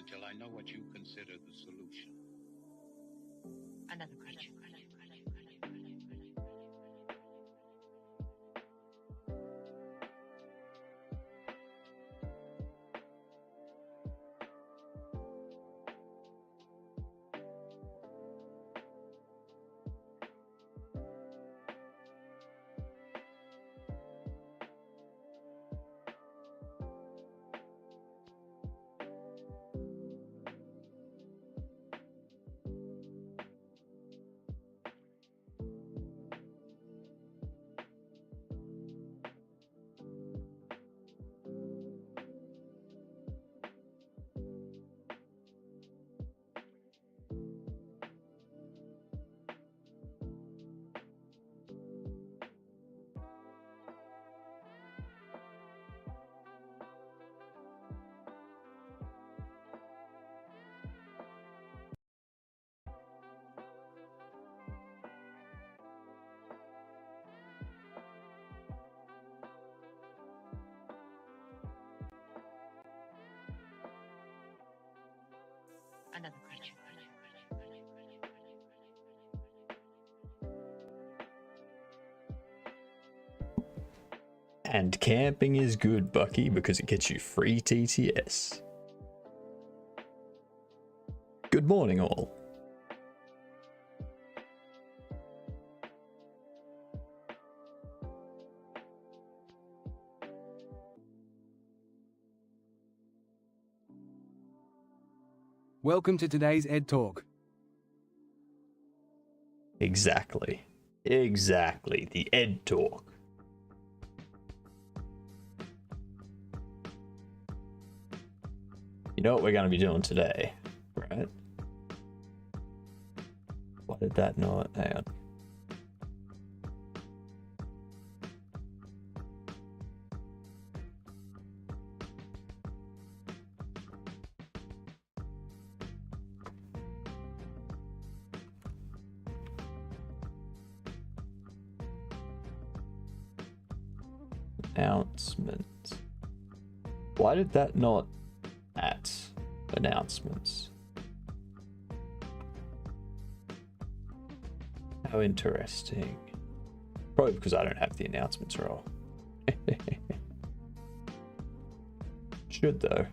until I know what you consider the solution. Another question. Another question. And camping is good, Bucky, because it gets you free TTS. Good morning, all. Welcome to today's Ed Talk. Exactly. Exactly. The Ed Talk. You know what we're going to be doing today, right? Why did that not? Hang on. Announcements. Why did that not at announcements? How interesting. Probably because I don't have the announcements role. Should though.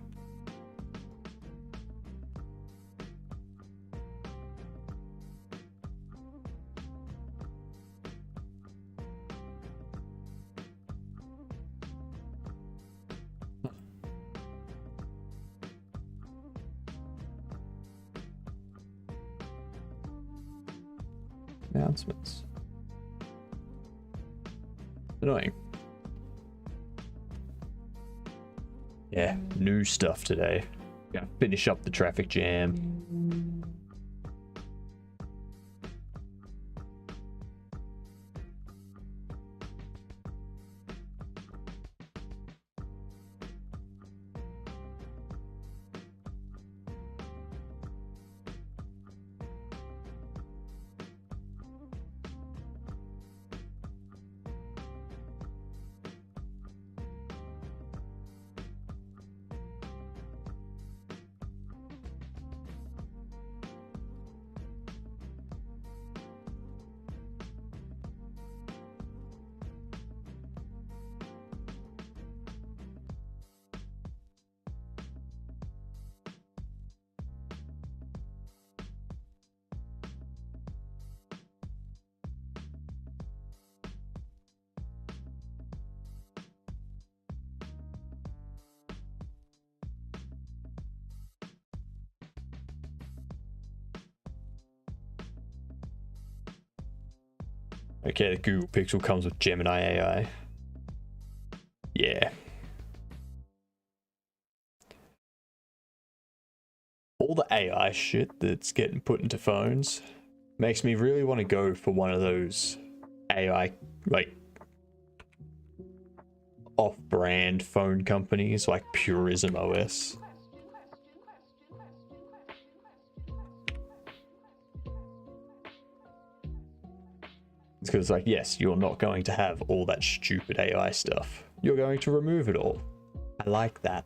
Announcements. Annoying. Yeah, new stuff today. Gonna finish up the traffic jam. Okay, the Google Pixel comes with Gemini AI. Yeah. All the AI shit that's getting put into phones makes me really want to go for one of those AI, like, off-brand phone companies like Purism OS. It's because, like, yes, you're not going to have all that stupid AI stuff. You're going to remove it all. I like that.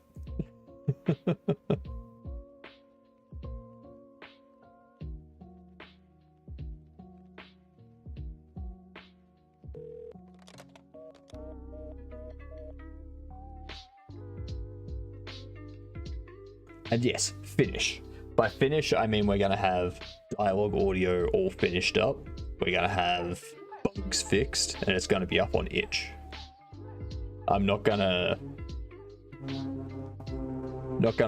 And yes, finish. By finish, I mean we're going to have dialogue audio all finished up. We're going to have bugs fixed, and it's going to be up on itch. I'm not going to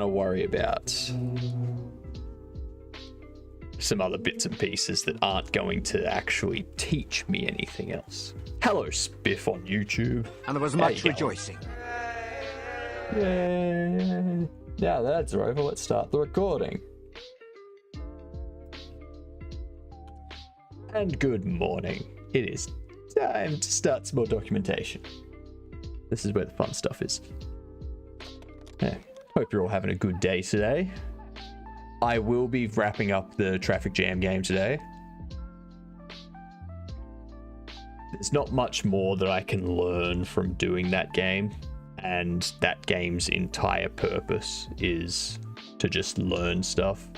worry about some other bits and pieces that aren't going to actually teach me anything else. Hello, Spiff on YouTube. And there was much rejoicing. Yay. Now that's over, let's start the recording. And good morning. It is time to start some more documentation. This is where the fun stuff is. Yeah. Hope you're all having a good day today. I will be wrapping up the traffic jam game today. There's not much more that I can learn from doing that game, and that game's entire purpose is to just learn stuff.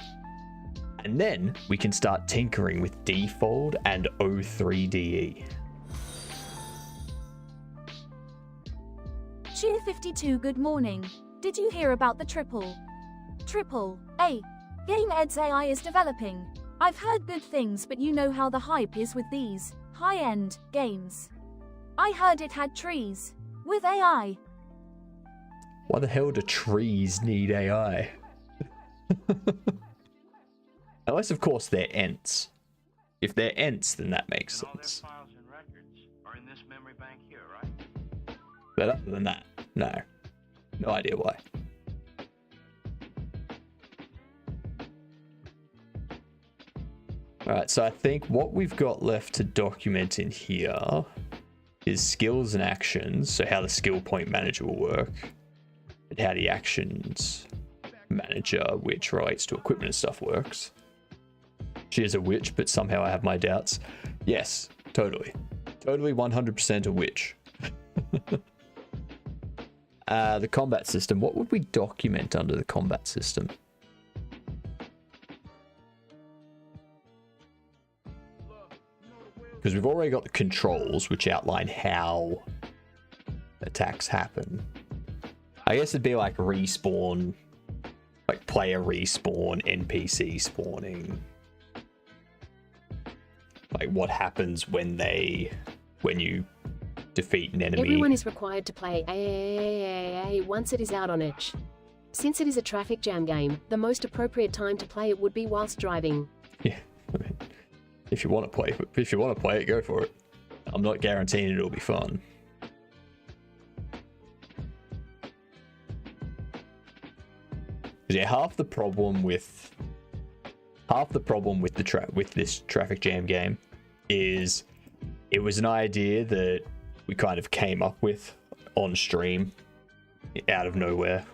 And then we can start tinkering with defold and O3DE. Cheer 52, good morning. Did you hear about the Triple A game Ed's AI is developing? I've heard good things, but you know how the hype is with these high-end games. I heard it had trees with AI. Why the hell do trees need AI? Unless, of course, they're Ents. If they're Ents, then that makes sense. All their files and records are in this memory bank here, right? But other than that, no. No idea why. Alright, so I think what we've got left to document in here is skills and actions, so how the skill point manager will work, and how the actions manager, which relates to equipment and stuff, works. She is a witch, but somehow I have my doubts. Yes, totally. Totally 100% a witch. The combat system. What would we document under the combat system? Because we've already got the controls, which outline how attacks happen. I guess it'd be like respawn, like player respawn, NPC spawning. Like what happens when you defeat an enemy. Everyone is required to play AAAA once it is out on itch. Since it is a traffic jam game, the most appropriate time to play it would be whilst driving. Yeah, I mean, if you want to play it, go for it. I'm not guaranteeing it'll be fun. Yeah, half the problem with this traffic jam game is it was an idea that we kind of came up with on stream out of nowhere.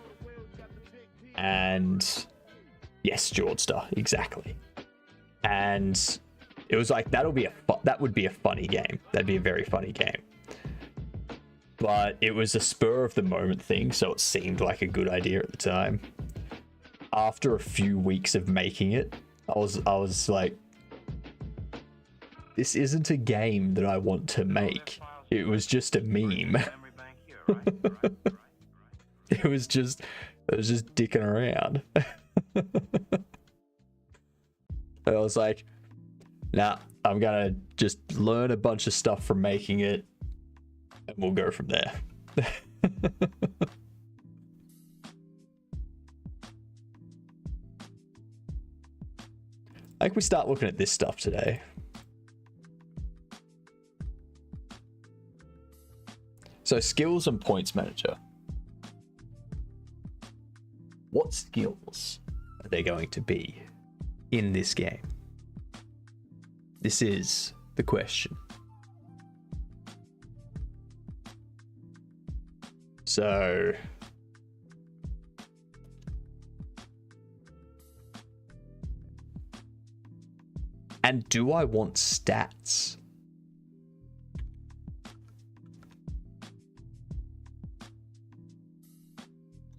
And yes, Jordster, exactly. And it was like that would be a funny game. That'd be a very funny game. But it was a spur of the moment thing, so it seemed like a good idea at the time. After a few weeks of making it, I was like, this isn't a game that I want to make. It was just a meme. It was just dicking around. I was like, nah, I'm gonna just learn a bunch of stuff from making it, and we'll go from there. I think we start looking at this stuff today. So skills and points manager. What skills are there going to be in this game? This is the question. So and do I want stats?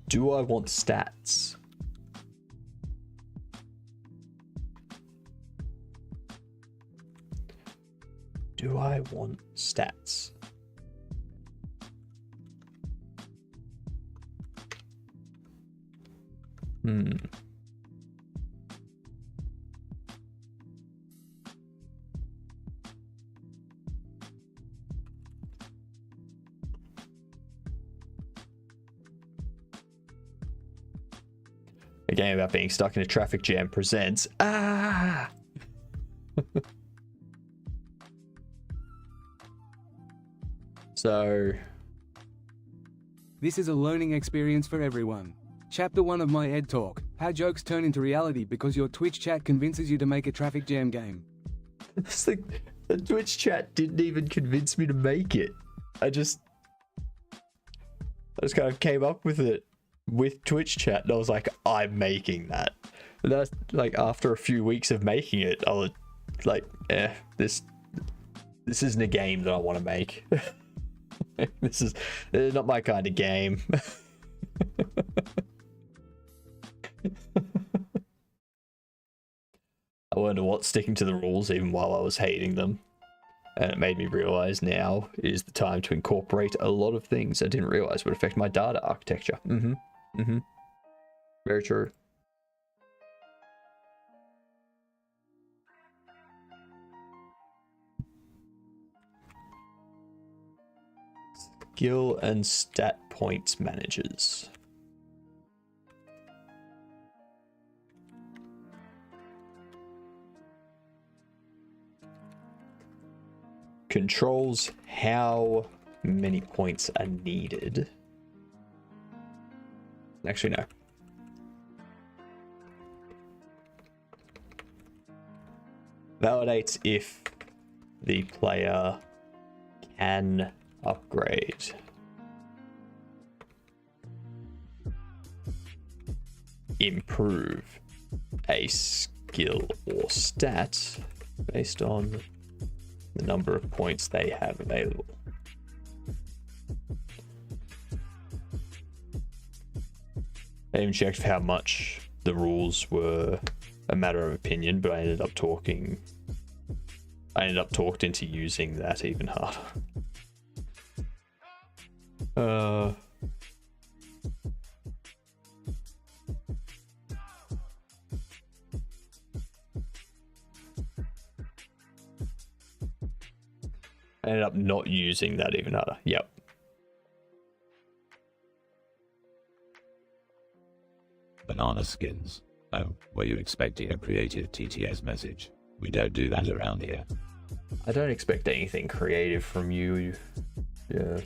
Do I want stats? Do I want stats? Hmm. A game about being stuck in a traffic jam presents. Ah! So, This is a learning experience for everyone. Chapter 1 of my Ed Talk: How jokes turn into reality because your Twitch chat convinces you to make a traffic jam game. it's like the Twitch chat didn't even convince me to make it. I just kind of came up with it with Twitch chat, and I was like, I'm making that. And that's like after a few weeks of making it, I was like, this isn't a game that I want to make. This is not my kind of game. I wonder what sticking to the rules even while I was hating them. And it made me realize now is the time to incorporate a lot of things I didn't realize would affect my data architecture. Very true. Skill and stat points managers. Controls how many points are needed. Actually, no. Validates if the player can upgrade. Improve a skill or stat based on the number of points they have available. I even checked for how much the rules were a matter of opinion, but I ended up talked into using that even harder. I ended up not using that even harder. Yep. Banana skins. Oh, were you expecting a creative TTS message? We don't do that around here. I don't expect anything creative from you. Yeah.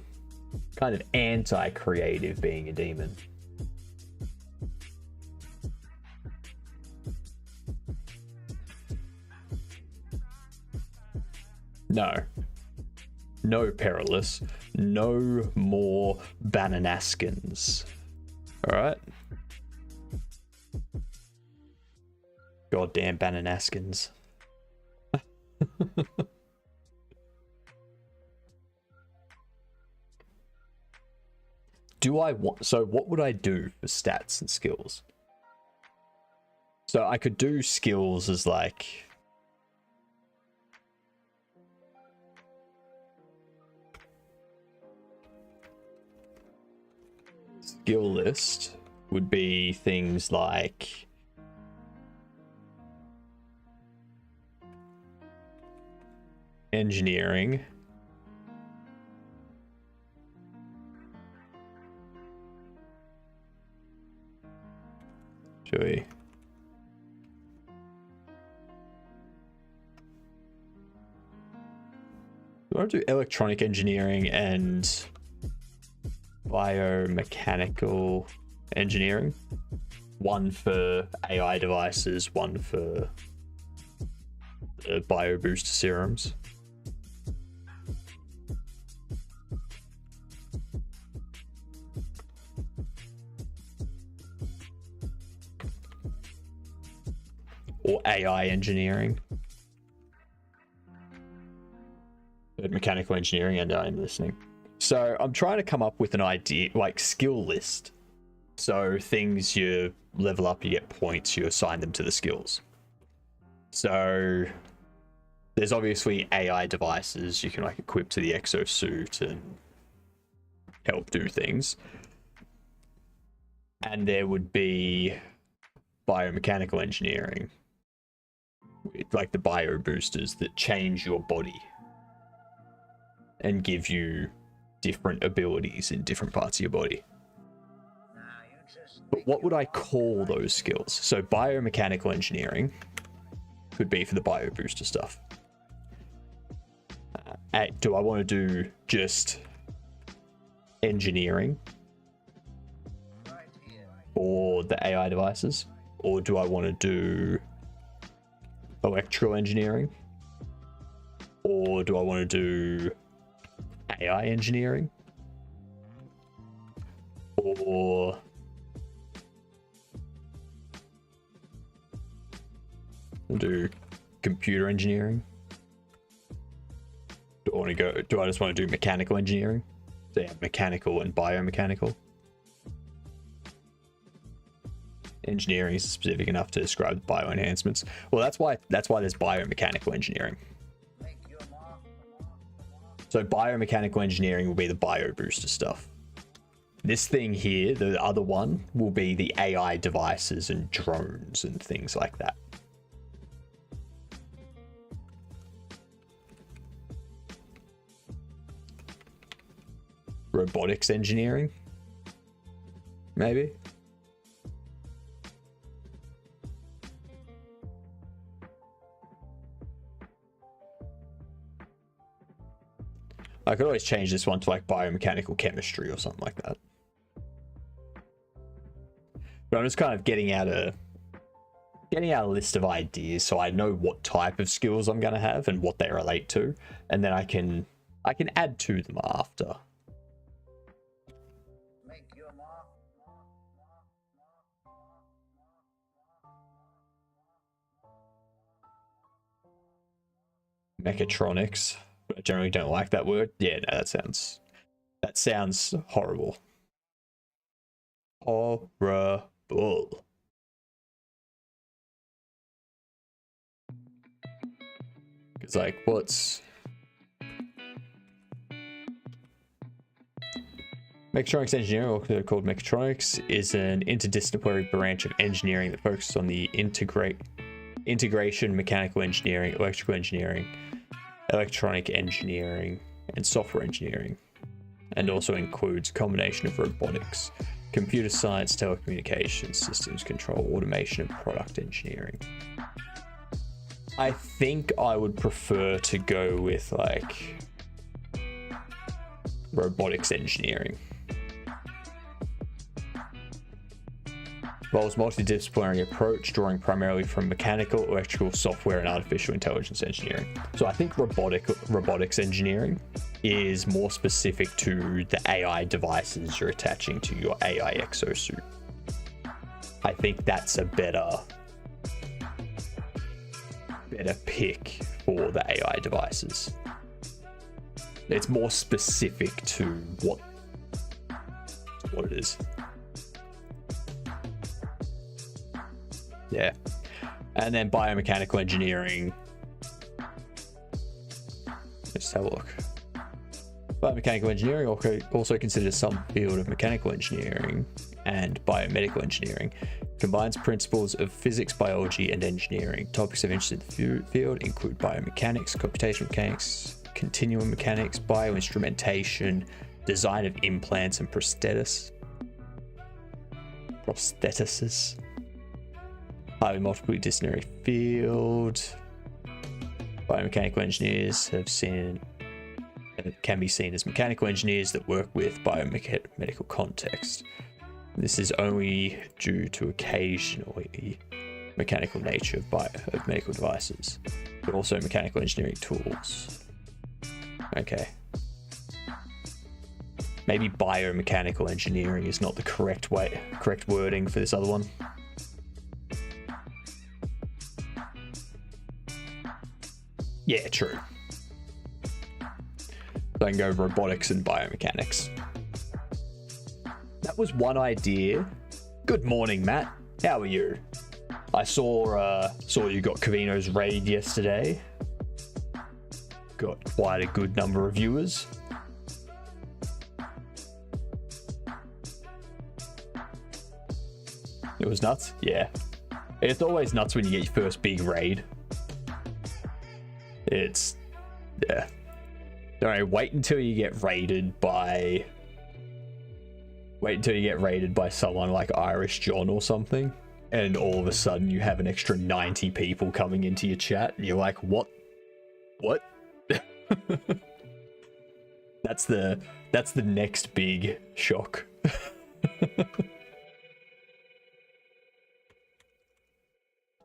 Kind of anti-creative being a demon. No. No perilous. No more bananaskins. Alright? Goddamn bananaskins. Do I want... So what would I do for stats and skills? So I could do skills as like... Skill list would be things like... engineering. Should we? Do I want to do electronic engineering and biomechanical engineering? One for AI devices, one for bio-booster serums. Or AI engineering. Mechanical engineering, and I'm listening. So I'm trying to come up with an idea, like skill list. So things you level up, you get points, you assign them to the skills. So there's obviously AI devices you can like equip to the exosuit and help do things. And there would be biomechanical engineering, like the bio boosters that change your body and give you different abilities in different parts of your body. But what would I call those skills? So biomechanical engineering could be for the bio booster stuff. Do I want to do just engineering for the AI devices? Or do I want to do electrical engineering? Or do I want to do AI engineering? Or do computer engineering? Do I just want to do mechanical engineering? So yeah, mechanical and biomechanical. Engineering is specific enough to describe the bio enhancements. Well, that's why there's biomechanical engineering. So biomechanical engineering will be the bio booster stuff. This thing here, the other one, will be the AI devices and drones and things like that. Robotics engineering, maybe. I could always change this one to like biomechanical chemistry or something like that. But I'm just kind of getting out a list of ideas so I know what type of skills I'm going to have and what they relate to, and then I can add to them after. Mechatronics. I generally don't like that word. Yeah, no, that sounds horrible. Horrible. It's like, what's mechatronics engineering, also called mechatronics, is an interdisciplinary branch of engineering that focuses on the integration, mechanical engineering, electrical engineering, electronic engineering, and software engineering, and also includes a combination of robotics, computer science, telecommunications, systems control, automation, and product engineering. I think I would prefer to go with like robotics engineering. Involves multidisciplinary approach, drawing primarily from mechanical, electrical, software, and artificial intelligence engineering. So I think robotics engineering is more specific to the AI devices you're attaching to your AI exosuit. I think that's a better pick for the AI devices. It's more specific to what it is. Yeah. And then biomechanical engineering. Let's have a look. Biomechanical engineering also considers some field of mechanical engineering and biomedical engineering. Combines principles of physics, biology, and engineering. Topics of interest in the field include biomechanics, computational mechanics, continuum mechanics, bioinstrumentation, design of implants and prosthetises. Highly multidisciplinary field. Biomechanical engineers can be seen as mechanical engineers that work with biomedical context. This is only due to occasionally mechanical nature of medical devices, but also mechanical engineering tools. Okay. Maybe biomechanical engineering is not the correct wording for this other one. Yeah, true. So I can go robotics and biomechanics. That was one idea. Good morning, Matt. How are you? I saw you got Cavino's raid yesterday. Got quite a good number of viewers. It was nuts. Yeah. It's always nuts when you get your first big raid. It's, yeah. Don't worry, wait until you get raided by someone like Irish John or something, and all of a sudden you have an extra 90 people coming into your chat, and you're like, what? That's the next big shock.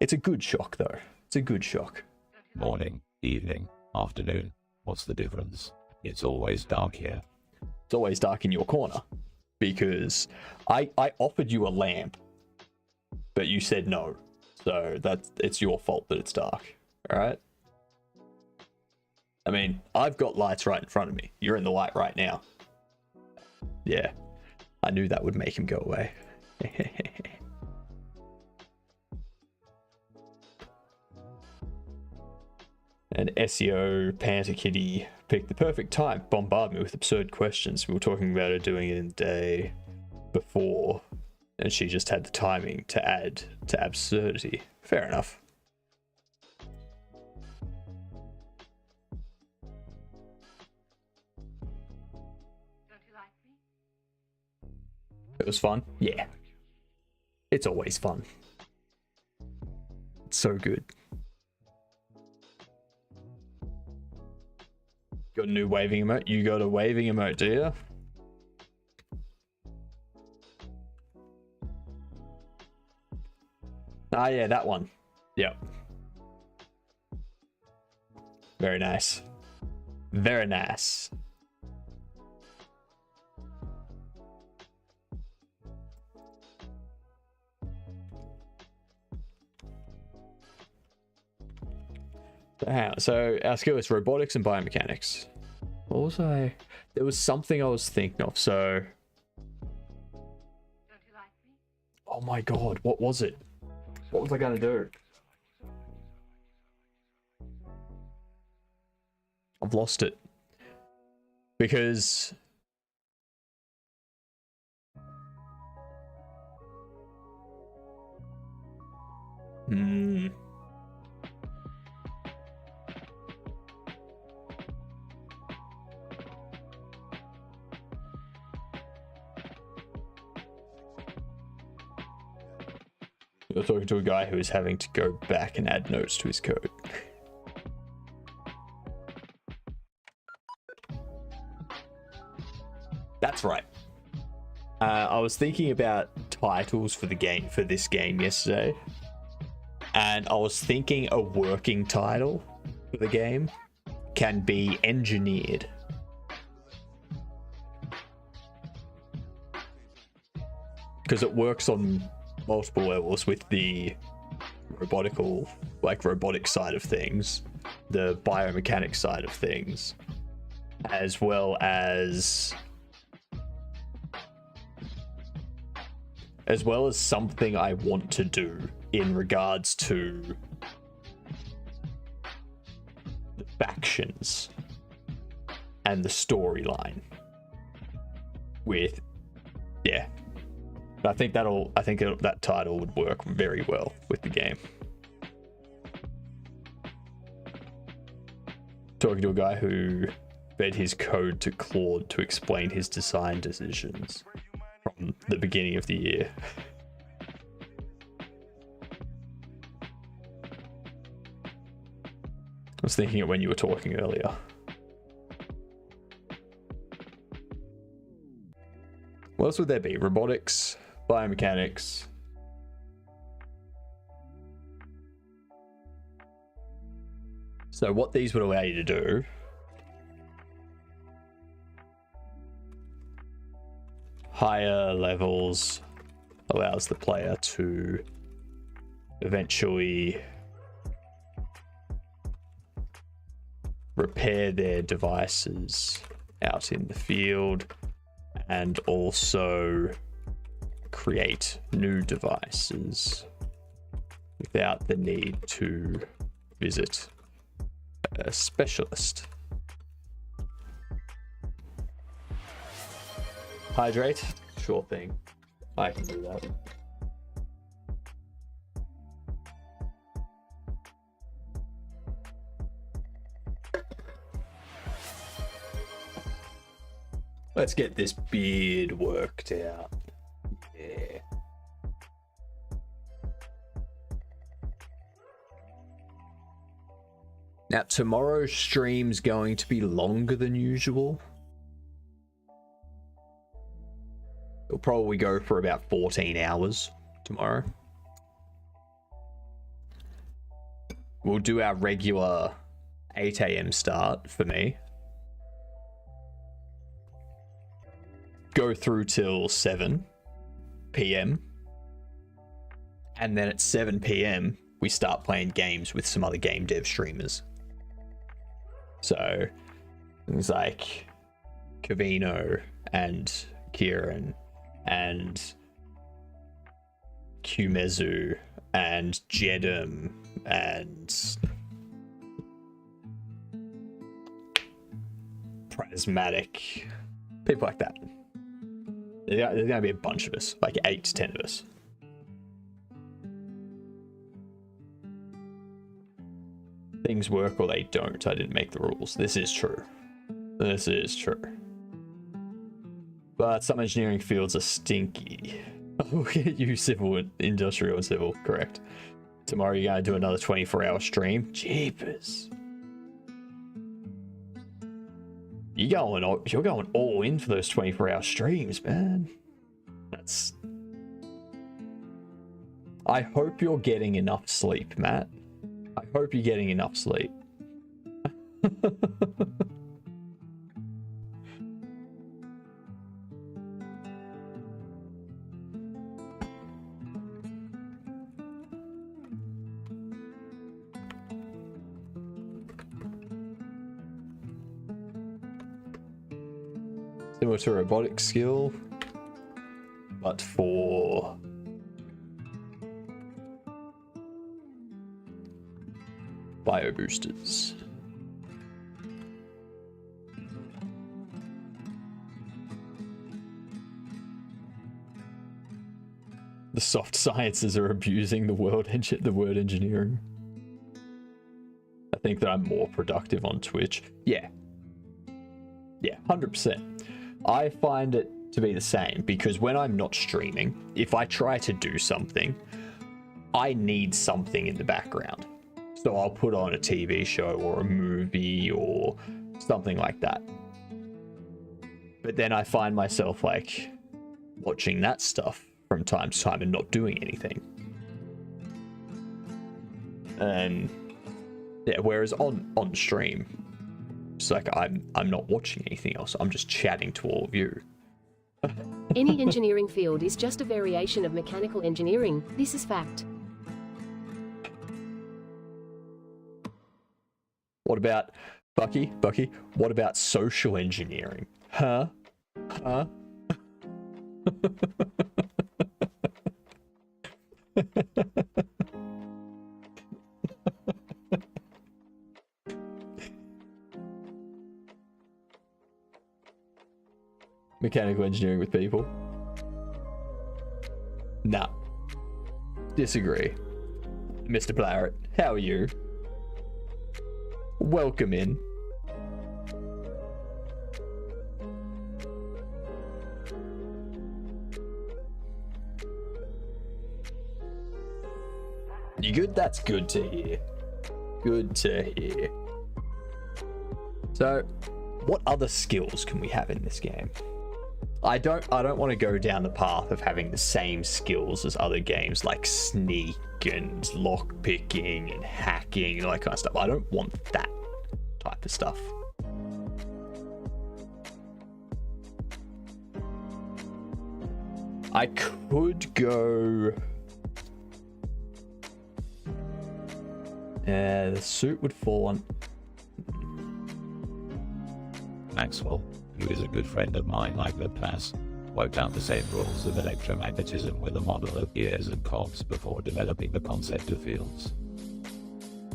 It's a good shock, though. It's a good shock. Morning, evening, afternoon. What's the difference? It's always dark here. It's always dark in your corner. Because I offered you a lamp, but you said no. So it's your fault that it's dark. Alright? I mean, I've got lights right in front of me. You're in the light right now. Yeah. I knew that would make him go away. And SEO Panther Kitty picked the perfect time to bombard me with absurd questions. We were talking about her doing it in the day before, and she just had the timing to add to absurdity. Fair enough. It was fun? Yeah. It's always fun. It's so good. Got a new waving emote? You got a waving emote, do you? Ah, yeah, that one. Yep. Very nice. Very nice. So our skill is robotics and biomechanics. What was I? There was something I was thinking of. So, oh my god, what was it? What was I gonna do? I've lost it because You're talking to a guy who is having to go back and add notes to his code. That's right. I was thinking about titles for the game, for this game yesterday, and I was thinking a working title for the game can be engineered. Because it works on multiple levels with the robotic side of things, the biomechanics side of things, as well as something I want to do in regards to the factions and the storyline. I think that title would work very well with the game. Talking to a guy who fed his code to Claude to explain his design decisions from the beginning of the year. I was thinking it when you were talking earlier. What else would there be? Robotics, biomechanics. So what these would allow you to do higher levels allows the player to eventually repair their devices out in the field and also create new devices without the need to visit a specialist. Hydrate? Sure thing. I can do that. Let's get this beard worked out. Yeah. Now, tomorrow's stream's going to be longer than usual. It'll probably go for about 14 hours tomorrow. We'll do our regular 8 a.m. start for me. Go through till 7 p.m. And then at 7 p.m. we start playing games with some other game dev streamers. So things like Kavino and Kieran and Kumezu and Jedem and Prismatic, people like that. There's going to be a bunch of us, like 8 to 10 of us. Things work or they don't. I didn't make the rules. This is true. This is true. But some engineering fields are stinky. Look at you, civil, industrial and civil, correct. Tomorrow you're going to do another 24-hour stream? Jeepers. You're going all in for those 24-hour streams, man. That's... I hope you're getting enough sleep, Matt. I hope you're getting enough sleep. Similar to robotic skill, but for bio boosters. The soft sciences are abusing the word engineering. I think that I'm more productive on Twitch. Yeah, 100%. I find it to be the same because when I'm not streaming, if I try to do something, I need something in the background. So I'll put on a TV show or a movie or something like that. But then I find myself like watching that stuff from time to time and not doing anything. And yeah, whereas on stream, it's like I'm not watching anything else. I'm just chatting to all of you. Any engineering field is just a variation of mechanical engineering. This is fact. What about Bucky? What about social engineering? Huh? Mechanical engineering with people? Nah. Disagree. Mr. Blairett, how are you? Welcome in. You good? That's good to hear. Good to hear. So, what other skills can we have in this game? I don't want to go down the path of having the same skills as other games like sneak and lockpicking and hacking and all that kind of stuff. I don't want that type of stuff. I could go... the suit would fall on... Maxwell, who is a good friend of mine like Laplace, worked out the same rules of electromagnetism with a model of gears and cogs before developing the concept of fields.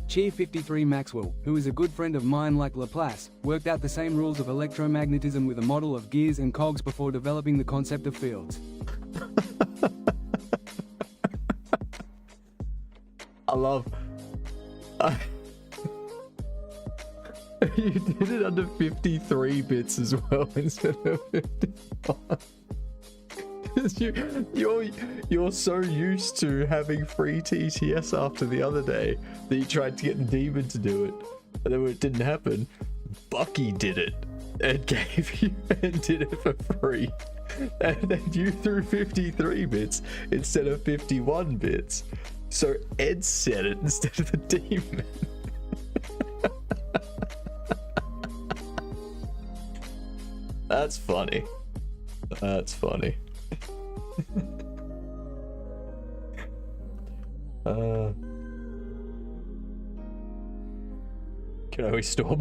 Chief 53 Maxwell, who is a good friend of mine like Laplace, worked out the same rules of electromagnetism with a model of gears and cogs before developing the concept of fields. I love... You did it under 53 bits as well instead of 55. You're so used to having free TTS after the other day that you tried to get Demon to do it, and then when it didn't happen, Bucky did it and gave you and did it for free, and then you threw 53 bits instead of 51 bits, so Ed said it instead of the Demon. That's funny. That's funny. Can I only store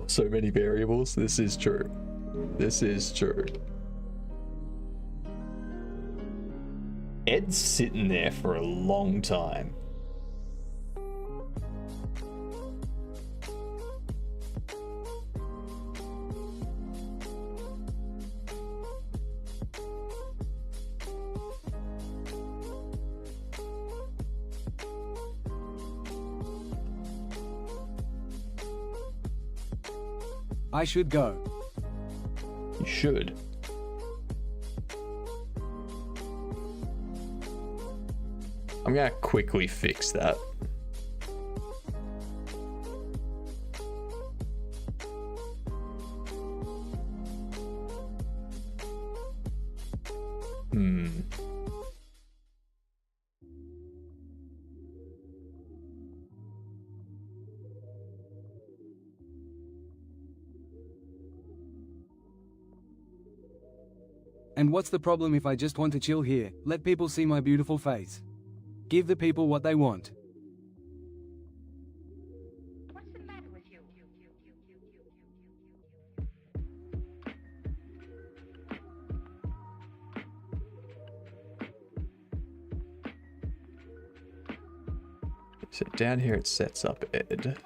so many variables? This is true. This is true. Ed's sitting there for a long time. I should go. You should. I'm gonna quickly fix that. And what's the problem if I just want to chill here, let people see my beautiful face? Give the people what they want. What's the matter with you? So down here it sets up Ed.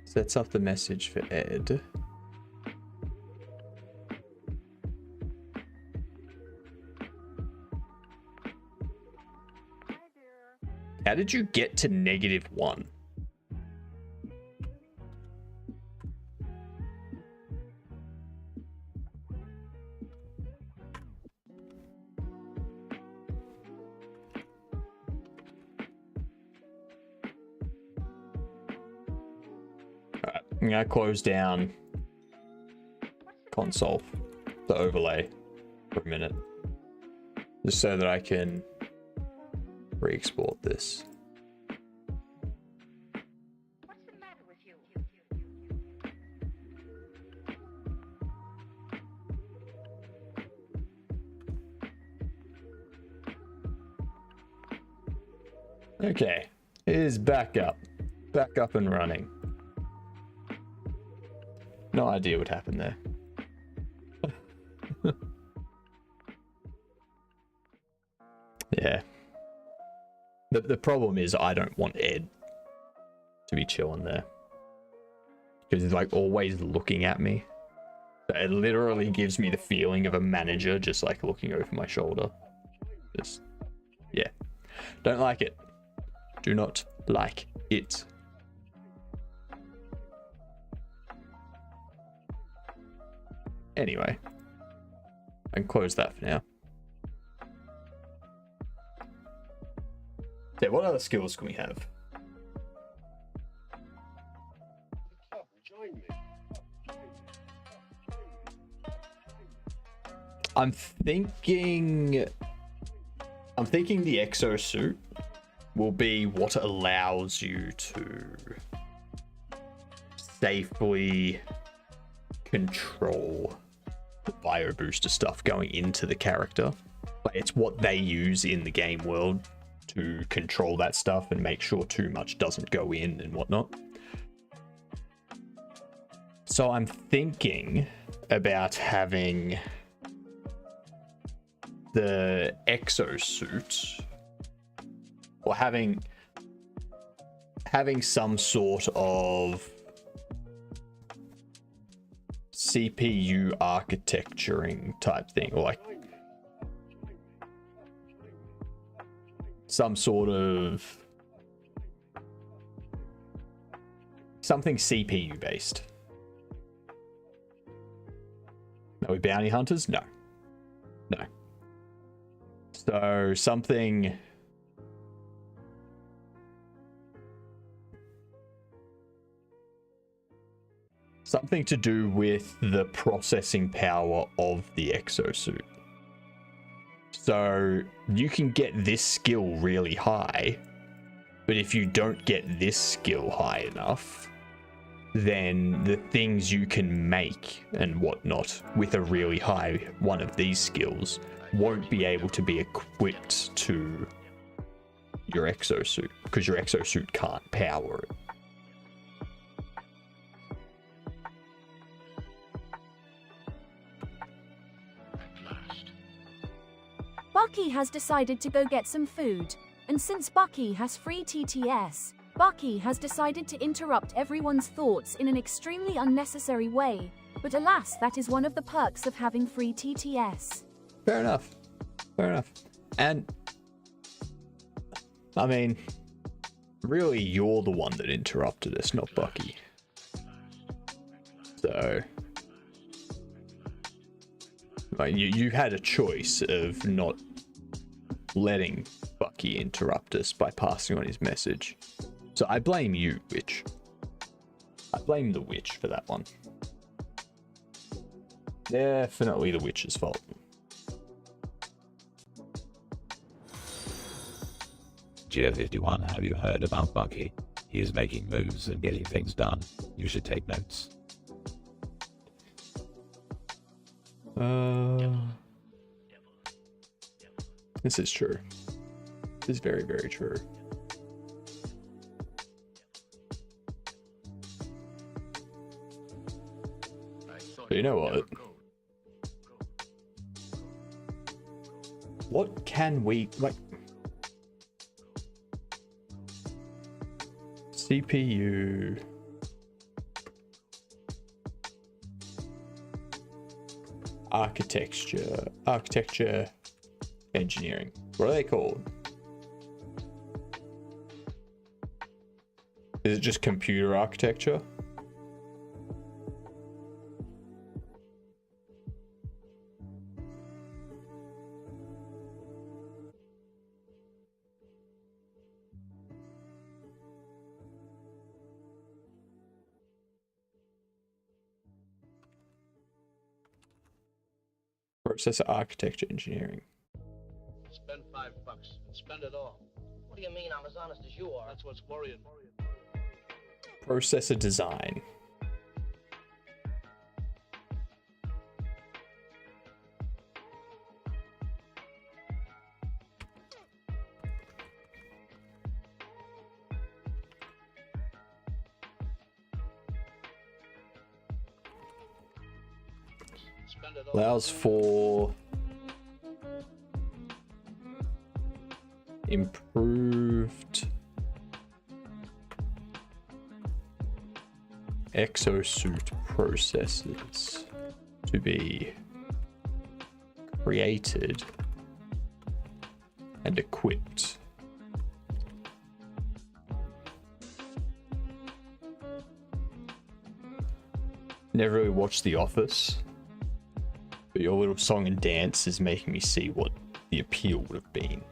Sets up the message for Ed. How did you get to -1? Alright, I'm gonna close down console, the overlay, for a minute, just so that I can re-export this. What's the matter with you? Okay, it is back up and running. No idea what happened there. Yeah. The problem is I don't want Ed to be chilling there, because he's like always looking at me. It literally gives me the feeling of a manager just like looking over my shoulder. Just, yeah. Don't like it. Do not like it. Anyway, I can close that for now. Yeah, what other skills can we have? I'm thinking the exosuit will be what allows you to safely control the bio booster stuff going into the character. Like, it's what they use in the game world to control that stuff and make sure too much doesn't go in and whatnot. So I'm thinking about having the exosuit, or having some sort of CPU architecturing type thing, or like some sort of something CPU based. Are we bounty hunters? No. No. So something... something to do with the processing power of the exosuit. So you can get this skill really high, but if you don't get this skill high enough, then the things you can make and whatnot with a really high one of these skills won't be able to be equipped to your exosuit because your exosuit can't power it. Bucky has decided to go get some food, and since Bucky has free TTS, Bucky has decided to interrupt everyone's thoughts in an extremely unnecessary way, but alas, that is one of the perks of having free TTS. Fair enough. Fair enough. And, I mean, really, you're the one that interrupted us, not Bucky. So, like, you had a choice of not letting Bucky interrupt us by passing on his message. So I blame you, Witch. I blame the Witch for that one. Definitely the Witch's fault. Gear51, have you heard about Bucky? He is making moves and getting things done. You should take notes. This is true. This is very, very true. But you know what? What can we, like... CPU... Architecture... Engineering. What are they called? Is it just computer architecture? Processor architecture engineering. Spend $5 and spend it all. What do you mean I'm as honest as you are? That's what's worrying. Processor design. Spend it all. Allows for improved exosuit processes to be created and equipped. Never really watched The Office, but your little song and dance is making me see what the appeal would have been.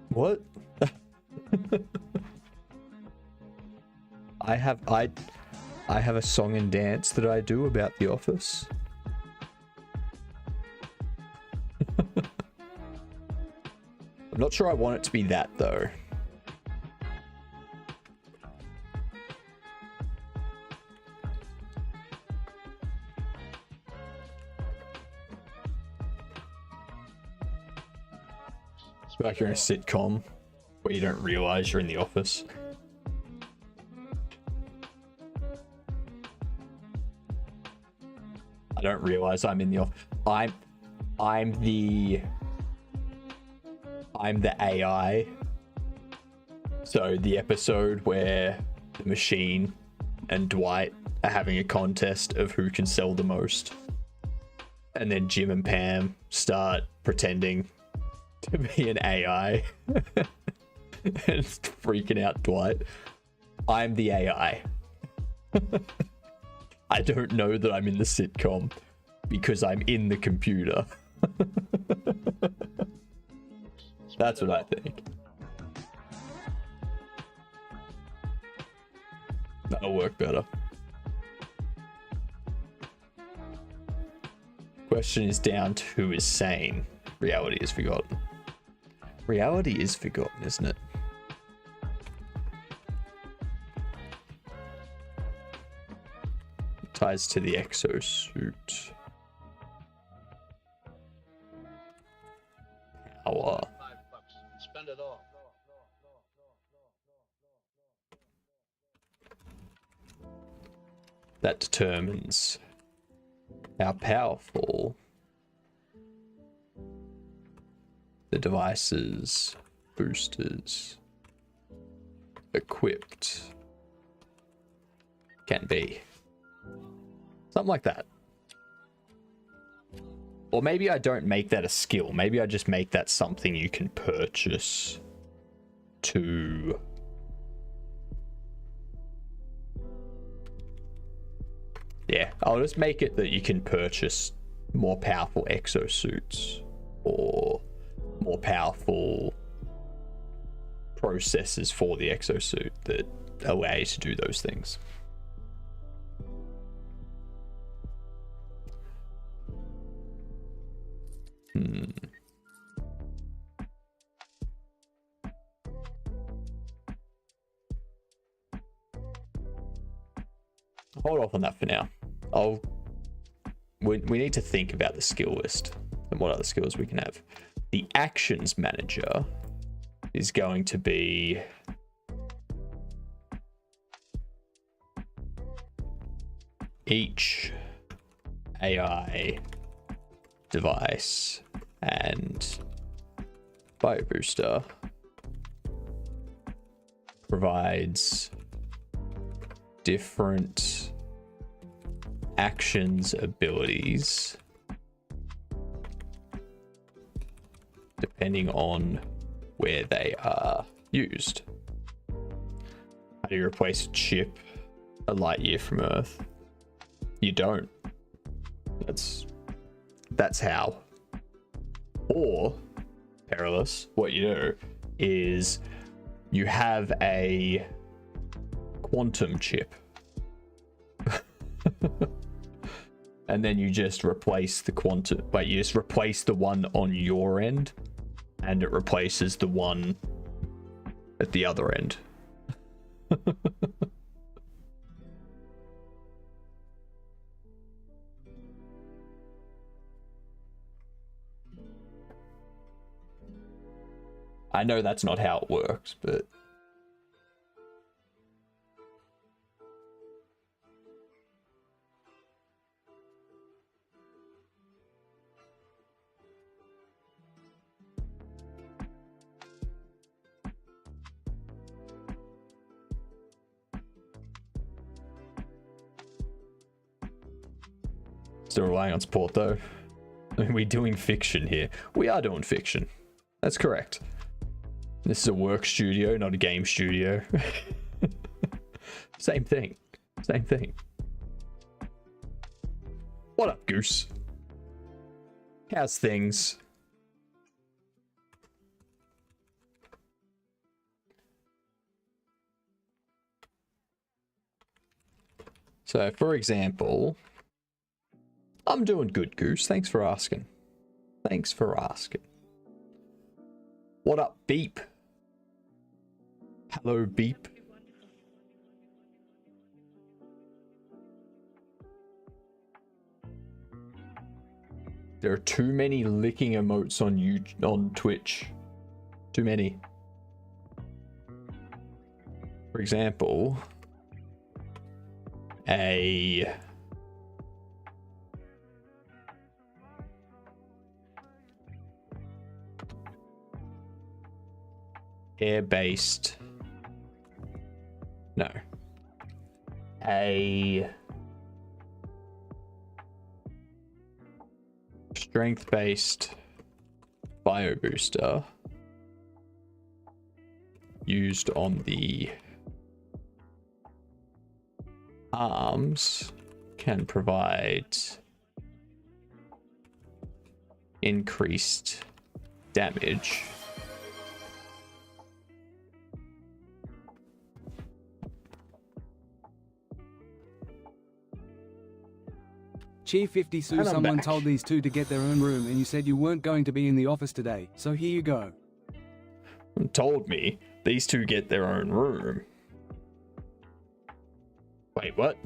What? I have a song and dance that I do about The Office. I'm not sure I want it to be that though. It's like you're in a sitcom where you don't realize you're in the office. I don't realize I'm in the office. I'm the AI. So the episode where the machine and Dwight are having a contest of who can sell the most. And then Jim and Pam start pretending to be an AI. And it's freaking out Dwight. I'm the AI. I don't know that I'm in the sitcom because I'm in the computer. That's what I think. That'll work better. Question is down to who is sane. Reality is forgotten. Reality is forgotten, isn't it? Ties to the exosuit. Power. $5. Spend it all. That determines how powerful the devices, boosters, equipped can be. Something like that. Or maybe I don't make that a skill. Maybe I just make that something you can purchase to... Yeah, I'll just make it that you can purchase more powerful exosuits or more powerful processors for the exosuit that allow you to do those things. Hold off on that for now. We need to think about the skill list and what other skills we can have. The actions manager is going to be each AI device and bio booster provides different actions abilities depending on where they are used. How do you replace a chip a light year from Earth? You don't. That's how. Or, perilous, what you do is you have a quantum chip. And then you just replace the quantum, but you just replace the one on your end and it replaces the one at the other end. I know that's not how it works, but still relying on support though. I mean, we're doing fiction here. We are doing fiction. That's correct. This is a work studio, not a game studio. Same thing. Same thing. What up, Goose? How's things? So, for example, I'm doing good, Goose. Thanks for asking. Thanks for asking. What up, Beep? Hello, Beep. There are too many licking emotes on Twitch. Too many. For example, a air-based, no, a strength-based bio booster used on the arms can provide increased damage. Chief 50 Sue, And I'm someone back. told these two to get their own room and you said you weren't going to be in the office today, so here you go. Told me these two get their own room. Wait, what?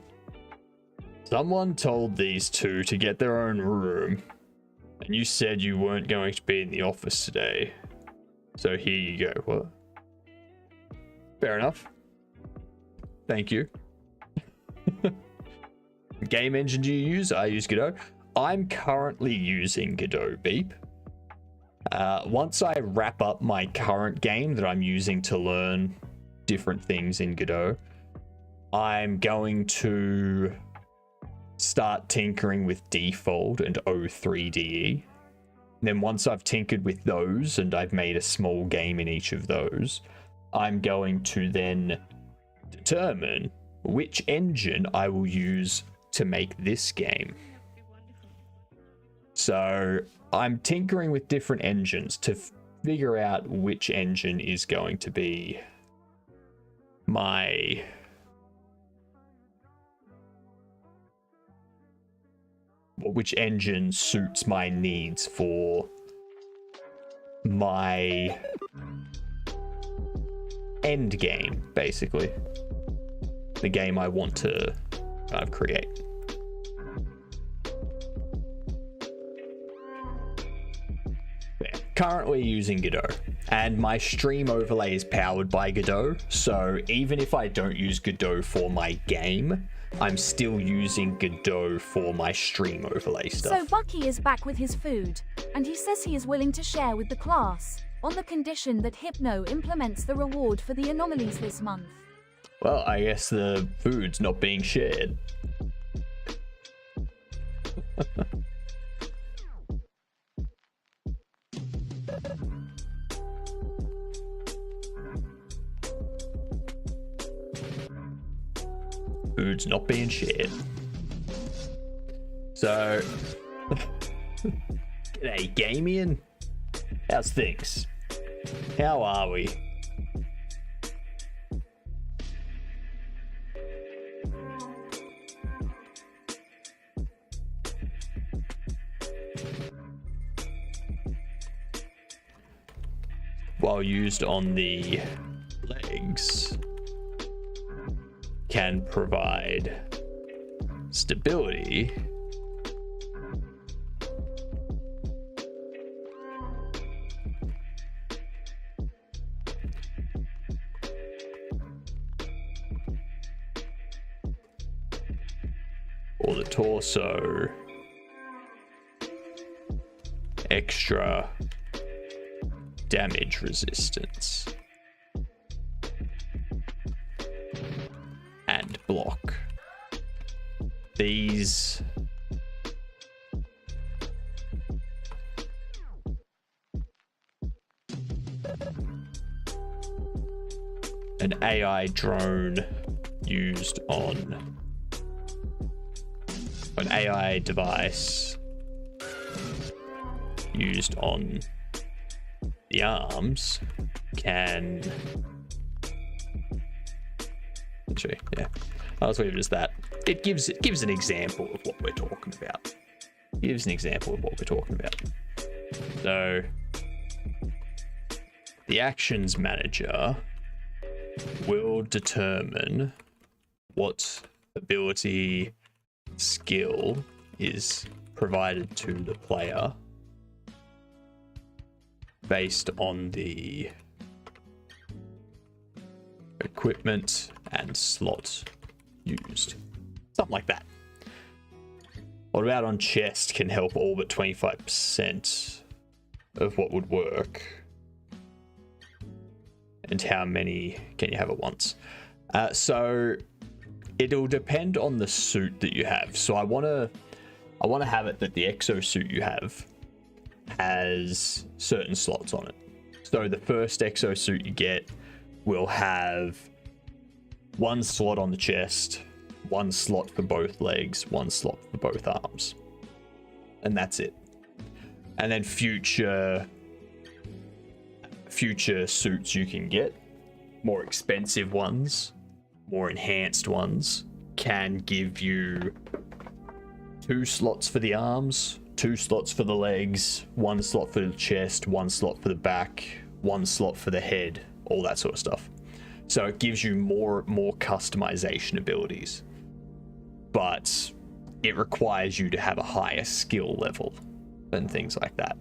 Someone told these two to get their own room, and you said you weren't going to be in the office today. So here you go. What? Fair enough. Thank you. Game engine do you use? I use Godot. I'm currently using Godot Beep. Once I wrap up my current game that I'm using to learn different things in Godot, I'm going to start tinkering with Default and O3DE. Then once I've tinkered with those and I've made a small game in each of those, I'm going to then determine which engine I will use to make this game. So I'm tinkering with different engines to figure out which engine is going to be my which engine suits my needs for my end game, basically. The game I want to create. Yeah, currently using Godot, and my stream overlay is powered by Godot, so even if I don't use Godot for my game, I'm still using Godot for my stream overlay stuff. So Bucky is back with his food, and he says he is willing to share with the class, on the condition that Hypno implements the reward for the anomalies this month. Well, I guess the food's not being shared. Food's not being shared. So, g'day, Gamian. How's things? How are we? While used on the legs, can provide stability or the torso, extra damage resistance, and block. These an AI drone used on an AI device used on the arms can actually, yeah, I'll leave it as that. It gives an example of what we're talking about. It gives an example of what we're talking about. So the actions manager will determine what ability skill is provided to the player based on the equipment and slot used. Something like that. What about on chest can help all but 25% of what would work? And how many can you have at once? So it'll depend on the suit that you have. So I want to have it that the exosuit you have has certain slots on it. So the first exosuit you get will have one slot on the chest, one slot for both legs, one slot for both arms. And that's it. And then future suits you can get, more expensive ones, more enhanced ones, can give you 2 slots for the arms, 2 slots for the legs, 1 slot for the chest, 1 slot for the back, 1 slot for the head, all that sort of stuff. So it gives you more customization abilities, but it requires you to have a higher skill level and things like that.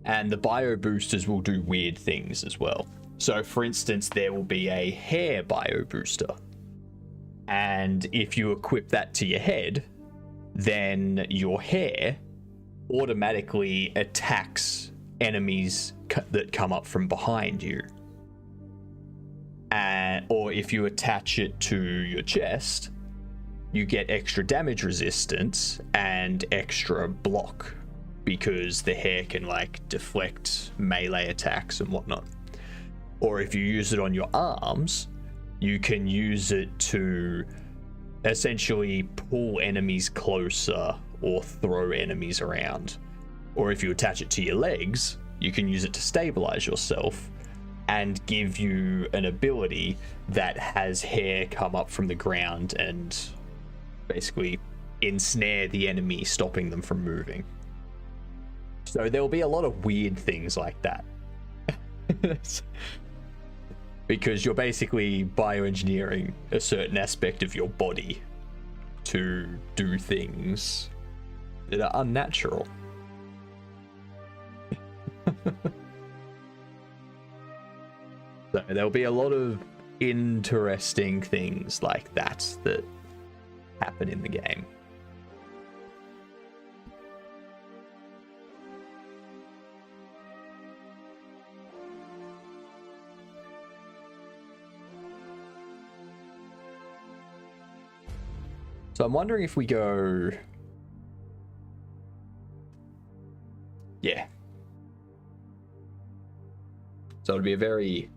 And the bio boosters will do weird things as well. So for instance, there will be a hair bio booster. And if you equip that to your head, then your hair automatically attacks enemies that come up from behind you. Or if you attach it to your chest, you get extra damage resistance and extra block, because the hair can like deflect melee attacks and whatnot. Or if you use it on your arms, you can use it to essentially pull enemies closer or throw enemies around. Or if you attach it to your legs, you can use it to stabilize yourself and give you an ability that has hair come up from the ground and basically ensnare the enemy, stopping them from moving. So there'll be a lot of weird things like that. Because you're basically bioengineering a certain aspect of your body to do things that are unnatural. So there'll be a lot of interesting things like that that happen in the game. So I'm wondering if we go... Yeah. So it'll be a very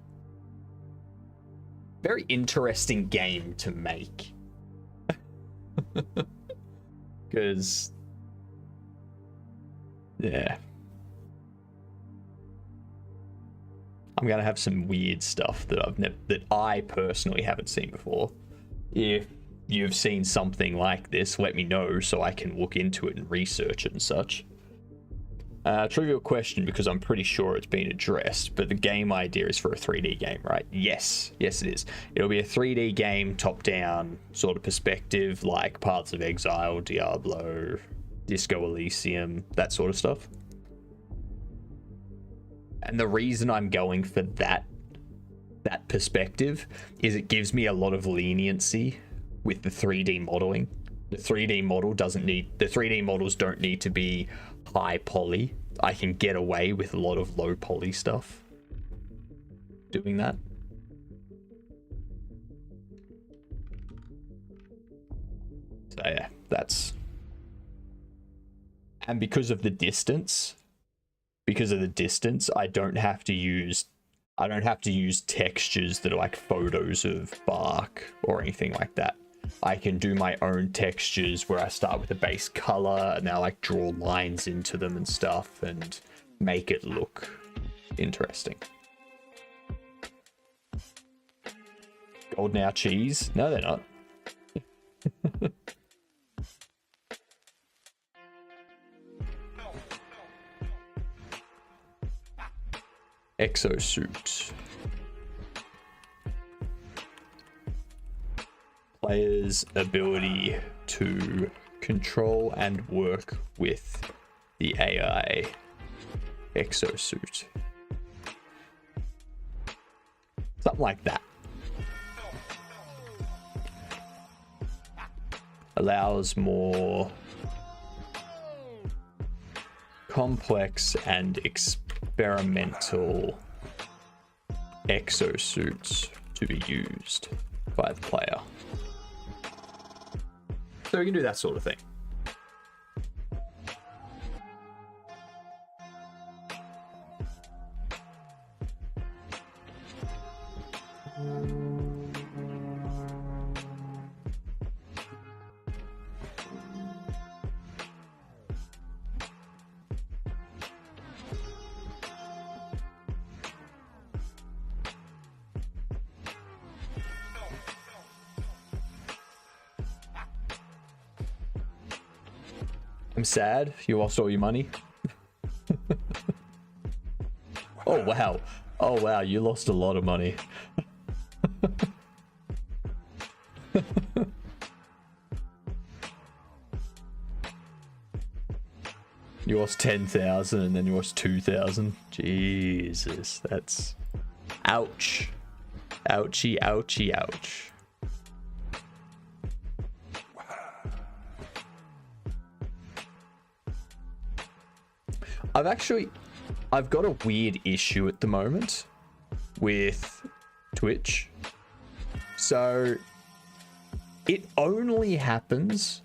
interesting game to make. Because... yeah. I'm gonna have some weird stuff that I personally haven't seen before. If you've seen something like this, let me know so I can look into it and research it and such. Trivial question, because I'm pretty sure it's been addressed, but the game idea is for a 3D game, right? Yes it is. It'll be a 3D game, top-down sort of perspective, like Paths of Exile, Diablo, Disco Elysium, that sort of stuff. And the reason I'm going for that perspective is it gives me a lot of leniency with the 3D modeling. The 3D models don't need to be high poly. I can get away with a lot of low poly stuff doing that. So yeah, that's... And because of the distance, I don't have to use textures that are like photos of bark or anything like that. I can do my own textures where I start with a base color and I like draw lines into them and stuff and make it look interesting. Gold now cheese? No, they're not. Exosuit. Player's ability to control and work with the AI exosuit. Something like that. Allows more complex and experimental exosuits to be used by the player. So we can do that sort of thing. I'm sad you lost all your money. Oh wow. Oh wow, you lost a lot of money. You lost 10,000 and then you lost 2,000. Jesus, that's ouch. Ouchie, ouchie, ouch. I've got a weird issue at the moment with Twitch. So it only happens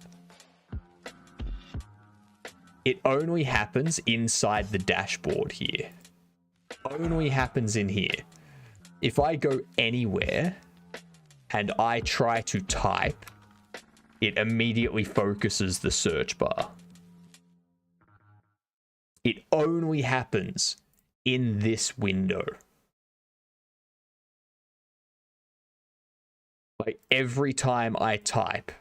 inside the dashboard here. Only happens in here. If I go anywhere and I try to type, it immediately focuses the search bar. It only happens in this window. Like every time I type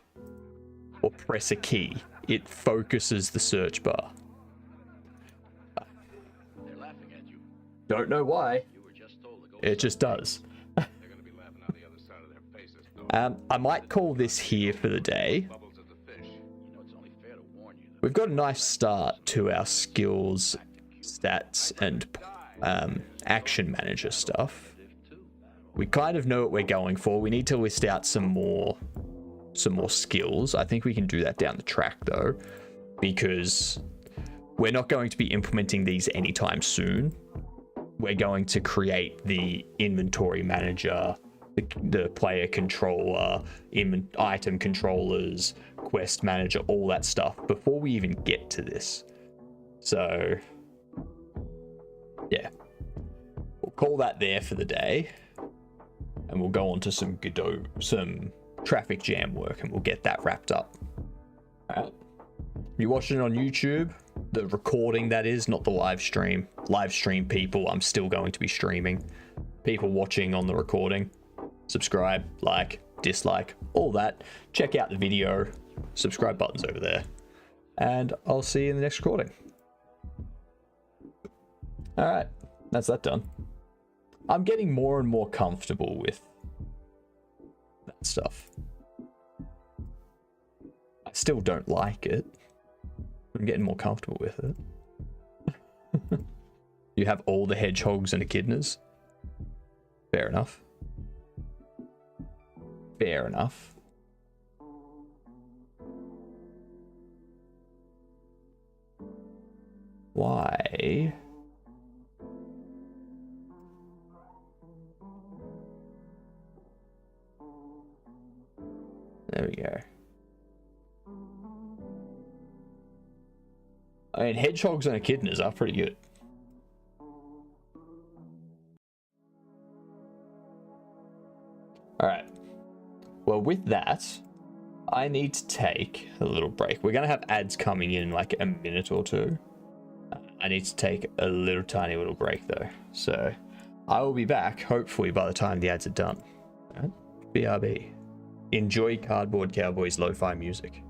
or press a key, it focuses the search bar. They're laughing at you. Don't know why. You were just told to go. It just does. They're gonna be laughing on the other side of their faces. Though. I might call this here for the day. Bubbles at the fish. You know it's only fair to warn you. We've got a nice start to our skills, stats, and action manager stuff. We kind of know what we're going for. We need to list out some more skills. I think we can do that down the track though, because we're not going to be implementing these anytime soon. We're going to create the inventory manager, the player controller, item controllers, quest manager, all that stuff before we even get to this. So yeah, we'll call that there for the day, and we'll go on to some Godot, some traffic jam work, and we'll get that wrapped up. All right. You're watching it on YouTube, the recording that is, not the live stream. Live stream people, I'm still going to be streaming. People watching on the recording, subscribe, like, dislike, all that. Check out the video, subscribe buttons over there, and I'll see you in the next recording. All right, that's that done. I'm getting more and more comfortable with that stuff. I still don't like it. I'm getting more comfortable with it. You have all the hedgehogs and echidnas. Fair enough. Fair enough. Why? There we go. I mean, hedgehogs and echidnas are pretty good. Alright. Well, with that, I need to take a little break. We're going to have ads coming in like a minute or two. I need to take a little tiny little break though. So I will be back, hopefully, by the time the ads are done. All right? BRB. Enjoy Cardboard Cowboys lo-fi music.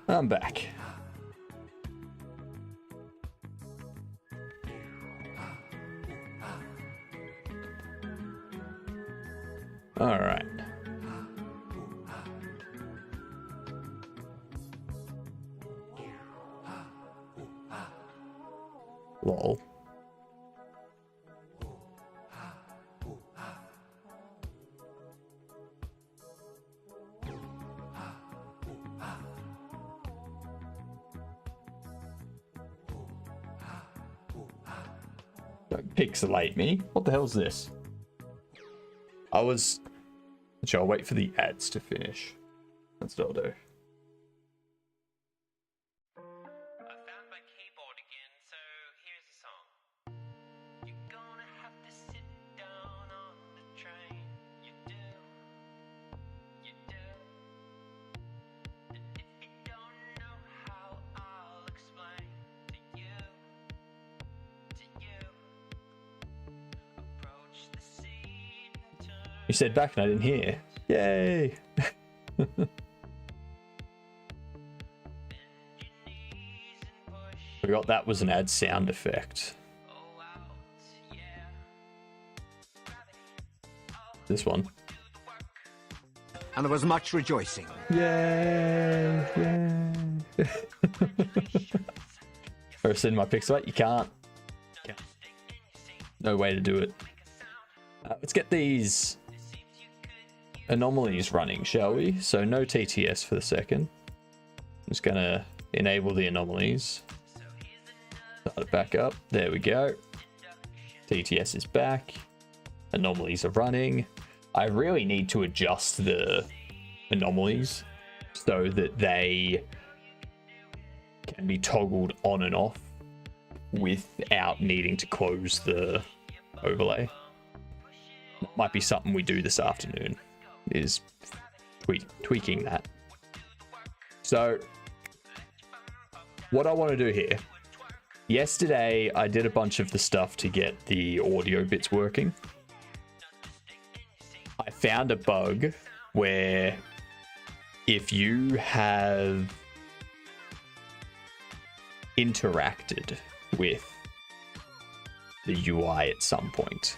I'm back. All right. Lol. Don't pixelate me. What the hell's this? I'll wait for the ads to finish. That's what I'll do. I found my keyboard again, so here's a song. You're gonna have to sit down on the train. You do. And if you don't know how, I'll explain to you. Approach the seat and turn. You said back and I didn't hear. Yay! Forgot that was an ad sound effect. This one. And there was much rejoicing. Yay! Yay! Ever seen my pixelate? You can't. No way to do it. Let's get these anomalies running, shall we? So no TTS for the second. I'm just gonna enable the anomalies. Start it back up. There we go. TTS is back. Anomalies are running. I really need to adjust the anomalies so that they can be toggled on and off without needing to close the overlay. That might be something we do this afternoon, is tweaking that. So what I want to do here, yesterday I did a bunch of the stuff to get the audio bits working. I found a bug where if you have interacted with the UI at some point,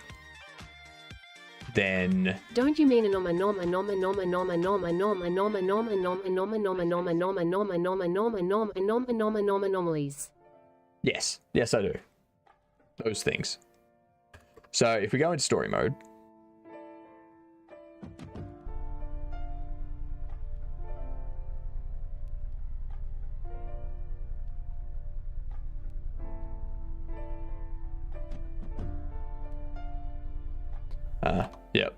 then Don't you mean anomalies? yes, I do. Those things. So if we go into story mode, yep.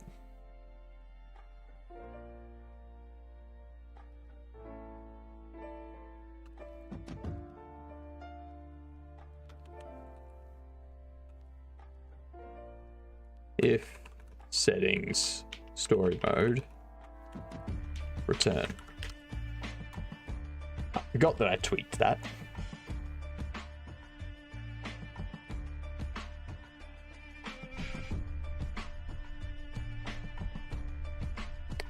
If settings, story mode, return. I forgot that I tweaked that.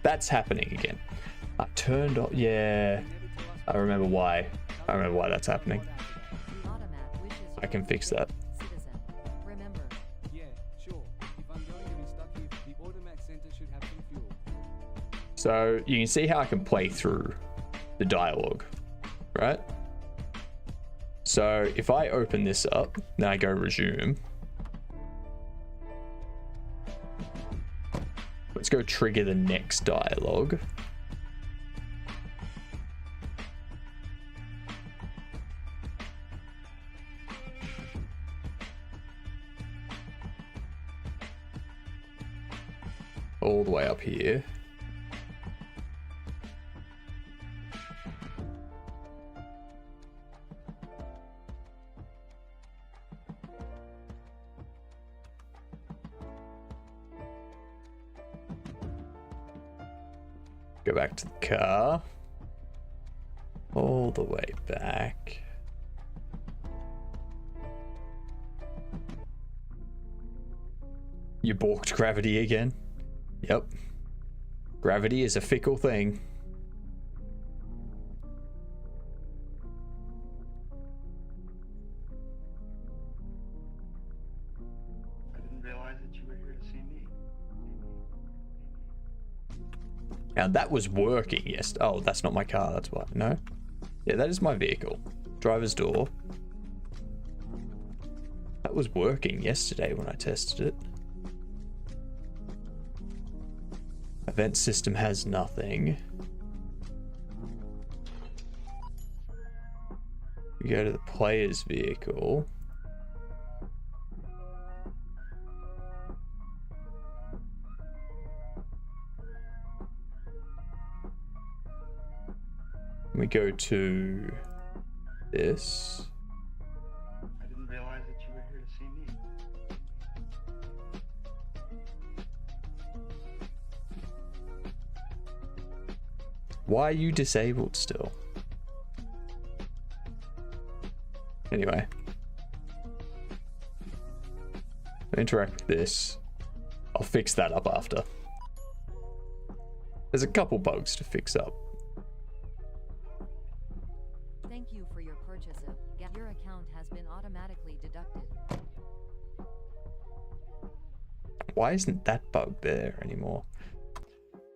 That's happening again. I turned off. Yeah, I remember why. I remember why that's happening. I can fix that. Yeah, sure. If I'm going to be stuck here, the automat center should have some fuel. So you can see how I can play through the dialogue, right? So if I open this up, then I go resume. Let's go trigger the next dialogue. All the way up here. Go back to the car. All the way back. You balked gravity again? Yep. Gravity is a fickle thing. I didn't realize that you were here to see me. Now that was working, yes. Oh, that's not my car, that's why. No? Yeah, that is my vehicle. Driver's door. That was working yesterday when I tested it. Event system has nothing. We go to the player's vehicle. We go to this. I didn't realize that you were here to see me. Why are you disabled still? Anyway. Interact with this. I'll fix that up after. There's a couple bugs to fix up. Thank you for your purchase. Your account has been automatically deducted. Why isn't that bug there anymore?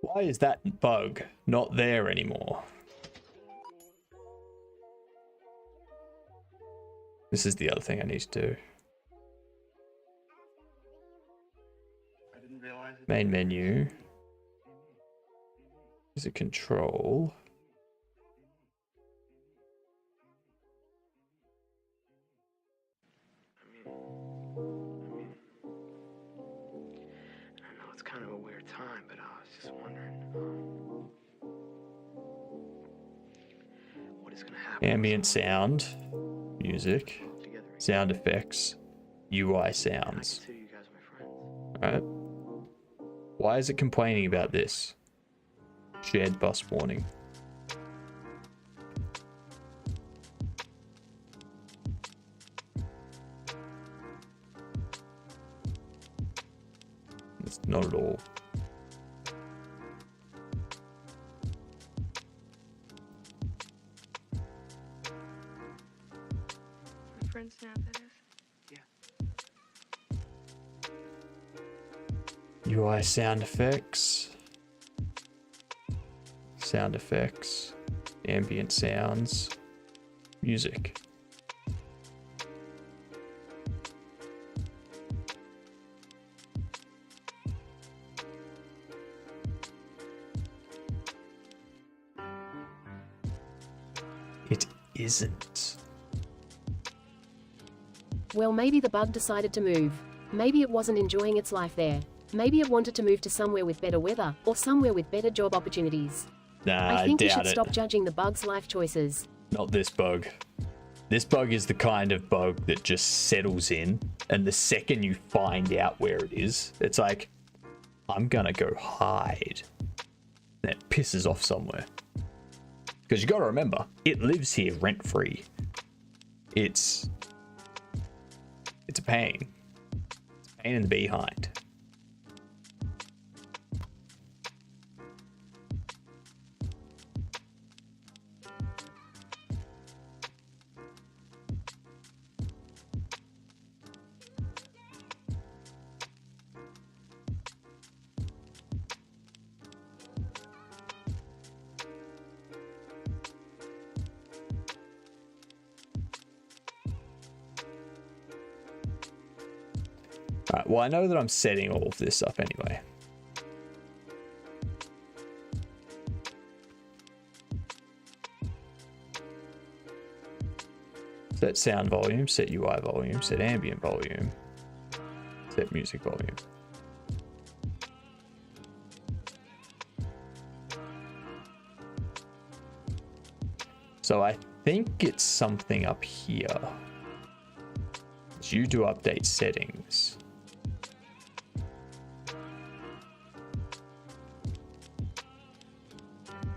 Why is that bug not there anymore? This is the other thing I need to do. Main menu. Is it control? It's kind of a weird time, but I was just wondering, what is going to happen? Ambient sound, music, sound effects, UI sounds. Alright. Why is it complaining about this? Shared bus warning. It's not at all. Friend snap, that is. Yeah. UI sound effects. Sound effects. Ambient sounds. Music. It isn't. Well, maybe the bug decided to move. Maybe it wasn't enjoying its life there. Maybe it wanted to move to somewhere with better weather, or somewhere with better job opportunities. Nah, I think we doubt should it. stop judging the bug's life choices. Not this bug. This bug is the kind of bug that just settles in, and the second you find out where it is, it's like, I'm gonna go hide. And it pisses off somewhere. Because you gotta remember, it lives here rent-free. It's a pain. It's a pain in the behind. Alright, well I know that I'm setting all of this up anyway. Set sound volume, set UI volume, set ambient volume, set music volume. So I think it's something up here. So you do update settings.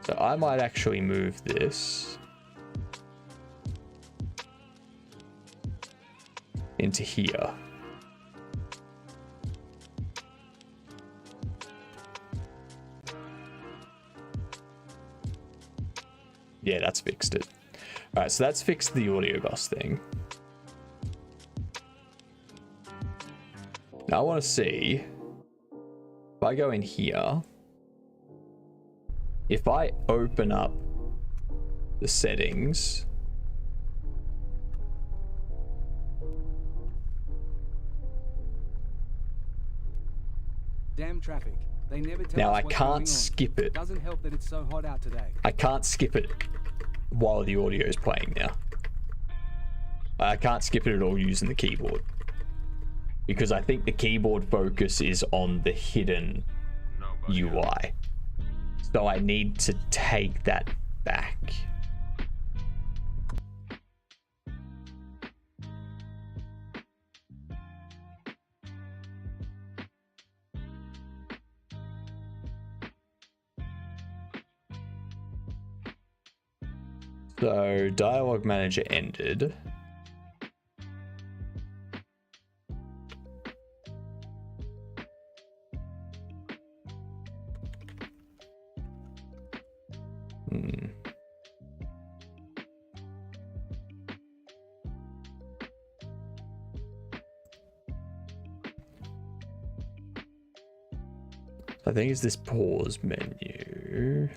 So I might actually move this into here. Yeah, that's fixed it. All right, so that's fixed the audio bus thing. Now I want to see if I go in here, if I open up the settings, Damn traffic. They never tell now us I what's going on. can't skip it. Doesn't help that it's so hot out today. I can't skip it while the audio is playing now. I can't skip it at all using the keyboard, because I think the keyboard focus is on the hidden UI. So I need to take that back. So dialogue manager ended. I think it's this pause menu.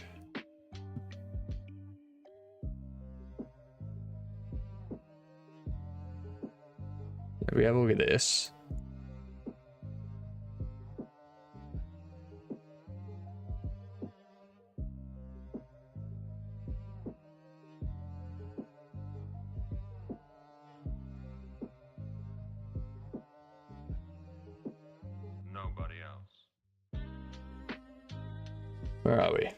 If we have a look at this. Nobody else. Where are we?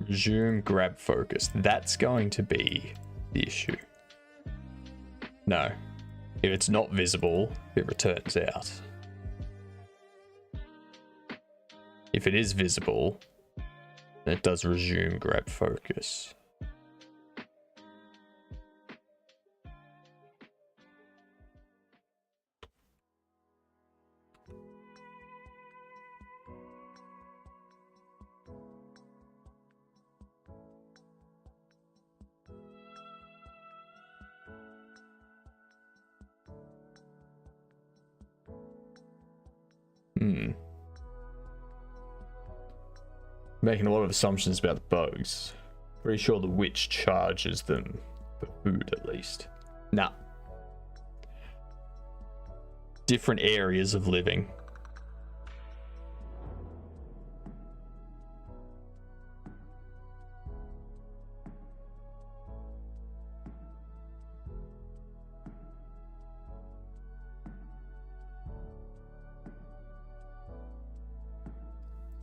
Resume grab focus. That's going to be the issue. No. If it's not visible, it returns out. If it is visible, then it does resume grab focus. Making a lot of assumptions about the bugs. Pretty sure the witch charges them for food at least. Nah. Different areas of living.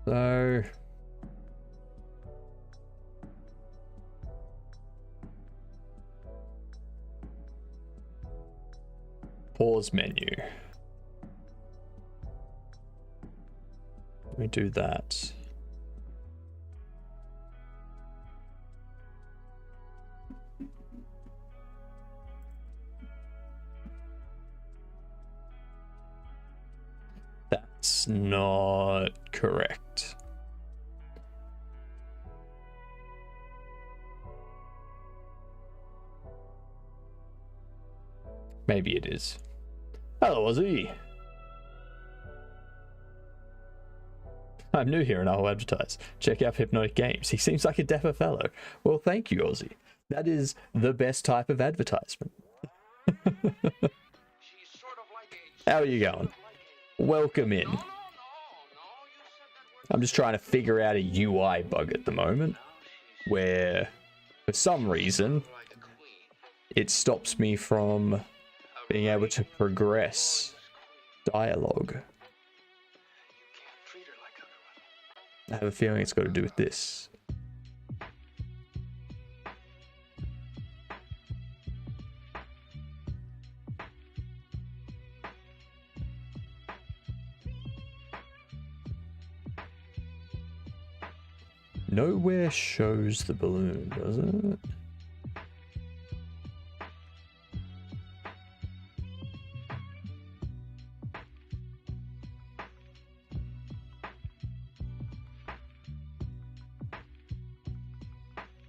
So pause menu. Let me do that. That's not correct. Maybe it is. Hello, Ozzy. I'm new here and I'll advertise. Check out Hypnotic Games. He seems like a dapper fellow. Well, thank you, Ozzy. That is the best type of advertisement. How are you going? Welcome in. I'm just trying to figure out a UI bug at the moment where, for some reason, it stops me from being able to progress dialogue. I have a feeling it's got to do with this. Nowhere shows the balloon, does it?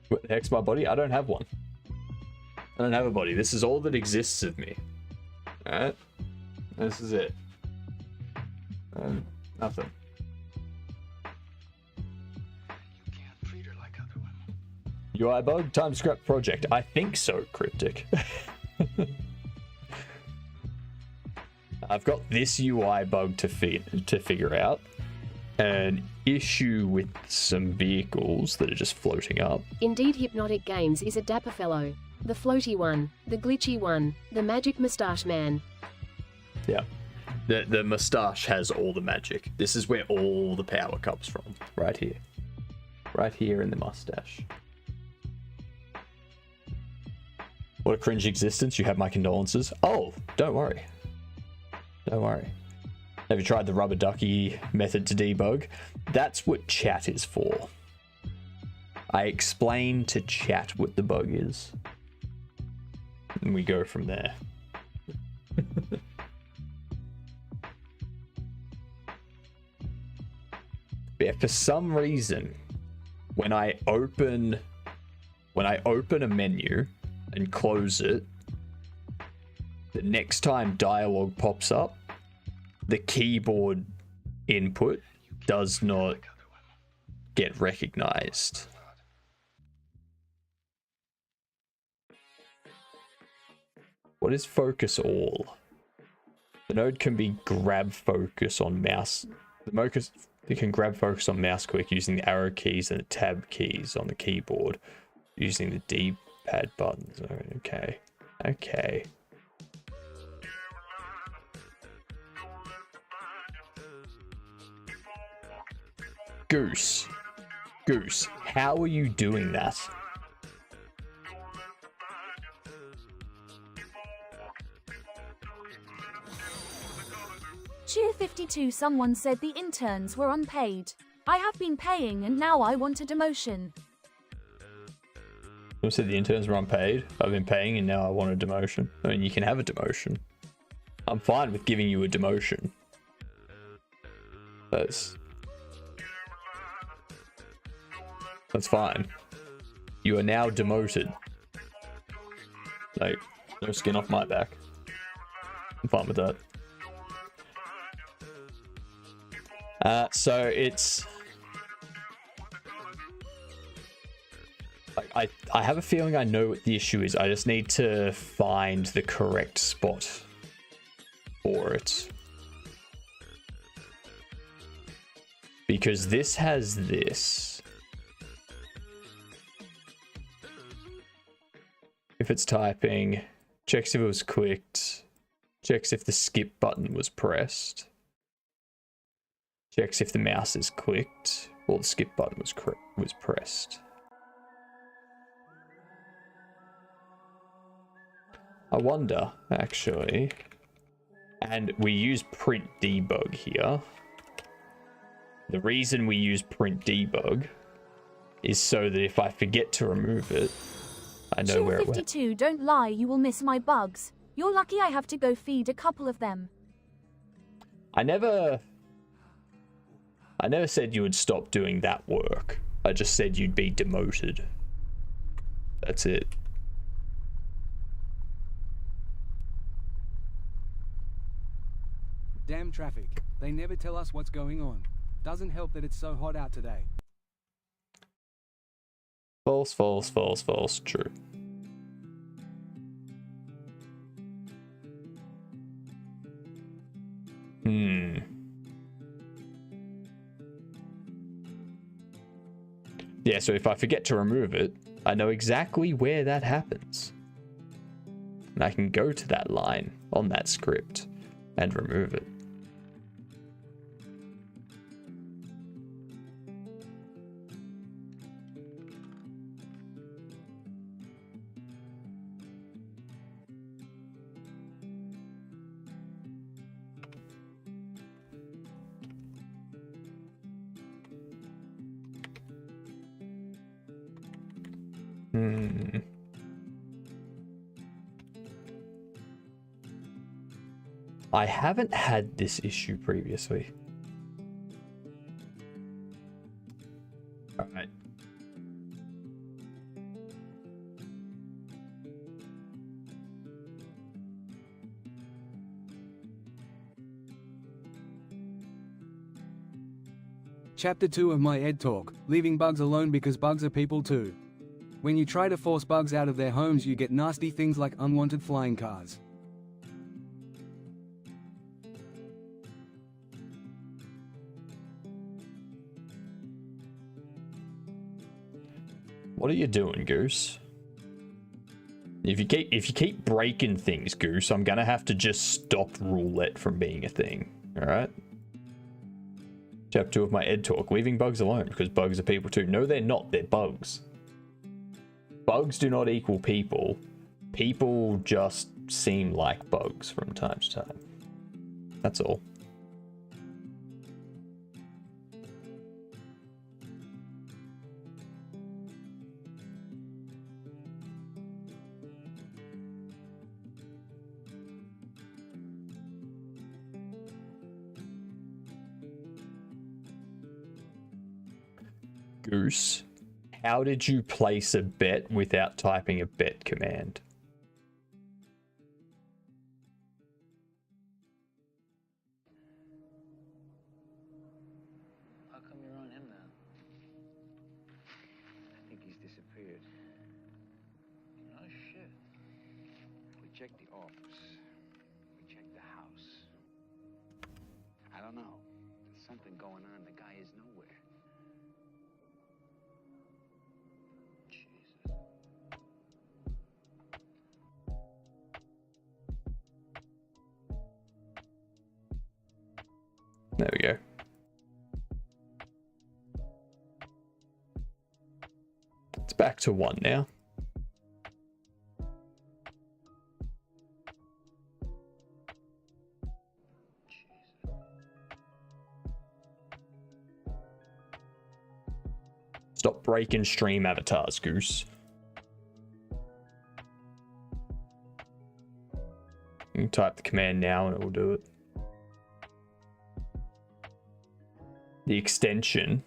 What the heck's my body? I don't have one. I don't have a body. This is all that exists of me. Alright? This is it. Nothing. UI bug? Time to scrap project. I think so, Cryptic. I've got this UI bug to figure out. An issue with some vehicles that are just floating up. Indeed, Hypnotic Games is a dapper fellow. The floaty one, the glitchy one, the magic moustache man. Yeah. The moustache has all the magic. This is where all the power comes from. Right here. Right here in the mustache. What a cringe existence. You have my condolences. Oh, don't worry. Don't worry. Have you tried the rubber ducky method to debug? That's what chat is for. I explain to chat what the bug is. And we go from there. Yeah, for some reason, when I open a menu and close it, the next time dialogue pops up, the keyboard input does not get recognized. What is focus all? The node can be grab focus on mouse. It can grab focus on mouse click using the arrow keys and the tab keys on the keyboard using the D-pad buttons. Okay. Okay. Goose, how are you doing that? Cheer 52. Someone said the interns were unpaid. I have been paying and now I want a demotion. Someone said the interns were unpaid. I've been paying and now I want a demotion. I mean, you can have a demotion. I'm fine with giving you a demotion. That's fine. You are now demoted. Like, no skin off my back. I'm fine with that. So it's like I have a feeling I know what the issue is. I just need to find the correct spot for it. Because this has this. If it's typing, checks if it was clicked, checks if the skip button was pressed, checks if the mouse is clicked or the skip button was pressed. I wonder, actually, and we use print debug here. The reason we use print debug is so that if I forget to remove it, I know where it went. 52, don't lie, you will miss my bugs. You're lucky I have to go feed a couple of them. I never said you would stop doing that work. I just said you'd be demoted. That's it. Damn traffic. They never tell us what's going on. Doesn't help that it's so hot out today. False, false, false, false. True. Yeah, so if I forget to remove it, I know exactly where that happens. And I can go to that line on that script and remove it. I haven't had this issue previously. All right. Chapter 2 of my Ed Talk, leaving bugs alone because bugs are people too. When you try to force bugs out of their homes, you get nasty things like unwanted flying cars. What are you doing, Goose? If you keep breaking things, Goose, I'm gonna have to just stop roulette from being a thing. All right. Chapter 2 of my Ed Talk, leaving bugs alone because bugs are people too. No, they're not. They're bugs. Bugs do not equal people. People just seem like bugs from time to time. That's all. Goose, how did you place a bet without typing a bet command? How come you're on him now? I think he's disappeared. No shit. We checked the office. We checked the house. I don't know. There's something going on. The guy is nowhere. There we go. It's back to 1 now. Stop breaking stream avatars, Goose. You can type the command now and it will do it. The extension.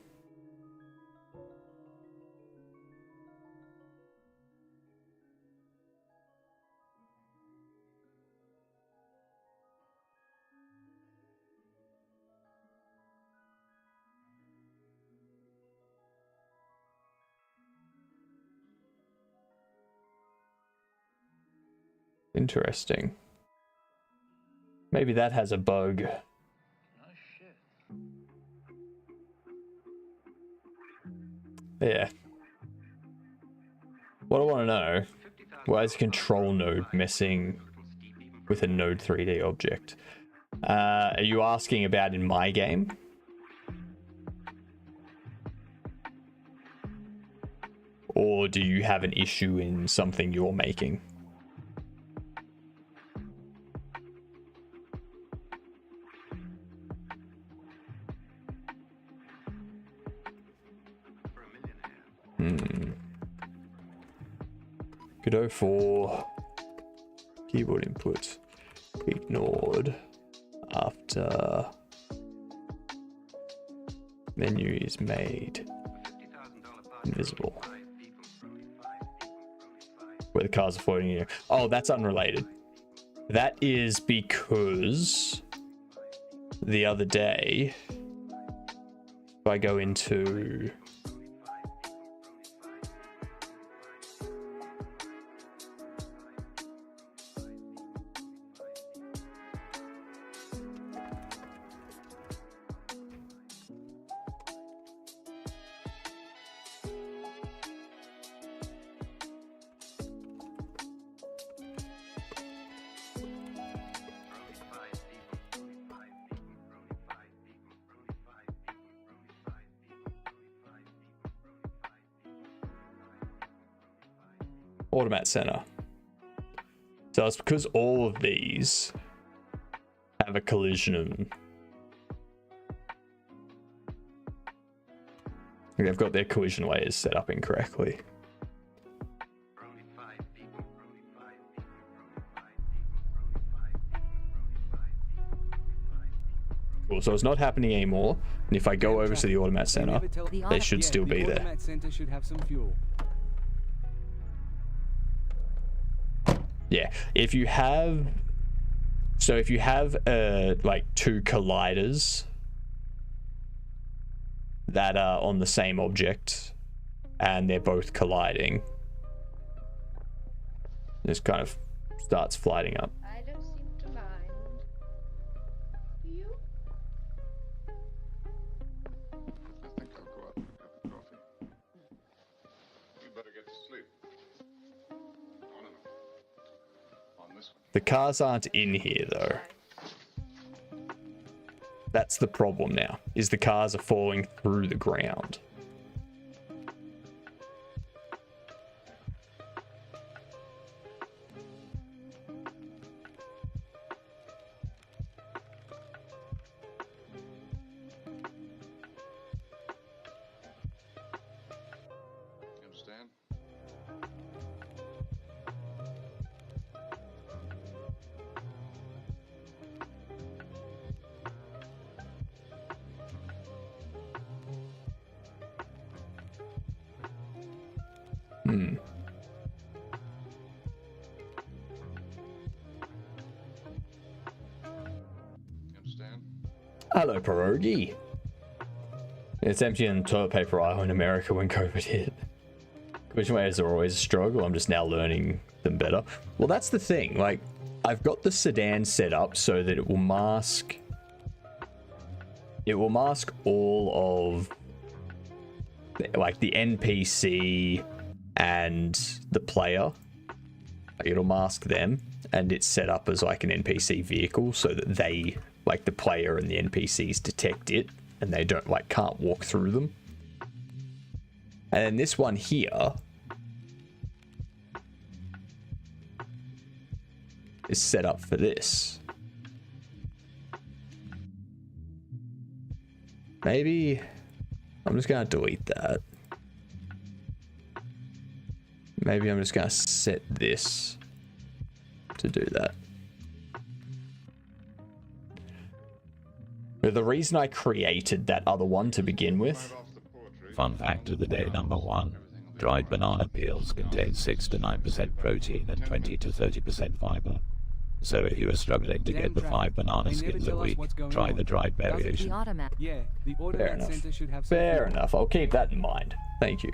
Interesting. Maybe that has a bug. Yeah. What I want to know, why is a control node messing with a node 3D object? Are you asking about in my game? Or do you have an issue in something you're making? Godot 4 keyboard input ignored after menu is made invisible. Where the cars are floating here. Oh, that's unrelated. That is because the other day I go into Automat Center. So it's because all of these have a collision. They've got their collision layers set up incorrectly. Cool, so it's not happening anymore. And if I go over to the Automat Center, they should still be there. The Automat Center should have some fuel. Yeah, if you have like two colliders that are on the same object and they're both colliding, this kind of starts flighting up. I don't seem to mind. Do you? I think I'll go out and have a coffee. You better get to sleep. No. On this one. The cars aren't in here though. That's the problem now, is the cars are falling through the ground. You understand? You understand? Hello, pierogi. It's empty in toilet paper aisle in America when COVID hit. Collision waves are always a struggle. I'm just now learning them better. Well, that's the thing. Like, I've got the sedan set up so that it will mask all of like the NPC and the player. Like, it'll mask them, and it's set up as like an NPC vehicle so that they, like the player and the NPCs, detect it and they don't can't walk through them. And then this one here is set up for this. Maybe I'm just gonna delete that. Maybe I'm just gonna set this to do that. But the reason I created that other one to begin with. Fun fact of the day number 1. Dried banana peels contain 6 to 9% protein and 20 to 30% fiber. So if you are struggling to get the 5 banana skins a week, try the dried variation. Yeah, the Fair Automat enough. Center should have some Fair fuel. enough. I'll keep that in mind. Thank you.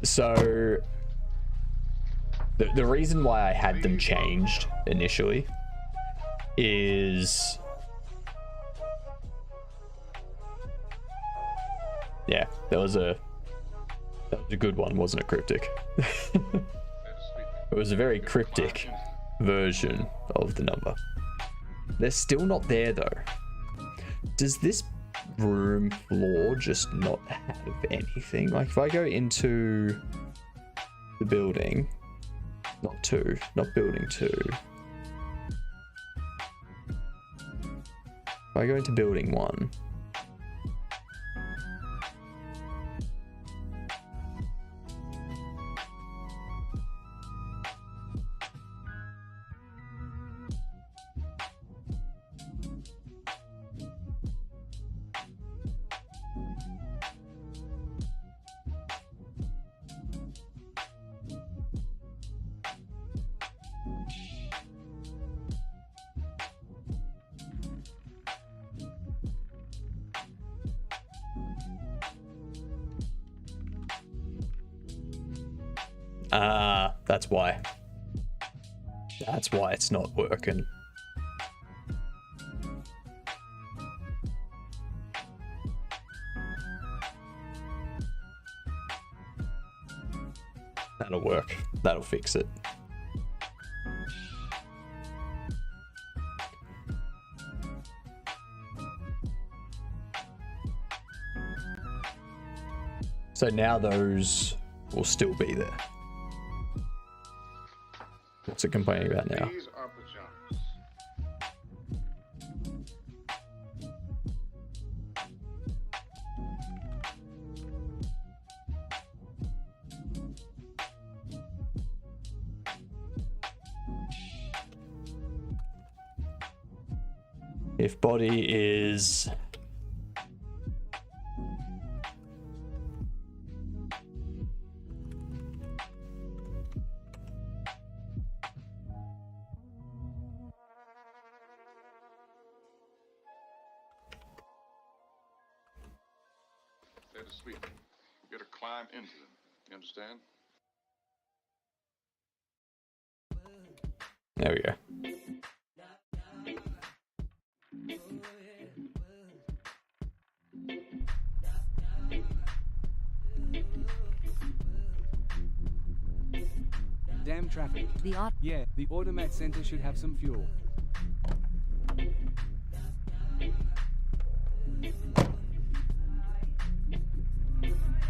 So the reason why I had them changed initially is, yeah, that was a good one, wasn't it, Cryptic? It was a very cryptic version of the number. They're still not there though. Does this room floor just not have anything? Like if I go into the building, not building 2. If I go into building 1, Ah, that's why. That's why it's not working. That'll work. That'll fix it. So now those will still be there. What's it complaining about now? These are pajamas. If body is They're to sleep. You gotta climb into them. You understand? there we go. Damn traffic. Yeah, the automat center should have some fuel.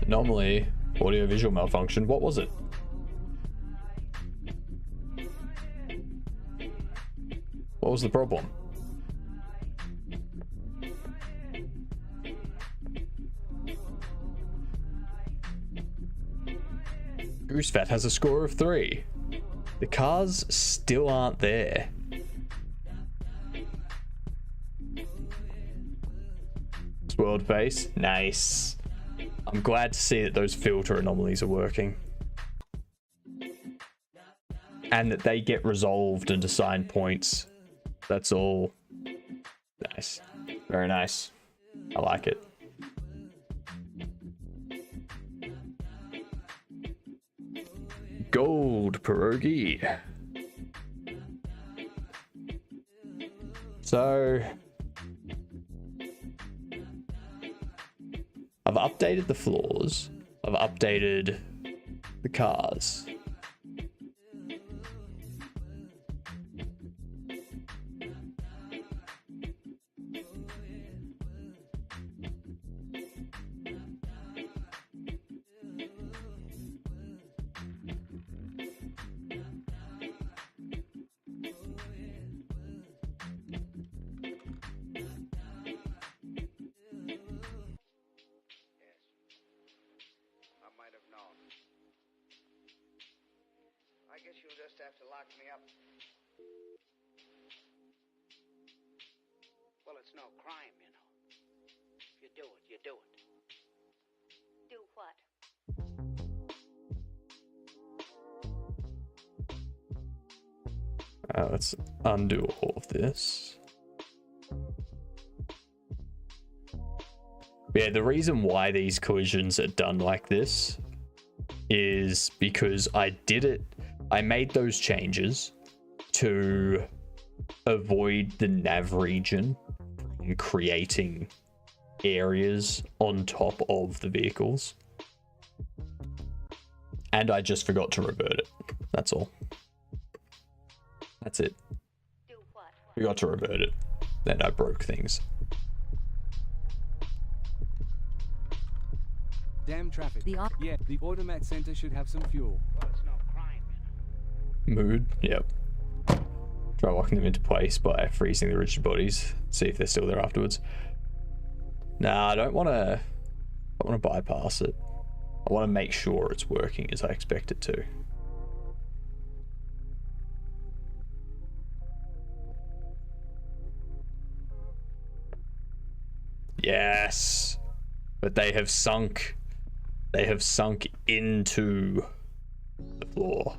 Anomaly, audio-visual malfunction. What was it? What was the problem? Goosefat has a score of 3. The cars still aren't there. World base, nice. I'm glad to see that those filter anomalies are working. And that they get resolved and assigned points. That's all. Nice. Very nice. I like it. Gold pierogi. So I've updated the floors. I've updated the cars. I guess you'll just have to lock me up. Well, it's no crime, you know. If you do it, you do it. Do what? Let's undo all of this. Yeah, the reason why these collisions are done like this is because I made those changes to avoid the nav region from creating areas on top of the vehicles. And I just forgot to revert it. That's all. That's it. Forgot to revert it. Then I broke things. Damn traffic. Yeah, the automat center should have some fuel. Well, it's no crime, you know. Mood, yep. Try locking them into place by freezing the rigid bodies. See if they're still there afterwards. Nah, I don't want to bypass it. I want to make sure it's working as I expect it to. Yes, but they have sunk into the floor.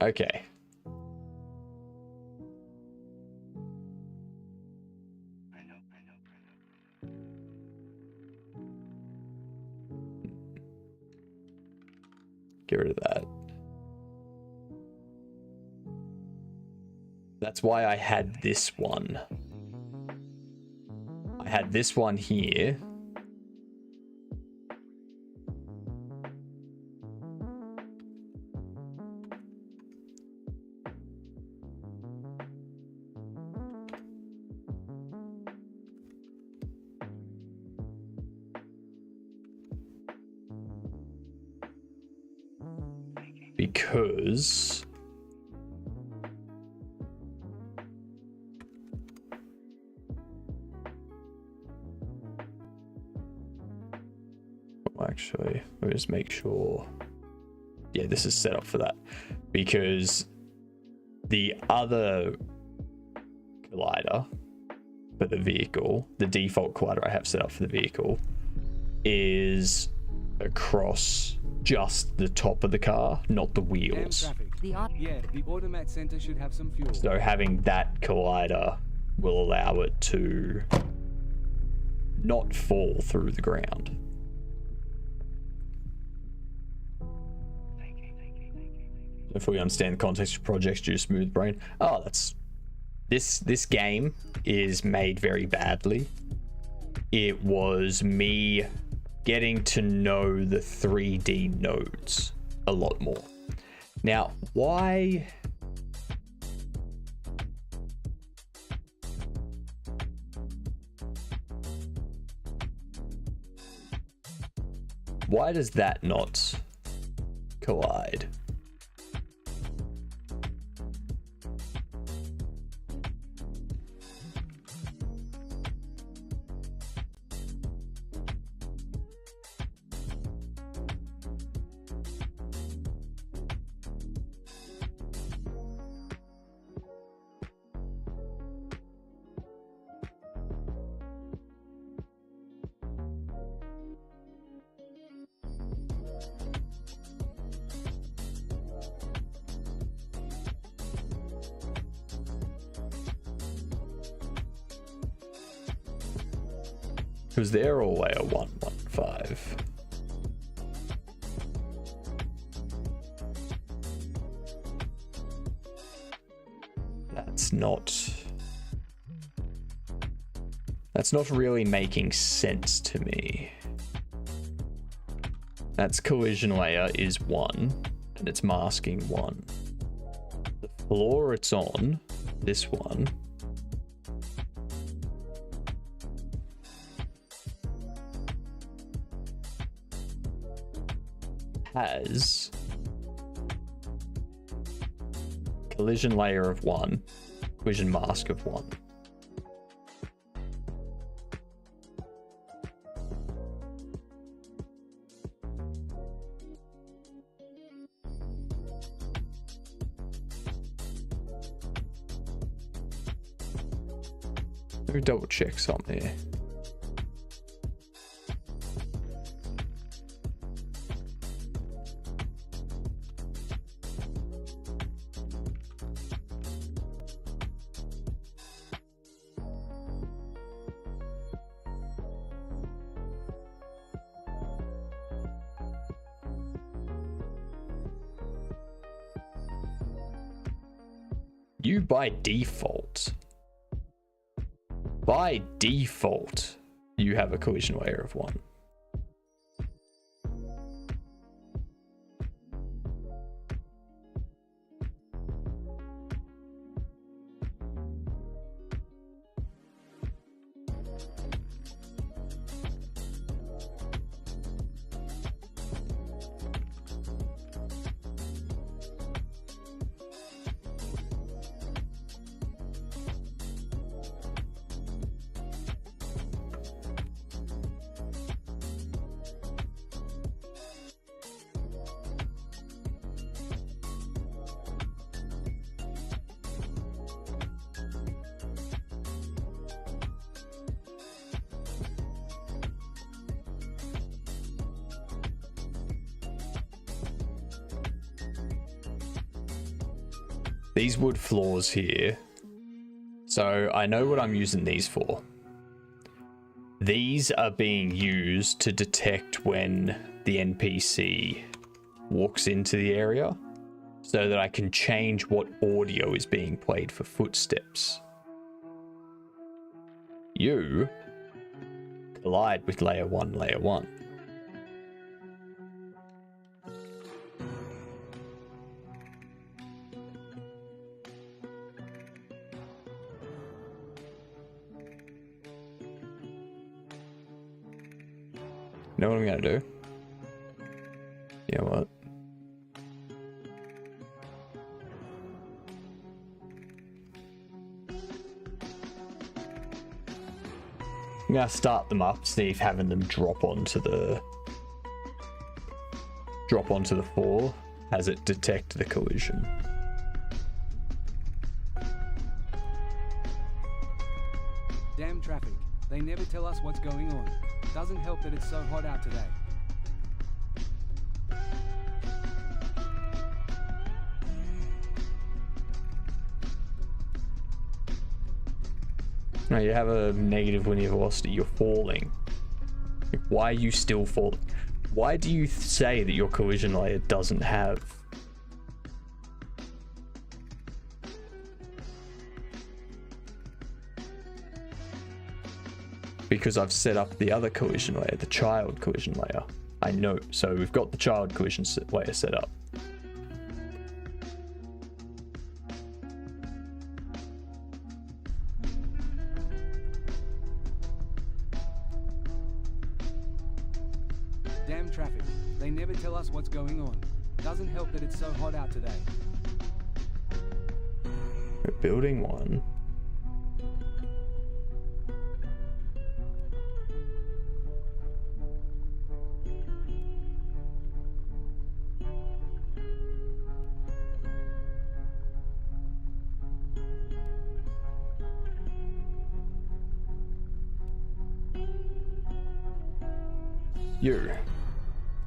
Okay. get rid of that. That's why I had this one. I had this one here. Because actually, let me just make sure. Yeah, this is set up for that. Because the other collider for the vehicle, the default collider I have set up for the vehicle, is across just the top of the car, not the wheels. Yeah, the automat center should have some fuel. So having that collider will allow it to not fall through the ground. If we understand the context of projects due to smooth brain. Oh, that's this game is made very badly. It was me getting to know the 3D nodes a lot more. Now, why does that not collide? Because they're all layer 115. That's not really making sense to me. That's collision layer is 1, and it's masking 1. The floor it's on, this one, has collision layer of 1, collision mask of 1. Let me double check something here. You by default, you have a collision layer of 1. These wood floors here. So I know what I'm using these for. These are being used to detect when the NPC walks into the area so that I can change what audio is being played for footsteps. You collide with layer 1, layer 1. You know what I'm gonna do? You know what? I'm gonna start them up, see if having them drop onto the floor has it detect the collision. Damn traffic. They never tell us what's going on. Doesn't help that it's so hot out today. No, you have a negative linear velocity. You're falling. Why are you still falling? Why do you say that your collision layer doesn't have... Because I've set up the other collision layer, the child collision layer. I know. So we've got the child collision layer set up. Damn traffic. They never tell us what's going on. Doesn't help that it's so hot out today. We're building one.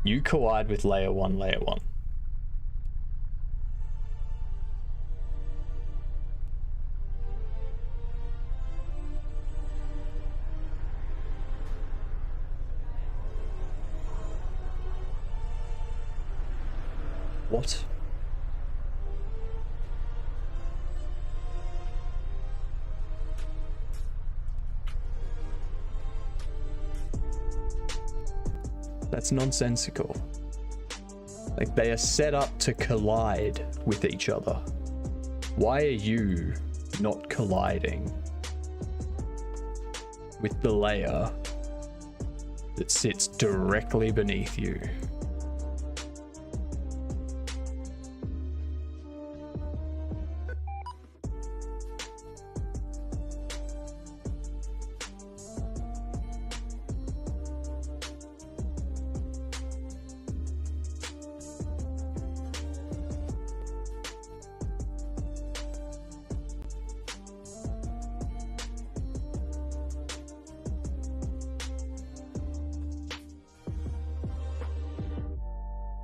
You collide with layer 1, layer 1. What? That's nonsensical. Like, they are set up to collide with each other. Why are you not colliding with the layer that sits directly beneath you?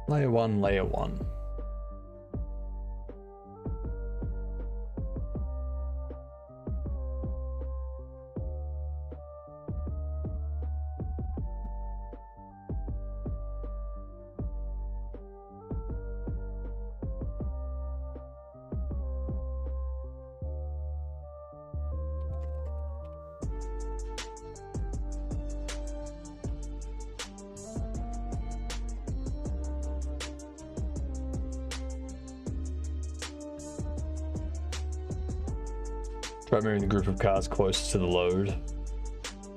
Layer 1, layer 1. Try moving the group of cars closer to the load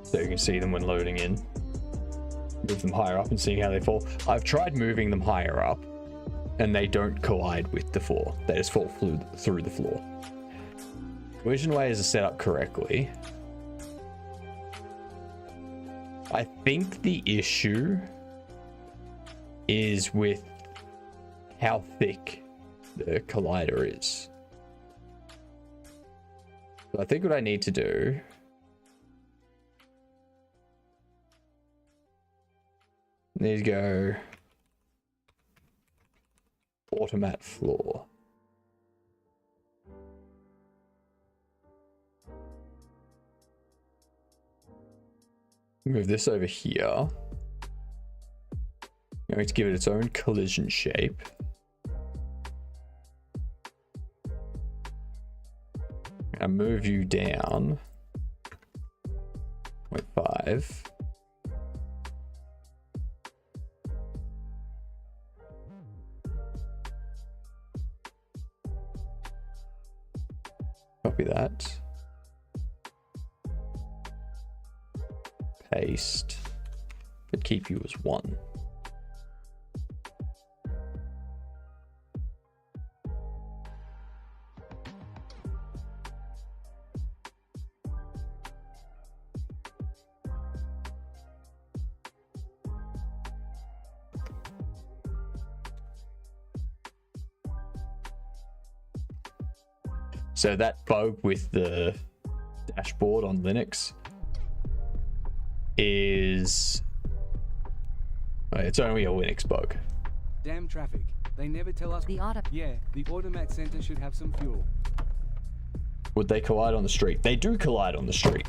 so you can see them when loading in. Move them higher up and seeing how they fall. I've tried moving them higher up and they don't collide with the floor. They just fall through the floor. Collision layers are set up correctly. I think the issue is with how thick the collider is. So I think what I need to do need to go automat floor. Move this over here. Going to give it its own collision shape. And move you down 0.5. Copy that. Paste. But keep you as 1. So that bug with the dashboard on Linux is... it's only a Linux bug. Damn traffic. They never tell us. The automat center should have some fuel. Would they collide on the street? They do collide on the street.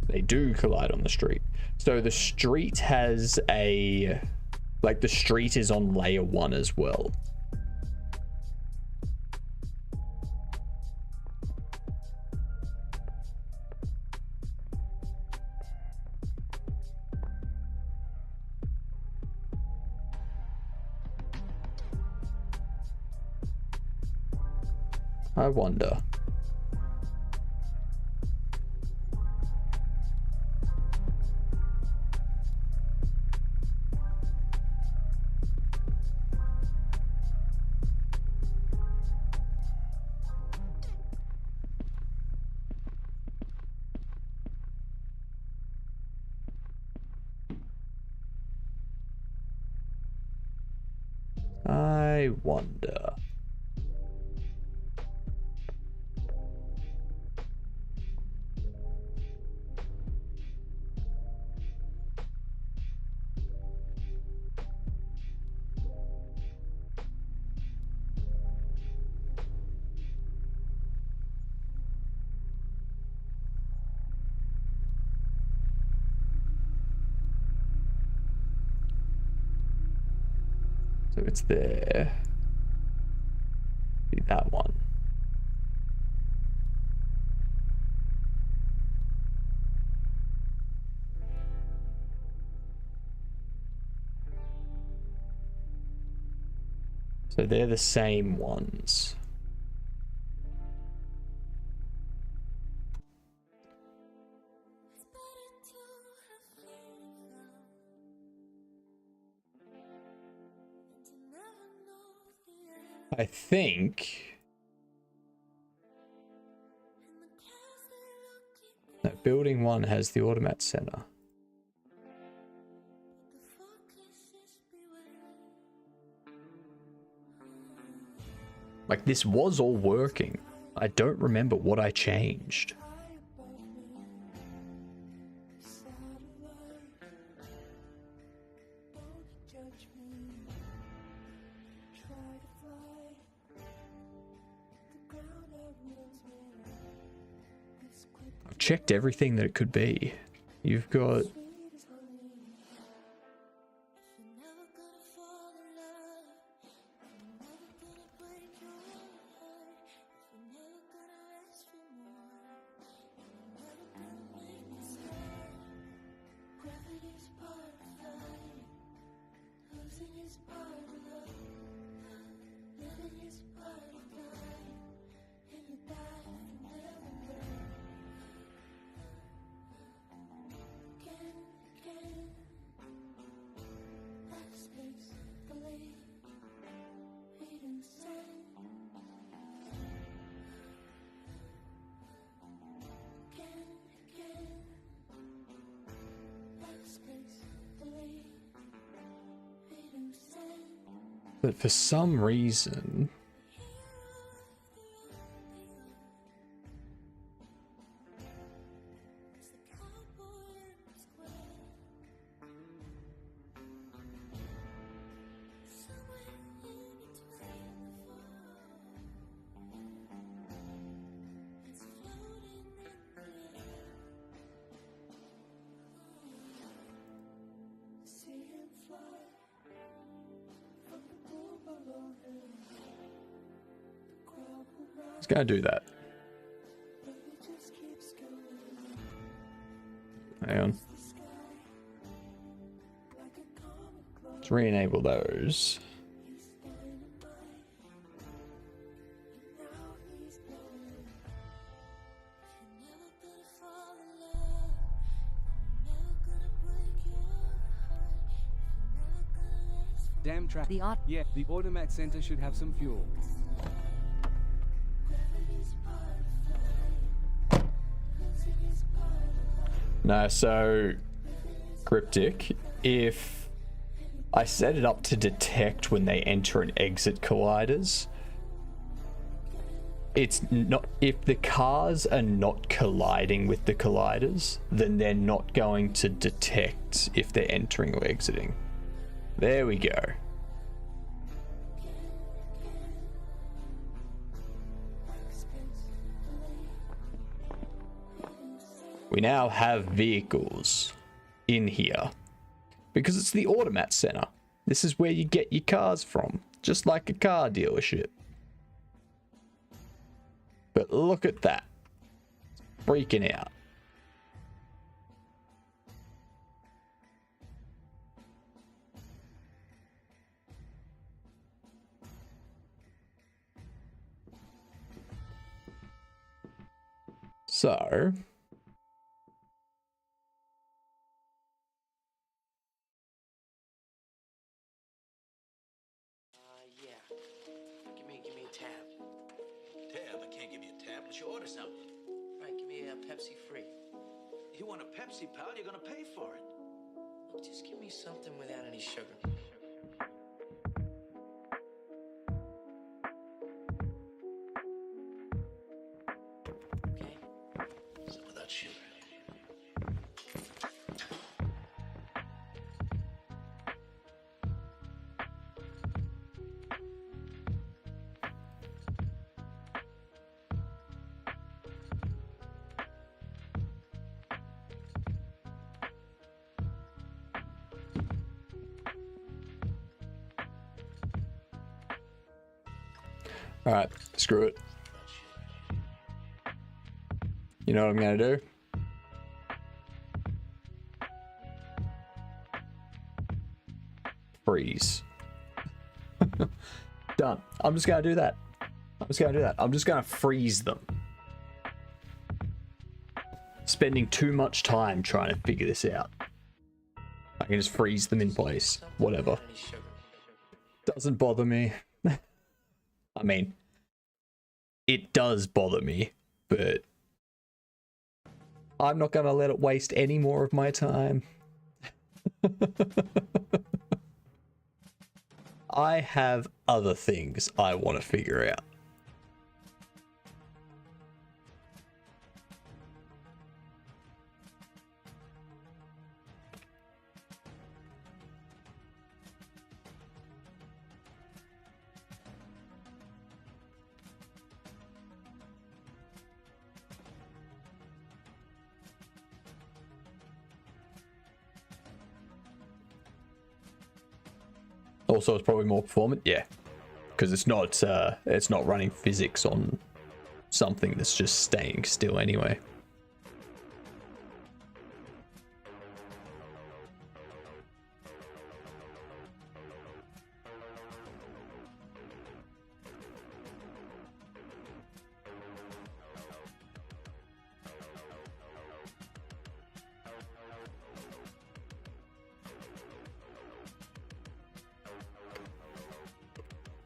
They do collide on the street. So the street has a... like the street is on layer 1 as well. I wonder. I wonder. So it's there. Be that one. So they're the same ones. I think that building 1 has the automat center. Like this was all working. I don't remember what I changed. I've checked everything that it could be. You've got but for some reason It's gonna do that. Hang on. Let's re-enable those. Damn traffic. Yeah, the automat center should have some fuel. No, so Cryptic, if I set it up to detect when they enter and exit colliders, it's not, if the cars are not colliding with the colliders, then they're not going to detect if they're entering or exiting. There we go. We now have vehicles in here because it's the automat center. This is where you get your cars from, just like a car dealership. But look at that. Freaking out. So, yeah. Give me a tab. Tab? I can't give you a tab unless you order something. Right, give me a Pepsi free. You want a Pepsi, pal? You're gonna pay for it. Look, just give me something without any sugar. Okay? Some without sugar. alright, screw it. You know what I'm gonna do? Freeze. Done. I'm just gonna do that. I'm just gonna freeze them. Spending too much time trying to figure this out. I can just freeze them in place. Whatever. Doesn't bother me. I mean, it does bother me, but I'm not gonna let it waste any more of my time. I have other things I want to figure out. Also, it's probably more performant, yeah, because it's not running physics on something that's just staying still anyway.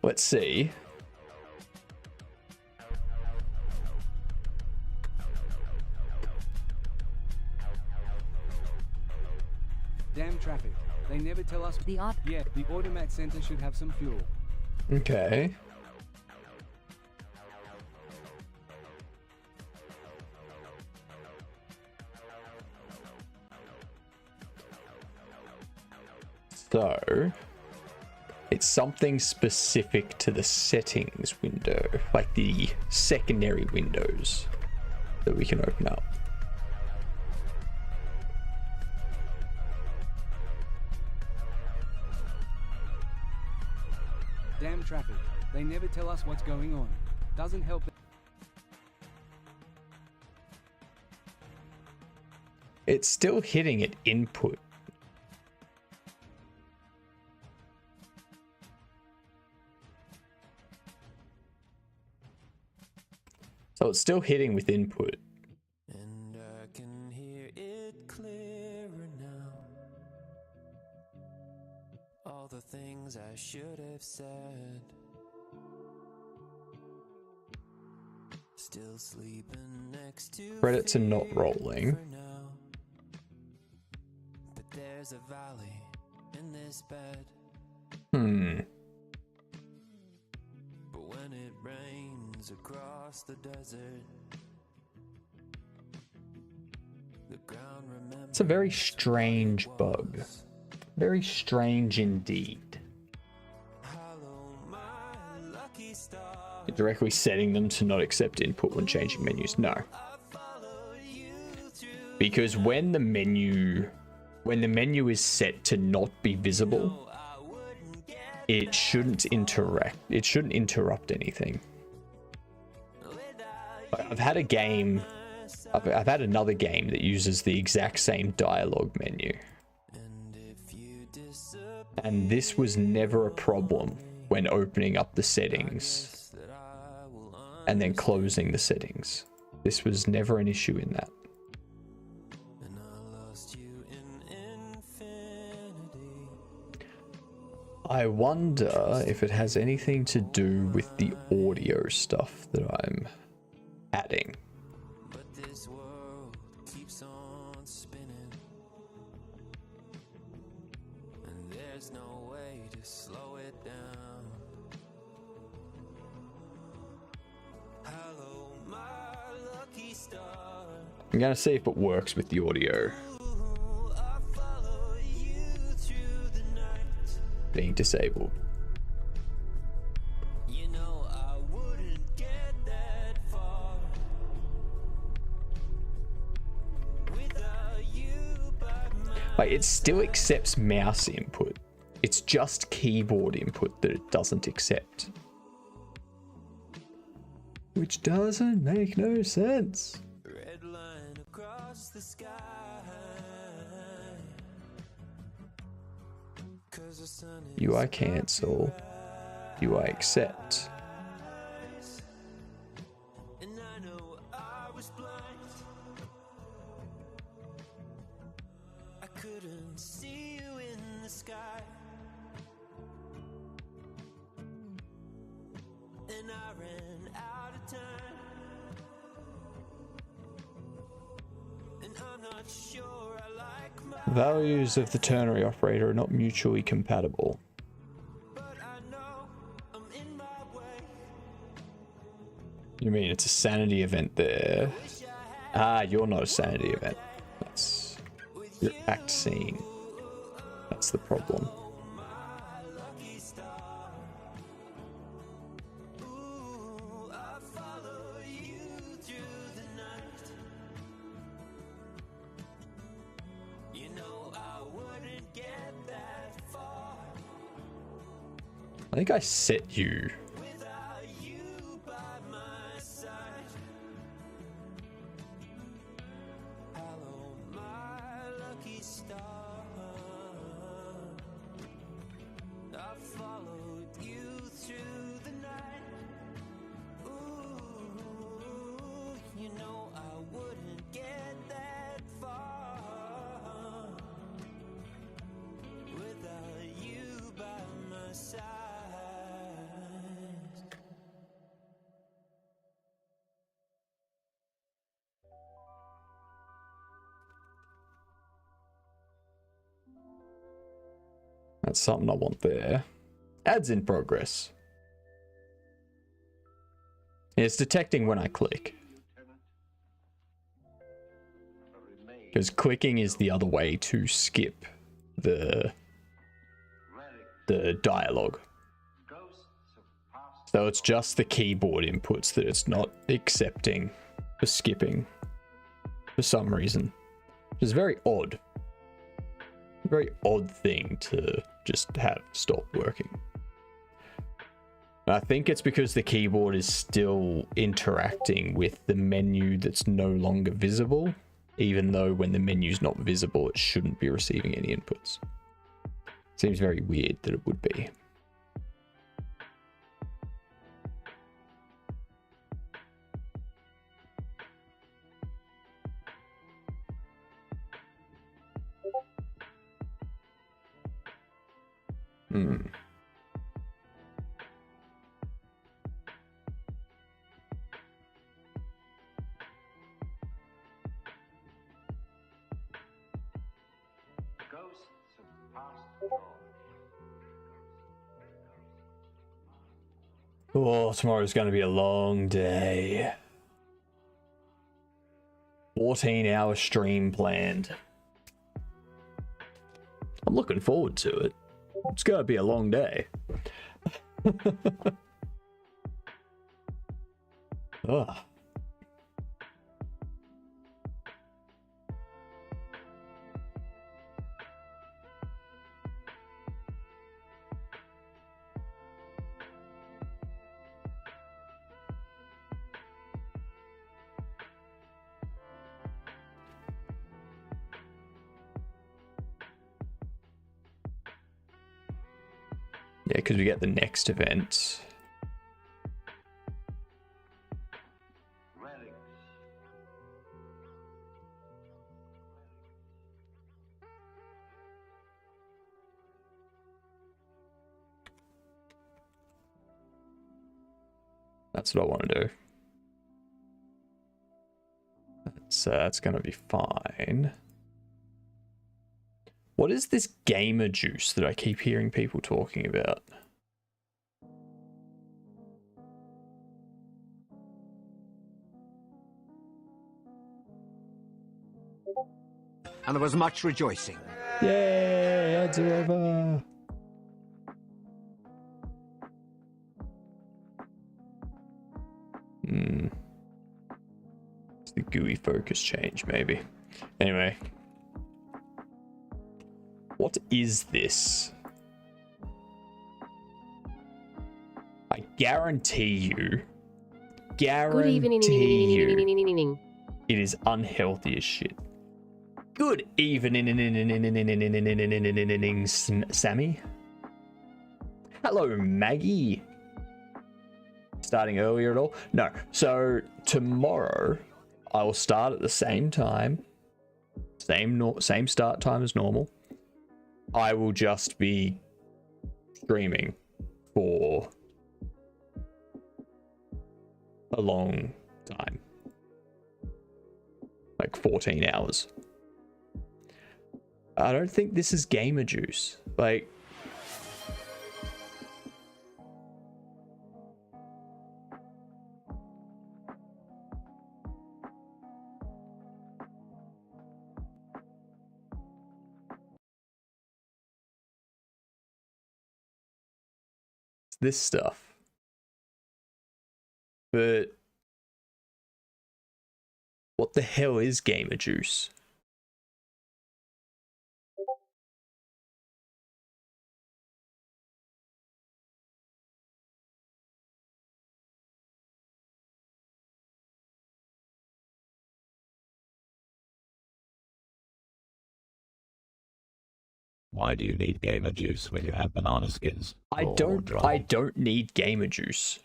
Let's see. Damn traffic. They never tell us. Yeah, the automat center should have some fuel. Okay. So, it's something specific to the settings window, like the secondary windows that we can open up. Damn traffic. They never tell us what's going on. Doesn't help. It's still hitting at input. So it's still hitting with input. And I can hear it clearer now. All the things I should have said. Still sleeping next to Credits are not rolling. for now. But there's a valley in this bed. But when it rains across the desert, the ground remembers. It's a very strange bug. Very strange indeed. You're directly setting them to not accept input when changing menus. No. Because when the menu is set to not be visible, it shouldn't interact. It shouldn't interrupt anything. I've had a game. I've had another game that uses the exact same dialogue menu. And this was never a problem when opening up the settings and then closing the settings. This was never an issue in that. I wonder if it has anything to do with the audio stuff that I'm adding. But this world keeps on spinning, and there's no way to slow it down. Hello, my lucky star. I'm gonna see if it works with the audio being disabled. You know I wouldn't get that far without you by my Like, it still accepts mouse input. It's just keyboard input that it doesn't accept. Which doesn't make no sense. red line across the sky. 'Cause the sun is UI cancel. UI accept. and I know I was blind. I couldn't see you in the sky, and I ran out of time, and I'm not sure I like my Values of the ternary operator are not mutually compatible. You mean it's a sanity event there? Ah, you're not a sanity event. That's your act scene. That's the problem. I think I set you. That's something I want there. Ads in progress. It's detecting when I click. Because clicking is the other way to skip the dialogue. So it's just the keyboard inputs that it's not accepting for skipping for some reason. Which is very odd. A very odd thing to just have stop working. I think it's because the keyboard is still interacting with the menu that's no longer visible. even though when the menu's not visible, it shouldn't be receiving any inputs. Seems very weird that it would be. Oh, tomorrow's going to be a long day. 14-hour stream planned. I'm looking forward to it. It's going to be a long day. Ugh. Yeah, because we get the next event. That's what I want to do. That's going to be fine. What is this gamer juice that I keep hearing people talking about? And there was much rejoicing. Yay, ads are over. It's the GUI focus change, maybe. Anyway. What is this? I guarantee you. Good evening. It is unhealthy as shit. Good evening, Sammy. Hello, Maggie. Starting earlier at all? No. So tomorrow, I will start at the same time. Same start time as normal. I will just be streaming for a long time. Like 14 hours. I don't think this is gamer juice. Like, this stuff. But what the hell is gamer juice? Why do you need gamer juice when you have banana skins? I don't need gamer juice.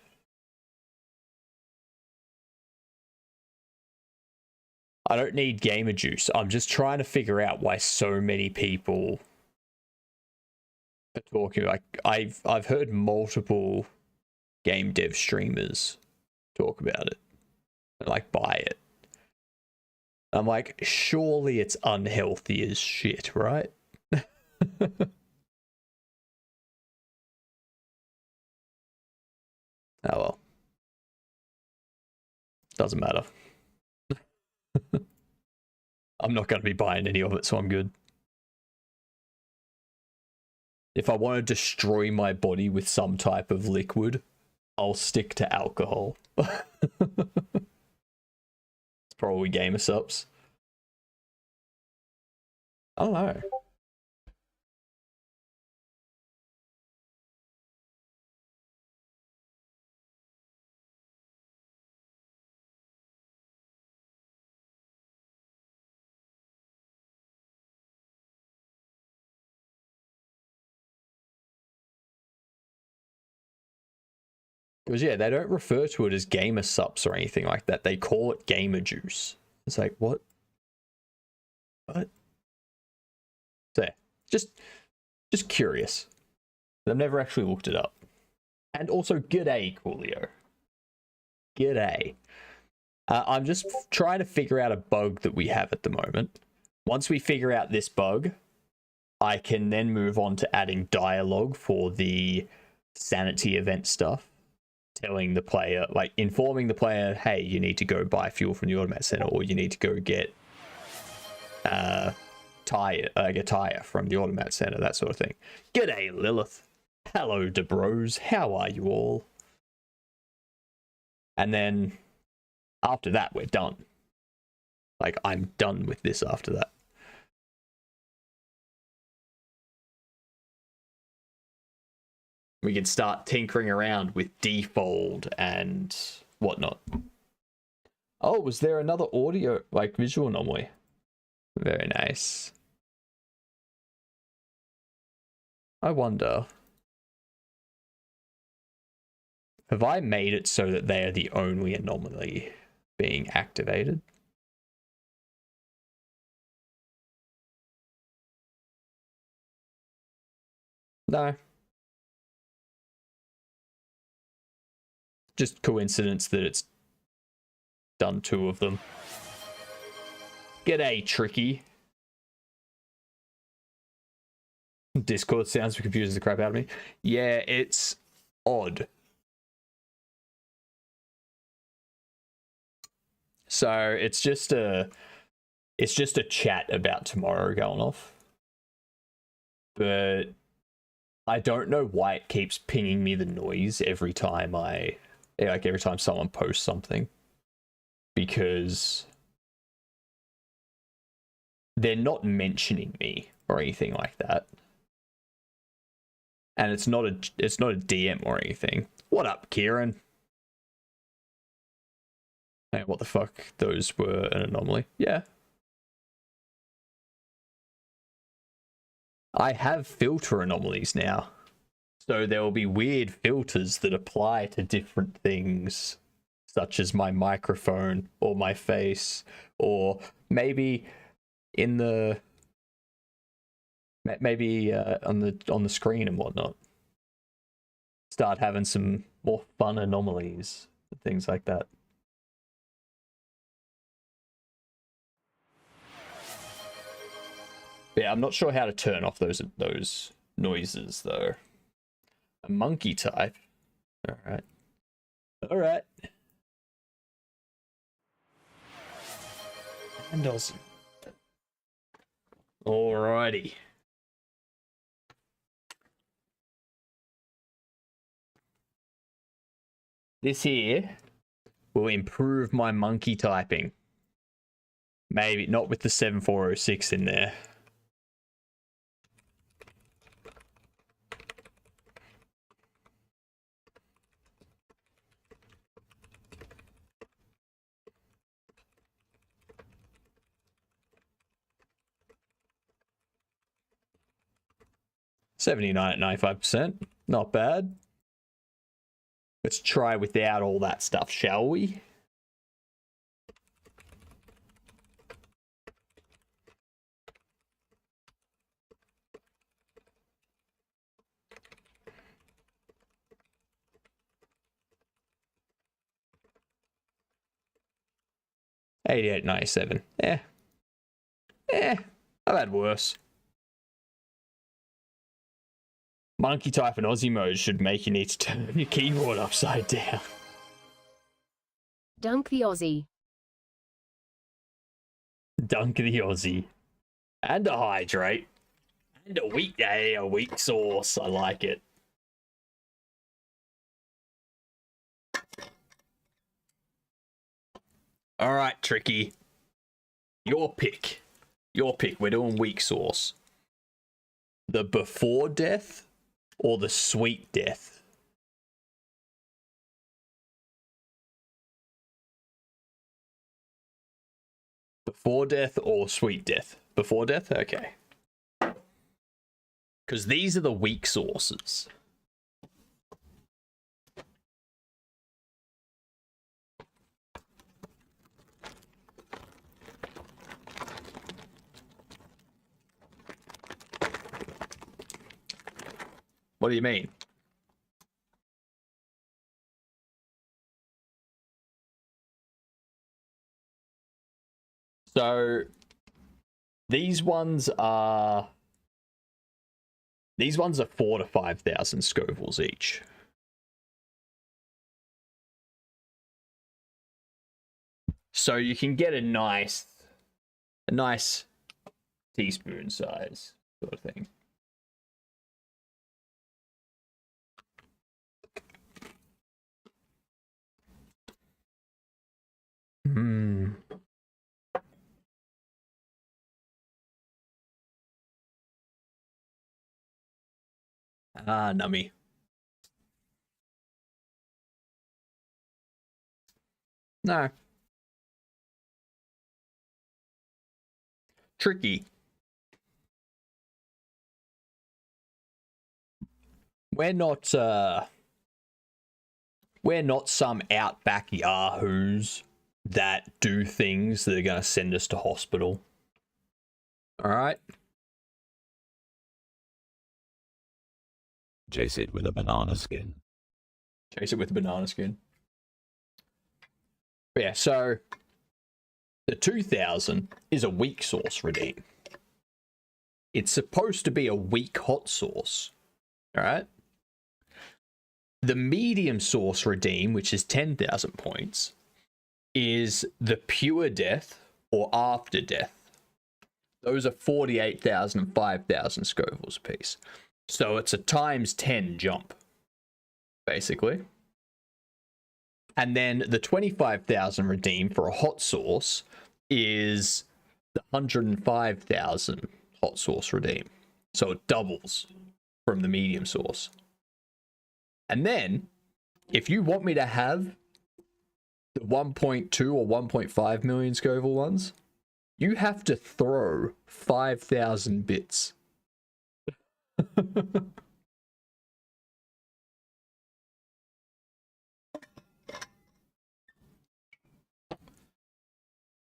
I don't need gamer juice. I'm just trying to figure out why so many people are talking. Like I've heard multiple game dev streamers talk about it and like buy it. I'm like, surely it's unhealthy as shit, right? Oh well. Doesn't matter. I'm not going to be buying any of it, so I'm good. If I want to destroy my body with some type of liquid, I'll stick to alcohol. It's probably gamer subs. I don't know. Because, yeah, they don't refer to it as gamer sups or anything like that. They call it gamer juice. It's like, what? What? So, just curious. I've never actually looked it up. And also, g'day, Coolio. G'day. I'm just trying to figure out a bug that we have at the moment. Once we figure out this bug, I can then move on to adding dialogue for the sanity event stuff. Telling the player, like informing the player, hey, you need to go buy fuel from the automat center, or you need to go get a tire from the automat center, that sort of thing. G'day, Lilith. Hello, Debros. How are you all? And then after that, we're done. Like, I'm done with this after that. We can start tinkering around with default and whatnot. Oh, was there another audio, like visual anomaly? Very nice. I wonder, have I made it so that they are the only anomaly being activated? No. Just coincidence that it's done 2 of them. G'day, Tricky. Discord sounds confuses the crap out of me. Yeah, it's odd. So it's just a chat about tomorrow going off. But I don't know why it keeps pinging me the noise every time every time someone posts something, because they're not mentioning me or anything like that, and it's not a DM or anything. What up, Kieran? Hey, what the fuck? Those were an anomaly. Yeah. I have filter anomalies now. So there will be weird filters that apply to different things, such as my microphone or my face, or maybe in the on the screen and whatnot. Start having some more fun anomalies and things like that. Yeah, I'm not sure how to turn off those noises though. A monkey type. All right. All right. And also. Alrighty. This here will improve my monkey typing. Maybe not with the 7406 in there. $79 at 95%. Not bad. Let's try without all that stuff, shall we? $88.97. I've had worse. Monkey type and Aussie mode should make you need to turn your keyboard upside down. Dunk the Aussie. Dunk the Aussie. And a hydrate. And a weak sauce. I like it. Alright, Tricky. Your pick. Your pick. We're doing weak sauce. The before death or the sweet death? Before death or sweet death? Before death? Okay. Because these are the weak sauces. What do you mean? So these ones are 4 to 5,000 Scovilles each. So you can get a nice teaspoon size sort of thing. Ah, nummy. No. Tricky. We're not some outback yahoos that do things that are going to send us to hospital. All right? Chase it with a banana skin. Chase it with a banana skin. But yeah, so the 2000 is a weak sauce redeem. It's supposed to be a weak hot sauce. All right? The medium sauce redeem, which is 10,000 points, is the pure death or after death. Those are 48,000 and 5,000 Scovilles apiece. So it's a times 10 jump, basically. And then the 25,000 redeem for a hot sauce is the 105,000 hot sauce redeem. So it doubles from the medium sauce. And then, if you want me to have the 1.2 or 1.5 million Scoville ones, you have to throw 5,000 bits.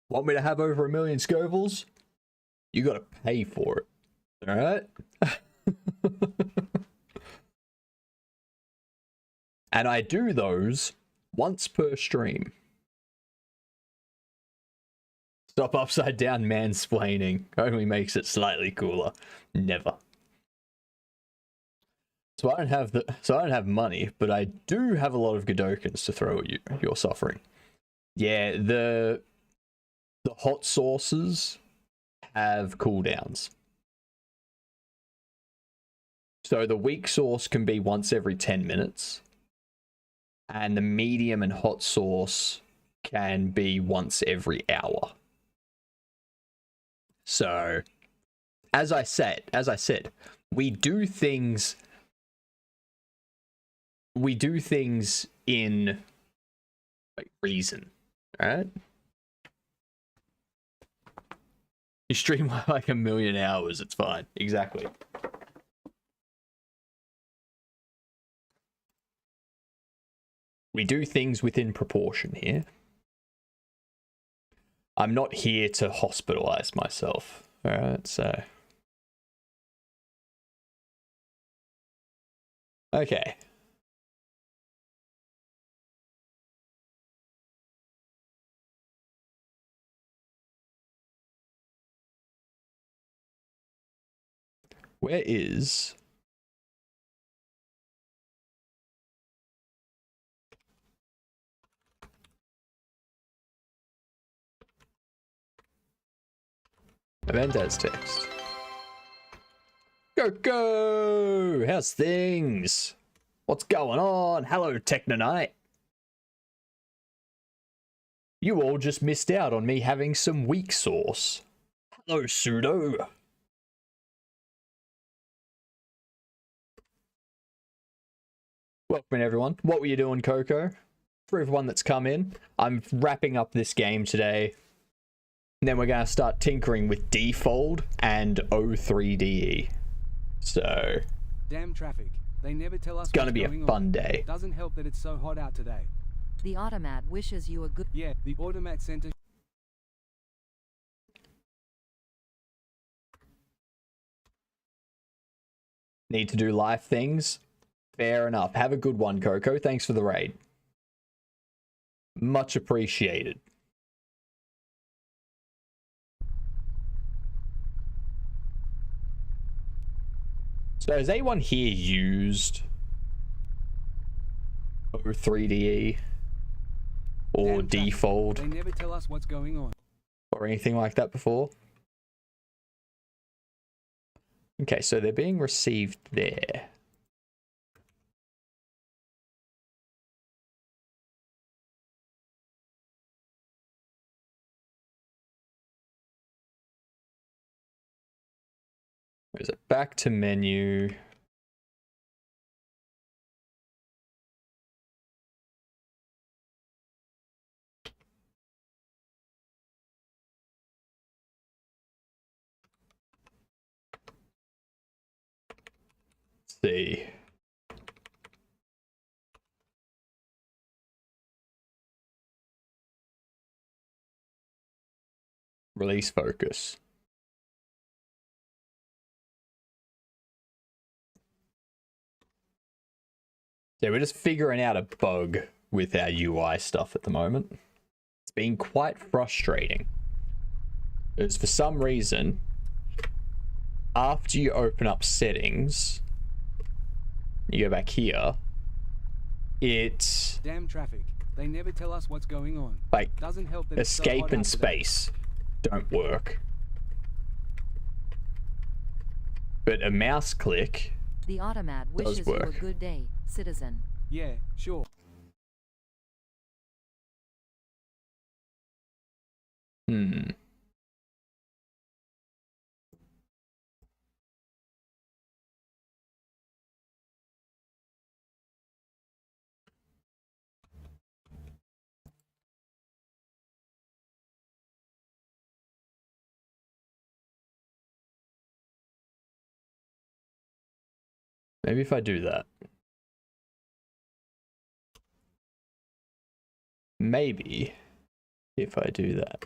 Want me to have over 1 million Scovilles? You gotta pay for it. Alright? And I do those once per stream. Stop upside down mansplaining. Only makes it slightly cooler. Never. So I don't have money, but I do have a lot of Godokins to throw at you. You're suffering. Yeah, the hot sauces have cooldowns. So the weak sauce can be once every 10 minutes. And the medium and hot sauce can be once every hour. So, as I said, we do things in like reason, right? You stream like 1 million hours, it's fine. Exactly. We do things within proportion here. I'm not here to hospitalize myself. Alright, so. Okay. Where is... Event as text. Go! How's things? What's going on? Hello, Technonite. You all just missed out on me having some weak sauce. Hello, Pseudo. Welcome in, everyone. What were you doing, Coco? For everyone that's come in, I'm wrapping up this game today. And then we're going to start tinkering with Defold and O3DE. So... Damn traffic. They never tell us it's going to be a fun day. Doesn't help that it's so hot out today. The Automat wishes you a good... Yeah, the Automat Center... Need to do live things. Fair enough. Have a good one, Coco. Thanks for the raid. Much appreciated. So has anyone here used O3DE or Default They never tell us what's going on. or anything like that before? Okay, so they're being received there. Is it back to menu? Let's see. Release focus. Yeah, we're just figuring out a bug with our UI stuff at the moment. It's been quite frustrating. Because for some reason, after you open up settings, you go back here, it... Damn traffic. They never tell us what's going on. Like, doesn't help that it's so escape hot and out today. space don't work. But a mouse click The automat does wishes you a work. good day, citizen. Yeah, sure. Maybe if I do that. Maybe if I do that.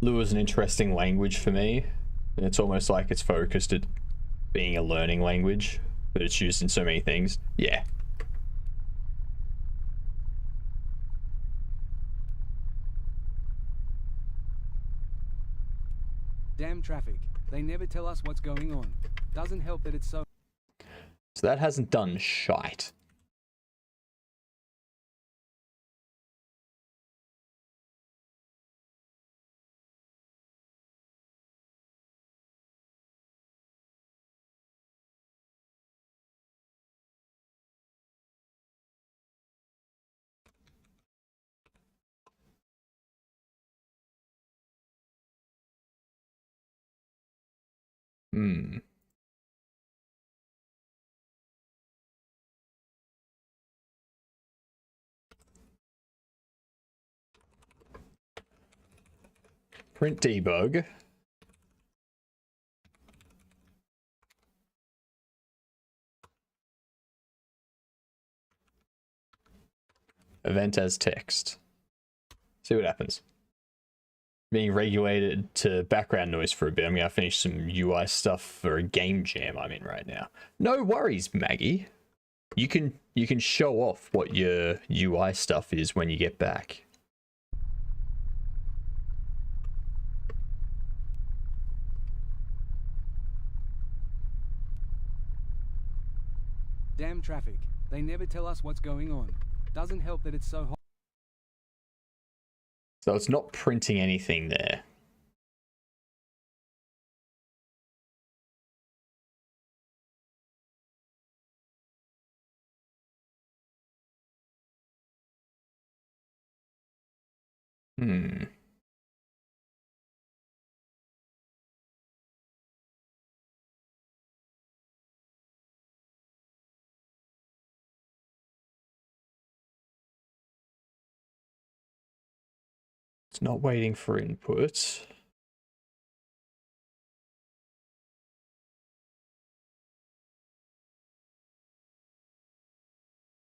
Lua is an interesting language for me. And it's almost like it's focused at being a learning language, but it's used in so many things. Yeah. Damn traffic. They never tell us what's going on. Doesn't help that it's so... So that hasn't done shite. Print debug. Event as text. See what happens. Being regulated to background noise for a bit. I'm gonna finish some UI stuff for a game jam I'm in right now. No worries, Maggie. You can show off what your UI stuff is when you get back. Damn traffic. They never tell us what's going on. Doesn't help that it's so hot. So it's not printing anything there. It's not waiting for input.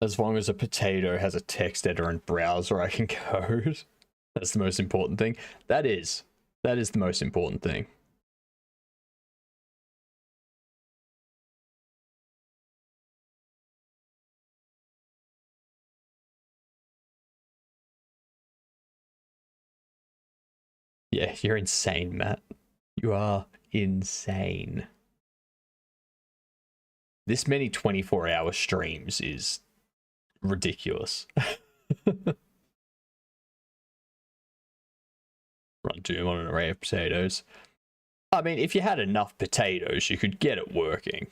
As long as a potato has a text editor and browser, I can code. That's the most important thing. That is the most important thing. Yeah, you're insane, Matt. You are insane. This many 24-hour streams is ridiculous. Run Doom on an array of potatoes. I mean, if you had enough potatoes, you could get it working.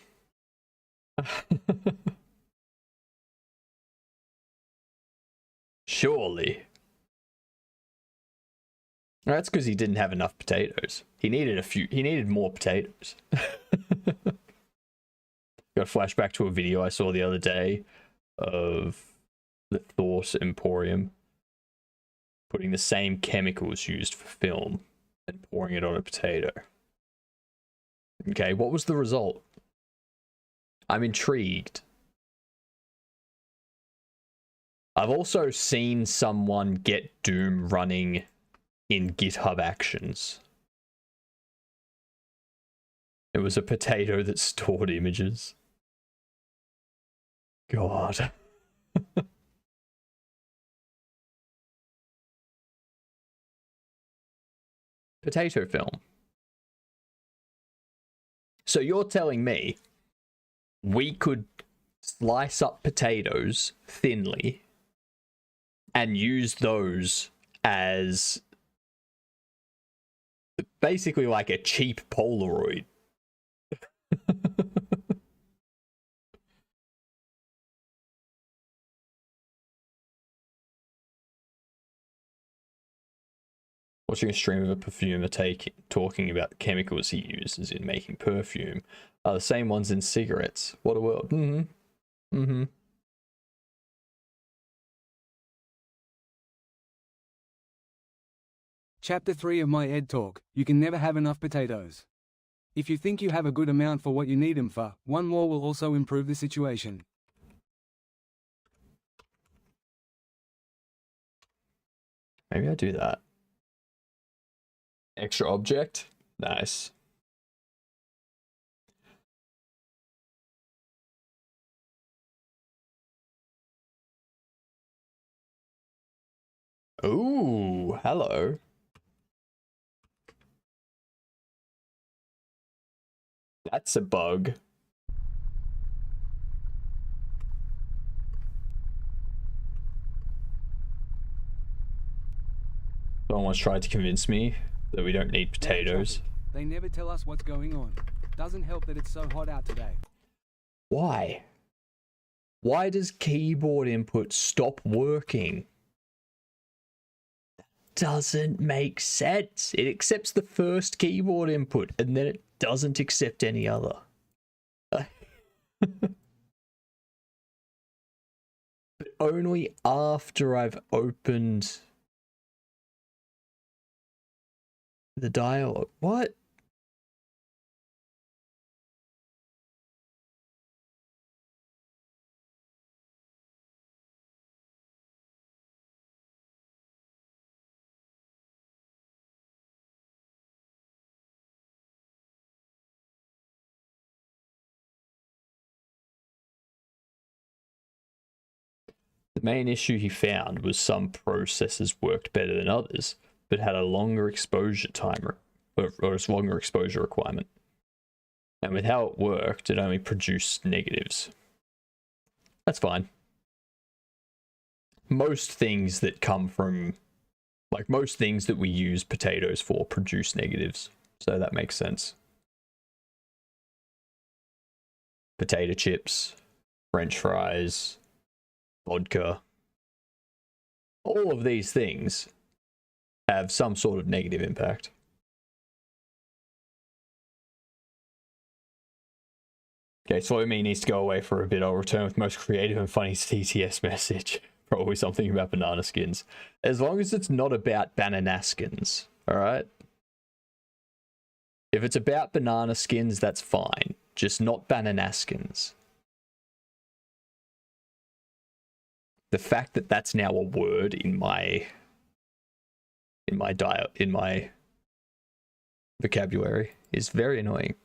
Surely. That's because he didn't have enough potatoes. He needed more potatoes. Got a flashback to a video I saw the other day of the Thought Emporium putting the same chemicals used for film and pouring it on a potato. Okay, what was the result? I'm intrigued. I've also seen someone get Doom running in GitHub Actions. It was a potato that stored images. God. Potato film. So you're telling me we could slice up potatoes thinly and use those as basically like a cheap Polaroid? Watching a stream of a perfumer talking about the chemicals he uses in making perfume are the same ones in cigarettes. What a world. Mm-hmm. Mm-hmm. Chapter 3 of my Ed Talk, you can never have enough potatoes. If you think you have a good amount for what you need them for, one more will also improve the situation. Maybe I do that. Extra object? Nice. Ooh, hello. That's a bug. Someone once tried to convince me that we don't need potatoes. They never tell us what's going on. Doesn't help that it's so hot out today. Why? Why does keyboard input stop working? Doesn't make sense. It accepts the first keyboard input and then it doesn't accept any other. But only after I've opened the dialogue. What? The main issue he found was some processors worked better than others, but had a longer exposure timer, or a longer exposure requirement. And with how it worked, it only produced negatives. That's fine. Most things that come from, like most things that we use potatoes for, produce negatives. So that makes sense. Potato chips, French fries, vodka. All of these things have some sort of negative impact. Okay, Slow Me needs to go away for a bit. I'll return with most creative and funny TTS message. Probably something about banana skins. As long as it's not about banana skins, alright? If it's about banana skins, that's fine. Just not banana skins. The fact that that's now a word in my in my vocabulary is very annoying.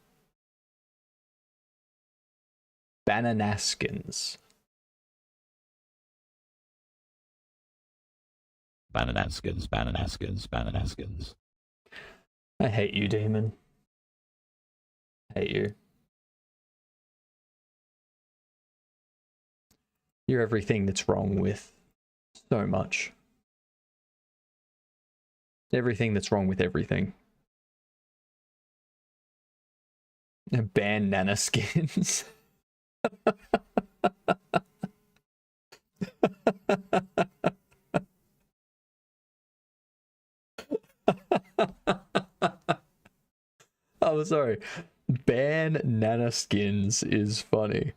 Bananaskins. Bananaskins, bananaskins, bananaskins. I hate you, demon. Hate you. You're everything that's wrong with so much. Everything that's wrong with everything. Ban nanaskins. I'm sorry. Ban nanaskins is funny.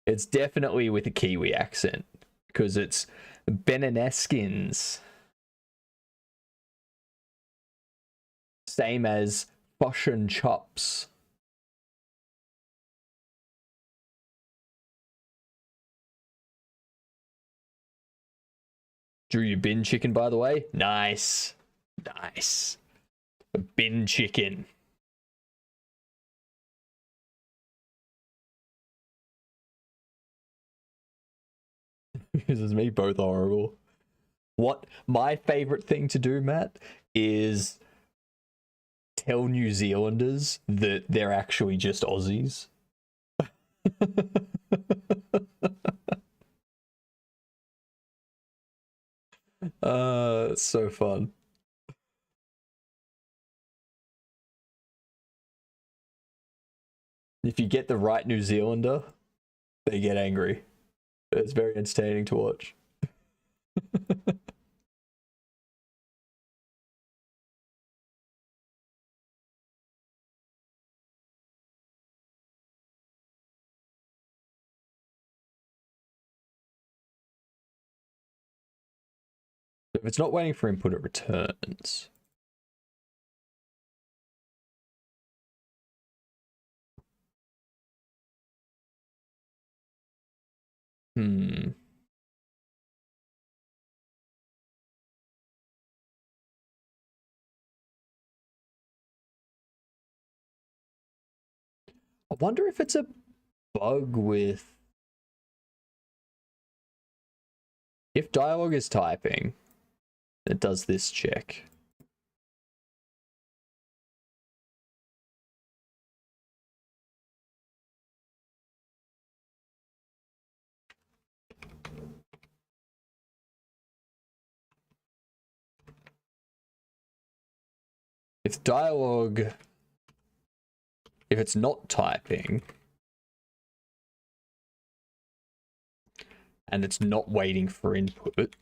It's definitely with a Kiwi accent because it's Benaneskins. Same as Fish and Chops. Drew, you bin chicken, by the way? Nice. Nice. A bin chicken. This is me, both horrible. What my favorite thing to do, Matt, is tell New Zealanders that they're actually just Aussies. It's so fun. If you get the right New Zealander, they get angry. It's very entertaining to watch. If it's not waiting for input, it returns. I wonder if it's a bug with... If dialogue is typing, it does this check. If dialogue... If it's not typing... and it's not waiting for input,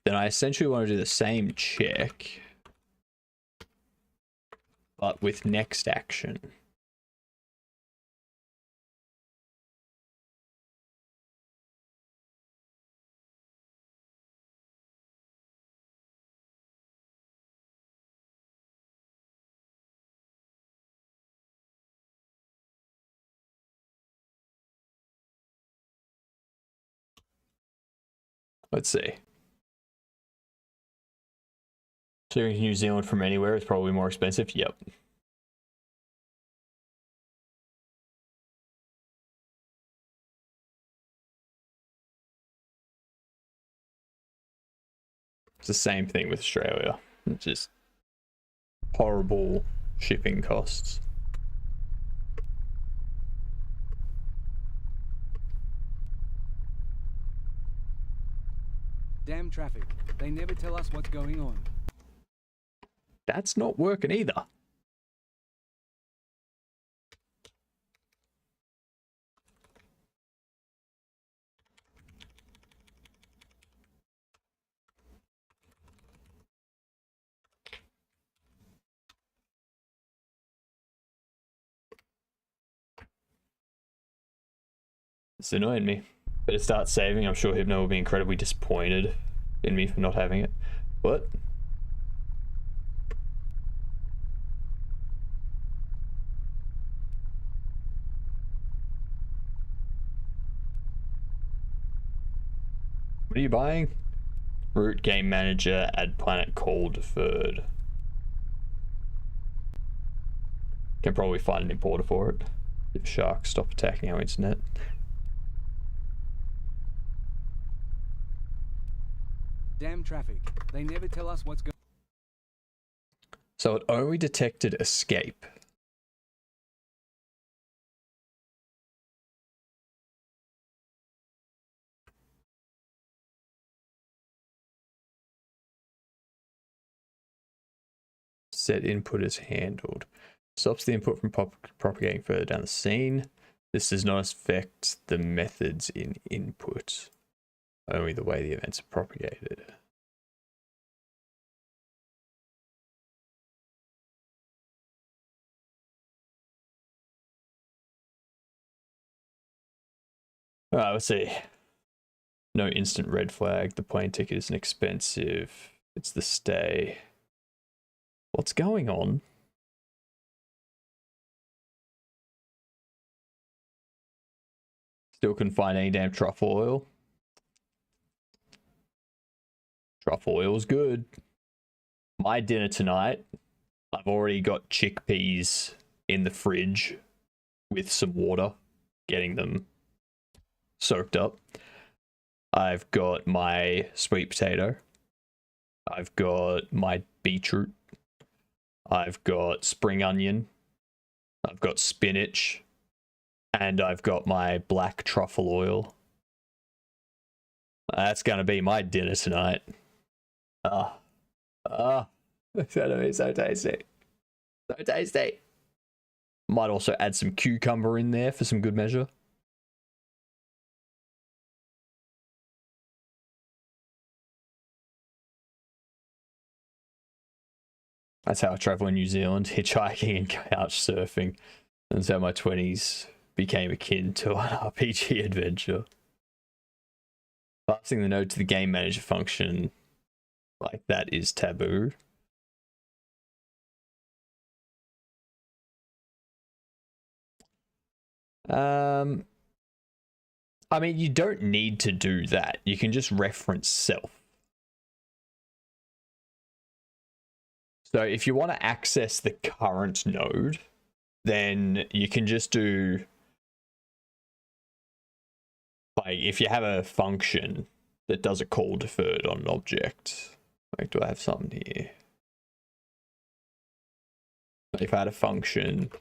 then I essentially want to do the same check, but with next action. Let's see. Clearing to New Zealand from anywhere is probably more expensive. Yep. It's the same thing with Australia. It's just horrible shipping costs. Damn traffic. They never tell us what's going on. That's not working either. It's annoying me. Better start saving. I'm sure Hypno will be incredibly disappointed in me for not having it. What? What are you buying? Root game manager, add planet call deferred. Can probably find an importer for it. If sharks stop attacking our internet. Damn traffic. They never tell us what's going. So it only detected escape. Set input is handled. Stops the input from propagating further down the scene. This does not affect the methods in input, only the way the events are propagated. Alright, let's see. No instant red flag. The plane ticket isn't expensive. It's the stay. What's going on? Still couldn't find any damn truffle oil. Truffle oil's good. My dinner tonight, I've already got chickpeas in the fridge with some water, getting them soaked up. I've got my sweet potato. I've got my beetroot. I've got spring onion. I've got spinach. And I've got my black truffle oil. That's going to be my dinner tonight. It's going to be so tasty. So tasty. Might also add some cucumber in there for some good measure. That's how I travel in New Zealand, hitchhiking and couch surfing. That's how my 20s became akin to an RPG adventure. Passing the node to the game manager function like that is taboo. I mean, you don't need to do that. You can just reference self. So if you want to access the current node, then you can just do, like, if you have a function that does a call deferred on an object. Like, do I have something here? If I had a function,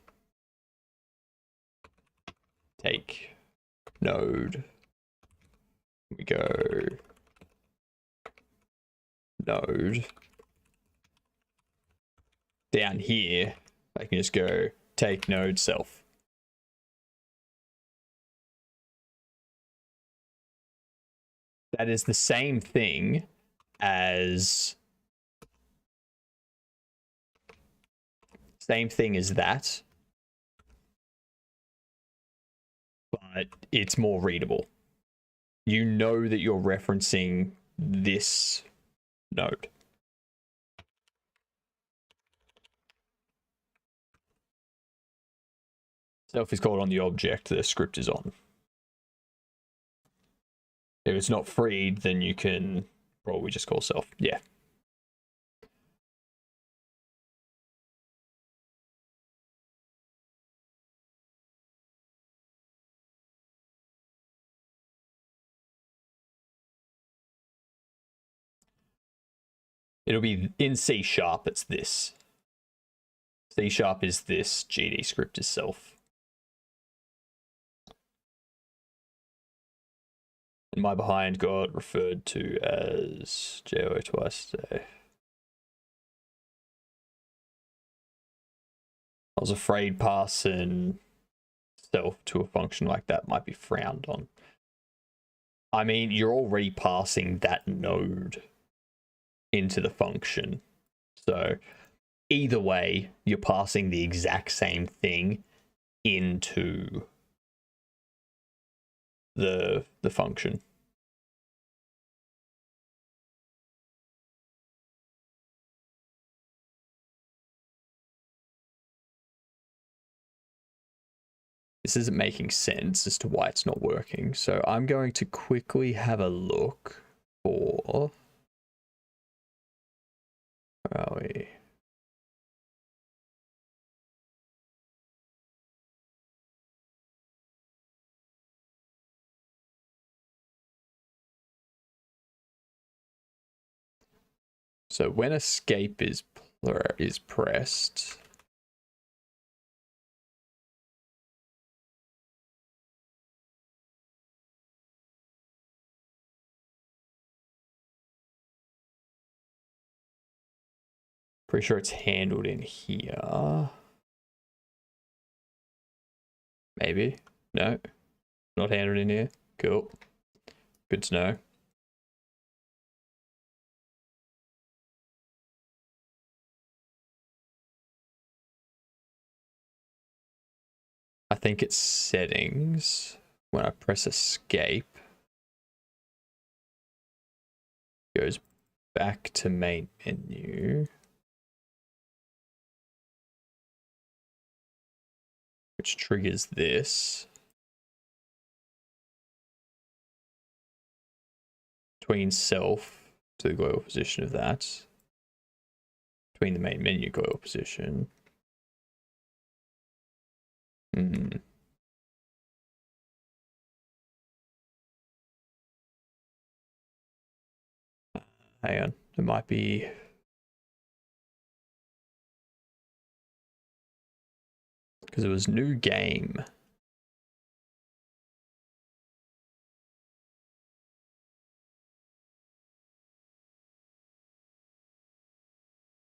take node, we go node. Down here, I can just go take node self. That is the same thing as that, but it's more readable. You know that you're referencing this node. Self is called on the object the script is on. If it's not freed, then you can probably just call self. Yeah. It'll be in C#, it's this. C# is this, GD script is self. And my behind got referred to as JO twice today. I was afraid passing self to a function like that might be frowned on. I mean, you're already passing that node into the function. So either way, you're passing the exact same thing into the function. This isn't making sense as to why it's not working, so I'm going to quickly have a look 4. Where are we? So when escape is pressed, pretty sure it's handled in here. Maybe. No, not handled in here. Cool. Good to know. I think it's settings. When I press escape, it goes back to main menu, which triggers this. Between self to the global position of that. Between the main menu global position. Hang on, it might be. Because it was new game.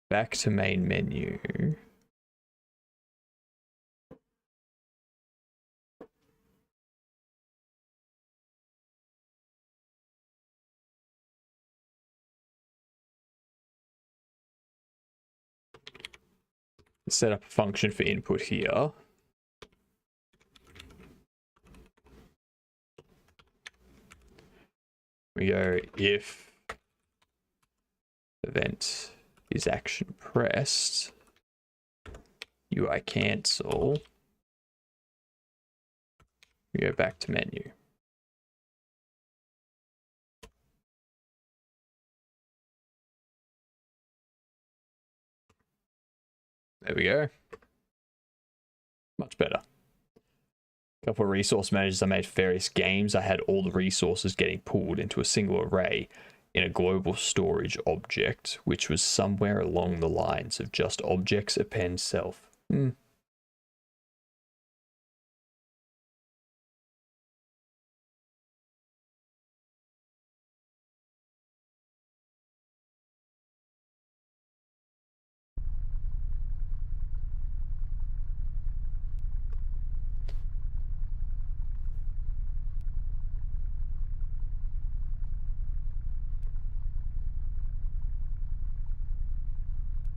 Back to main menu. Set up a function for input here. We go if event is action pressed, UI cancel. We go back to menu. There we go. Much better. A couple of resource managers I made for various games. I had all the resources getting pulled into a single array in a global storage object, which was somewhere along the lines of just objects append self.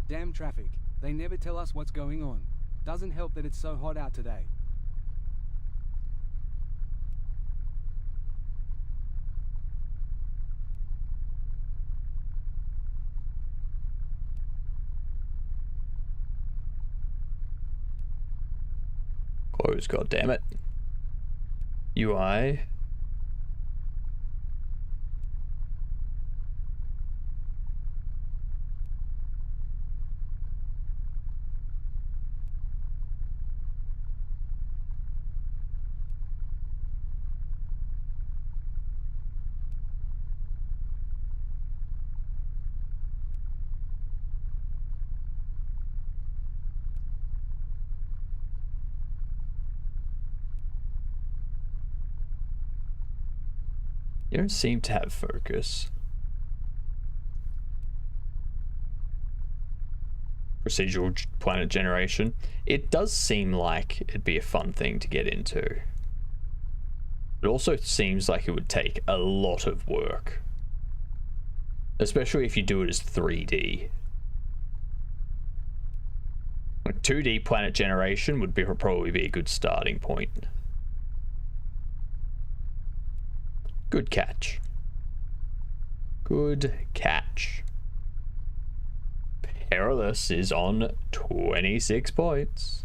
Damn traffic. They never tell us what's going on. Doesn't help that it's so hot out today. Close, goddammit. UI. You don't seem to have focus. Procedural planet generation. It does seem like it'd be a fun thing to get into. It also seems like it would take a lot of work. Especially if you do it as 3D. Like 2D planet generation would probably be a good starting point. Good catch. Good catch. Perilous is on 26 points.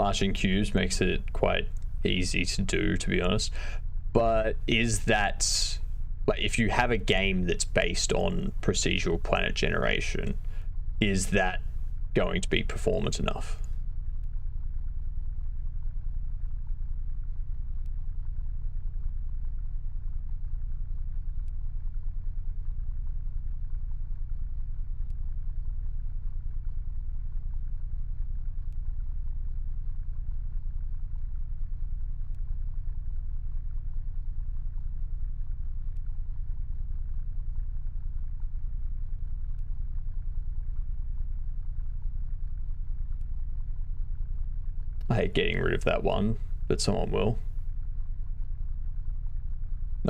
marching cubes makes it quite easy to do, to be honest. But is that, like, if you have a game that's based on procedural planet generation, is that going to be performant enough? I hate getting rid of that one, but someone will.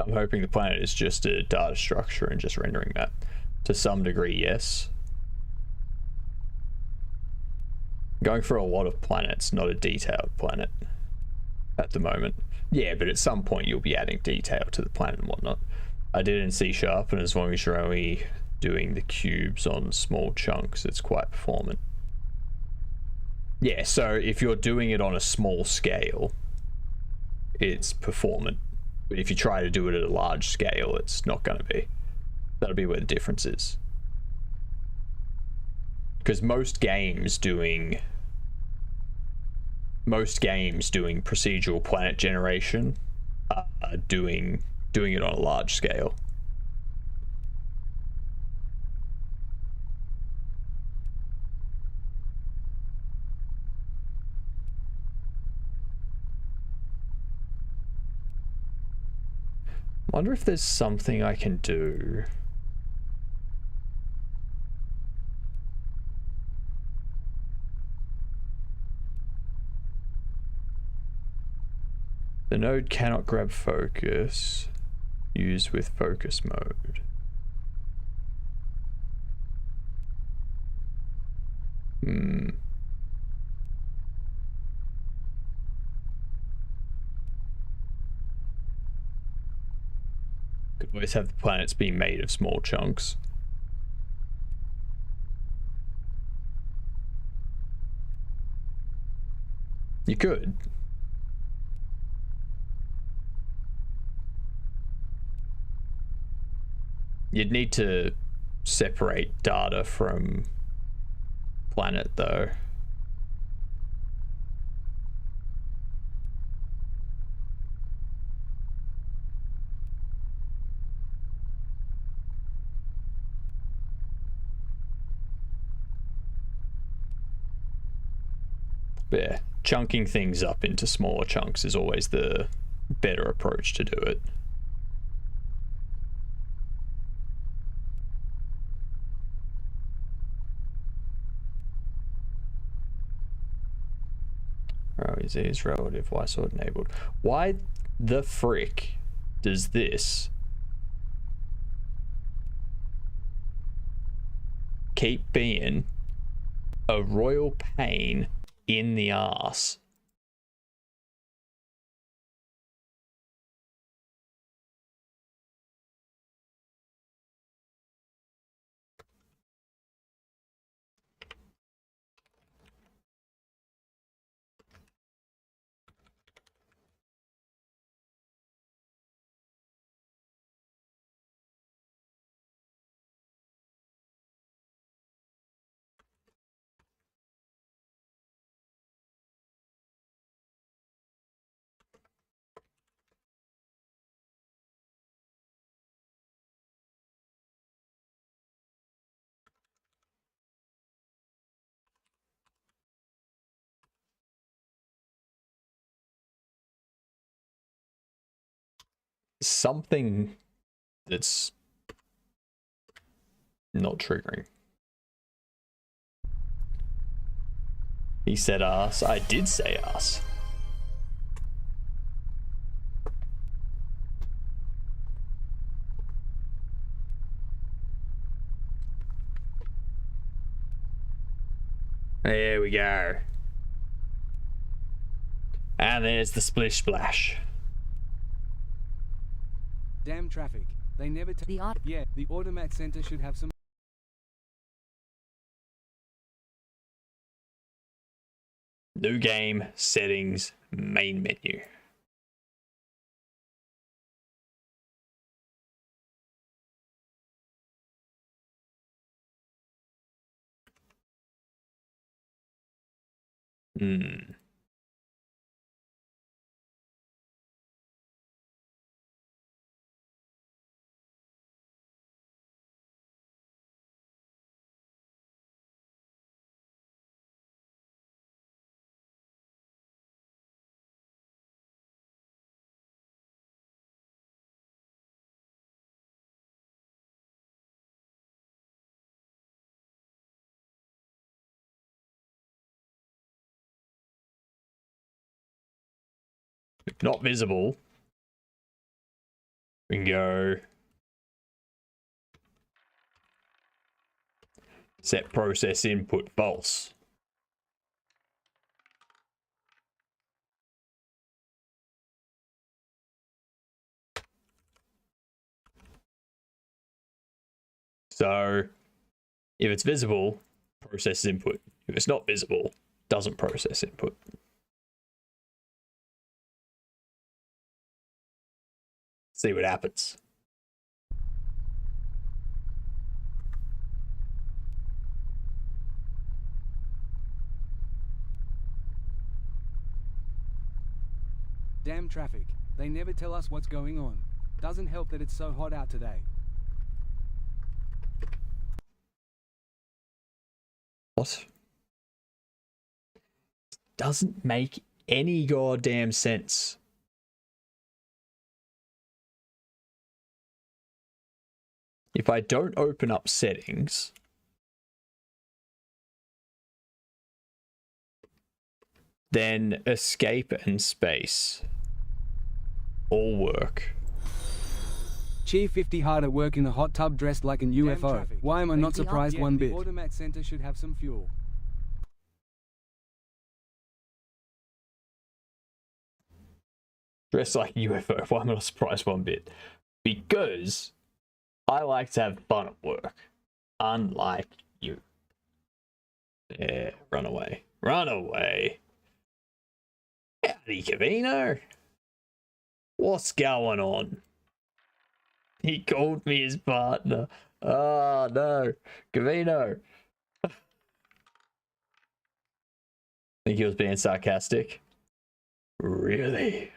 I'm hoping the planet is just a data structure and just rendering that. To some degree, yes. Going for a lot of planets, not a detailed planet at the moment. Yeah, but at some point you'll be adding detail to the planet and whatnot. I did it in C#, and as long as you're only doing the cubes on small chunks, it's quite performant. Yeah, so if you're doing it on a small scale, it's performant. But if you try to do it at a large scale, it's not going to be. That'll be where the difference is. Because most games doing procedural planet generation are doing it on a large scale. Wonder if there's something I can do. The node cannot grab focus. Use with focus mode. Could always have the planets be made of small chunks. You could. You'd need to separate data from planet though. But yeah, chunking things up into smaller chunks is always the better approach to do it. Oh, is relative Y sword enabled. Why the frick does this keep being a royal pain in the ass? Something that's not triggering. He said ass. I did say ass. There we go. And there's the splish splash. Damn traffic. They never the automat center should have some New game, settings, main menu. If not visible, we can go set process input false. So if it's visible, processes input. If it's not visible, doesn't process input. See what happens. Damn traffic. They never tell us what's going on. Doesn't help that it's so hot out today. What? Doesn't make any goddamn sense. If I don't open up settings, then escape and space all work. Cheer 50 hard at work in a hot tub dressed like an UFO. Why am I not surprised one bit? The automat center should have some fuel. Dressed like a UFO. Why am I not surprised one bit? Because I like to have fun at work. Unlike you. Yeah, run away. Run away. Howdy, Cavino. What's going on? He called me his partner. Oh, no. Cavino. Think he was being sarcastic? Really?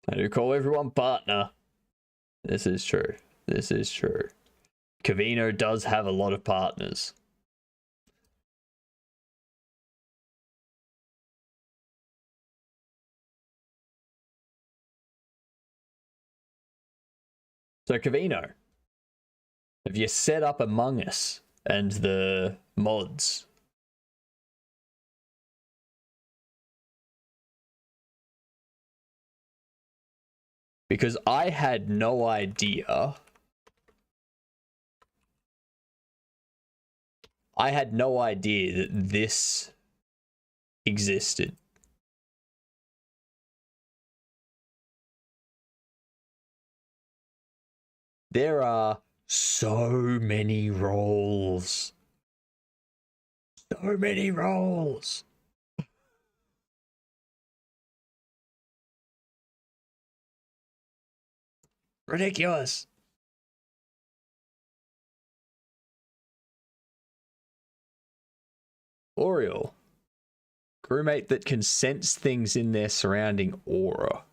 I do call everyone partner. This is true. This is true. Cavino does have a lot of partners. So Cavino, have you set up Among Us and the mods? Because I had no idea. I had no idea that this existed. There are so many roles. So many roles. Ridiculous. Oriole. Crewmate that can sense things in their surrounding aura.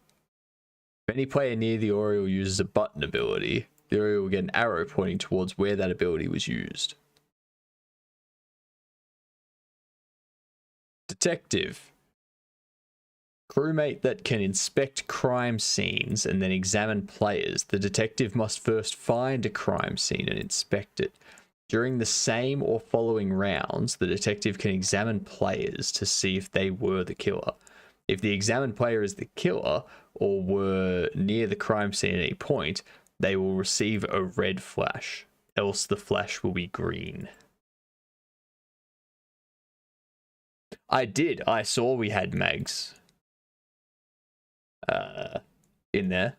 If any player near the Oriole uses a button ability, the Oriole will get an arrow pointing towards where that ability was used. Detective. Crewmate that can inspect crime scenes and then examine players. The detective must first find a crime scene and inspect it. During the same or following rounds, the detective can examine players to see if they were the killer. If the examined player is the killer or were near the crime scene at any point, they will receive a red flash, else the flash will be green. I saw we had mags in there.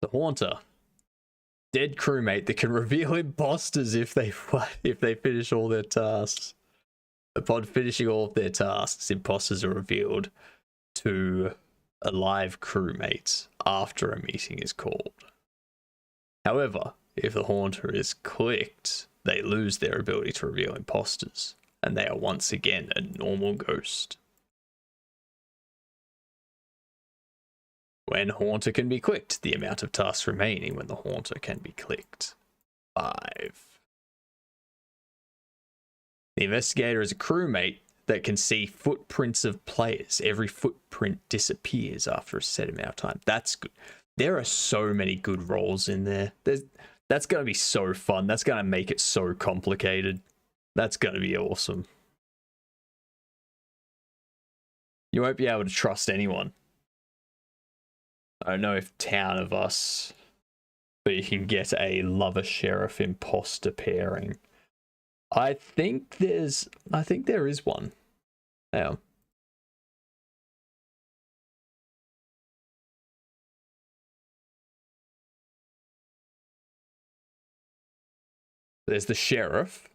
The Haunter. Dead crewmate that can reveal imposters if they finish all their tasks. Upon finishing all of their tasks, imposters are revealed to a live crewmate after a meeting is called. However, if the Haunter is clicked, they lose their ability to reveal imposters, and they are once again a normal ghost. When Haunter can be clicked, the amount of tasks remaining when the Haunter can be clicked. 5. The Investigator is a crewmate that can see footprints of players. Every footprint disappears after a set amount of time. That's good. There are so many good roles in there. That's going to be so fun. That's going to make it so complicated. That's going to be awesome. You won't be able to trust anyone. I don't know if Town of Us, but you can get a lover sheriff imposter pairing. I think there is one. Yeah. There's the sheriff.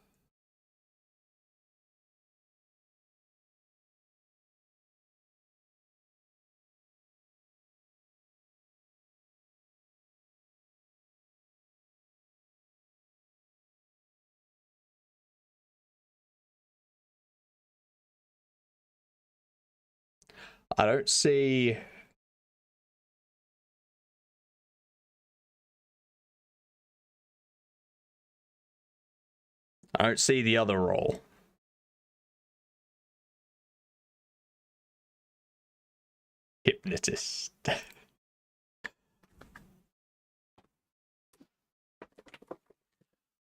I don't see... I don't see the other role. Hypnotist.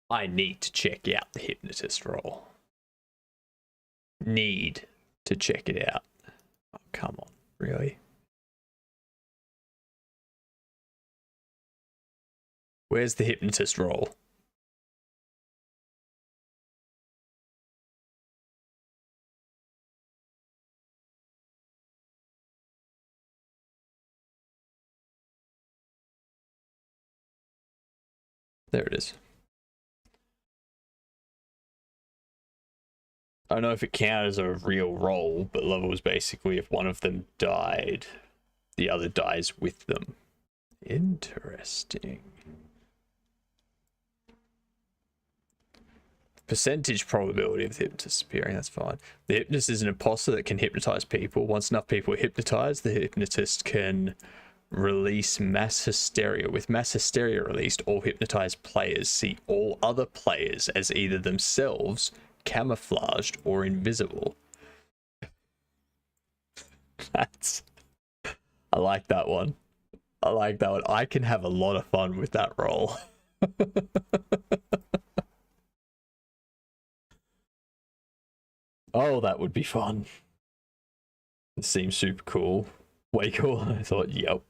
I need to check out the hypnotist role. Need to check it out. Oh, come on, really? Where's the hypnotist role? There it is. I don't know if it counts as a real role, but level was basically if one of them died, the other dies with them. Interesting. Percentage probability of the hypnotist appearing, that's fine. The hypnotist is an imposter that can hypnotize people. Once enough people are hypnotized, the hypnotist can release mass hysteria. With mass hysteria released, all hypnotized players see all other players as either themselves, camouflaged, or invisible. That's... I like that one. I like that one. I can have a lot of fun with that role. Oh, that would be fun. It seems super cool. Way cool. I thought, yep.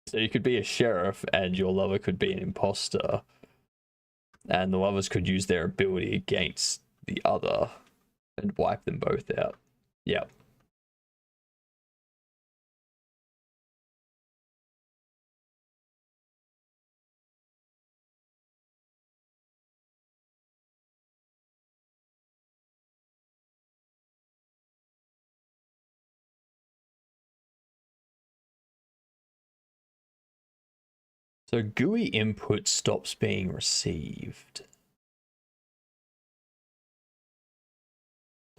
So you could be a sheriff and your lover could be an imposter. And the lovers could use their ability against the other and wipe them both out. Yep. So GUI input stops being received.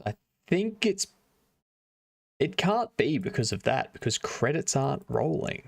I think it can't be because of that, because credits aren't rolling.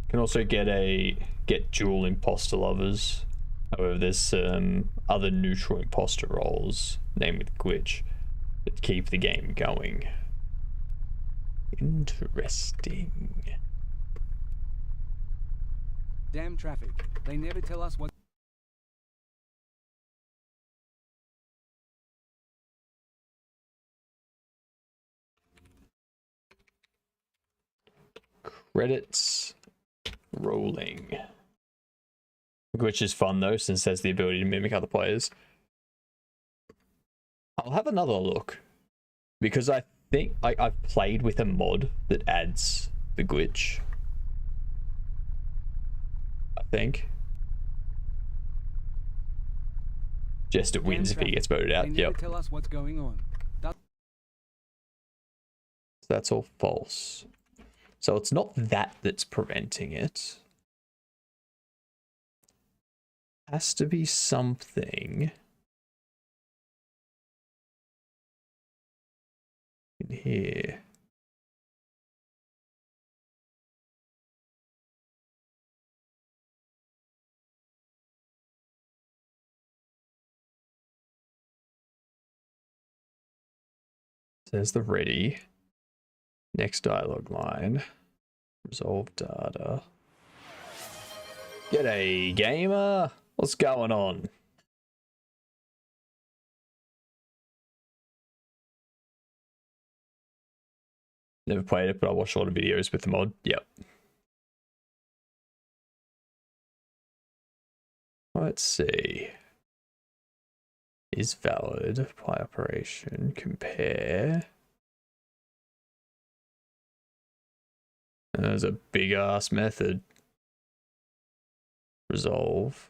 Can also get dual imposter lovers. However, there's some other neutral imposter roles, namely the glitch, that keep the game going. Interesting. Damn traffic. They never tell us what. Credits rolling. Which is fun though, since there's the ability to mimic other players. I'll have another look. Because I think I've played with a mod that adds the glitch. I think. Jester wins if he gets voted out. They never Yep. tell us what's going on. So that's all false. So it's not that that's preventing it. Has to be something in here. There's the ready. Next dialogue line. Resolve data. G'day, gamer. What's going on? Never played it, but I watched a lot of videos with the mod. Yep. Let's see. Is valid. Apply operation. Compare. There's a big ass method. Resolve.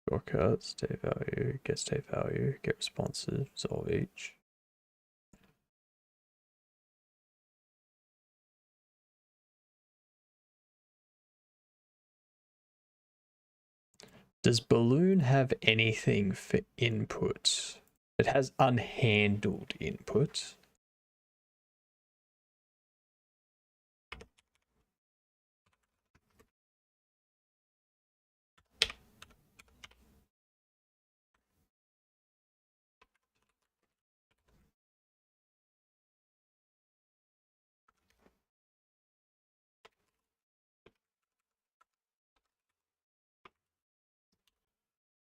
Shortcut. State value. Get state value. Get responses. Resolve each. Does Balloon have anything for input? It has unhandled input.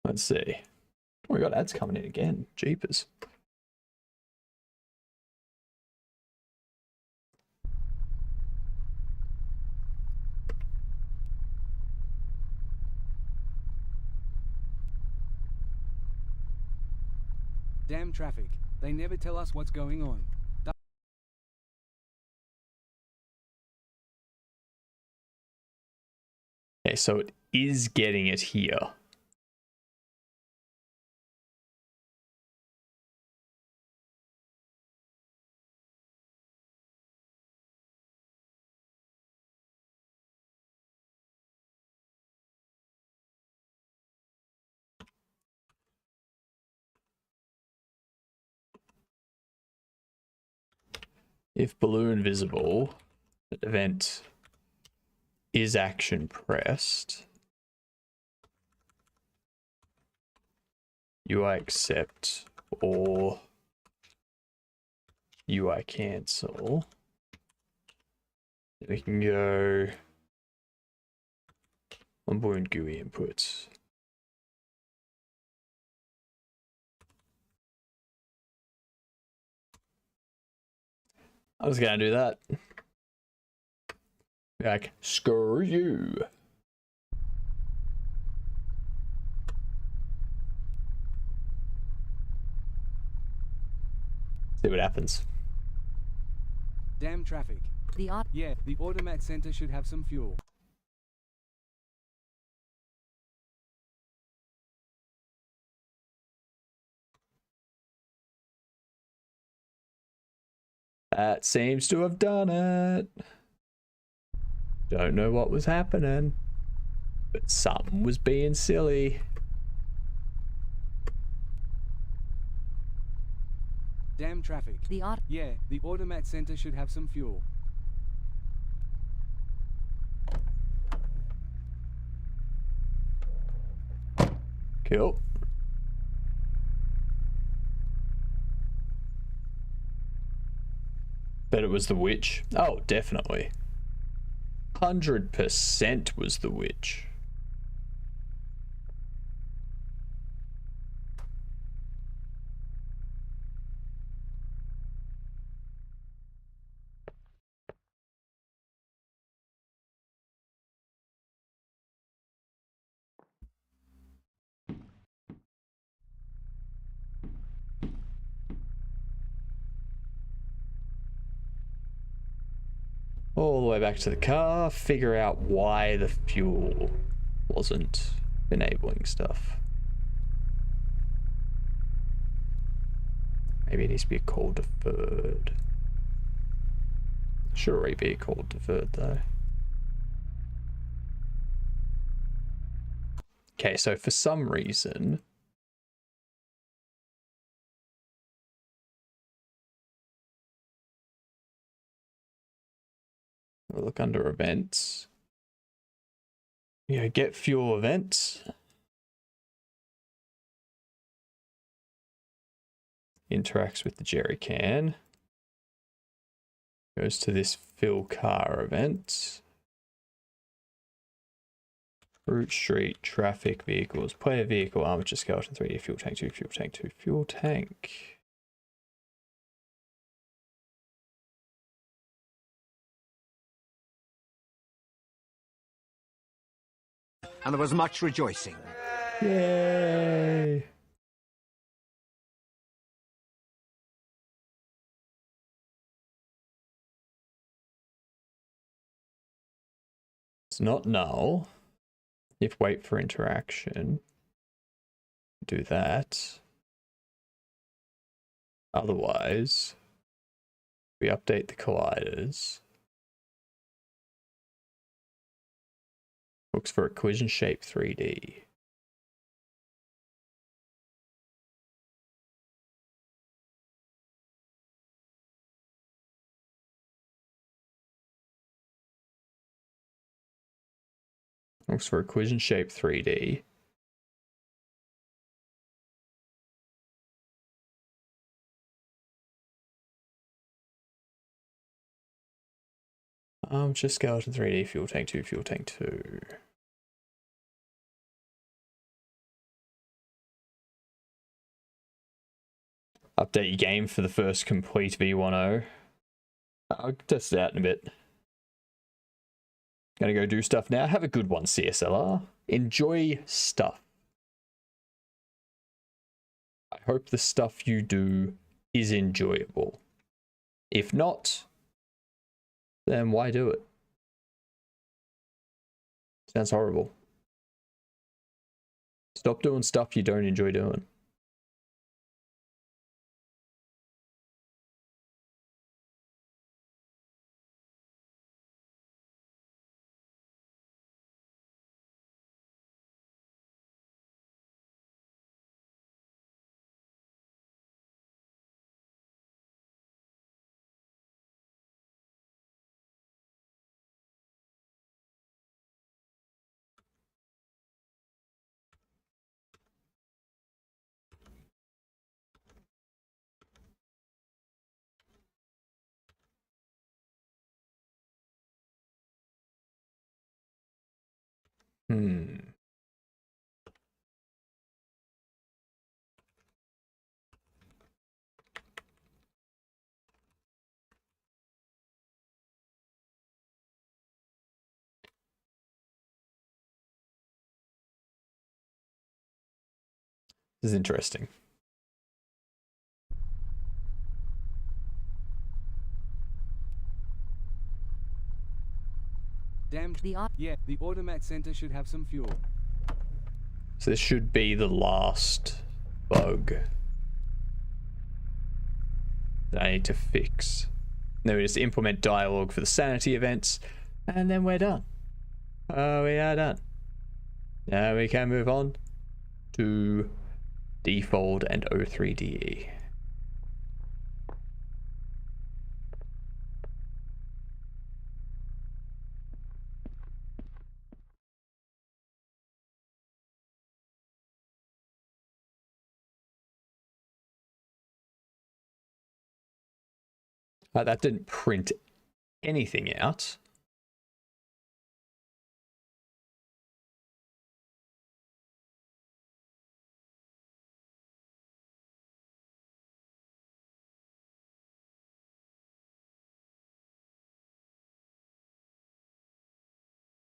Let's see. Oh, we got ads coming in again. Jeepers. Damn traffic. They never tell us what's going on. Okay, so it is getting it here. If balloon visible, the event is action pressed. UI accept or UI cancel. We can go on balloon GUI inputs. I was gonna do that. Like, screw you. See what happens. Damn traffic. Yeah, the automat center should have some fuel. That seems to have done it. Don't know what was happening, but something was being silly. Damn traffic. Yeah, the automat center should have some fuel. Cool. Bet it was the witch. Oh, definitely. 100% was the witch. All the way back to the car, figure out why the fuel wasn't enabling stuff. Maybe it needs to be a call deferred. Should already be a call deferred though. Okay, so for some reason, we'll look under events. Yeah, get fuel events. Interacts with the jerry can. Goes to this fill car event. Route, street, traffic, vehicles, player vehicle, armature, skeleton, 3D, fuel tank 2, fuel tank 2, fuel tank. And there was much rejoicing. Yay! It's not null. If wait for interaction, do that. Otherwise, we update the colliders. Looks for a collision shape 3D. Looks for a collision shape 3D. Just skeleton 3D, fuel tank 2, fuel tank 2. Update your game for the first complete V10. I'll test it out in a bit. Gonna go do stuff now. Have a good one, CSLR. Enjoy stuff. I hope the stuff you do is enjoyable. If not, then why do it? Sounds horrible. Stop doing stuff you don't enjoy doing. This is interesting. Damn. Yeah, the automat center should have some fuel. So this should be the last bug that I need to fix. Then we just implement dialogue for the sanity events, and then we're done. Oh, we are done. Now we can move on to default and O3DE. That didn't print anything out.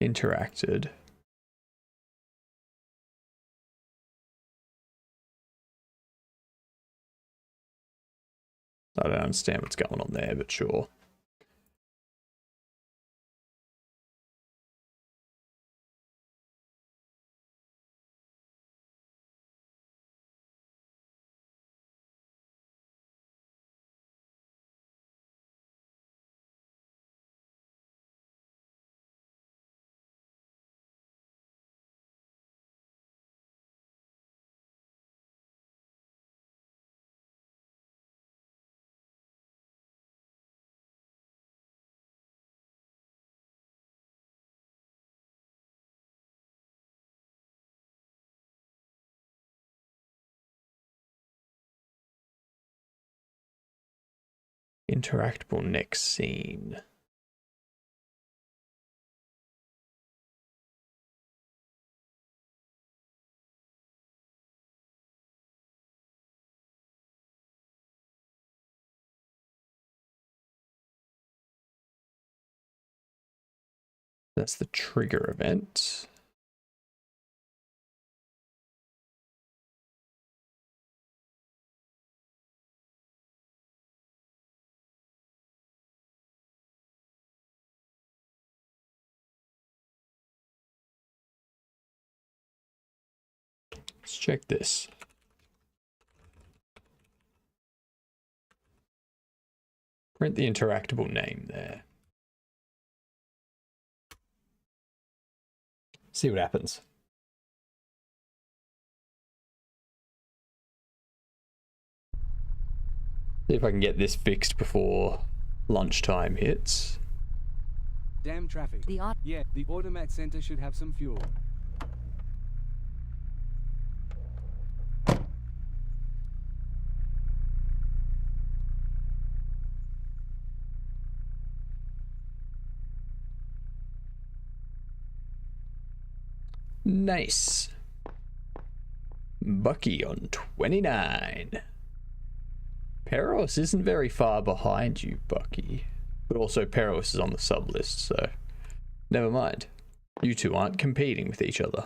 Interacted. I don't understand what's going on there, but sure. Interactable next scene. That's the trigger event. Let's check this. Print the interactable name there. See what happens. See if I can get this fixed before lunchtime hits. Damn traffic. The automat center should have some fuel. Nice. Bucky on 29. Peros isn't very far behind you, Bucky. But also Peros is on the sub list, so never mind. You two aren't competing with each other.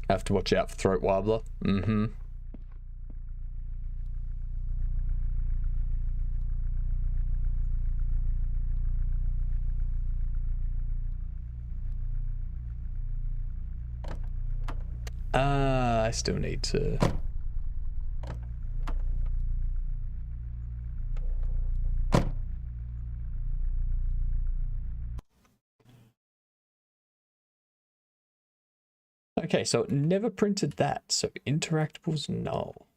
Have to watch out for throat wobbler. Mm-hmm. I still need to... Okay, so it never printed that, so interactables null.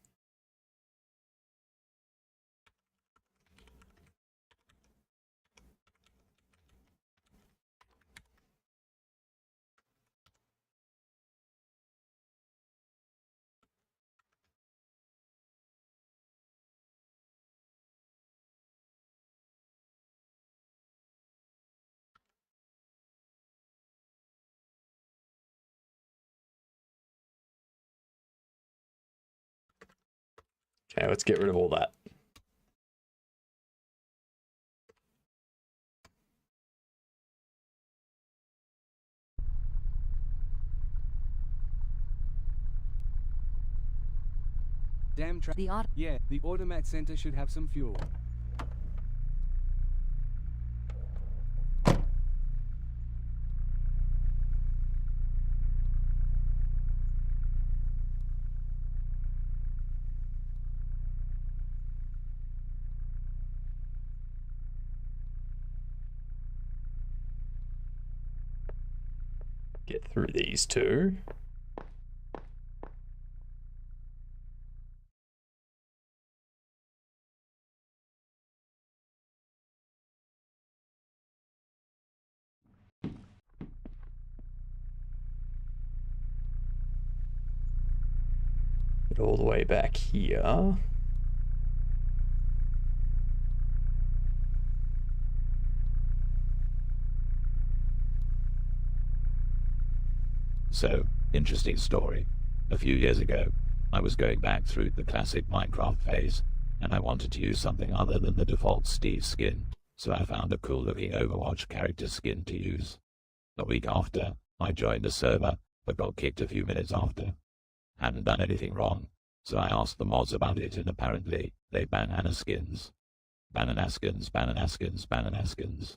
Okay, let's get rid of all that. Damn traffic. The automat center should have some fuel. Get through these two. it all the way back here. So, interesting story. A few years ago, I was going back through the classic Minecraft phase, and I wanted to use something other than the default Steve skin, so I found a cool-looking Overwatch character skin to use. A week after, I joined the server, but got kicked a few minutes after. Hadn't done anything wrong, so I asked the mods about it, and apparently they ban Anaskins. Bananaskins, Bananaskins, Bananaskins.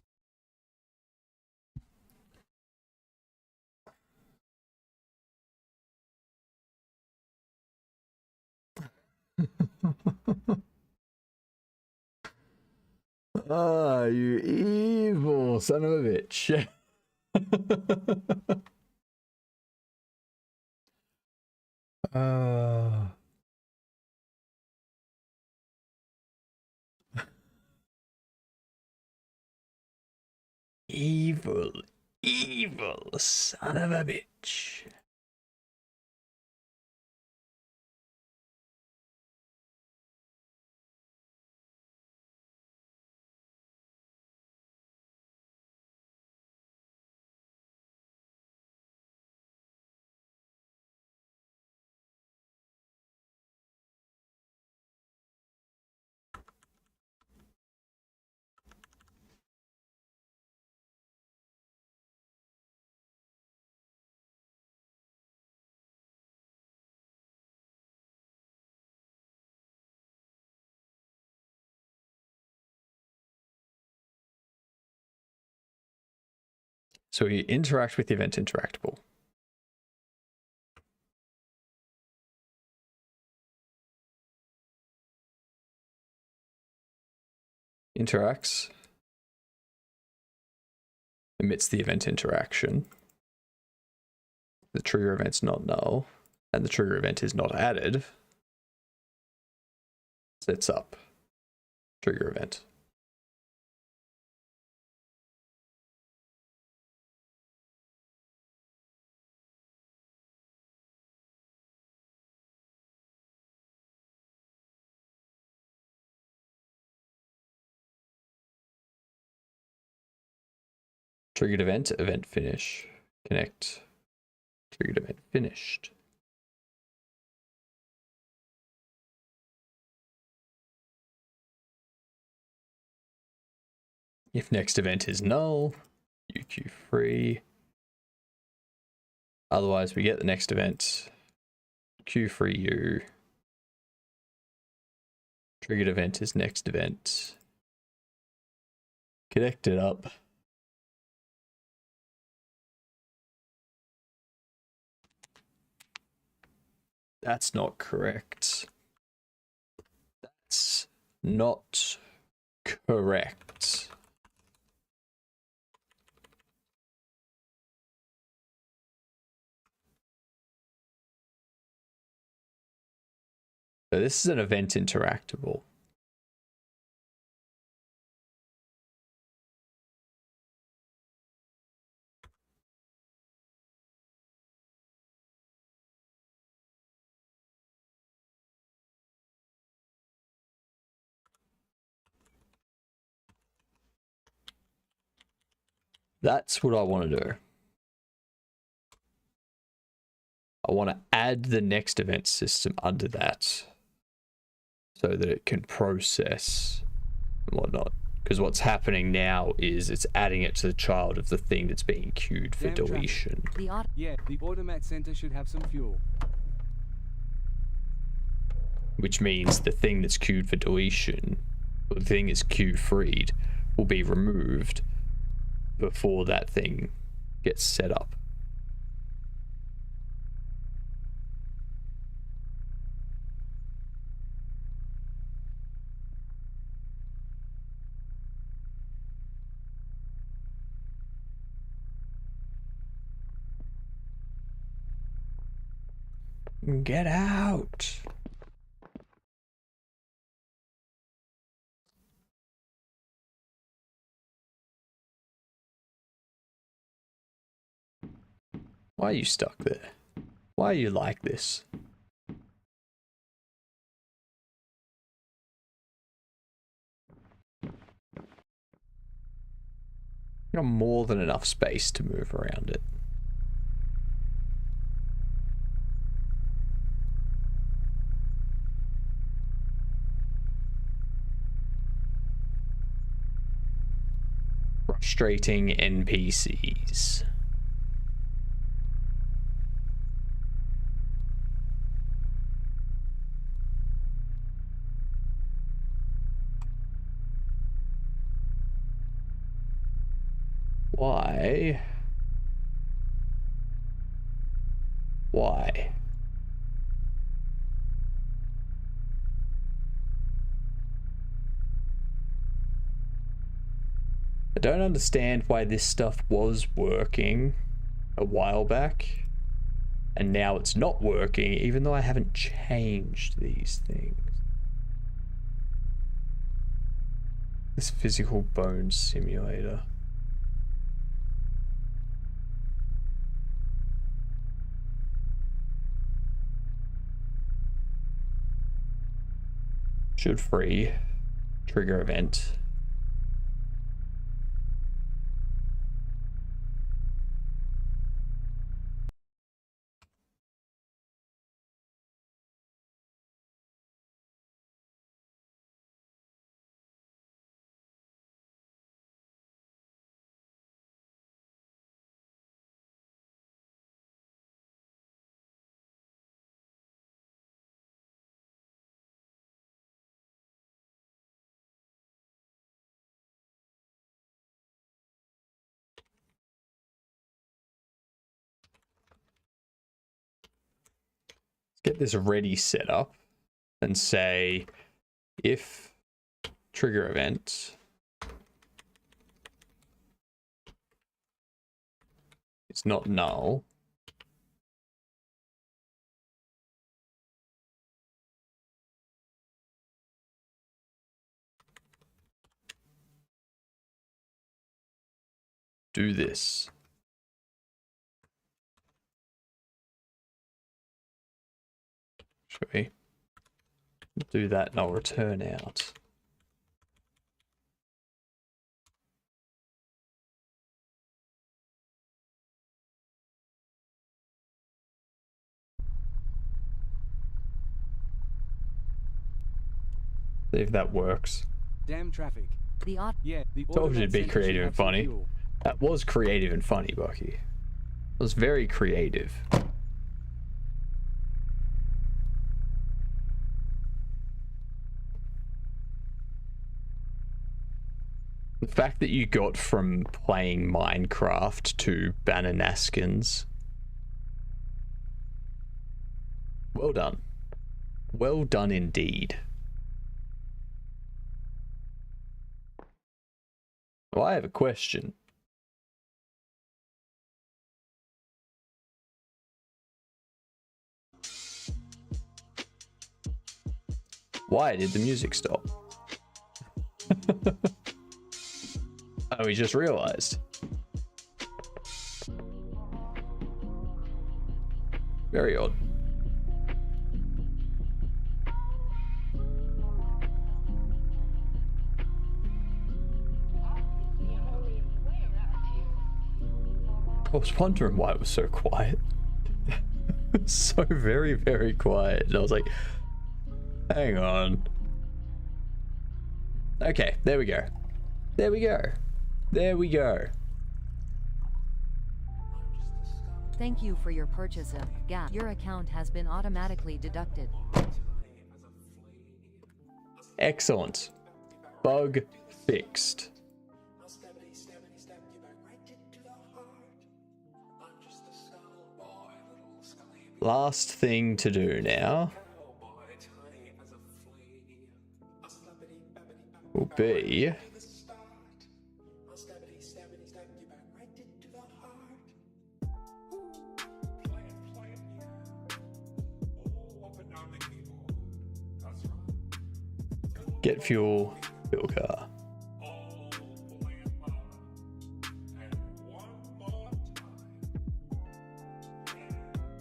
Ah, you evil son of a bitch. Evil, evil son of a bitch. So we interact with the event interactable. Interacts. Emits the event interaction. The trigger event's not null, and the trigger event is not added. Sets up trigger event. Triggered event, event finish. Connect. Triggered event finished. If next event is null, UQ free. Otherwise, we get the next event. Q free U. Triggered event is next event. Connect it up. That's not correct. That's not correct. So this is an event interactable. That's what I want to do. I want to add the next event system under that so that it can process and whatnot. Because what's happening now is it's adding it to the child of the thing that's being queued for deletion. Yeah, the automat center should have some fuel. Which means the thing that's queued for deletion, or the thing that's queue freed, will be removed before that thing gets set up. Get out! Why are you stuck there? Why are you like this? Got more than enough space to move around it. Frustrating NPCs. Why? Why? I don't understand why this stuff was working a while back and now it's not working even though I haven't changed these things. This physical bone simulator. Should free. Trigger event. Get this ready set up and say if trigger event is not null, do this. Shall we do that and I'll return out. See if that works. Damn traffic. Yeah, the Told you it'd be automat creative and sent funny. fuel. That was creative and funny, Bucky. It was very creative. The fact that you got from playing Minecraft to Bananaskins. Well done. Well done indeed. Well, I have a question. Why did the music stop? Oh, we just realized. Very odd. I was wondering why it was so quiet. So very, very quiet. And I was like, hang on. Okay, there we go. There we go. There we go. Thank you for your purchase of Gap. Your account has been automatically deducted. Excellent. Bug fixed. Last thing to do now will be get fuel, fill car.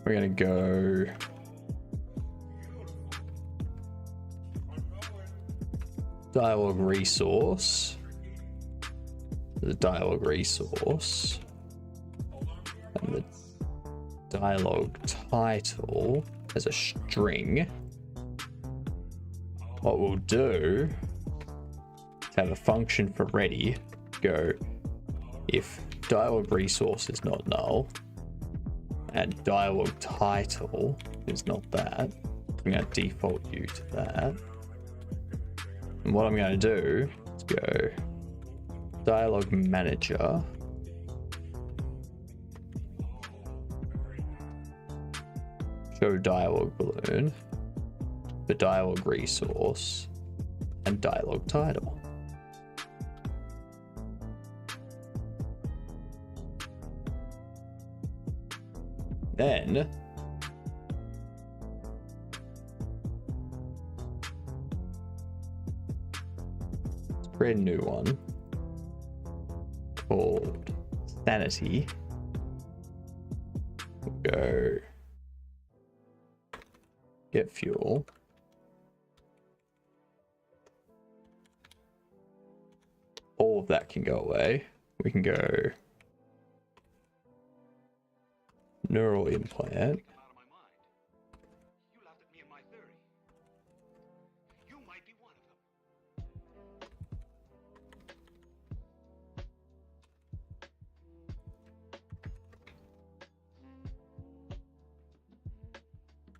We're gonna go dialogue resource. the dialogue resource, and the dialogue title as a string. What we'll do is have a function for ready. Go if dialogue resource is not null and dialogue title is not that, I'm going to default you to that. And what I'm going to do is go dialogue manager, show dialogue balloon, the dialogue resource, and dialogue title. Then let's create a new one called Sanity. Go get fuel. All of that can go away. We can go neural implant.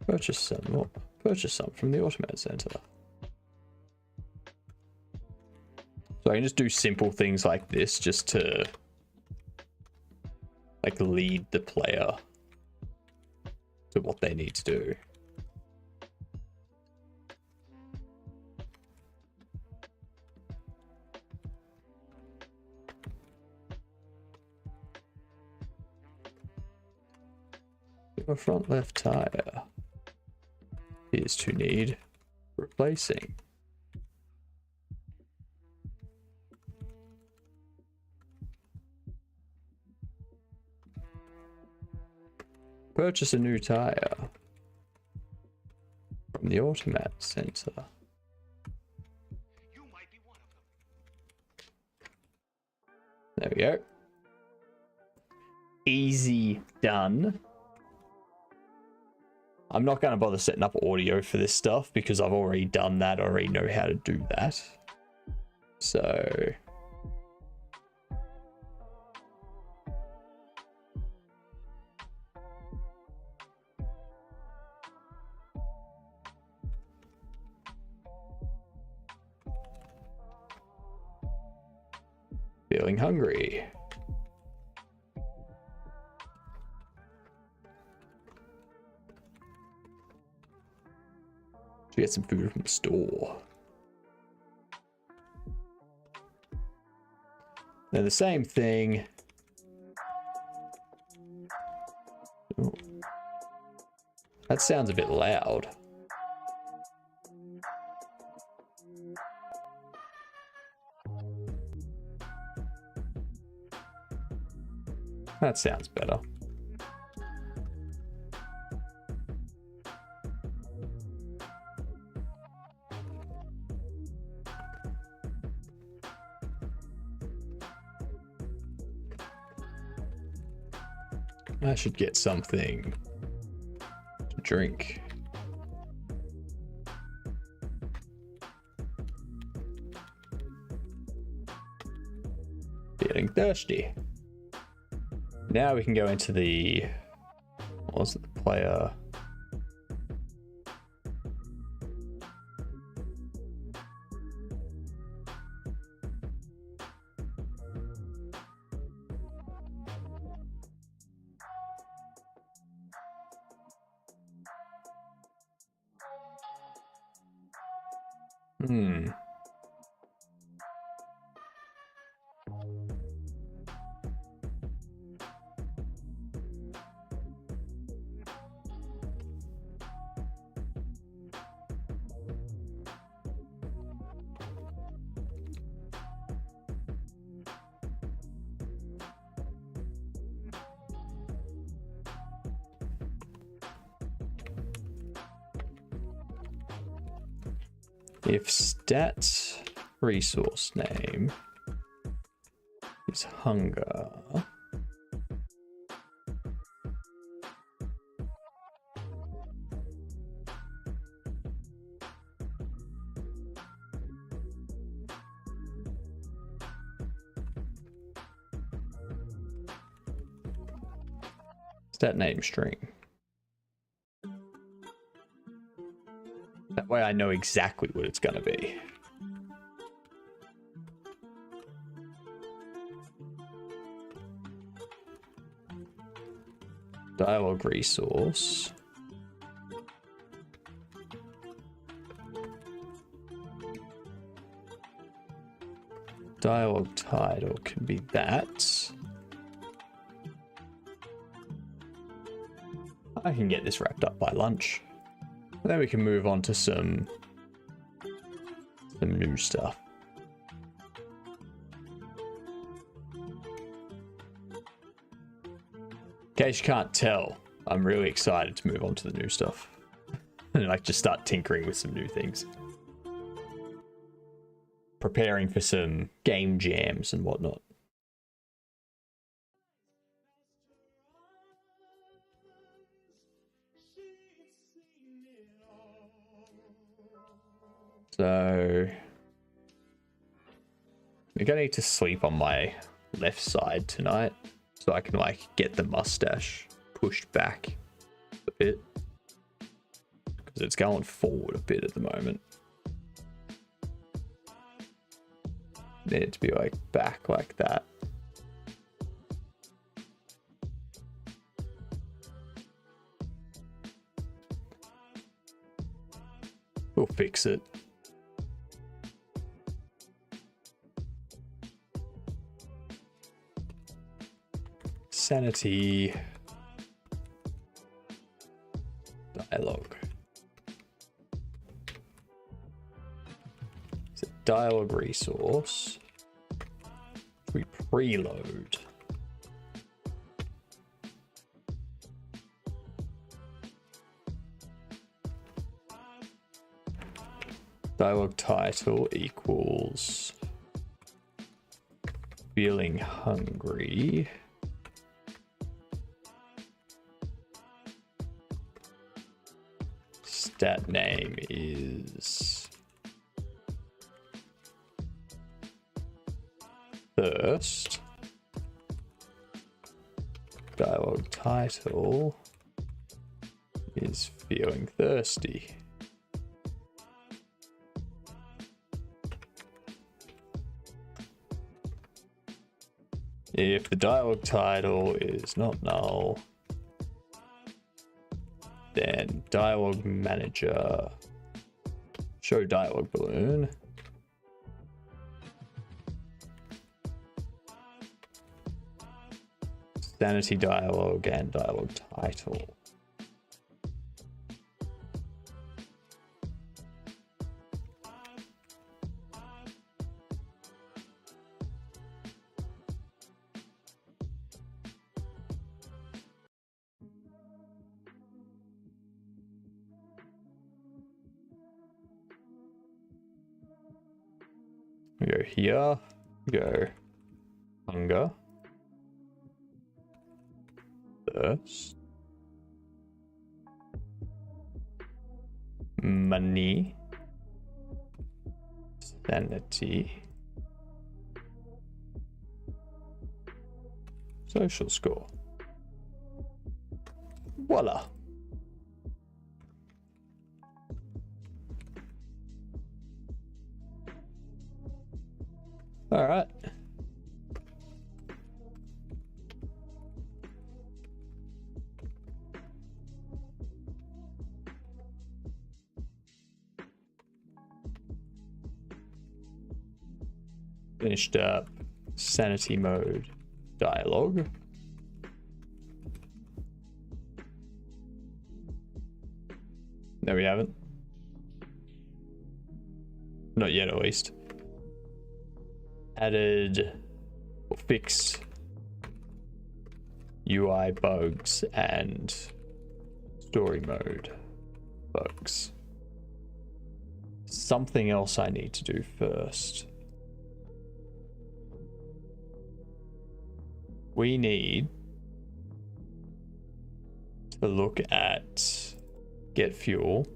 Purchase some from the automated center. So I can just do simple things like this just to like lead the player to what they need to do. Your front left tire appears to need replacing. Purchase a new tire from the automat center. There we go. Easy done. I'm not going to bother setting up audio for this stuff because I've already done that. I already know how to do that. So feeling hungry. Should get some food from the store. Now the same thing. Oh. That sounds a bit loud. That sounds better. I should get something to drink. Feeling thirsty. Now we can go into the, what was it, the player? If stats resource name is hunger. That name string. That way I know exactly what it's gonna be. Dialogue resource. Dialogue title can be that. I can get this wrapped up by lunch. Then we can move on to some new stuff. In case you can't tell, I'm really excited to move on to the new stuff. And like just start tinkering with some new things. Preparing for some game jams and whatnot. So I'm gonna need to sleep on my left side tonight so I can like get the mustache pushed back a bit because it's going forward a bit at the moment. Need it to be like back like that. We'll fix it. Sanity. Dialogue. It's a dialogue resource. We preload. Dialogue title equals feeling hungry. Stat name is thirst. Dialogue title is feeling thirsty. If the dialogue title is not null, then dialogue manager, show dialogue balloon. Sanity dialogue and dialogue title. We go here, we go hunger, thirst, money, sanity, social score. Voila. All right. Finished up sanity mode dialogue. No, we haven't. Not yet, at least. Added or fix UI bugs and story mode bugs. Something else I need to do first. we need to look at get fuel.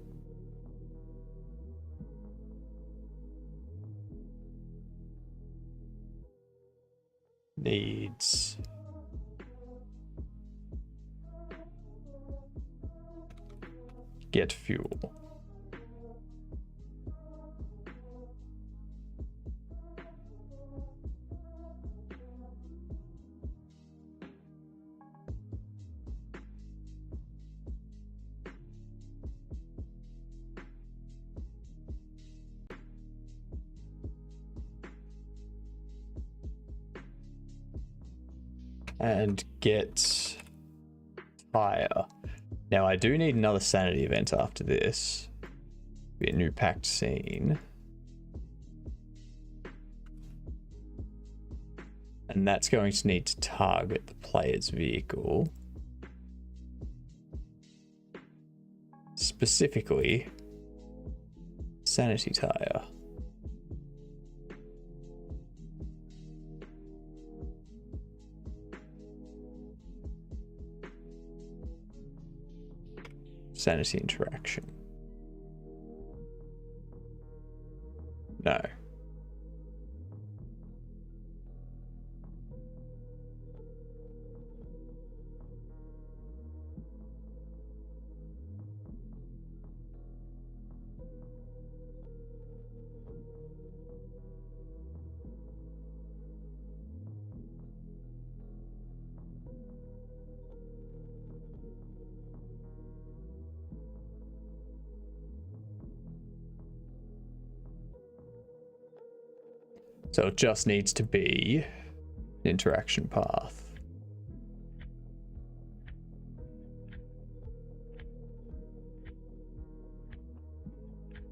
Needs get fuel. And get tire. Now I do need another sanity event after this. Be a new packed scene. And that's going to need to target the player's vehicle. Specifically, sanity tire. Sanity interaction. No. So it just needs to be an interaction path.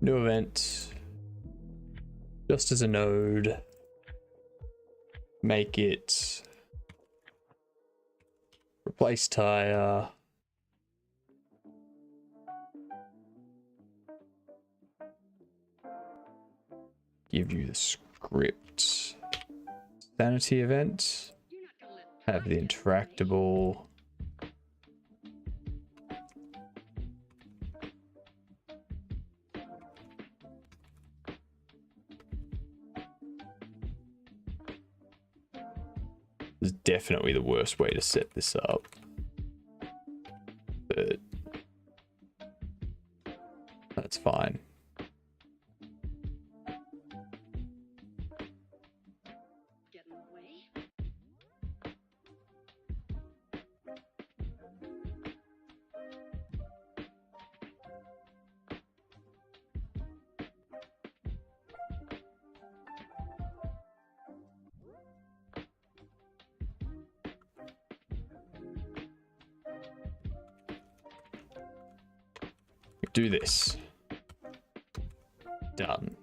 New event. Just as a node. Make it replace tire. Give you the script. Sanity event. Have the interactable. This is definitely the worst way to set this up. But that's fine. Do this. Done.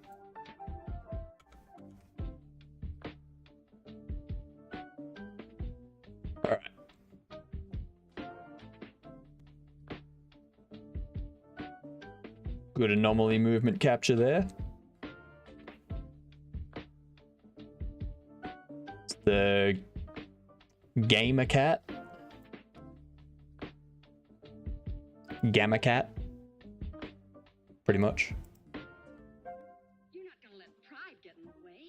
All right. Good anomaly movement capture there. It's the Gamer Cat. Gamma Cat. Pretty much. You're not gonna let pride get in the way.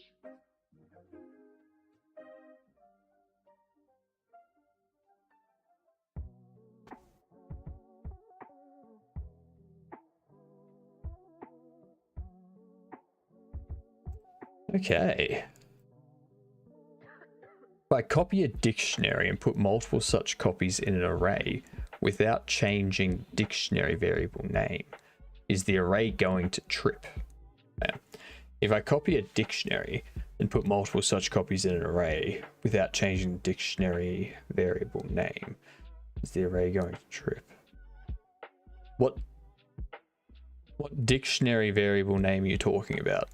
Okay. If I copy a dictionary and put multiple such copies in an array without changing dictionary variable name, is the array going to trip? Yeah. If I copy a dictionary and put multiple such copies in an array without changing the dictionary variable name, is the array going to trip? What dictionary variable name are you talking about?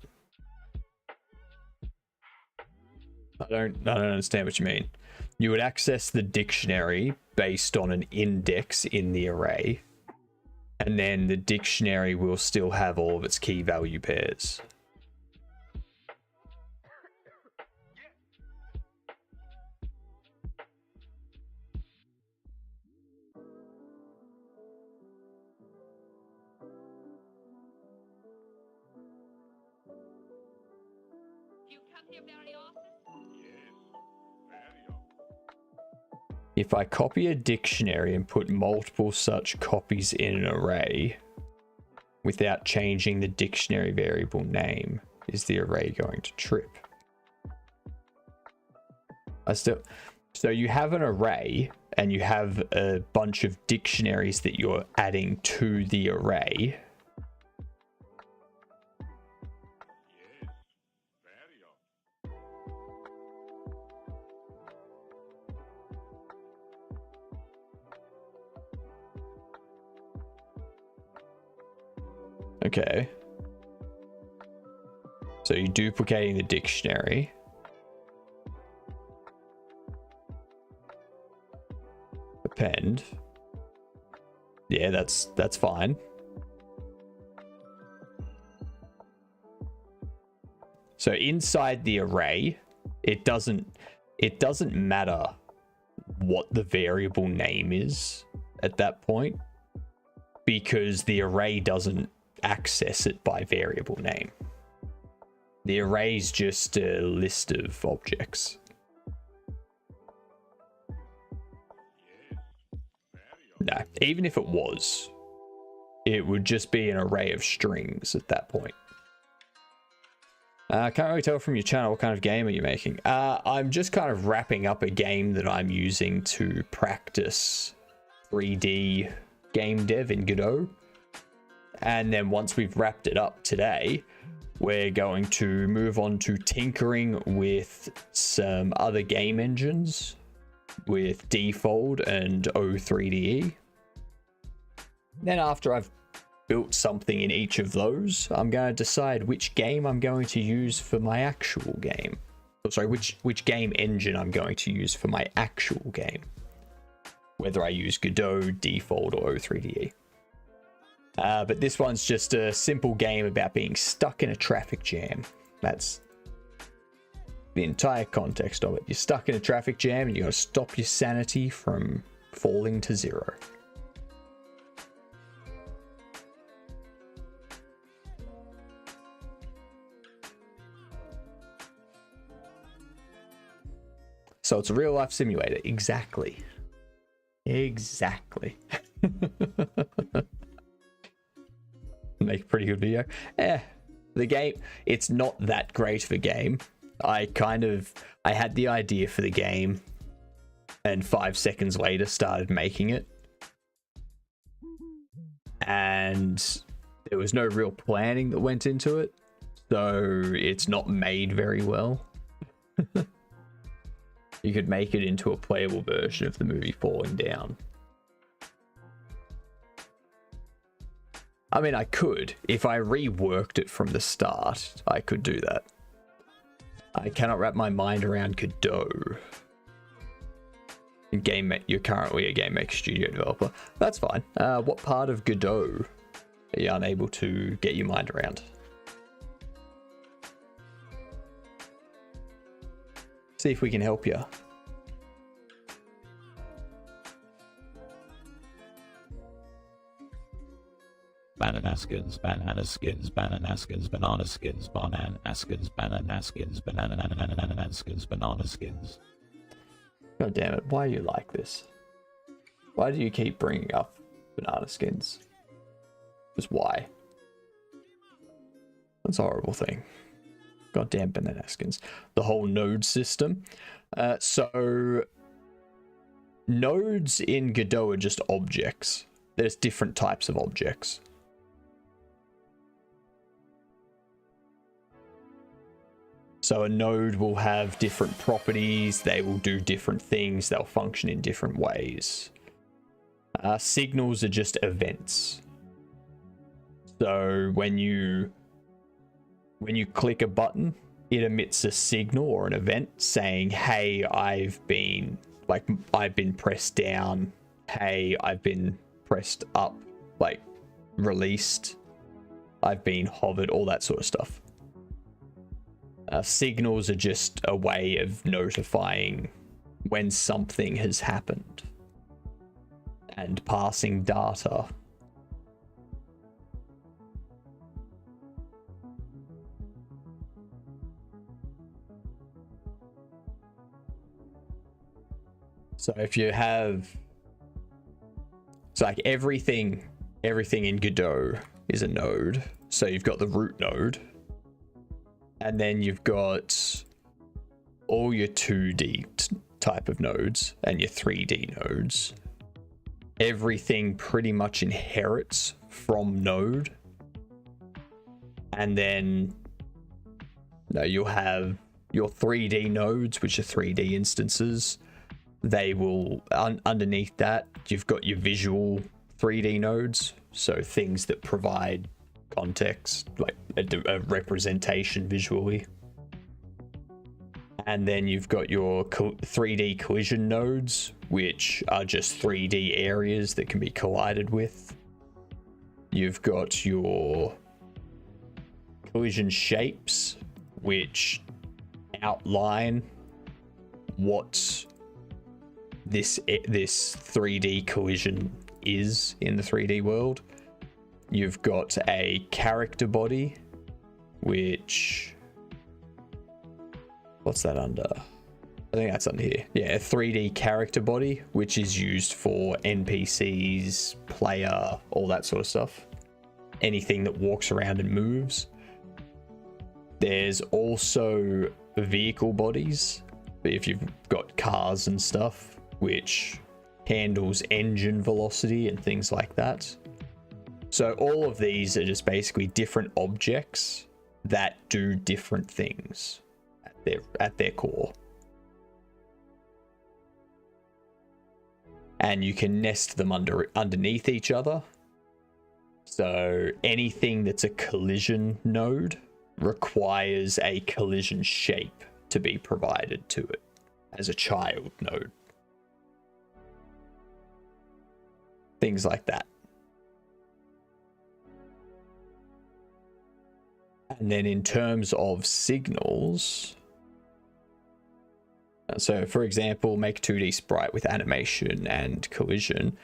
I don't understand what you mean. You would access the dictionary based on an index in the array, and then the dictionary will still have all of its key value pairs. If I copy a dictionary and put multiple such copies in an array without changing the dictionary variable name, is the array going to trip? So you have an array and you have a bunch of dictionaries that you're adding to the array. Okay. So you're duplicating the dictionary. Append. Yeah, that's fine. So inside the array, it doesn't matter what the variable name is at that point, because the array doesn't access it by variable name. The array is just a list of objects. No, even if it was, it would just be an array of strings at that point. I can't really tell from your channel what kind of game are you making. I'm just kind of wrapping up a game that I'm using to practice 3D game dev in Godot. And then once we've wrapped it up today, we're going to move on to tinkering with some other game engines with Defold and O3DE. Then after I've built something in each of those, I'm going to decide which game I'm going to use for my actual game. Oh, sorry, which game engine I'm going to use for my actual game. Whether I use Godot, Defold, or O3DE. But this one's just a simple game about being stuck in a traffic jam. That's the entire context of it. You're stuck in a traffic jam and you got to stop your sanity from falling to zero. So it's a real life simulator. Exactly. Exactly. Make a pretty good video. The game, it's not that great of a game. I had the idea for the game and 5 seconds later started making it. And there was no real planning that went into it. So it's not made very well. You could make it into a playable version of the movie Falling Down. I mean, I could. If I reworked it from the start, I could do that. I cannot wrap my mind around Godot. You're currently a Game Maker Studio developer. That's fine. What part of Godot are you unable to get your mind around? See if we can help you. Bananaskins, bananaskins, bananaskins, bananaskins, bananaskins, bananaskins, bananaskins, bananaskins. God damn it, why are you like this? Why do you keep bringing up banana skins? Just why? That's a horrible thing. Goddamn bananaskins. The whole node system. So nodes in Godot are just objects. There's different types of objects. So a node will have different properties, they will do different things, they'll function in different ways. Signals are just events. So when you click a button, it emits a signal or an event saying, hey, I've been pressed down, hey, I've been pressed up, like released, I've been hovered, all that sort of stuff. Signals are just a way of notifying when something has happened and passing data. So if you have, it's like everything in Godot is a node. So you've got the root node, and then you've got all your 2D type of nodes and your 3D nodes. Everything pretty much inherits from node. And then you'll have your 3D nodes, which are 3D instances. They will, underneath that, you've got your visual 3D nodes. So things that provide context, like a representation visually. And then you've got your 3D collision nodes, which are just 3D areas that can be collided with. You've got your collision shapes, which outline what this 3D collision is in the 3D world. You've got a character body, which, what's that under? I think that's under here. Yeah, a 3D character body, which is used for NPCs, player, all that sort of stuff. Anything that walks around and moves. There's also vehicle bodies, if you've got cars and stuff, which handles engine velocity and things like that. So all of these are just basically different objects that do different things at their core. And you can nest them underneath each other. So anything that's a collision node requires a collision shape to be provided to it as a child node. Things like that. And then in terms of signals, so for example, make a 2D sprite with animation and collision.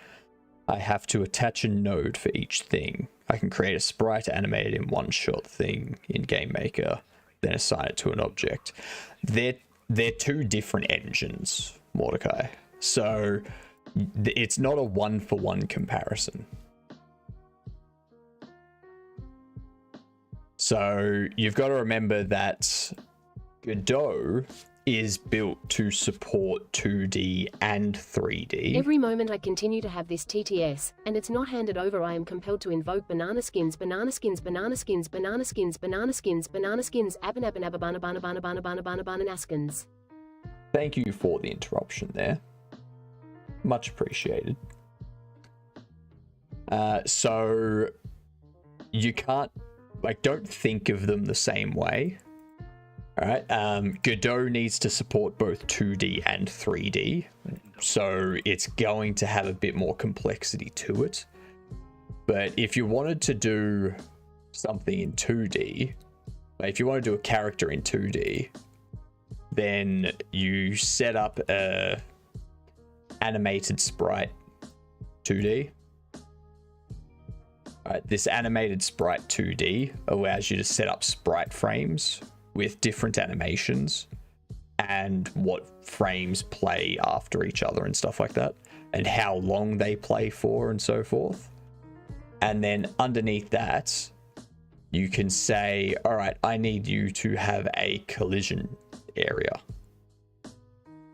I have to attach a node for each thing. I can create a sprite animated in one shot thing in GameMaker, then assign it to an object. They're two different engines, Mordecai. So it's not a one-for-one comparison. So you've got to remember that Godot is built to support 2D and 3D. Every moment I continue to have this TTS, and it's not handed over, I am compelled to invoke banana skins, banana skins, banana skins, banana skins, banana skins, banana skins, bananaskins. Thank you for the interruption there. Much appreciated. So you can't, don't think of them the same way. All right. Godot needs to support both 2D and 3D, so it's going to have a bit more complexity to it. But if you wanted to do something in 2D, if you want to do a character in 2D, then you set up a animated sprite 2D. All right, this animated sprite 2D allows you to set up sprite frames with different animations and what frames play after each other and stuff like that, and how long they play for and so forth. And then underneath that, you can say, all right, I need you to have a collision area.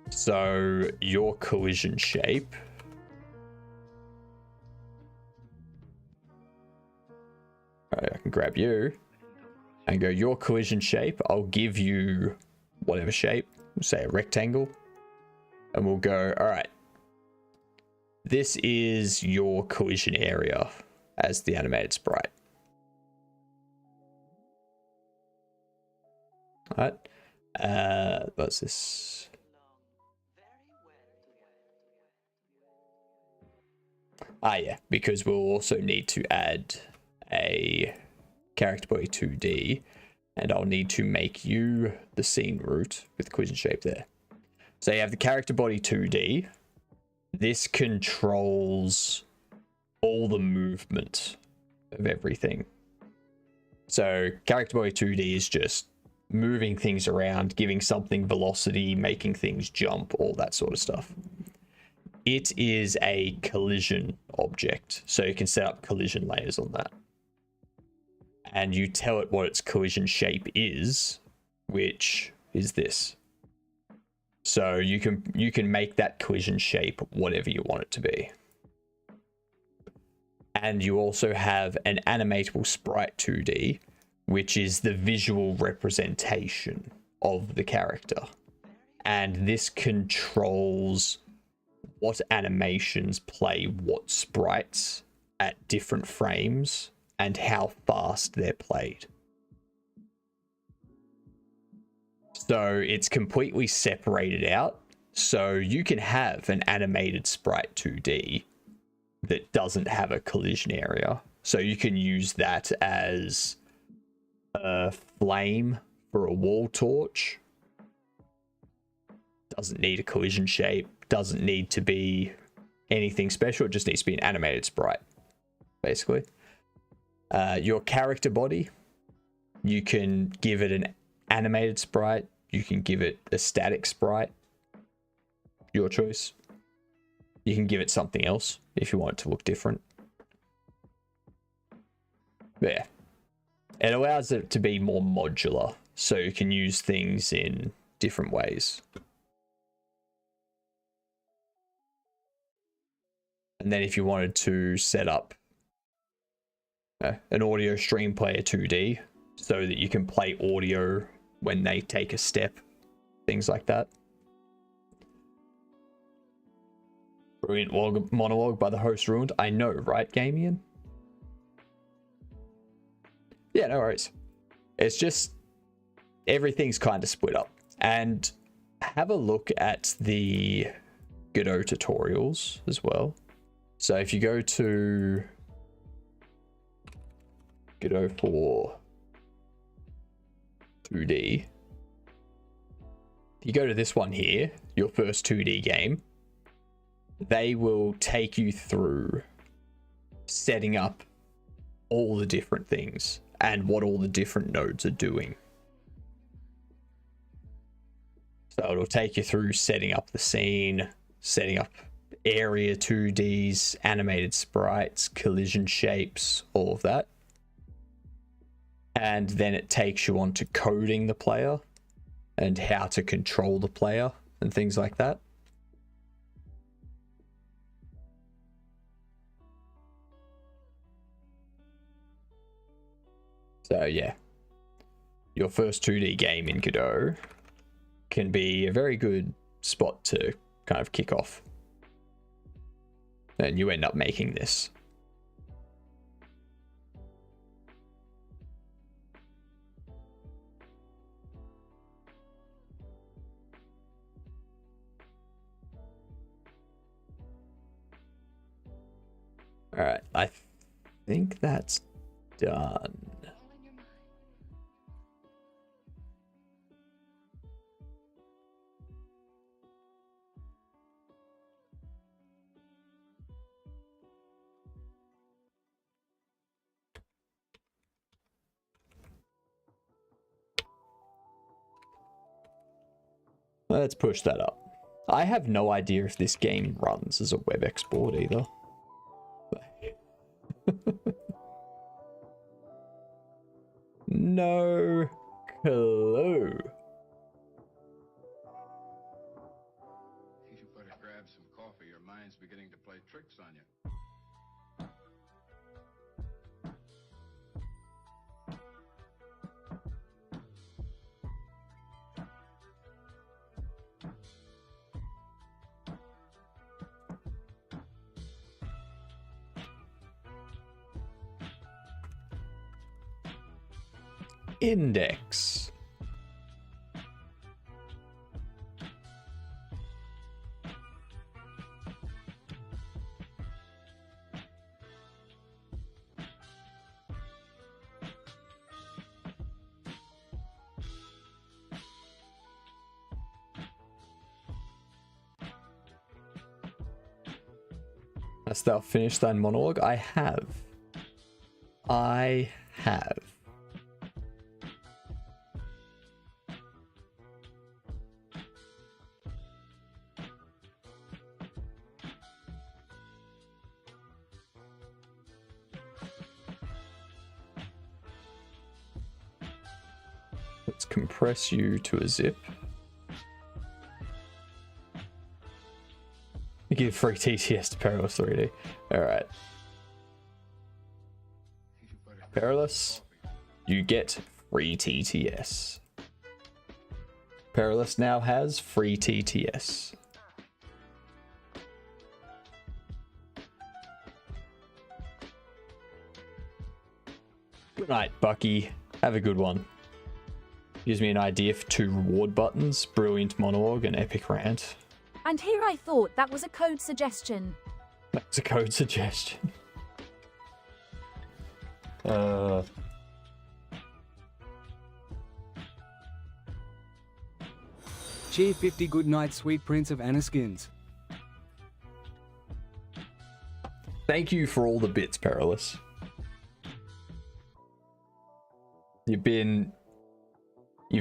So your collision shape, all right, I can grab you and go, your collision shape, I'll give you whatever shape, say a rectangle, and we'll go, all right, this is your collision area as the animated sprite. All right, what's this? Yeah, because we'll also need to add a character body 2D, and I'll need to make you the scene root with collision shape there. So you have the character body 2D. This controls all the movement of everything. So character body 2D is just moving things around, giving something velocity, making things jump, all that sort of stuff. it is a collision object. So you can set up collision layers on that. And you tell it what its collision shape is, which is this. So you can make that collision shape whatever you want it to be. And you also have an animatable sprite 2D, which is the visual representation of the character. And this controls what animations play what sprites at different frames and how fast they're played. So it's completely separated out. So you can have an animated sprite 2D that doesn't have a collision area. So you can use that as a flame for a wall torch. Doesn't need a collision shape. Doesn't need to be anything special. It just needs to be an animated sprite, basically. Your character body, you can give it an animated sprite. You can give it a static sprite. Your choice. You can give it something else if you want it to look different. But yeah. It allows it to be more modular, so you can use things in different ways. And then if you wanted to set up an audio stream player 2D so that you can play audio when they take a step, things like that. Brilliant monologue by the host ruined. I know, right, Gamian? Yeah, no worries. It's just everything's kind of split up. And have a look at the Godot tutorials as well. So if you go to Godot for 2D, if you go to this one here, your first 2D game, they will take you through setting up all the different things and what all the different nodes are doing. So it'll take you through setting up the scene, setting up area 2Ds, animated sprites, collision shapes, all of that. And then it takes you on to coding the player and how to control the player and things like that. So yeah, your first 2D game in Godot can be a very good spot to kind of kick off. And you end up making this. All right, I think that's done. Let's push that up. I have no idea if this game runs as a web export either. No clue. You better grab some coffee. Your mind's beginning to play tricks on you. Index. Hast thou finished thine monologue? I have. I have. Let's compress you to a zip. You give free TTS to Perilous 3D. Alright. Perilous, you get free TTS. Perilous now has free TTS. Good night, Bucky. Have a good one. Gives me an idea for 2 reward buttons, Brilliant Monologue and Epic Rant. And here I thought that was a code suggestion. That's a code suggestion. Cheer 50 good night, sweet prince of Anaskins. Thank you for all the bits, Perilous. You've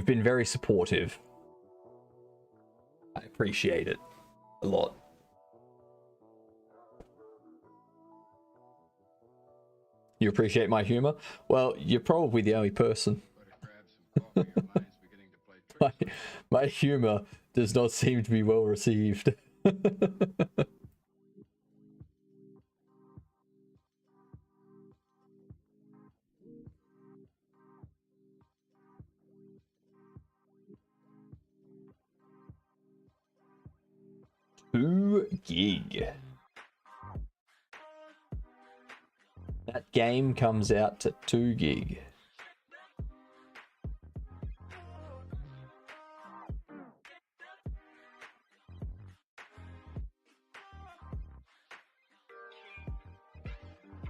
been very supportive. I appreciate it a lot. You appreciate my humor? Well, you're probably the only person. my humor does not seem to be well received. $2 gig. That game comes out to 2 gig.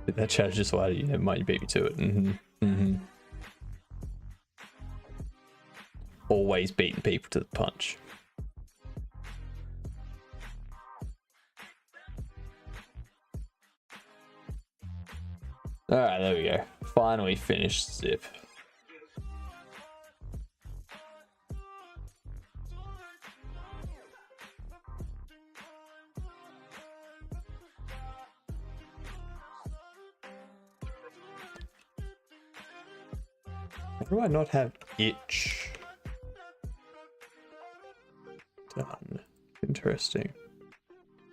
That chat just allowed you. Never mind, you beat me to it. Always beating people to the punch. Alright, there we go. Finally finished zip. How do I not have itch? Done. Interesting.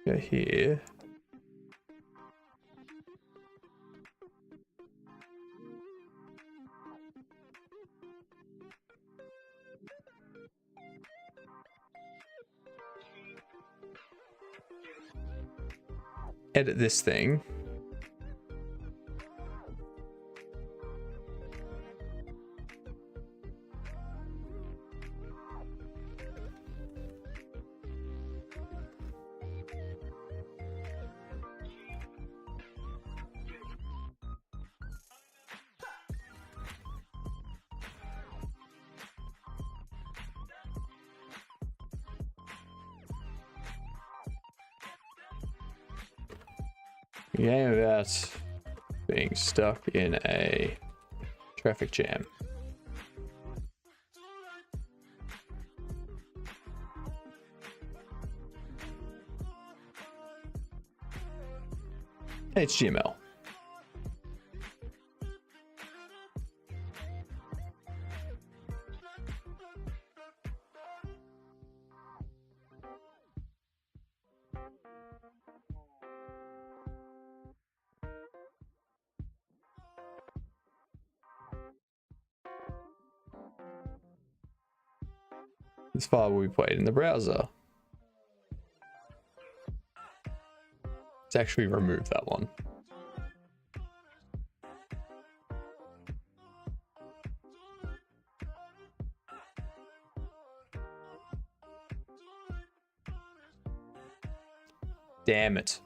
Go here. Edit this thing. Game about being stuck in a traffic jam. HTML. This file will be played in the browser. Let's actually remove that one. Damn it.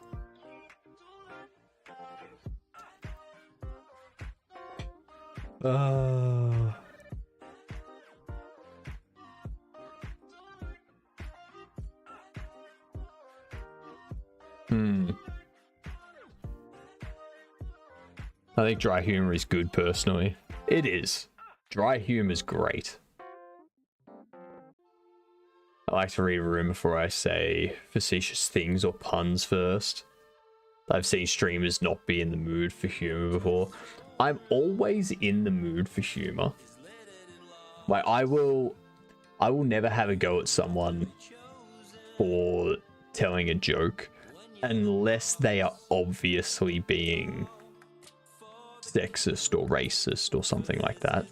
I think dry humor is good personally. It is. Dry humor is great. I like to read a room before I say facetious things or puns first. I've seen streamers not be in the mood for humor before. I'm always in the mood for humor. Like I will never have a go at someone for telling a joke unless they are obviously being sexist or racist or something like that.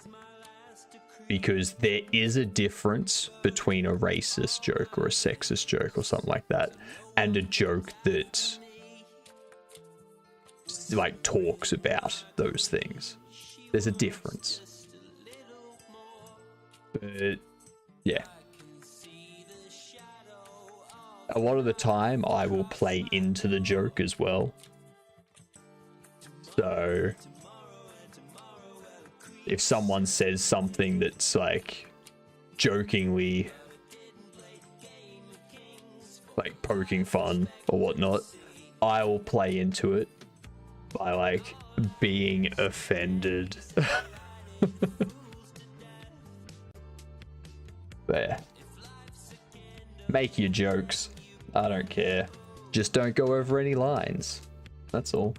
Because there is a difference between a racist joke or a sexist joke or something like that and a joke that like talks about those things. There's a difference. But yeah. A lot of the time I will play into the joke as well. So if someone says something that's like jokingly like poking fun or whatnot, I will play into it by like being offended. There. Make your jokes. I don't care. Just don't go over any lines. That's all.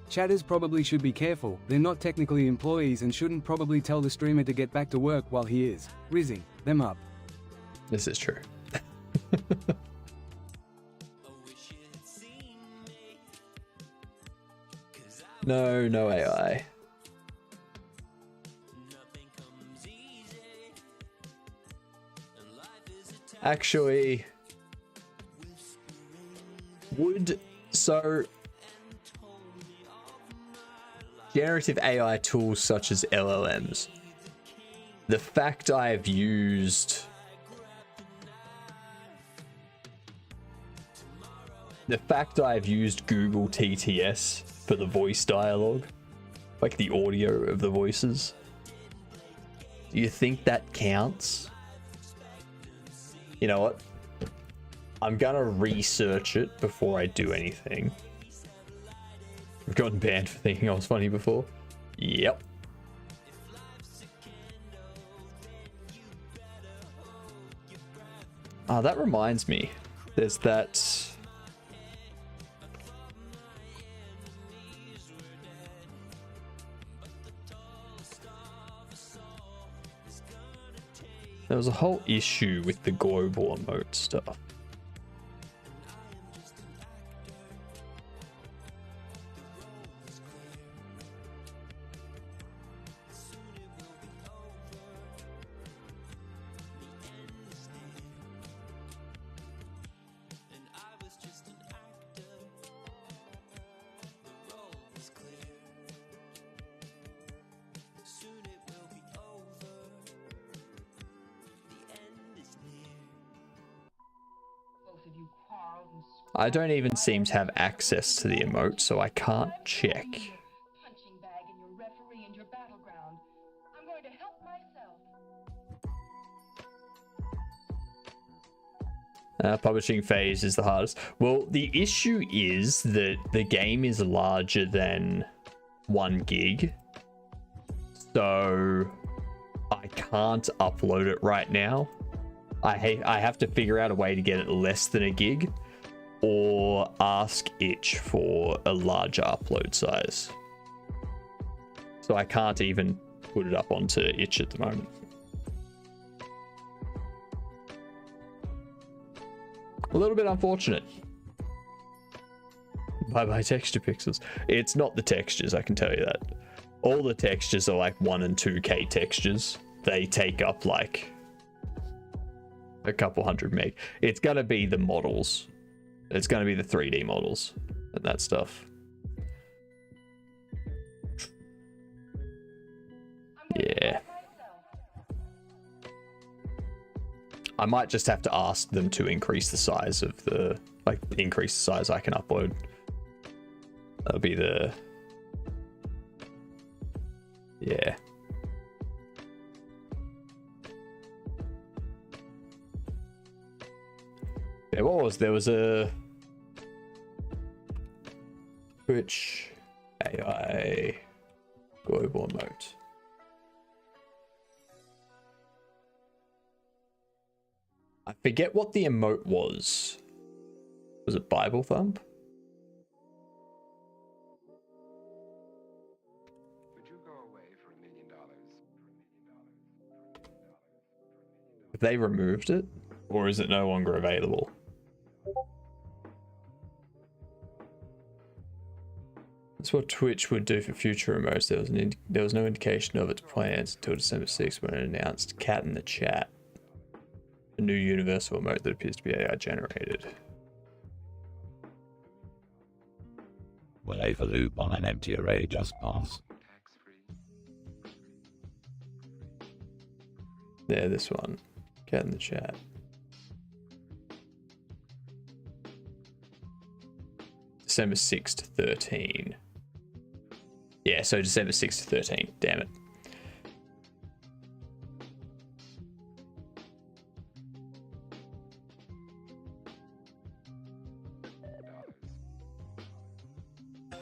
Chatters probably should be careful. They're not technically employees and shouldn't probably tell the streamer to get back to work while he is. Rizzing them up. This is true. No AI. Actually, generative AI tools such as LLMs, the fact I've used Google TTS for the voice dialogue, like the audio of the voices, do you think that counts? You know what? I'm gonna research it before I do anything. I've gotten banned for thinking I was funny before. Yep. Ah, that reminds me. There's that... There was a whole issue with the global emote stuff. I don't even seem to have access to the emote, so I can't check. Publishing phase is the hardest. Well, the issue is that the game is larger than 1 gig. So I can't upload it right now. I have to figure out a way to get it less than 1 gig or ask itch for a larger upload size. So I can't even put it up onto itch at the moment. A little bit unfortunate. Bye-bye texture pixels. It's not the textures, I can tell you that. All the textures are like 1 and 2K textures. They take up like a couple hundred meg. It's gonna be the models. It's gonna be the 3D models and that stuff. Yeah. I might just have to ask them to increase the size of the, like, increase the size I can upload. That'll be the... Yeah. Yeah, what was... There was a... Twitch AI global emote. I forget what the emote was. Was it Bible Thump? Have they removed it? Or is it no longer available? That's what Twitch would do for future remotes. There was no indication of its plans until December 6th when it announced Cat in the Chat, a new universal remote that appears to be AI generated. Will a loop on an empty array just pass? Yeah, this one. Cat in the Chat. December 6th to 13. Yeah, so December 6th to 13. Damn it.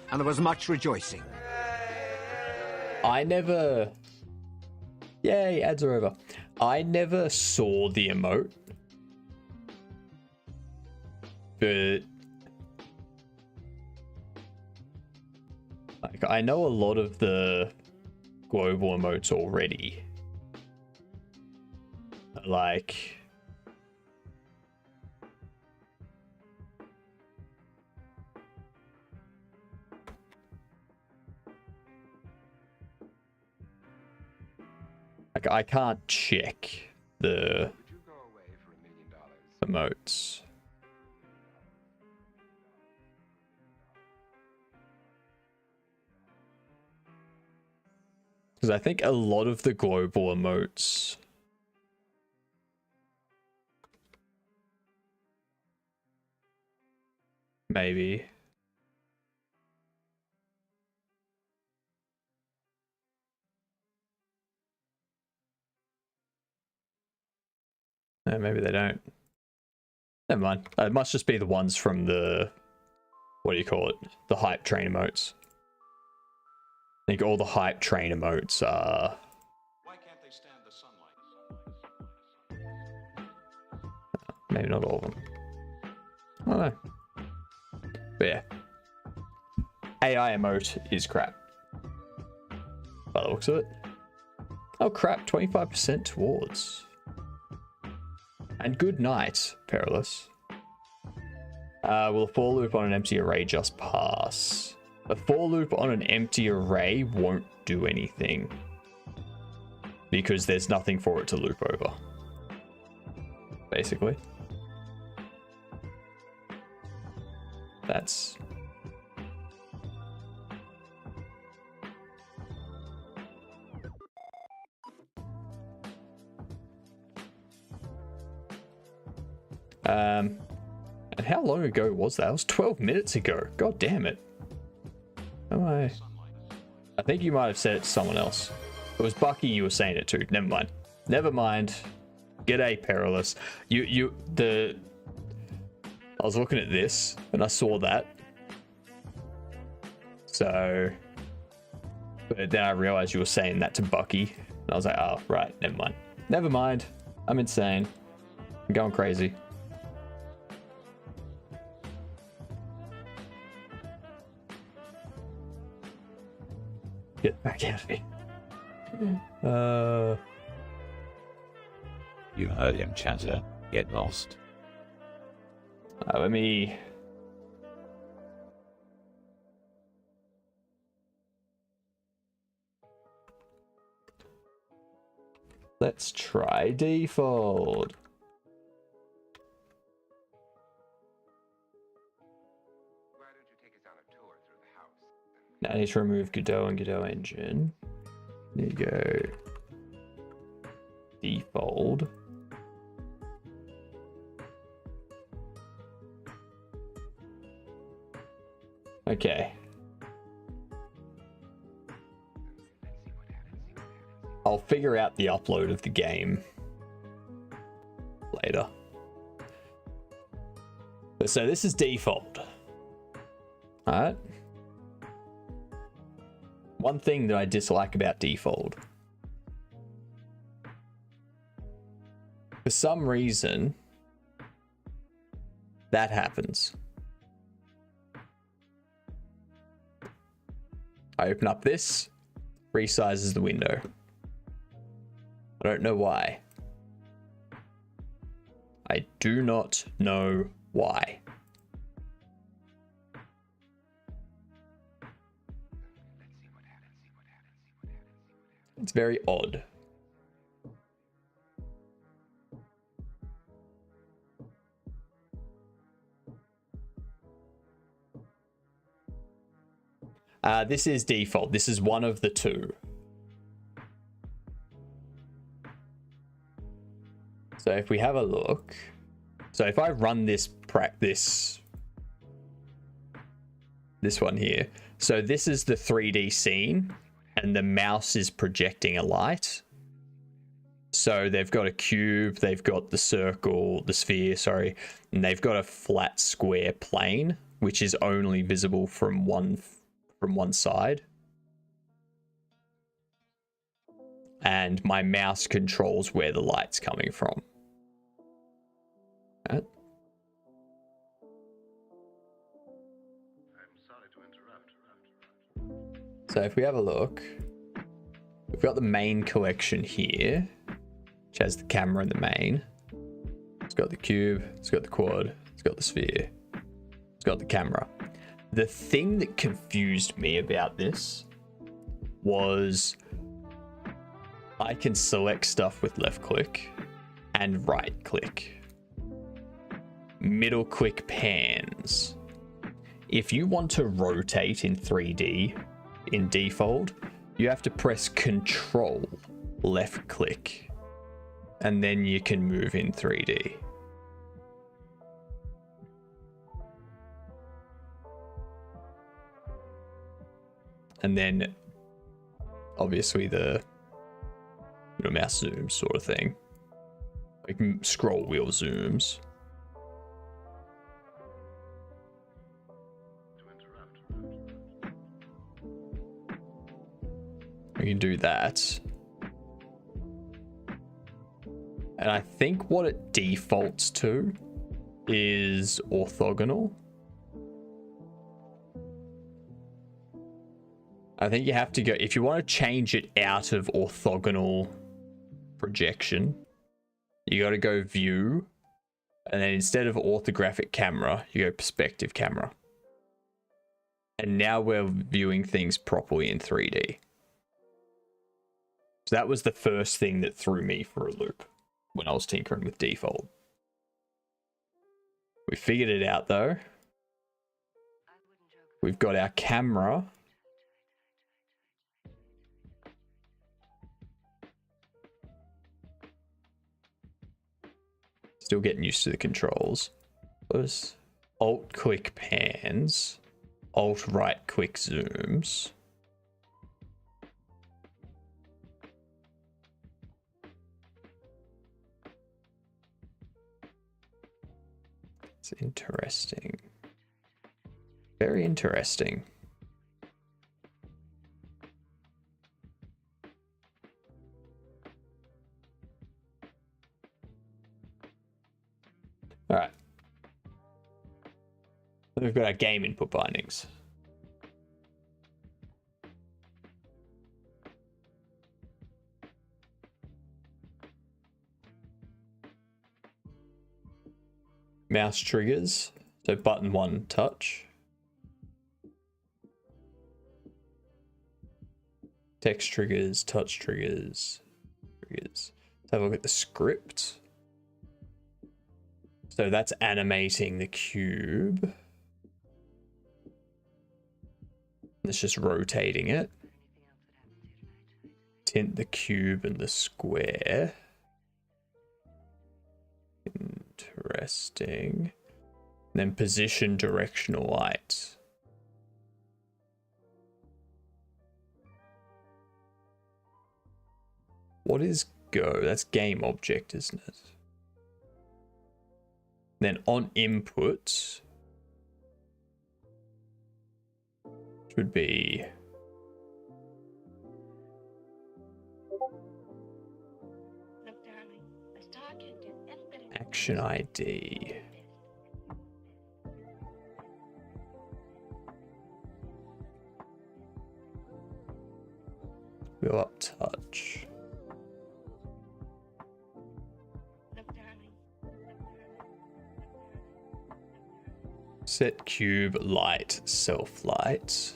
And there was much rejoicing. I never... Yay, ads are over. I never saw the emote. But... like, I know a lot of the global emotes already. Like... like, I can't check the emotes. Because I think a lot of the global emotes maybe. No, maybe they don't. Never mind. It must just be the ones from the, what do you call it? The hype train emotes. I think all the hype train emotes are... Why can't they stand the sunlight? maybe not all of them. I don't know. But yeah. AI emote is crap. By the looks of it. Oh crap, 25% towards. And good night, Perilous. Will a for loop on an empty array just pass? A for loop on an empty array won't do anything. Because there's nothing for it to loop over. Basically. That's... and how long ago was that? It was 12 minutes ago. God damn it. I think you might have said it to someone else. It was Bucky you were saying it to. Never mind. Never mind. G'day, Perilous. I was looking at this and I saw that. So, but then I realized you were saying that to Bucky. And I was like, oh, right, never mind. Never mind. I'm insane. I'm going crazy. Get back out of here. You heard him chatter. Get lost. Let me... let's try default. Now I need to remove Godot and Godot engine. There you go. Default. Okay. I'll figure out the upload of the game later. So this is default. Alright. One thing that I dislike about default. For some reason, that happens. I open up this, resizes the window. I don't know why. do not know why. It's very odd. This is default. This is one of the two. So if we have a look, so if I run this one here, so this is the 3D scene and the mouse is projecting a light. So they've got a cube, they've got the circle, the sphere, sorry, and they've got a flat square plane, which is only visible from one side. And my mouse controls where the light's coming from. Right. I'm sorry to interrupt. So if we have a look, we've got the main collection here, which has the camera in the main. It's got the cube, it's got the quad, it's got the sphere, it's got the camera. The thing that confused me about this was I can select stuff with left click and right click. Middle click pans. If you want to rotate in 3D in default, you have to press Control left click and then you can move in 3D. And then obviously the mouse zoom sort of thing, like scroll wheel zooms. We can do that. And I think what it defaults to is orthogonal. I think you have to go, if you want to change it out of orthogonal projection, you got to go view, and then instead of orthographic camera, you go perspective camera. And now we're viewing things properly in 3D. So that was the first thing that threw me for a loop when I was tinkering with default. We figured it out though. We've got our camera. Still getting used to the controls. Those alt click pans, alt right click zooms. It's interesting. Very interesting. All right. We've got our game input bindings. Mouse triggers. So button 1, touch. Text triggers, touch triggers. Let's have a look at the script. So that's animating the cube. It's just rotating it. Tint the cube and the square. Interesting. Then position directional light. What is go? That's game object, isn't it? Then on input should be action ID. Go up touch. Set cube light self light.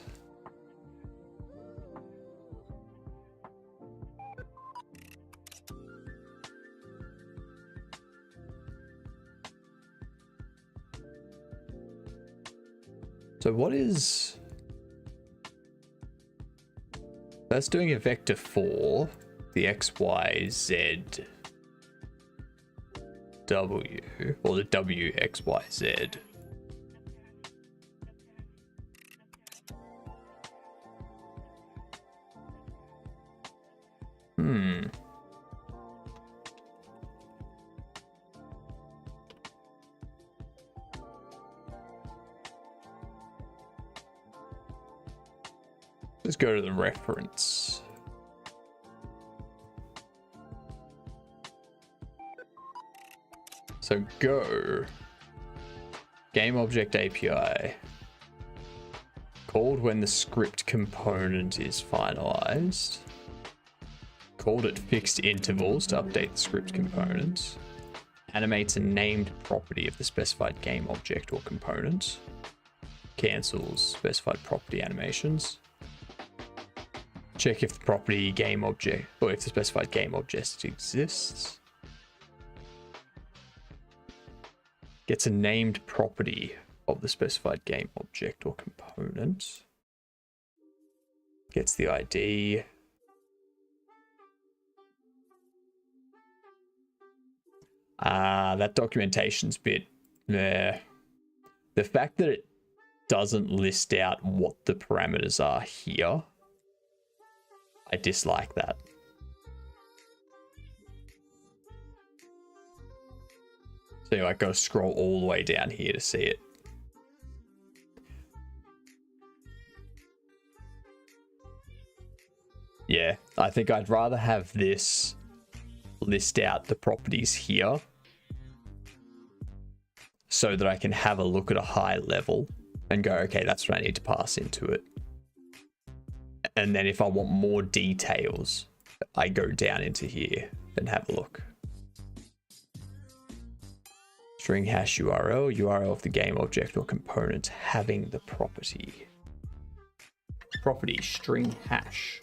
So what is... That's doing a vector 4, the X, Y, Z, W, or the W, X, Y, Z. Let's go to the reference. So Go, game object API, called when the script component is finalized, called at fixed intervals to update the script component, animates a named property of the specified game object or component, cancels specified property animations, check if the property game object, or if the specified game object exists, gets a named property of the specified game object or component, gets the ID, that documentation's bit there. The fact that it doesn't list out what the parameters are here, I dislike that. So I gotta scroll all the way down here to see it. Yeah, I think I'd rather have this list out the properties here so that I can have a look at a high level and go, okay, that's what I need to pass into it. And then if I want more details, I go down into here and have a look. String hash URL, URL of the game object or component having the property. Property string hash.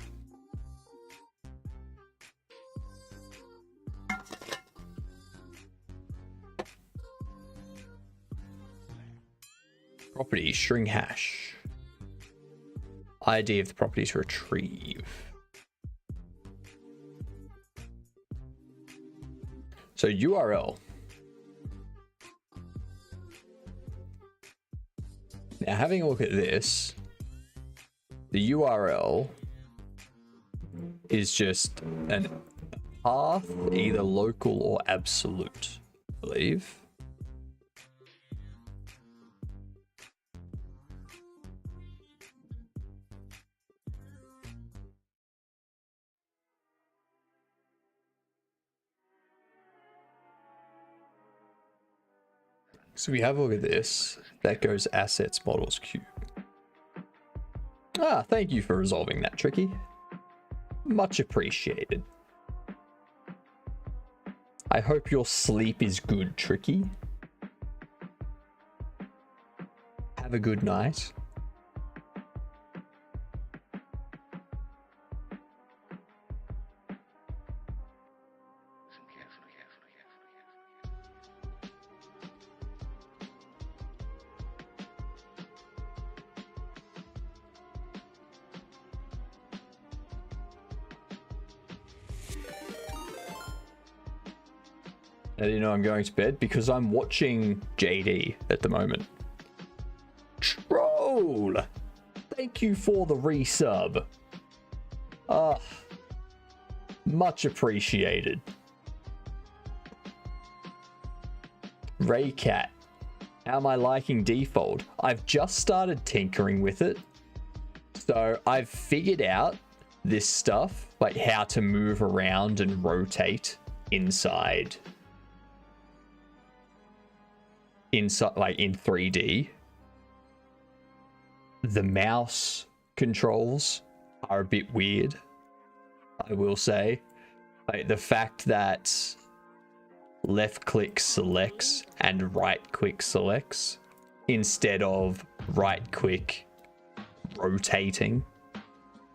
Property string hash. ID of the property to retrieve. So URL. Now having a look at this, the URL is just an path, either local or absolute, I believe. So we have a look at this. That goes assets models cube. Ah, thank you for resolving that, Tricky. Much appreciated. I hope your sleep is good, Tricky. Have a good night. How do you know I'm going to bed? Because I'm watching JD at the moment. Troll! Thank you for the resub. Much appreciated. Raycat. How am I liking default? I've just started tinkering with it. So I've figured out this stuff, like how to move around and rotate inside like in 3D. The mouse controls are a bit weird, I will say. Like the fact that left click selects and right click selects instead of right click rotating,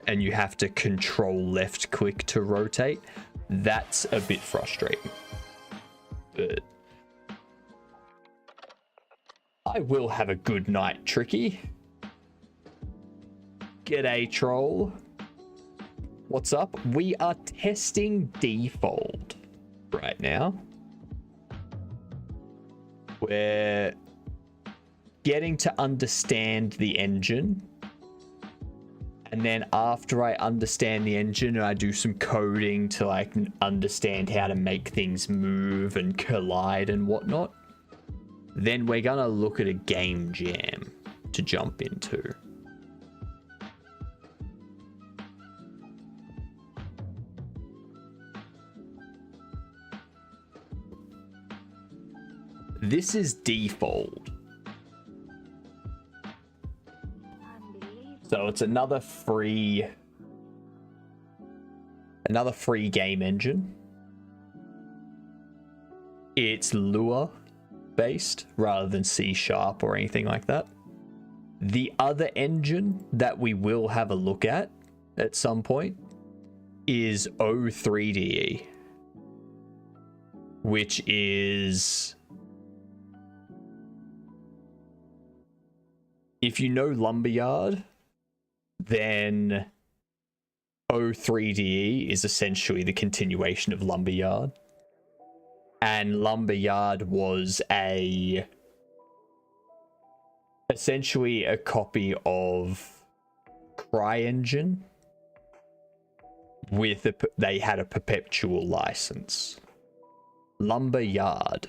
and you have to control left click to rotate. That's a bit frustrating. But I will have a good night, Tricky. G'day, troll. What's up? We are testing default right now. We're getting to understand the engine. And then after I understand the engine and I do some coding to like understand how to make things move and collide and whatnot, then we're gonna look at a game jam to jump into. This is default. So it's another free game engine. It's Lua based rather than C# or anything like that. The other engine that we will have a look at some point is O3DE, which is, if you know Lumberyard, then O3DE is essentially the continuation of Lumberyard. And Lumberyard was essentially a copy of CryEngine with they had a perpetual license. Lumberyard.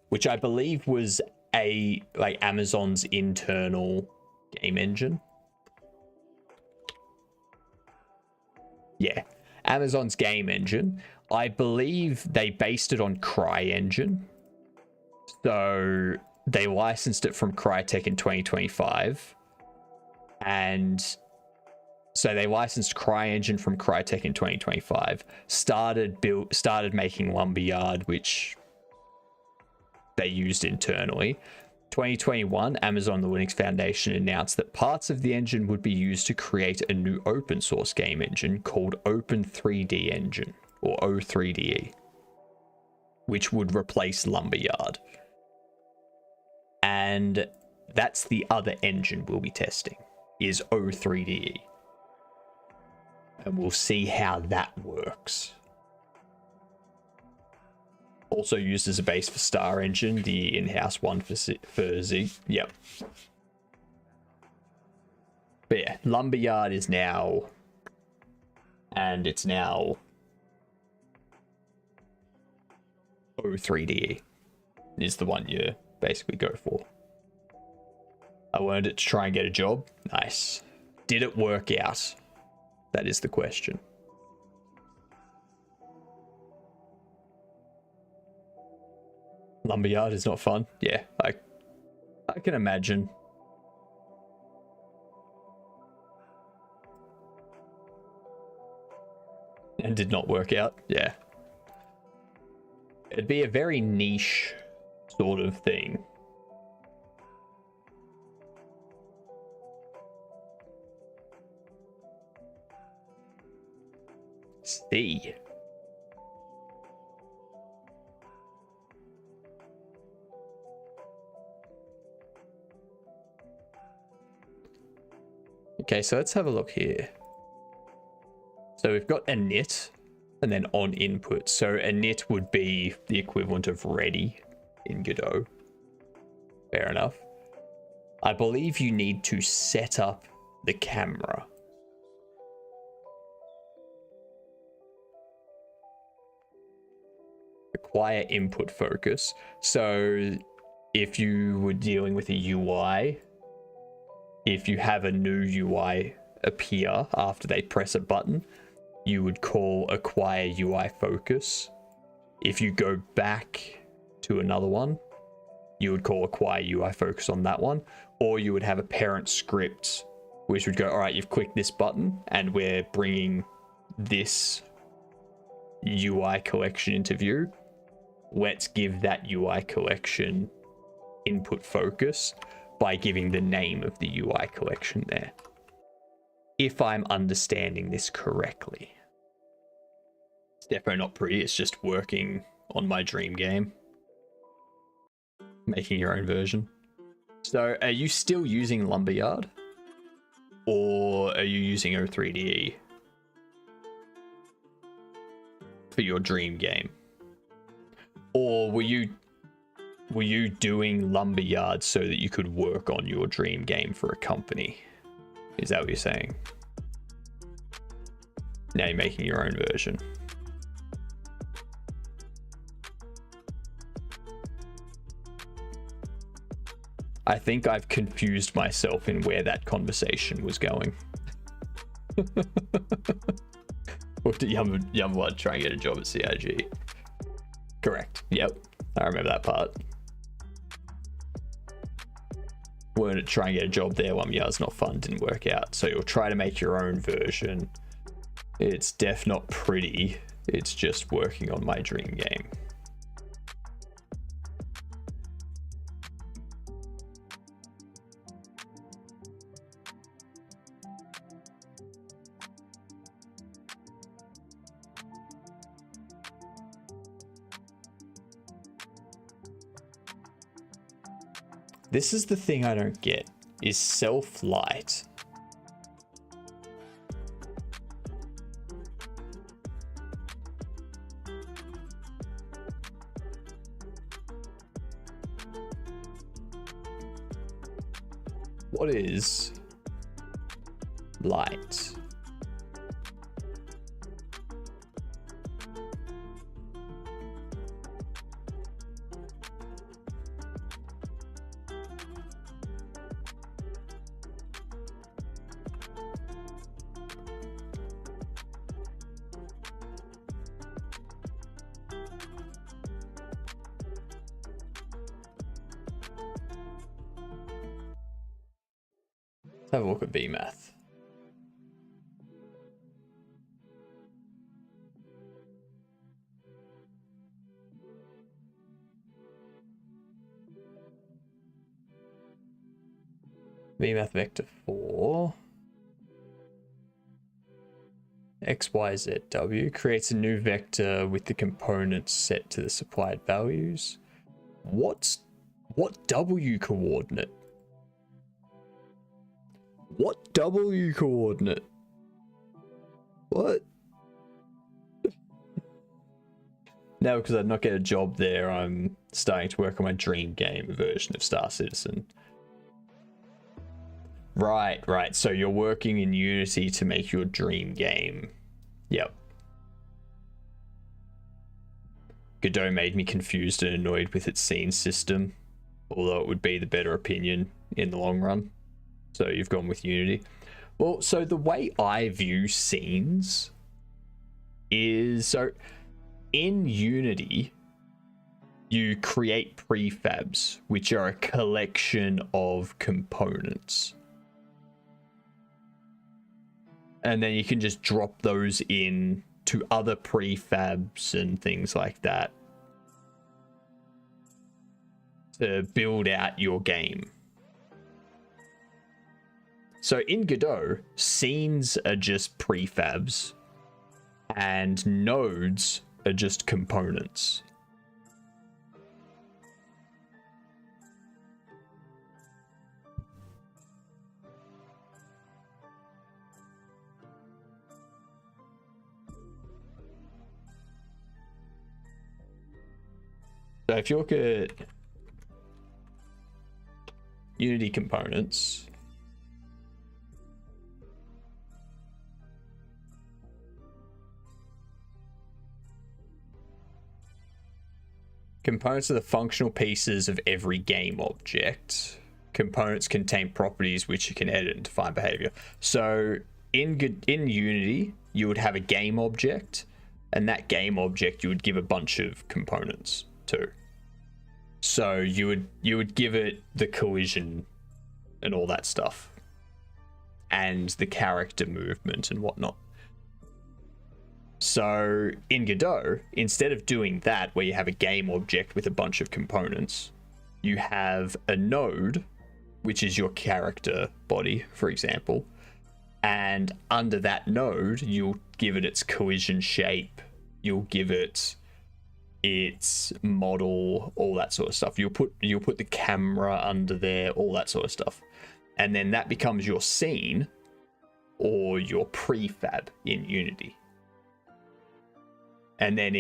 Which I believe was like Amazon's internal game engine. Yeah, Amazon's game engine. I believe they based it on CryEngine. So they licensed it from Crytek in 2025. And so they licensed CryEngine from Crytek in 2025. Started making Lumberyard, which they used internally. 2021, Amazon the Linux Foundation announced that parts of the engine would be used to create a new open source game engine called Open3D Engine, or O3DE, which would replace Lumberyard. And that's the other engine we'll be testing, is O3DE. And we'll see how that works. Also used as a base for Star Engine, the in-house one for Z. Yep. But yeah, Lumberyard is now, and it's now O3DE is the one you basically go for. I learned it to try and get a job. Nice. Did it work out? That is the question. Lumberyard is not fun. Yeah, I can imagine. And did not work out. Yeah. It'd be a very niche sort of thing. C. Okay, so let's have a look here. So we've got init and then on input. So init would be the equivalent of ready in Godot. Fair enough. I believe you need to set up the camera. Acquire input focus. So if you were dealing with a UI, if you have a new UI appear after they press a button, you would call acquire UI focus. If you go back to another one, you would call acquire UI focus on that one, or you would have a parent script which would go, all right, you've clicked this button and we're bringing this UI collection into view. let's give that UI collection input focus by giving the name of the UI collection there. If I'm understanding this correctly. It's definitely not pretty, it's just working on my dream game. Making your own version. So are you still using Lumberyard? Or are you using O3DE for your dream game? Or were you doing Lumberyard so that you could work on your dream game for a company? Is that what you're saying? Now you're making your own version. I think I've confused myself in where that conversation was going. Or did Youngblood try and get a job at CIG? Correct. Yep. I remember that part. Weren't it try and get a job there? Lumberyard's not fun, didn't work out. So you'll try to make your own version. It's not pretty. It's just working on my dream game. This is the thing I don't get, is self-light. What is light? Have a look at BMath. BMath vector 4. XYZW creates a new vector with the components set to the supplied values. What W coordinate? What W coordinate? What? Now, because I'd not get a job there, I'm starting to work on my dream game version of Star Citizen. Right. So you're working in Unity to make your dream game. Yep. Godot made me confused and annoyed with its scene system, although it would be the better opinion in the long run. So you've gone with Unity. Well, so the way I view scenes is, so in Unity, you create prefabs, which are a collection of components. And then you can just drop those in to other prefabs and things like that to build out your game. So in Godot, scenes are just prefabs and nodes are just components. So if you look at Unity components, components are the functional pieces of every game object. Components contain properties which you can edit and define behavior. So in Unity, you would have a game object, and that game object you would give a bunch of components to. So you would give it the collision and all that stuff, and the character movement and whatnot. So in Godot, instead of doing that where you have a game object with a bunch of components, you have a node, which is your character body, for example. And under that node, you'll give it its collision shape. You'll give it its model, all that sort of stuff. You'll put the camera under there, all that sort of stuff. And then that becomes your scene or your prefab in Unity. And then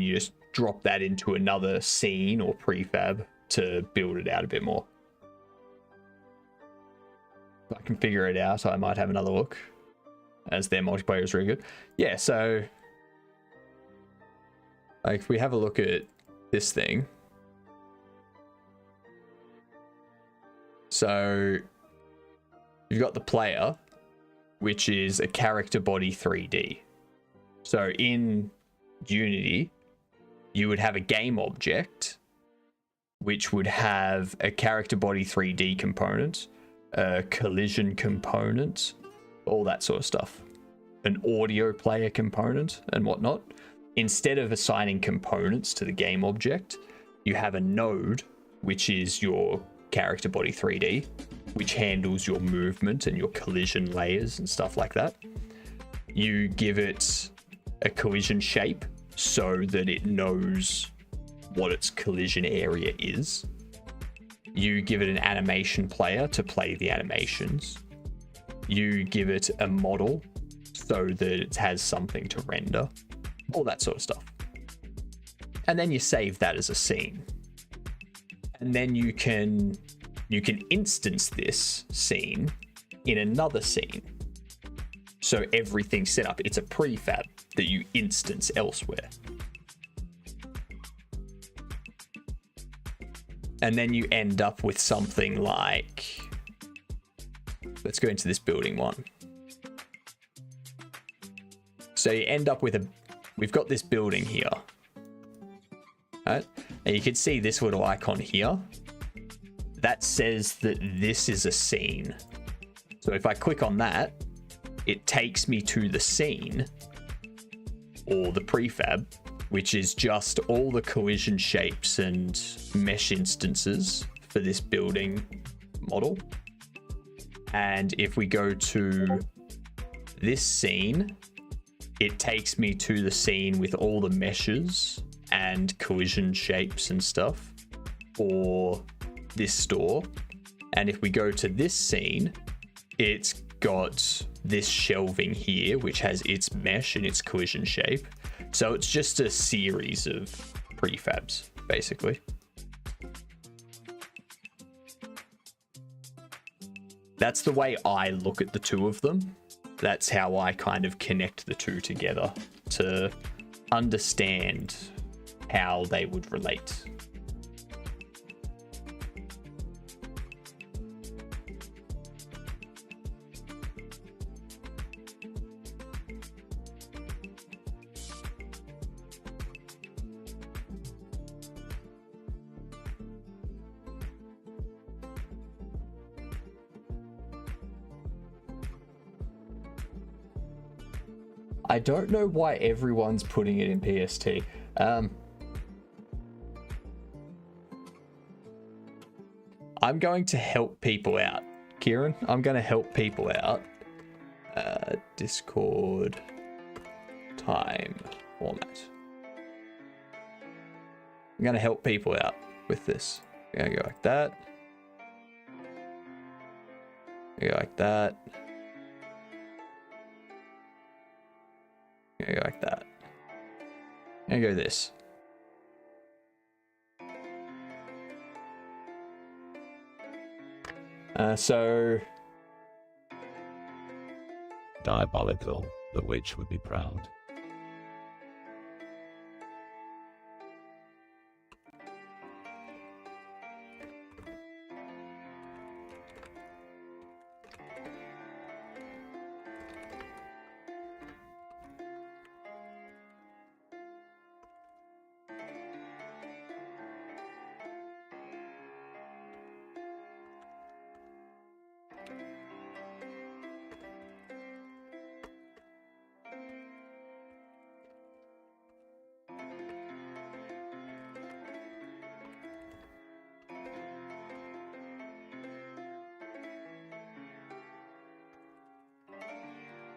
you just drop that into another scene or prefab to build it out a bit more. If I can figure it out, I might have another look, as their multiplayer is really good. Yeah, so like if we have a look at this thing. So you've got the player, which is a character body 3D. So in Unity, you would have a game object, which would have a character body 3D component, a collision component, all that sort of stuff, an audio player component and whatnot. Instead of assigning components to the game object, you have a node, which is your character body 3D, which handles your movement and your collision layers and stuff like that. You give it a collision shape so that it knows what its collision area is. You give it an animation player to play the animations. You give it a model so that it has something to render, all that sort of stuff. And then you save that as a scene. And then you can instance this scene in another scene. So everything's set up. It's a prefab that you instance elsewhere. And then you end up with something like, let's go into this building one. So you end up with we've got this building here, right? And you can see this little icon here. That says that this is a scene. So if I click on that, it takes me to the scene or the prefab, which is just all the collision shapes and mesh instances for this building model. And if we go to this scene, it takes me to the scene with all the meshes and collision shapes and stuff for this store. And if we go to this scene, it's got this shelving here, which has its mesh and its collision shape. So it's just a series of prefabs, basically. That's the way I look at the two of them. That's how I kind of connect the two together to understand how they would relate. I don't know why everyone's putting it in PST. I'm going to help people out. Kieran, I'm going to help people out. Discord time format. I'm going to help people out with this. I'm going to go like that. Go like that. Go like that. And go this. So diabolical, the witch would be proud.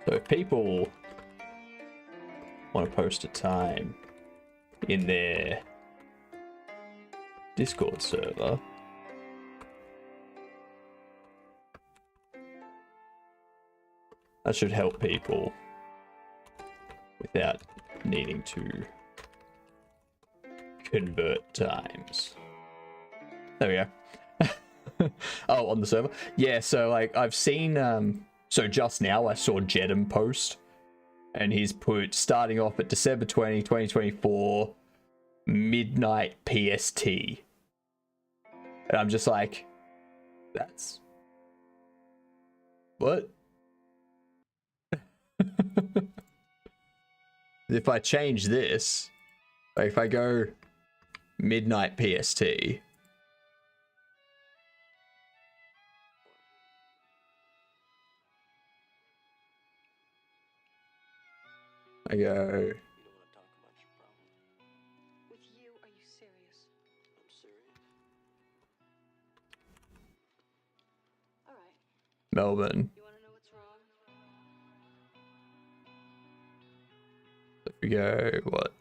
So if people want to post a time in their Discord server, that should help people without needing to convert times. There we go. Oh, on the server? Yeah, so like I've seen so just now I saw Jedem post and he's put starting off at December 20, 2024, midnight PST. And I'm just like, that's what? If I change this, like if I go midnight PST, I go. With you, are you serious? I'm serious. All right. Melbourne. You want to know what's wrong? If we go, what?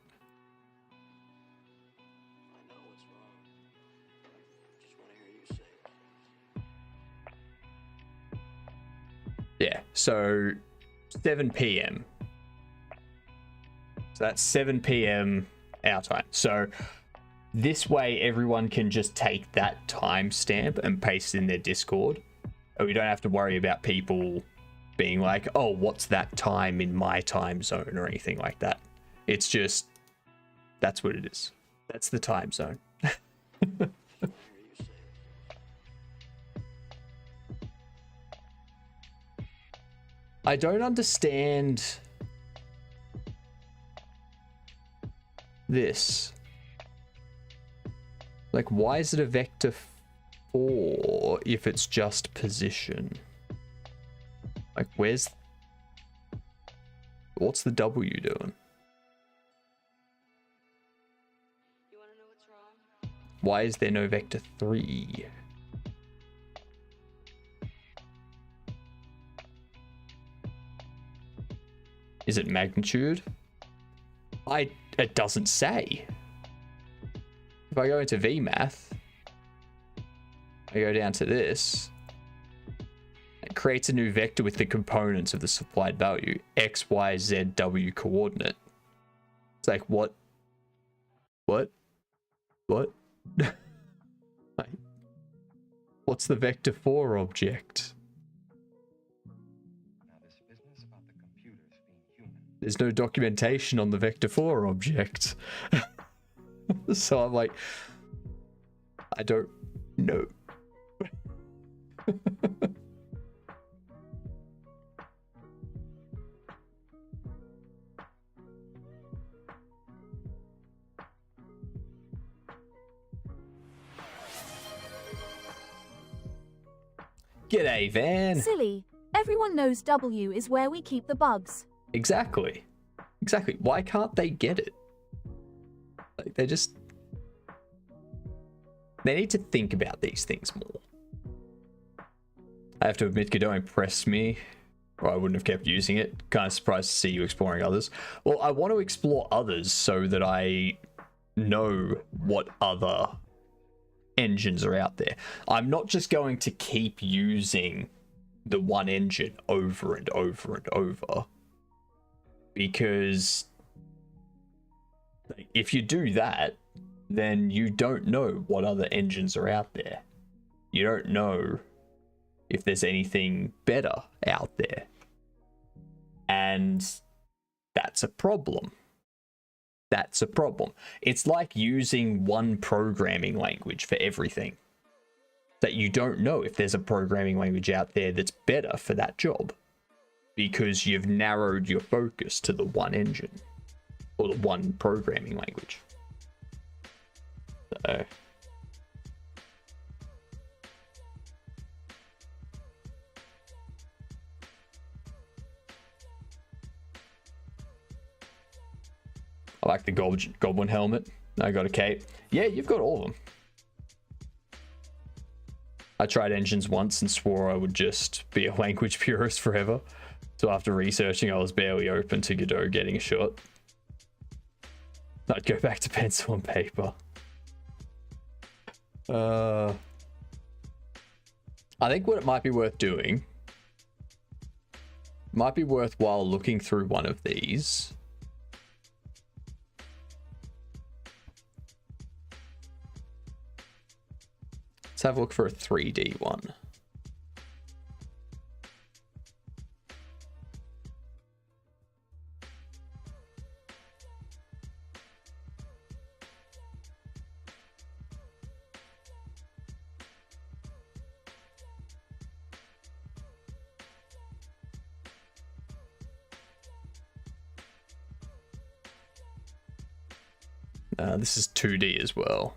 I know what's wrong. Just want to hear you say it. Yeah, so 7 p.m. So that's 7 p.m. our time. So this way everyone can just take that timestamp and paste it in their Discord. And we don't have to worry about people being like, oh, what's that time in my time zone or anything like that. It's just, that's what it is. That's the time zone. I don't understand this. Like, why is it a vector 4 if it's just position? Like, what's the W doing? You want to know what's wrong? Why is there no vector 3? Is it magnitude? It doesn't say. If I go into VMath, I go down to this, it creates a new vector with the components of the supplied value, X, Y, Z, W coordinate. It's like, what? What? What? Like, what's the vector 4 object? There's no documentation on the vector 4 object. So I'm like, I don't know. G'day, Van. Silly. Everyone knows W is where we keep the bugs. Exactly. Exactly. Why can't they get it? Like, they need to think about these things more. I have to admit, Godot impressed me, or I wouldn't have kept using it. Kind of surprised to see you exploring others. Well, I want to explore others so that I know what other engines are out there. I'm not just going to keep using the one engine over and over and over. Because like, if you do that, then you don't know what other engines are out there. You don't know if there's anything better out there. And that's a problem. That's a problem. It's like using one programming language for everything. That you don't know if there's a programming language out there that's better for that job. Because you've narrowed your focus to the one engine. Or the one programming language. So... I like the goblin helmet. I got a cape. Yeah, you've got all of them. I tried engines once and swore I would just be a language purist forever. So after researching, I was barely open to Godot getting a shot. I'd go back to pencil and paper. I think what it might be worth doing, might be worthwhile looking through one of these. Let's have a look for a 3D one. This is 2D as well.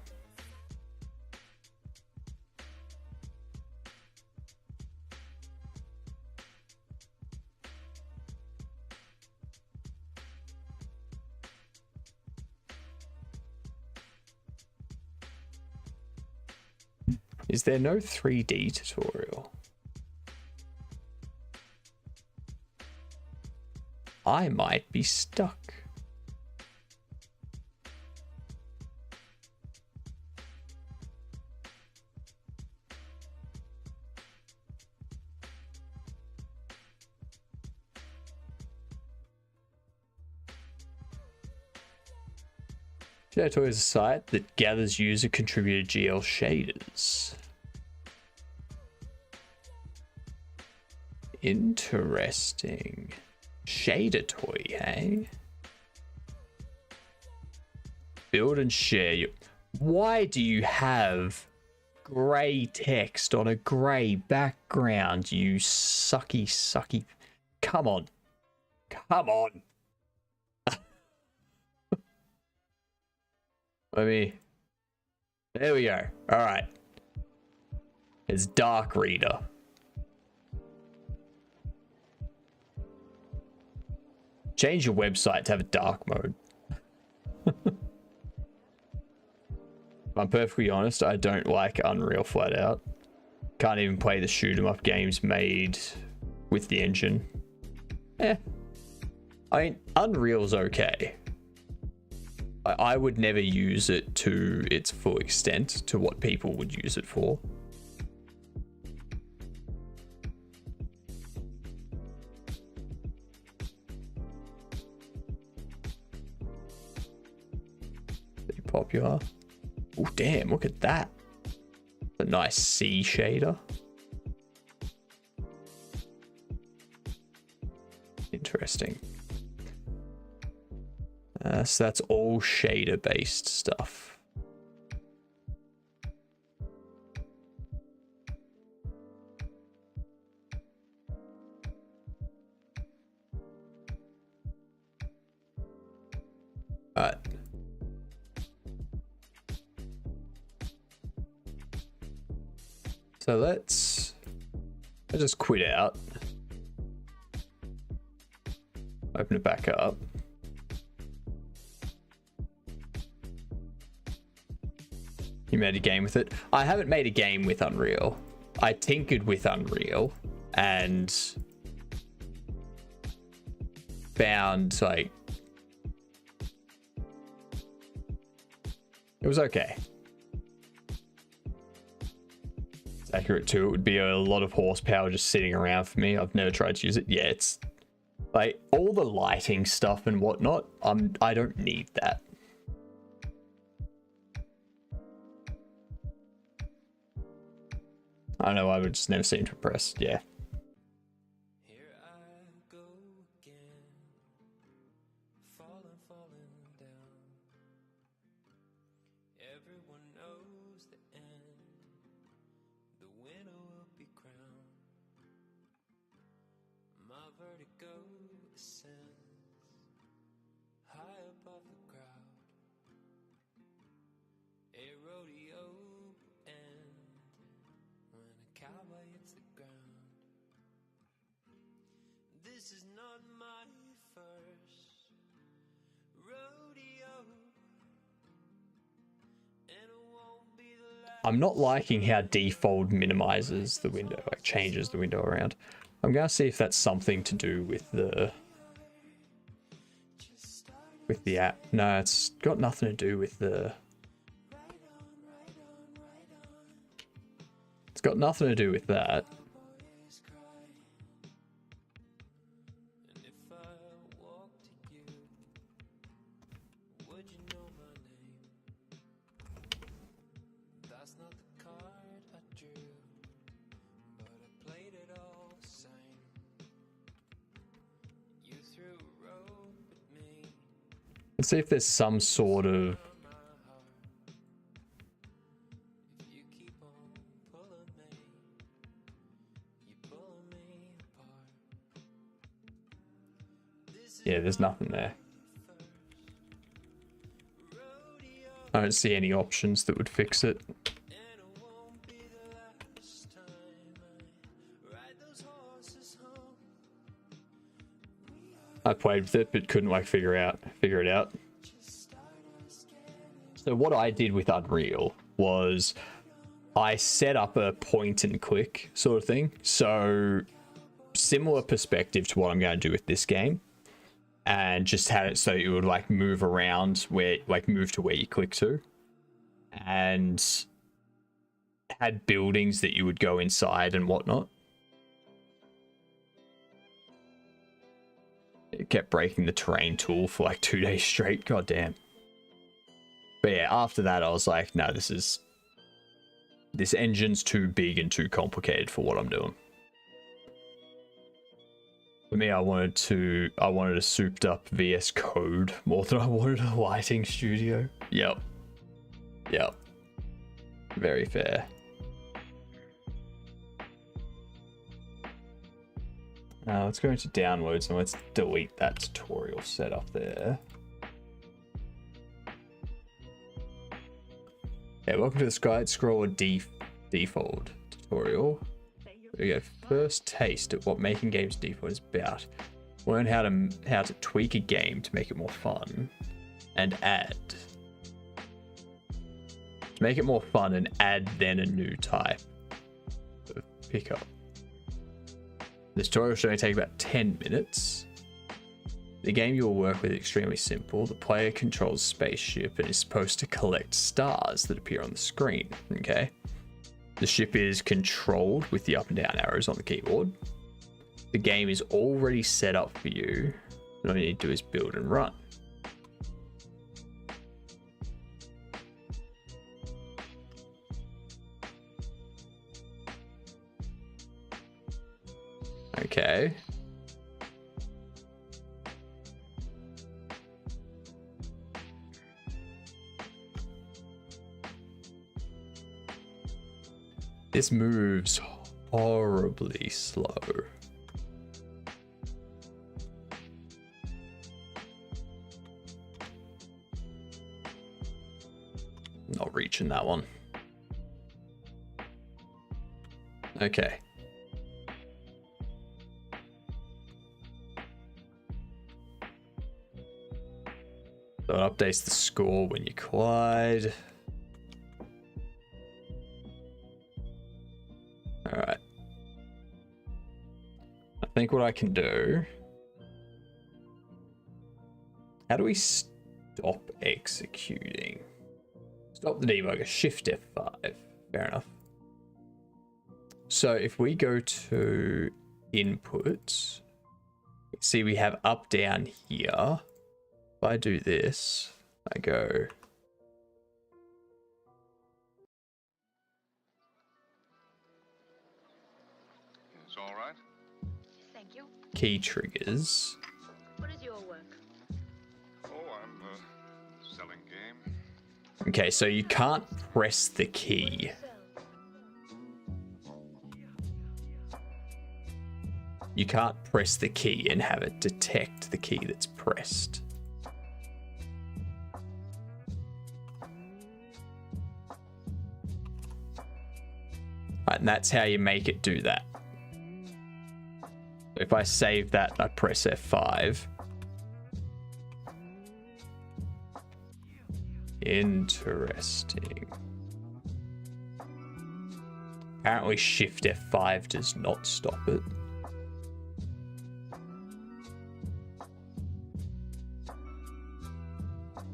Is there no 3D tutorial? I might be stuck. Godot is a site that gathers user contributed GL shaders. Interesting. Shader toy, hey? Build and share your... Why do you have grey text on a grey background, you sucky... Come on. Come on. Let me... There we go. Alright. It's Dark Reader. Change your website to have a dark mode. If I'm perfectly honest, I don't like Unreal flat out. Can't even play the shoot 'em up games made with the engine. I mean, Unreal's okay. I would never use it to its full extent, to what people would use it for. Pretty popular. Oh, damn, look at that. A nice sea shader. Interesting. So that's all shader based stuff. Alright. So let's just quit out. Open it back up. You made a game with it? I haven't made a game with Unreal. I tinkered with Unreal and found, like, it was okay. It's accurate too. It would be a lot of horsepower just sitting around for me. I've never tried to use it. Yeah, it's like all the lighting stuff and whatnot. I don't need that. I don't know, I would just never seem to impress. Yeah. Here I go again, falling down. Everyone knows the end, the winner will be crowned. My vertigo ascends high above the crowd. A rodeo end when a cowboy hits the ground. This is not my first rodeo, and it won't be the last. I'm not liking how default minimizes the window, like changes the window around. I'm gonna see if that's something to do with the app. No, it's got nothing to do with the. It's got nothing to do with that. Let's see if there's some sort of yeah, there's nothing there. I don't see any options that would fix it. I played with it, but couldn't like figure it out. So what I did with Unreal was I set up a point and click sort of thing. So similar perspective to what I'm going to do with this game, and just had it so it would like move around where, like move to where you click to, and had buildings that you would go inside and whatnot. It kept breaking the terrain tool for like 2 days straight. God damn. But yeah, after that I was like, no, this engine's too big and too complicated for what I'm doing. For me, I wanted a souped up VS Code more than I wanted a lighting studio. Yep. Very fair. Now let's go into downloads and let's delete that tutorial setup there. Yeah, welcome to the Side Scroller default tutorial. There we go. First taste of what making games default is about. Learn how to tweak a game to make it more fun and add. To make it more fun and add then a new type of pickup. This tutorial should only take about 10 minutes. The game you will work with is extremely simple. The player controls a spaceship and is supposed to collect stars that appear on the screen, okay? The ship is controlled with the up and down arrows on the keyboard. The game is already set up for you. All you need to do is build and run. Okay. This moves horribly slow. Not reaching that one. Okay. So it updates the score when you collide. Alright. I think what I can do... How do we stop executing? Stop the debugger. Shift F5. Fair enough. So if we go to inputs, see we have up down here. If I do this, I go... It's all right. Thank you. Key triggers. What is your work? Oh, I'm selling game. Okay, so you can't press the key. You can't press the key and have it detect the key that's pressed. Right, and that's how you make it do that. If I save that, I press F5. Interesting. Apparently Shift F5 does not stop it.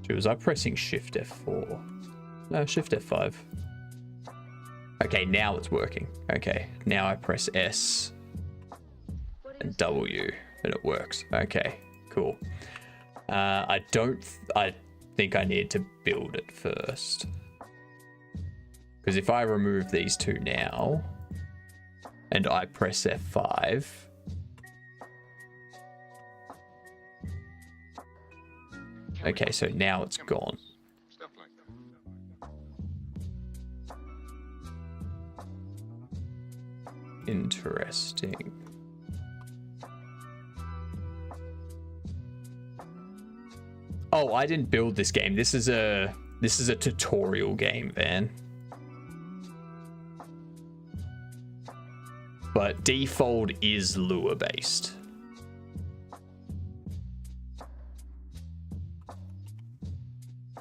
Was I pressing Shift F4? No, Shift F5. Okay, now it's working. Okay, now I press S and W and it works. Okay, cool. I think I need to build it first. Because if I remove these two now and I press F5, okay, so now it's gone. Interesting. Oh, I didn't build this game. This is a tutorial game, Van. But default is Lua based.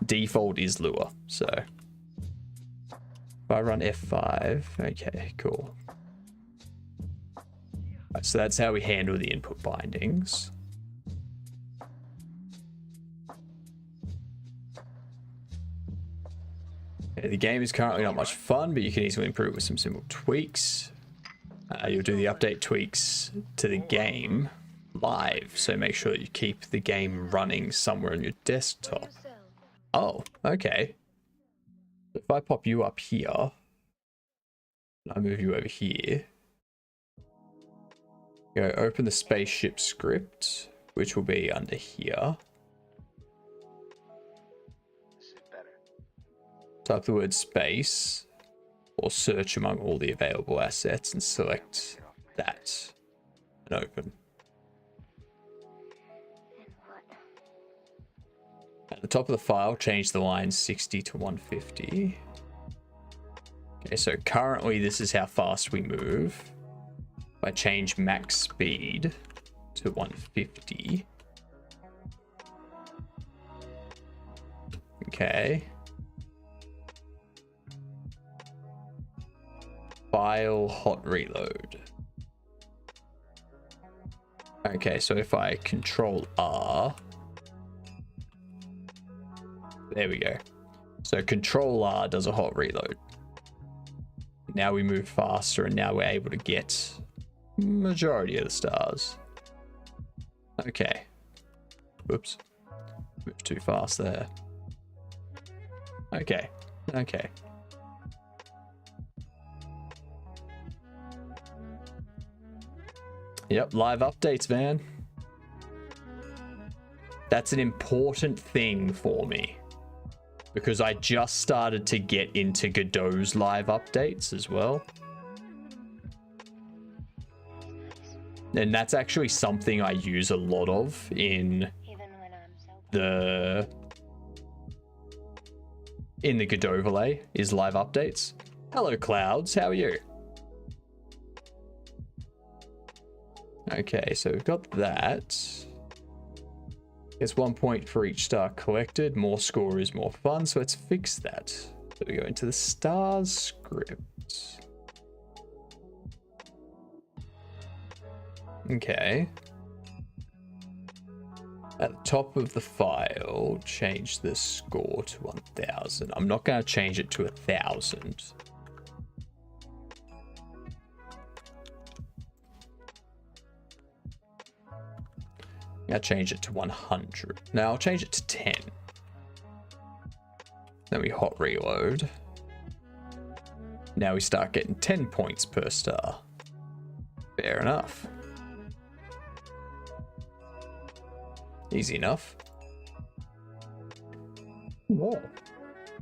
Default is Lua, so if I run F5, okay, cool. Right, so that's how we handle the input bindings. Okay, the game is currently not much fun, but you can easily improve with some simple tweaks. You'll do the update tweaks to the game live, so make sure you keep the game running somewhere on your desktop. Oh, okay. If I pop you up here, I move you over here. Go open the spaceship script, which will be under here. Type the word space, or search among all the available assets and select that and open. At the top of the file, change the line 60 to 150. Okay, so currently this is how fast we move. If I change max speed to 150. Okay. File hot reload. Okay, so if I control R, there we go. So control R does a hot reload. Now we move faster and now we're able to get majority of the stars. Okay. Whoops. Moved too fast there. Okay. Okay. Yep, live updates, man. That's an important thing for me. Because I just started to get into Godot's live updates as well. And that's actually something I use a lot of in the Godot overlay is live updates. Hello, Clouds. How are you? Okay, so we've got that. It's 1 point for each star collected. More score is more fun, so let's fix that. So we go into the stars script. Okay. At the top of the file, change the score to 1000. I'm not going to change it to 1000. I'll change it to 100. Now I'll change it to 10. Then we hot reload. Now we start getting 10 points per star. Fair enough. Easy enough. Well,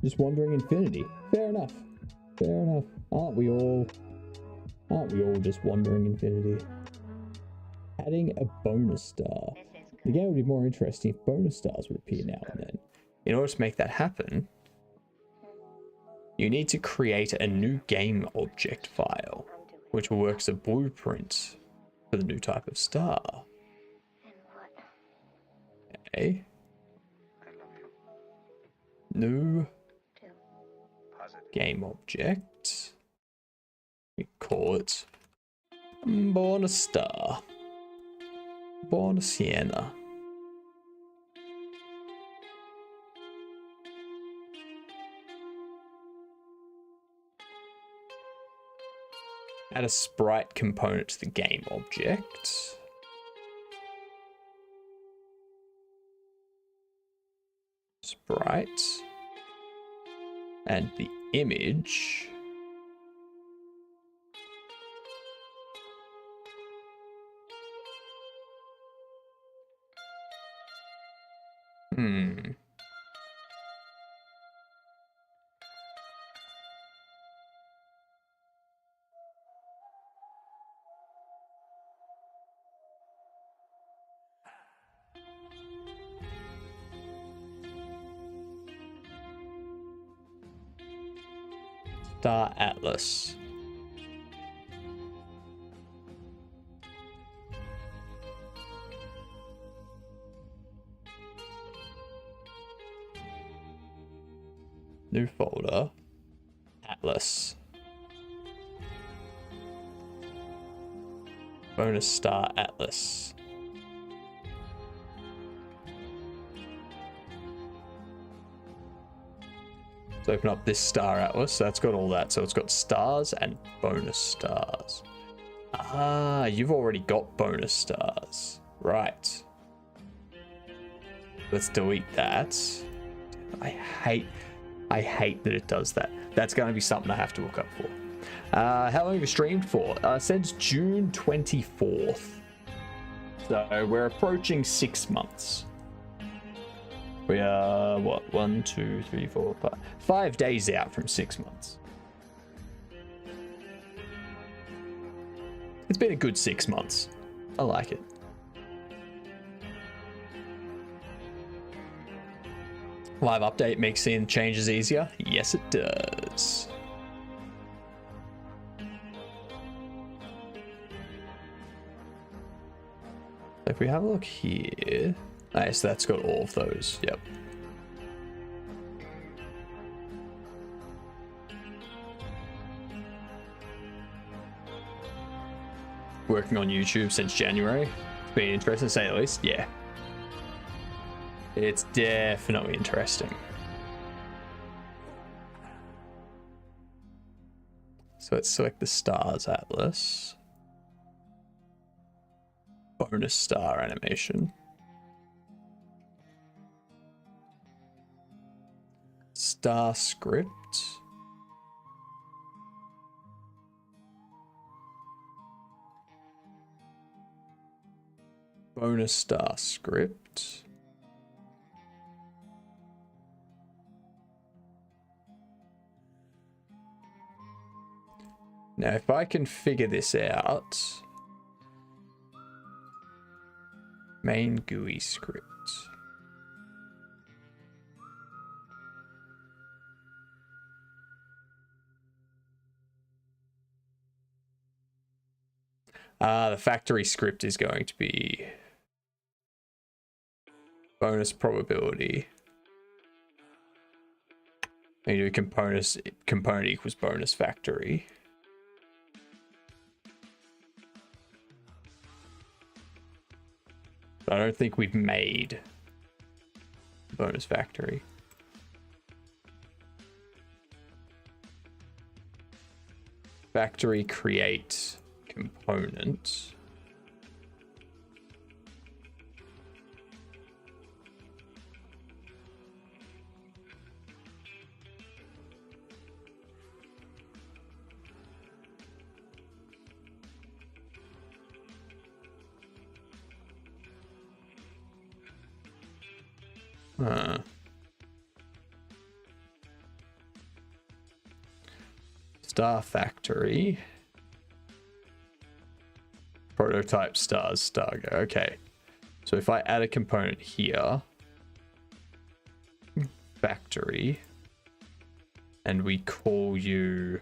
just wandering infinity. Fair enough. Fair enough. Aren't we all just wandering infinity? Adding a bonus star. The game would be more interesting if bonus stars would appear now and then. In order to make that happen, you need to create a new game object file, which will work as a blueprint for the new type of star. Okay. New game object. We call it bonus star. Bonus Sienna. Add a sprite component to the game object. Sprite. And the image. Star Atlas. New folder. Atlas. Bonus Star Atlas. Let's open up this Star Atlas. So that's got all that. So it's got stars and bonus stars. Ah, you've already got bonus stars. Right. Let's delete that. I hate that it does that. That's going to be something I have to look up for. How long have you streamed for? Since June 24th. So we're approaching 6 months. We are, what, 1, 2, 3, 4, 5. 5 days out from 6 months. It's been a good 6 months. I like it. Live update makes seeing changes easier? Yes, it does. If we have a look here... Nice, that's got all of those, yep. Working on YouTube since January. It's been interesting to say the least, yeah. It's definitely interesting. So let's select the Stars Atlas. Bonus star animation. Star script. Bonus star script. Now, if I can figure this out, main GUI script. The factory script is going to be bonus probability. And you do component equals bonus factory. But I don't think we've made bonus factory. Factory create component. Star factory. Prototype stars star go. Okay. So if I add a component here, factory, and we call you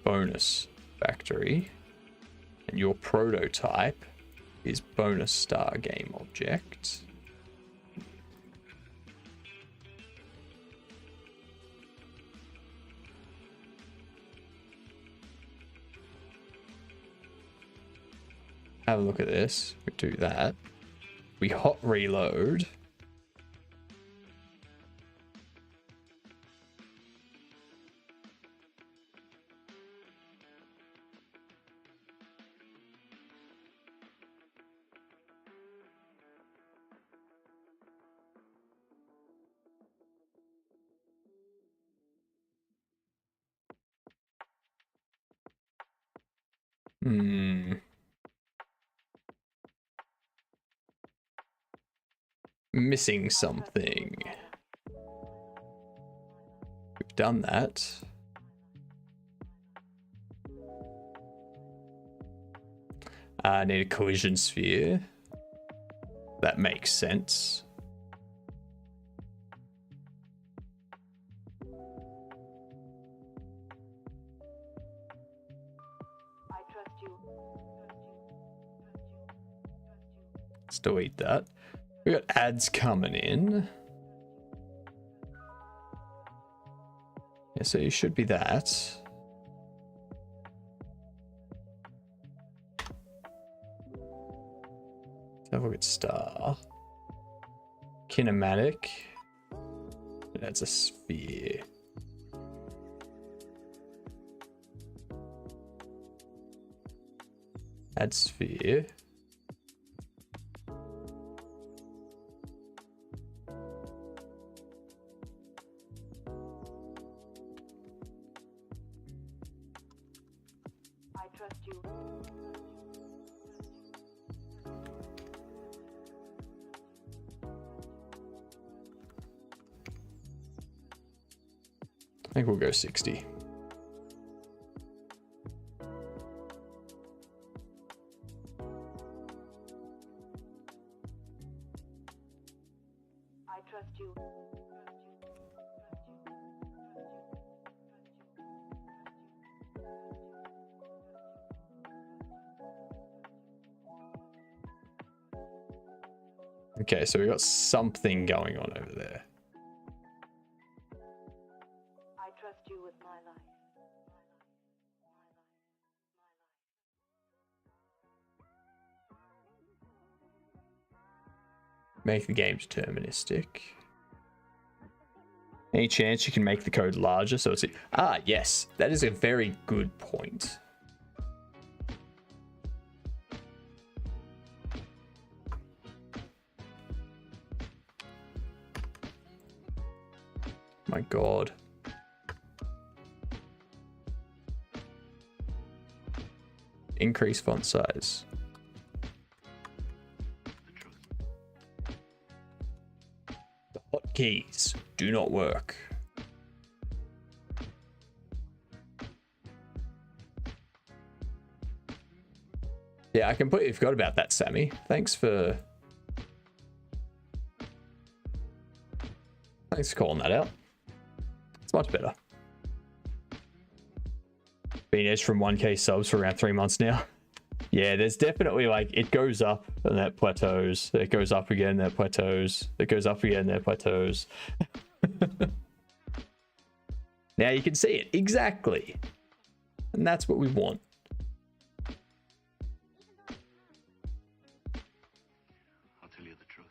bonus factory, and your prototype is bonus star game object. Have a look at this. We do that. We hot reload. Missing something. We've done that. I need a collision sphere. That makes sense. Let's delete that. We got ads coming in. Yeah, so you should be that. Let's have a look at star. Kinematic. That's a sphere. Add sphere. I think we'll go 60. I trust you. Okay, so we got something going on over there. I trust you with my life. Make the game deterministic. Any chance you can make the code larger so it's... Ah, yes. That is a very good point. My God. Increase font size. The hotkeys do not work. Yeah, I completely forgot about that, Sammy. Thanks for calling that out. It's much better. Been edged from 1k subs for around 3 months now. Yeah, there's definitely like, it goes up and that plateaus. It goes up again, that plateaus. It goes up again, that plateaus. Now you can see it, exactly. And that's what we want. I'll tell you the truth.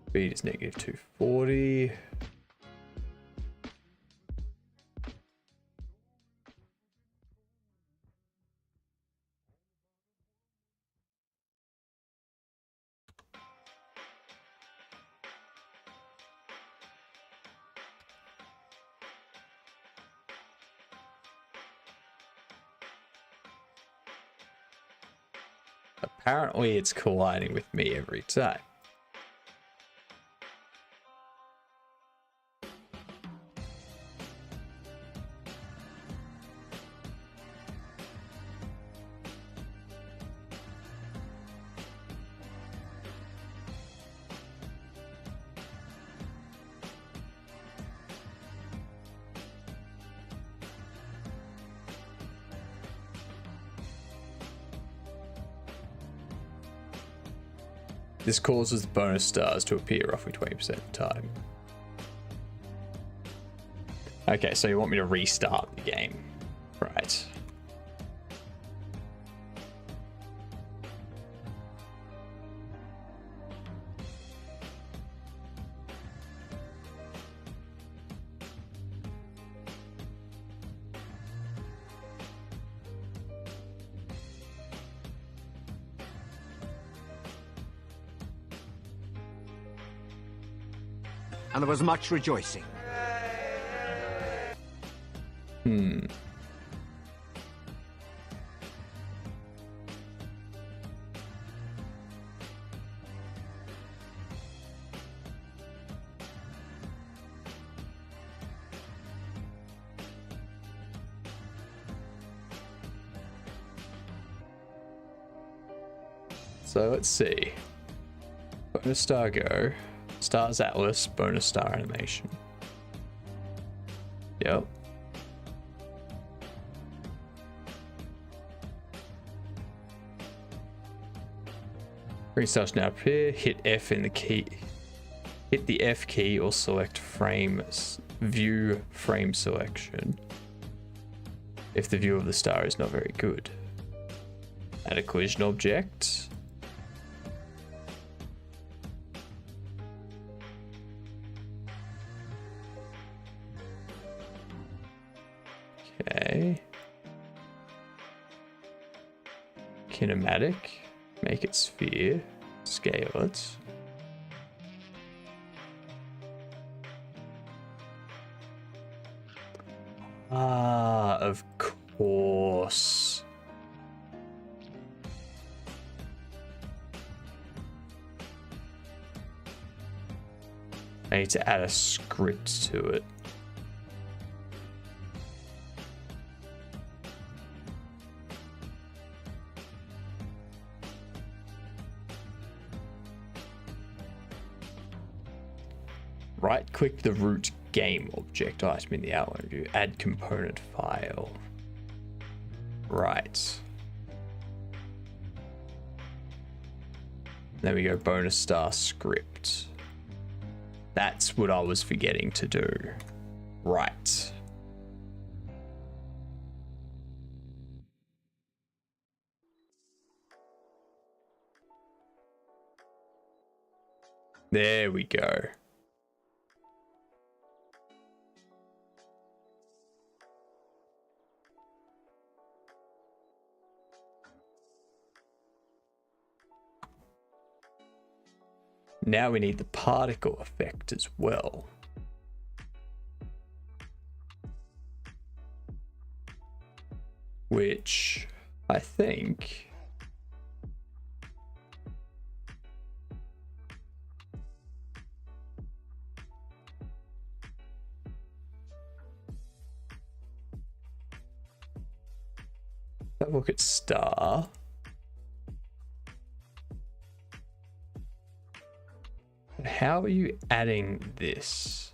Speed is negative 240. Apparently it's colliding with me every time. This causes the bonus stars to appear roughly 20% of the time. Okay, so you want me to restart the game. Right. and there was much rejoicing. So let's see. Bonus star go. Stars Atlas, bonus star animation. Yep. Green stars now appear. Hit F in the key. Hit the F key or select view frame selection if the view of the star is not very good. Add a collision object. Okay. Kinematic. Make it sphere. Scale it. Ah, of course. I need to add a script to it. Right-click the root game object item in the outline view. Add component file. Right. There we go. Bonus star script. That's what I was forgetting to do. Right. There we go. Now we need the particle effect as well. Which I think have a look at star. How are you adding this?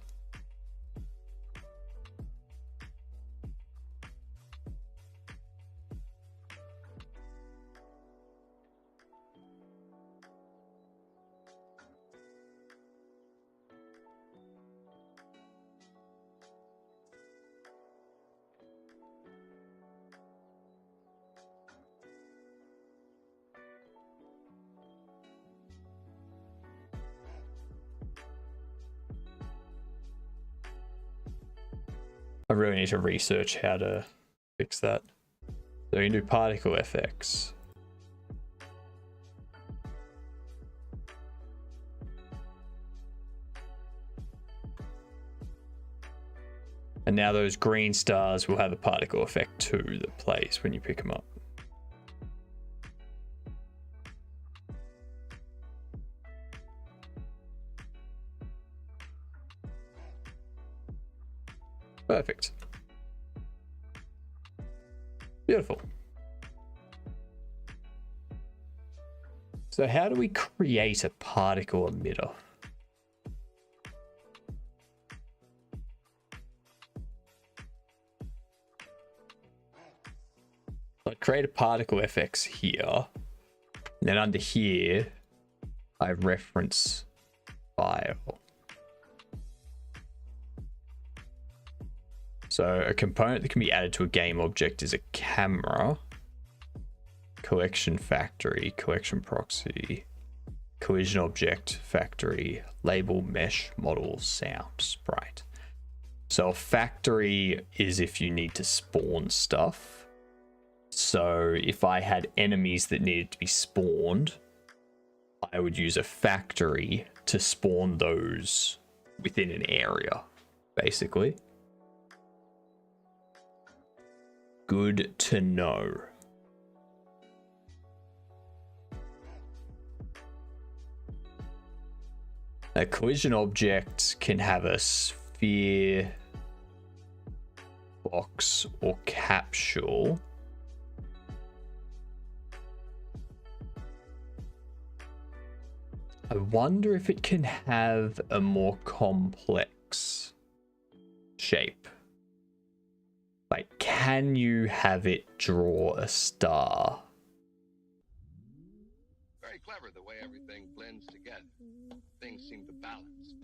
I really need to research how to fix that. So you can do particle FX. And now those green stars will have a particle effect too that plays when you pick them up. Perfect. Beautiful. So how do we create a particle emitter? I create a particle FX here. And then under here, I reference file. So a component that can be added to a game object is a camera, collection factory, collection proxy, collision object factory, label, mesh, model, sound, sprite. So a factory is if you need to spawn stuff. So if I had enemies that needed to be spawned, I would use a factory to spawn those within an area, basically. Good to know. A collision object can have a sphere, box, or capsule. I wonder if it can have a more complex shape. Like, can you have it draw a star? Very clever the way everything blends together. Things seem to balance.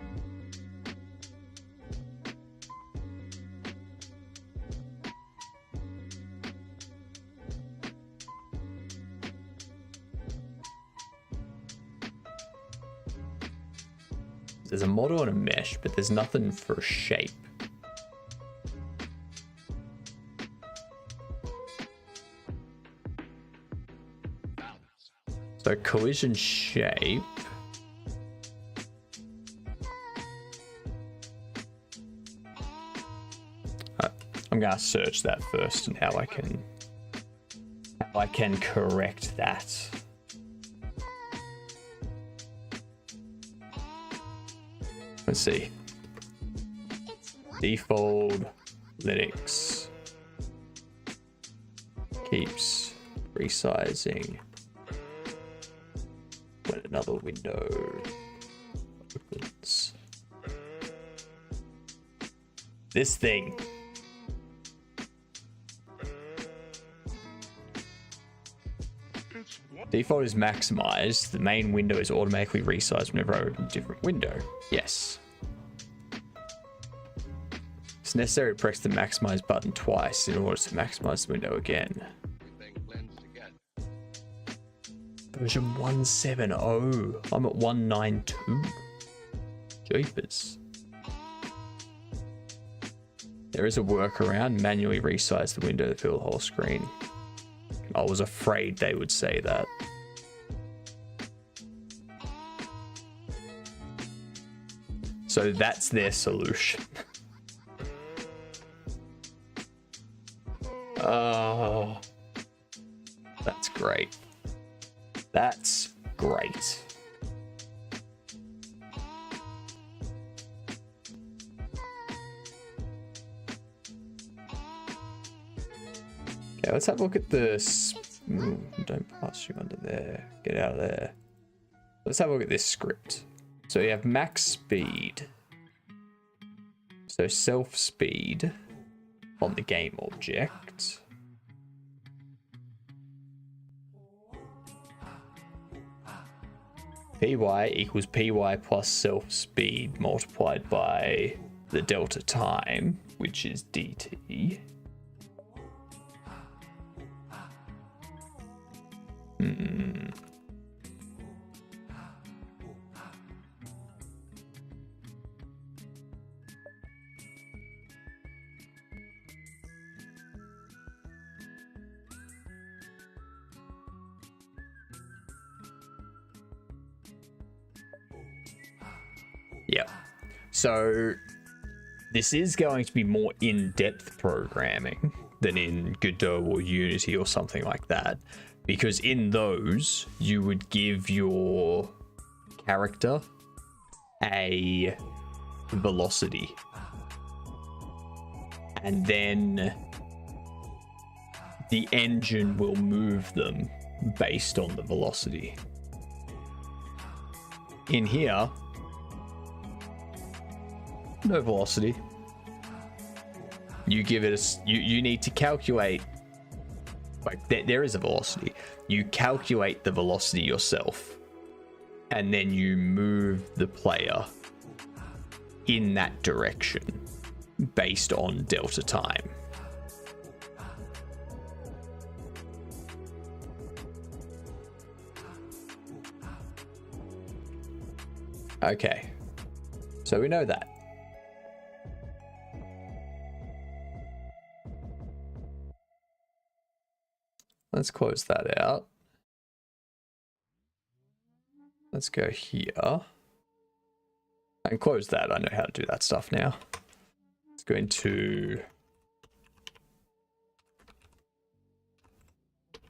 There's a model and a mesh, but there's nothing for a shape. So collision shape. I'm gonna search that first and how I can correct that. Let's see. Default Linux keeps resizing when another window opens. This thing. Default is maximized. The main window is automatically resized whenever I open a different window. Yes. It's necessary to press the maximize button twice in order to maximize the window again. Version 170. I'm at 192. Jeepers. There is a workaround. Manually resize the window to fill the whole screen. I was afraid they would say that. So that's their solution. Oh, that's great. That's great. Okay, let's have a look at this. Don't pass you under there. Get out of there. Let's have a look at this script. So you have max speed. So self speed on the game object. PY equals PY plus self speed multiplied by the delta time, which is DT. Yep. So this is going to be more in-depth programming than in Godot or Unity or something like that. Because in those, you would give your character a velocity. And then the engine will move them based on the velocity. In here, no velocity. You give it a... You need to calculate... Like, there is a velocity. You calculate the velocity yourself. And then you move the player in that direction based on delta time. Okay. So we know that. Let's close that out. Let's go here. I can close that. I know how to do that stuff now. Let's go into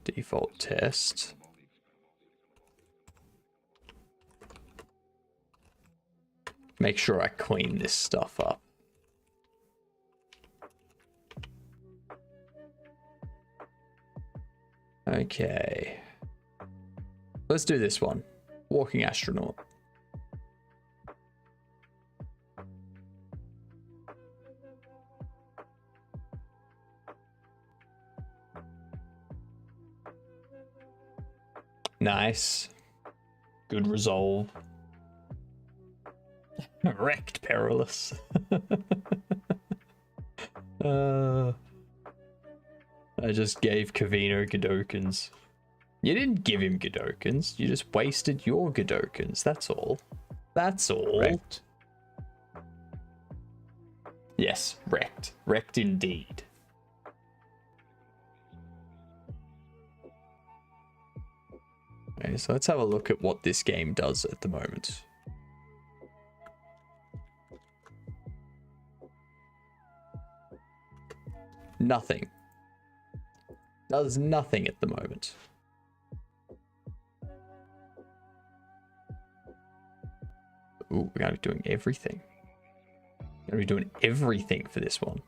default test. Make sure I clean this stuff up. Okay. Let's do this one. Walking astronaut. Nice. Good resolve. Wrecked perilous. I just gave Cavino Godokins. You didn't give him Godokins. You just wasted your Godokins. That's all. That's all. Wrecked. Yes, wrecked. Wrecked indeed. Okay, so let's have a look at what this game does at the moment. Nothing. Does nothing at the moment. Ooh, we're going to be doing everything. We're going to be doing everything for this one.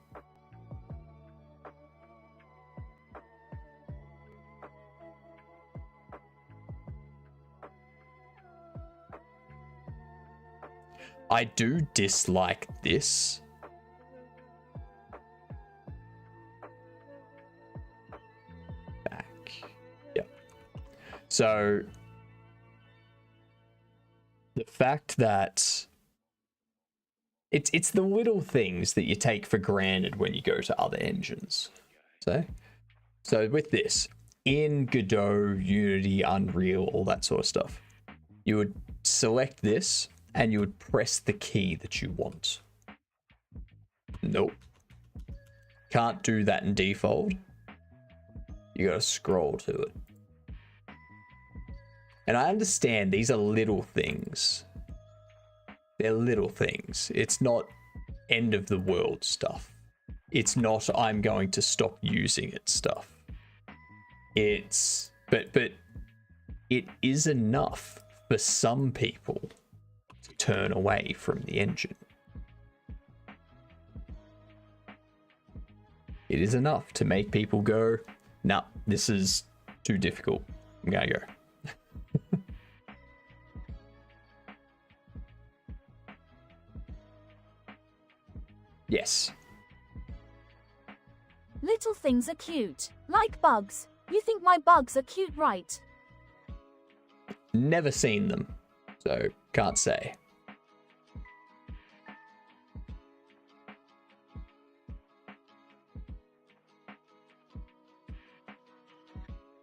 I do dislike this. Back. Yep. So the fact that it's the little things that you take for granted when you go to other engines. So with this, in Godot, Unity, Unreal, all that sort of stuff, you would select this and you would press the key that you want. Nope. Can't do that in default. You gotta scroll to it. And I understand these are little things. They're little things. It's not end of the world stuff. It's not I'm going to stop using it stuff. It's but it is enough for some people to turn away from the engine. It is enough to make people go, nah, this is too difficult. I'm gonna go. Yes. Little things are cute, like bugs. You think my bugs are cute, right? Never seen them, so can't say.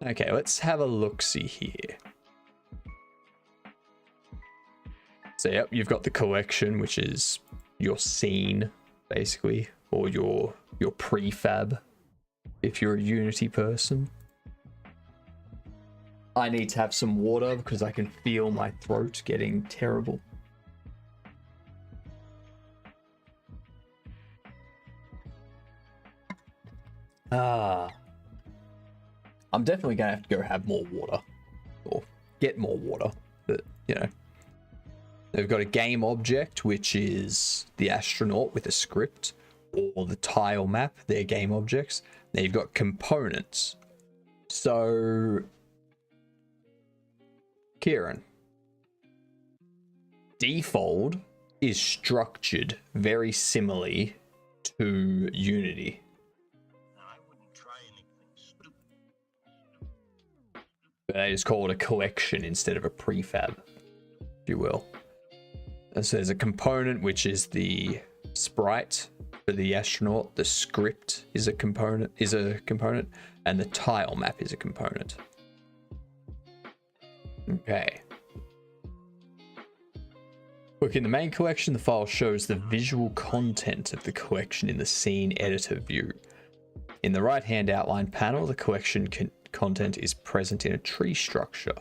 Okay, let's have a look-see here. So yep, you've got the collection, which is your scene, basically, or your prefab, if you're a Unity person. I need to have some water because I can feel my throat getting terrible. I'm definitely gonna have to go have more water, or get more water, but you know. They've got a game object, which is the astronaut with a script, or the tile map, their game objects. Then you've got components. So, Kieran, default is structured very similarly to Unity. But they just call it a collection instead of a prefab, if you will. And so there's a component, which is the sprite for the astronaut. The script is a component, and the tile map is a component. Okay. Look, in the main collection, the file shows the visual content of the collection in the scene editor view. In the right-hand outline panel, the collection content is present in a tree structure.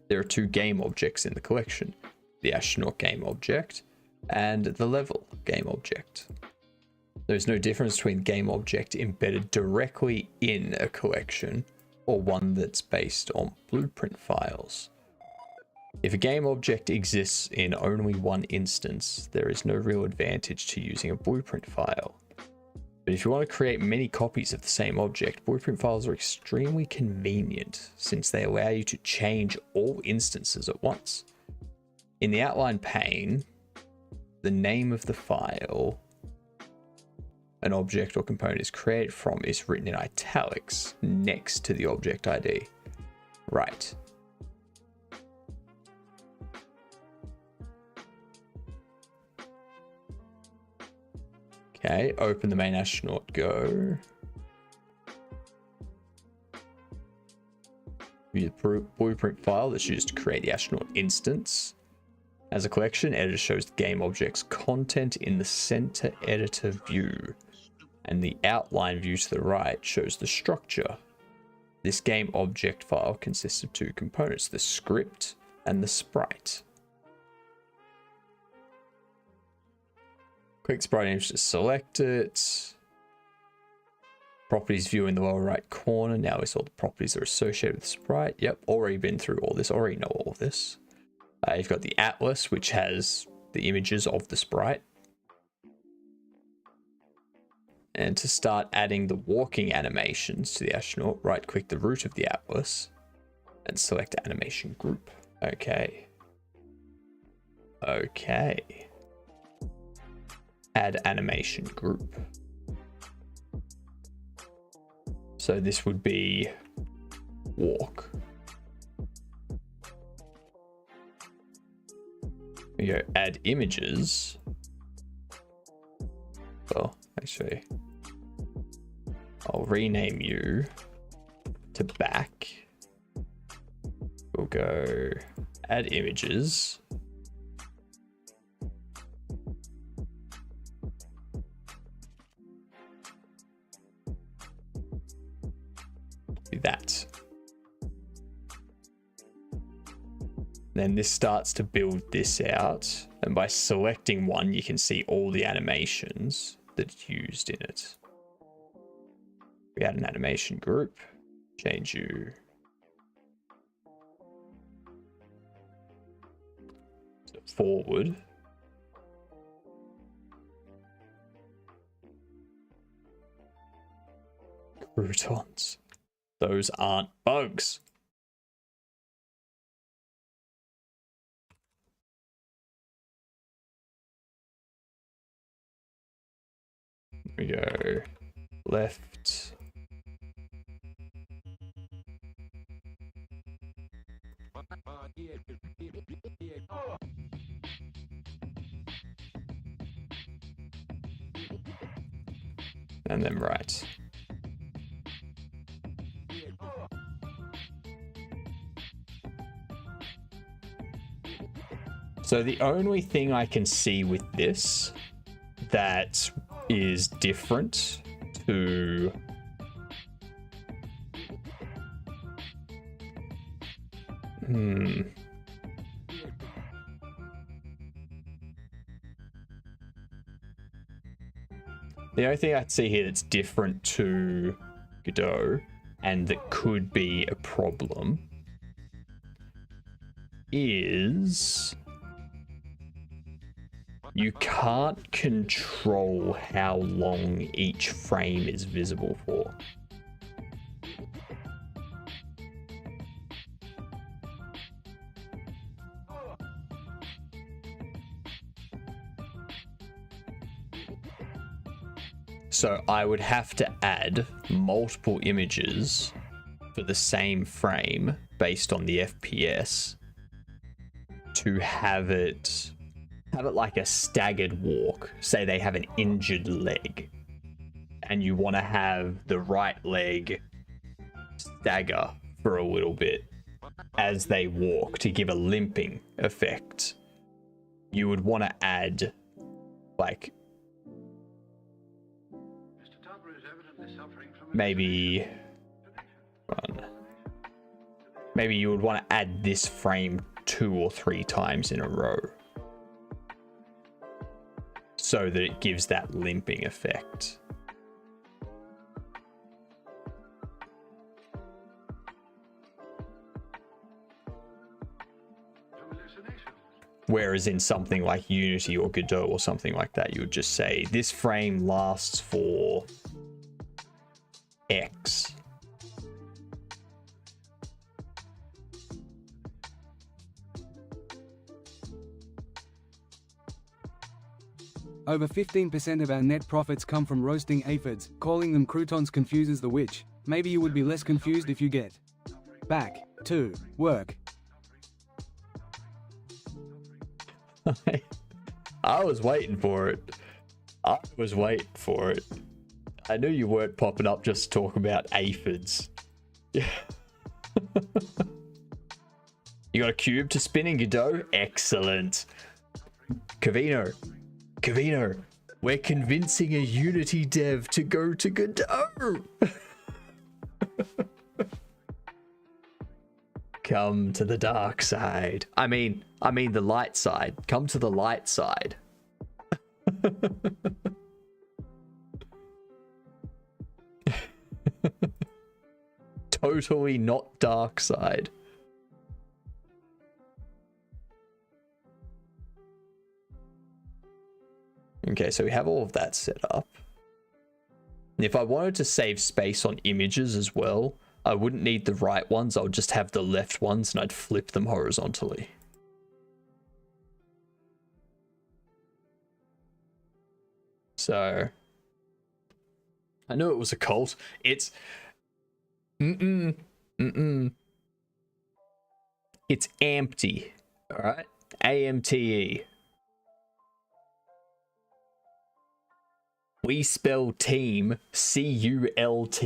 There are two game objects in the collection. The astronaut game object, and the level game object. There's no difference between game object embedded directly in a collection or one that's based on blueprint files. If a game object exists in only one instance, there is no real advantage to using a blueprint file. But if you want to create many copies of the same object, blueprint files are extremely convenient since they allow you to change all instances at once. In the outline pane, the name of the file an object or component is created from is written in italics next to the object ID. Right. Okay, open the main astronaut Go. View the blueprint file that's used to create the astronaut instance. As a collection, editor shows the game object's content in the center editor view, and the outline view to the right shows the structure. This game object file consists of two components, the script and the sprite. Click sprite image to select it. Properties view in the lower right corner. Now is all the properties that are associated with the sprite. Yep, already been through all this, already know all of this. You've got the atlas, which has the images of the sprite. And to start adding the walking animations to the astronaut, right click the root of the atlas and select animation group. Okay. Okay. Add animation group. So this would be walk. We go add images. Well, actually, I'll rename you to back. We'll go add images. Do that. Then this starts to build this out, and by selecting one, you can see all the animations that's used in it. We add an animation group, change you to forward. Croutons. Those aren't bugs. We go left. And then right. So the only thing I can see with this that is different to the only thing I'd see here that's different to Godot and that could be a problem is you can't control how long each frame is visible for. So I would have to add multiple images for the same frame based on the FPS to have it like a staggered walk. Say they have an injured leg and you want to have the right leg stagger for a little bit as they walk to give a limping effect. You would want to add like maybe you would want to add this frame 2 or 3 times in a row. so that it gives that limping effect. Whereas in something like Unity or Godot or something like that, you would just say, this frame lasts for X. Over 15% of our net profits come from roasting aphids. Calling them croutons confuses the witch. Maybe you would be less confused if you get back to work. I was waiting for it. I was waiting for it. I knew you weren't popping up just to talk about aphids. Yeah. You got a cube to spin in Godot? Excellent. Cavino, we're convincing a Unity dev to go to Godot. Come to the dark side. I mean the light side. Come to the light side. Totally not dark side. Okay, so we have all of that set up. And if I wanted to save space on images as well, I wouldn't need the right ones. I would just have the left ones and I'd flip them horizontally. So I knew it was a cult. It's It's empty. All right, AMTE. We spell team CULT.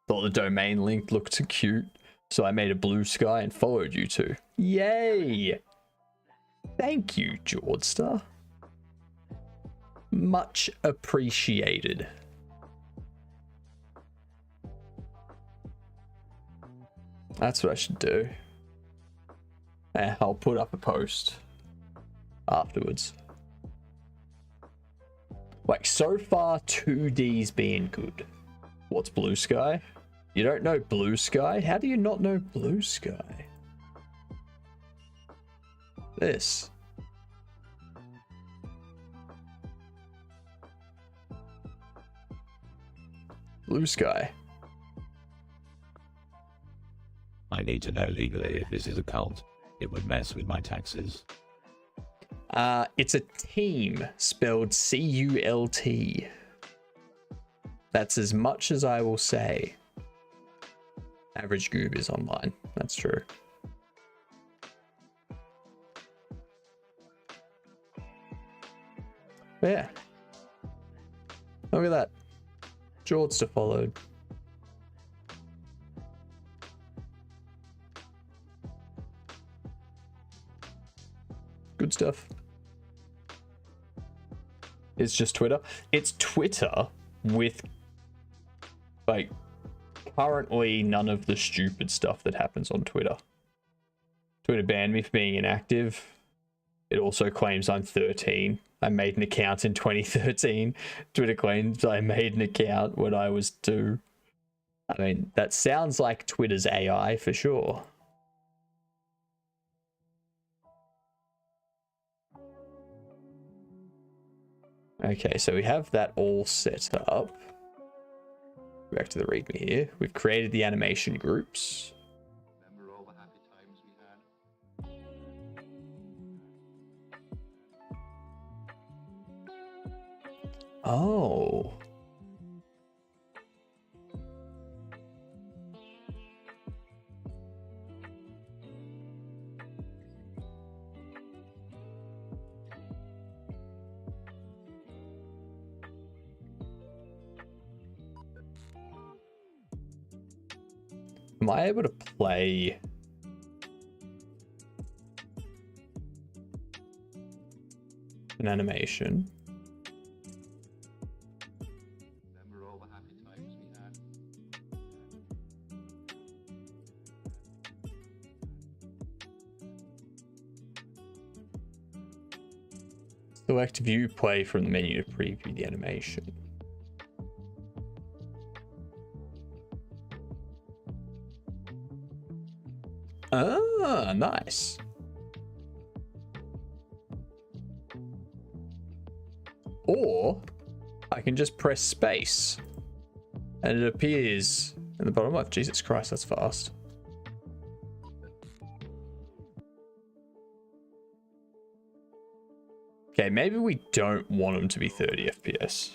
Thought the domain link looked too cute, so I made a blue sky and followed you two. Yay! Thank you, Jordster. Much appreciated. That's what I should do. I'll put up a post afterwards. Like, so far 2D's being good. What's Blue Sky? You don't know Blue Sky? How do you not know Blue Sky? This. Blue Sky. I need to know legally if this is a cult. It would mess with my taxes. It's a team spelled CULT. That's as much as I will say. Average Goob is online. That's true. But yeah. Look at that. Jordster followed. Good stuff. It's just Twitter. It's Twitter with, like, currently none of the stupid stuff that happens on Twitter. Twitter banned me for being inactive. It also claims I'm 13. I made an account in 2013. Twitter claims I made an account when I was 2. I mean, that sounds like Twitter's AI for sure. Okay, so we have that all set up. Back to the README here. We've created the animation groups. Remember all the happy times we had? Oh. Am I able to play an animation? Remember all the happy times we had? Select view play from the menu to preview the animation. Ah, nice. Or I can just press space and it appears in the bottom left. Jesus Christ, that's fast. Okay, maybe we don't want them to be 30 FPS.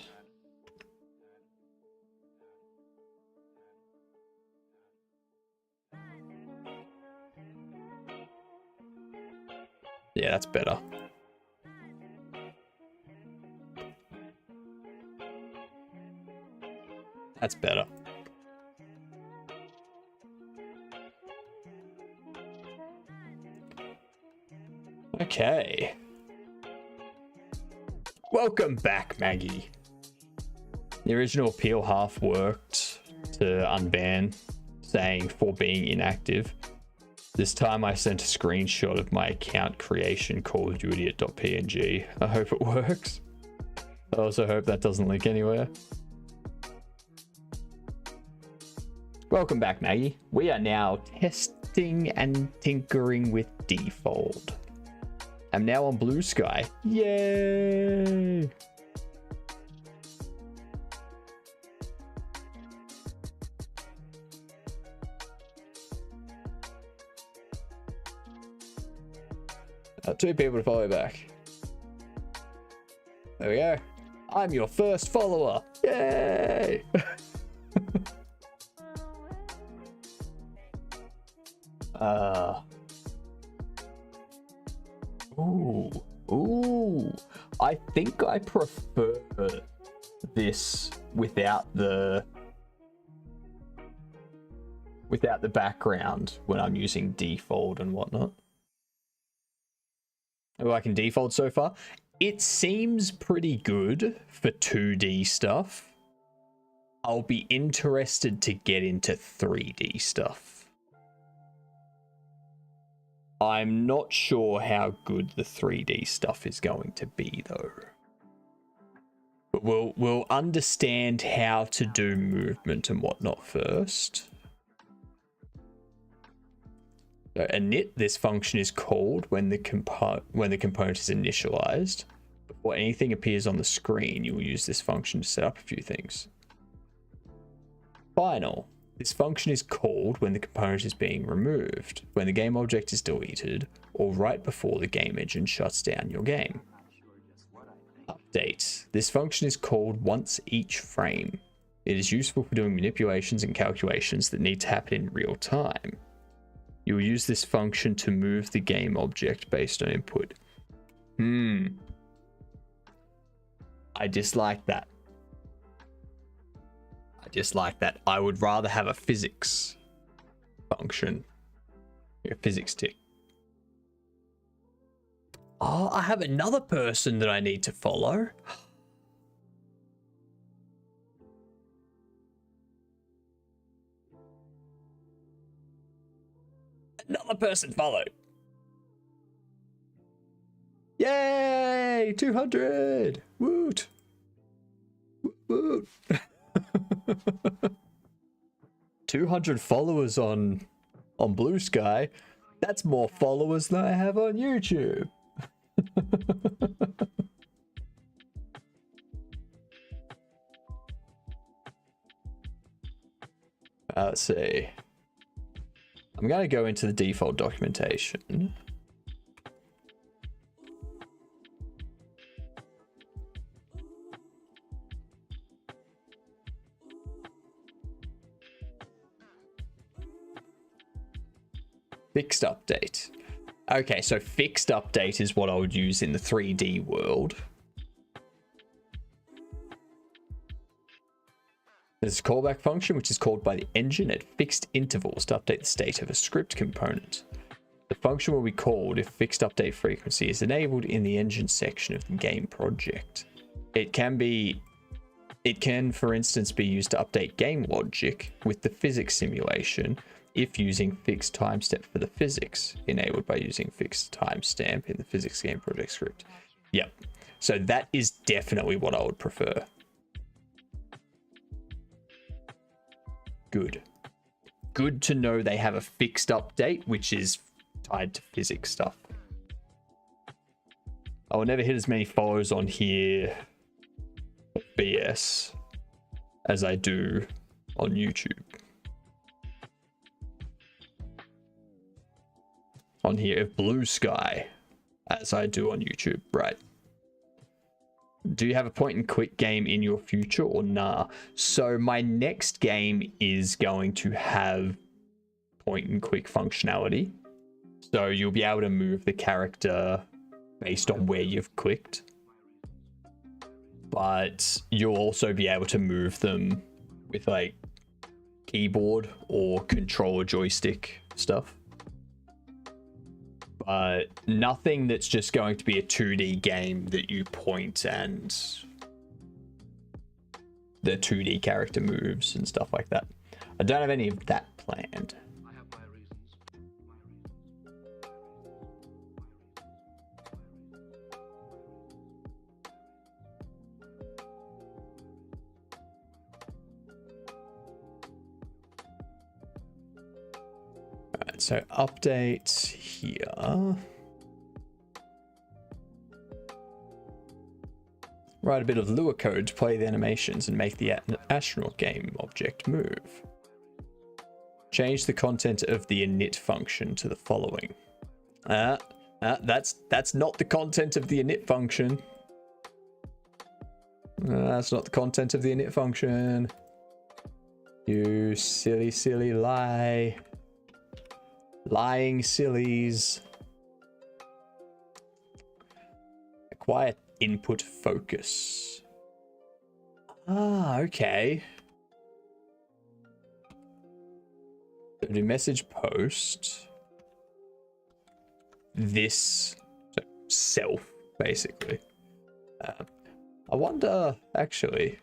Yeah, that's better. That's better. Okay. Welcome back, Maggie. The original appeal half worked to unban, saying for being inactive. This time I sent a screenshot of my account creation Call of Duty.png. I hope it works. I also hope that doesn't leak anywhere. Welcome back, Maggie. We are now testing and tinkering with default. I'm now on Blue Sky. Yay! Two people to follow back. There we go. I'm your first follower. Yay! Ooh. I think I prefer this without the background when I'm using default and whatnot. Oh, I can default so far. It seems pretty good for 2D stuff. I'll be interested to get into 3D stuff. I'm not sure how good the 3D stuff is going to be though. But we'll understand how to do movement and whatnot first. So init, this function is called when the component is initialized. Before anything appears on the screen, you will use this function to set up a few things. Final. This function is called when the component is being removed, when the game object is deleted, or right before the game engine shuts down your game. Update. This function is called once each frame. It is useful for doing manipulations and calculations that need to happen in real time. You will use this function to move the game object based on input. I dislike that. I would rather have a physics function. A physics tick. Oh, I have another person that I need to follow. Another person followed. Yay! 200! Woot! Woot! 200 followers on Blue Sky. That's more followers than I have on YouTube. Let's see. I'm going to go into the default documentation. Fixed update. Okay, so fixed update is what I would use in the 3D world. There's a callback function which is called by the engine at fixed intervals to update the state of a script component. The function will be called if fixed update frequency is enabled in the engine section of the game project. It can, for instance, be used to update game logic with the physics simulation if using fixed timestamp for the physics, enabled by using fixed timestamp in the physics game project script. Yep. So that is definitely what I would prefer. Good. Good to know they have a fixed update, which is tied to physics stuff. I will never hit as many follows on here, BS, as I do on YouTube. On here, Blue Sky, as I do on YouTube, right? Do you have a point and click game in your future or nah? So my next game is going to have point and click functionality. So you'll be able to move the character based on where you've clicked. But you'll also be able to move them with like keyboard or controller joystick stuff. But nothing that's just going to be a 2D game that you point and the 2D character moves and stuff like that. I don't have any of that planned. Alright, so update here. Write a bit of Lua code to play the animations and make the astronaut game object move. Change the content of the init function to the following. That's not the content of the init function. That's not the content of the init function. You silly lie. Lying sillies. Acquire input focus. Okay. So do message post. This self, basically. I wonder, actually.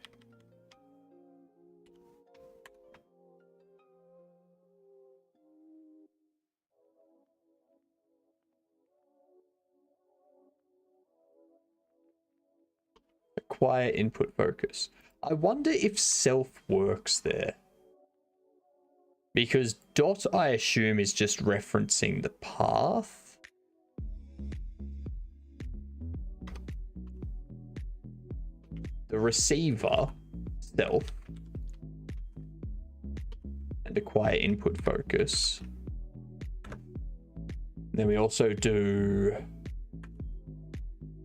Acquire input focus. I wonder if self works there. Because dot, I assume, is just referencing the path. The receiver, self, and acquire input focus. Then we also do...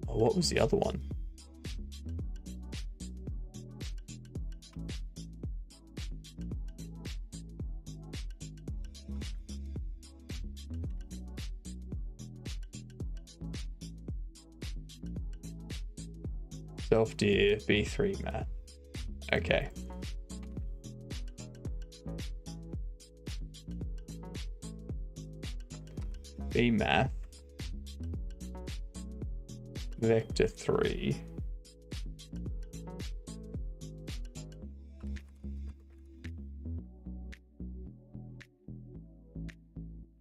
Oh, what was the other one? Self-dir, B3 math. Okay. B math. Vector 3.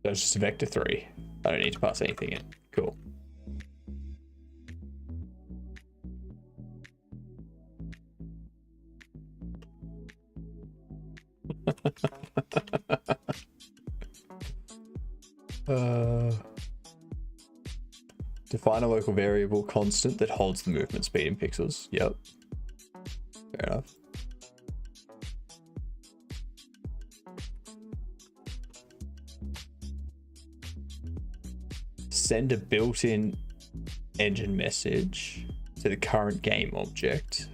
That's just vector 3. I don't need to pass anything in. Cool. Define a local variable constant that holds the movement speed in pixels. Yep. Fair enough. Send a built-in engine message to the current game object.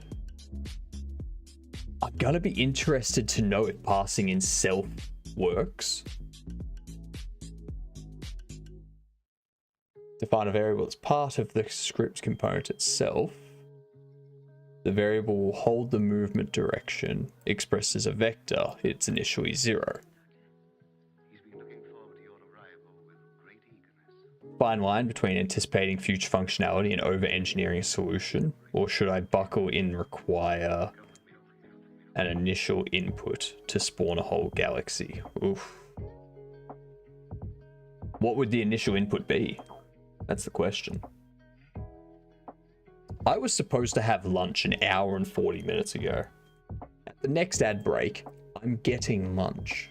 I'm gonna be interested to know if passing in self works. Define a variable that's part of the script component itself. The variable will hold the movement direction expressed as a vector. It's initially 0. Fine line between anticipating future functionality and over-engineering a solution, or should I buckle in require an initial input to spawn a whole galaxy? Oof. What would the initial input be? That's the question. I was supposed to have lunch an hour and 40 minutes ago. At the next ad break, I'm getting lunch.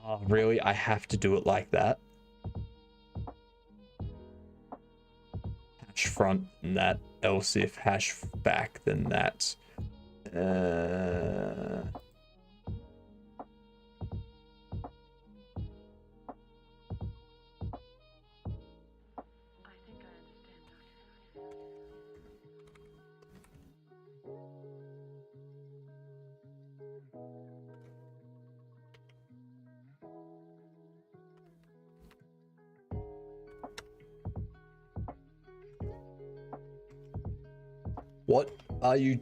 Oh, really? I have to do it like that? Hash front and that, else if hash back, then that. What are you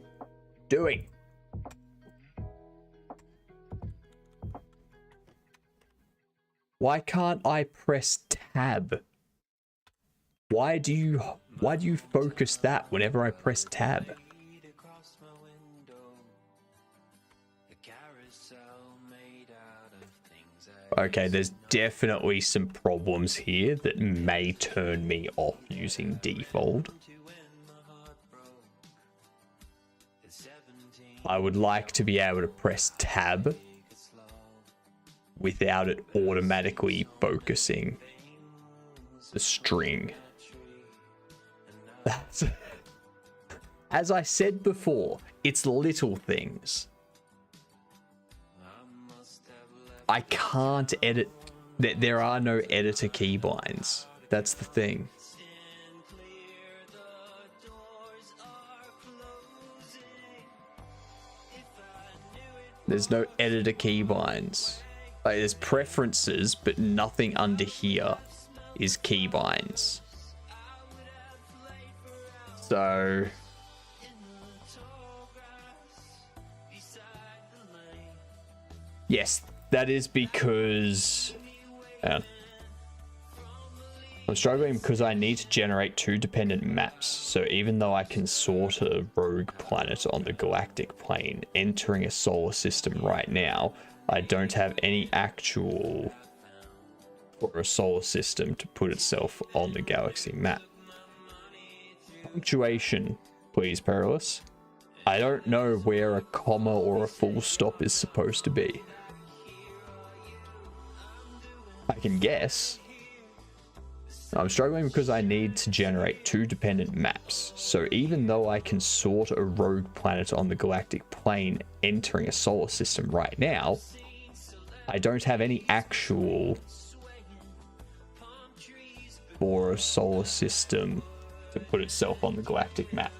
doing? Why can't I press tab? Why do you focus that whenever I press tab? Okay, there's definitely some problems here that may turn me off using default. I would like to be able to press tab without it automatically focusing the string. That's, as I said before, it's little things. I can't edit. There are no editor keybinds. That's the thing. There's no editor keybinds. Like, there's preferences, but nothing under here is keybinds. So yes, that is because I'm struggling because I need to generate 2 dependent maps. So even though I can sort a rogue planet on the galactic plane entering a solar system right now, I don't have any actual for a solar system to put itself on the galaxy map. Punctuation, please, Perilous. I don't know where a comma or a full stop is supposed to be. I can guess. I'm struggling because I need to generate 2 dependent maps. So even though I can sort a rogue planet on the galactic plane entering a solar system right now, I don't have any actual for a solar system to put itself on the galactic map.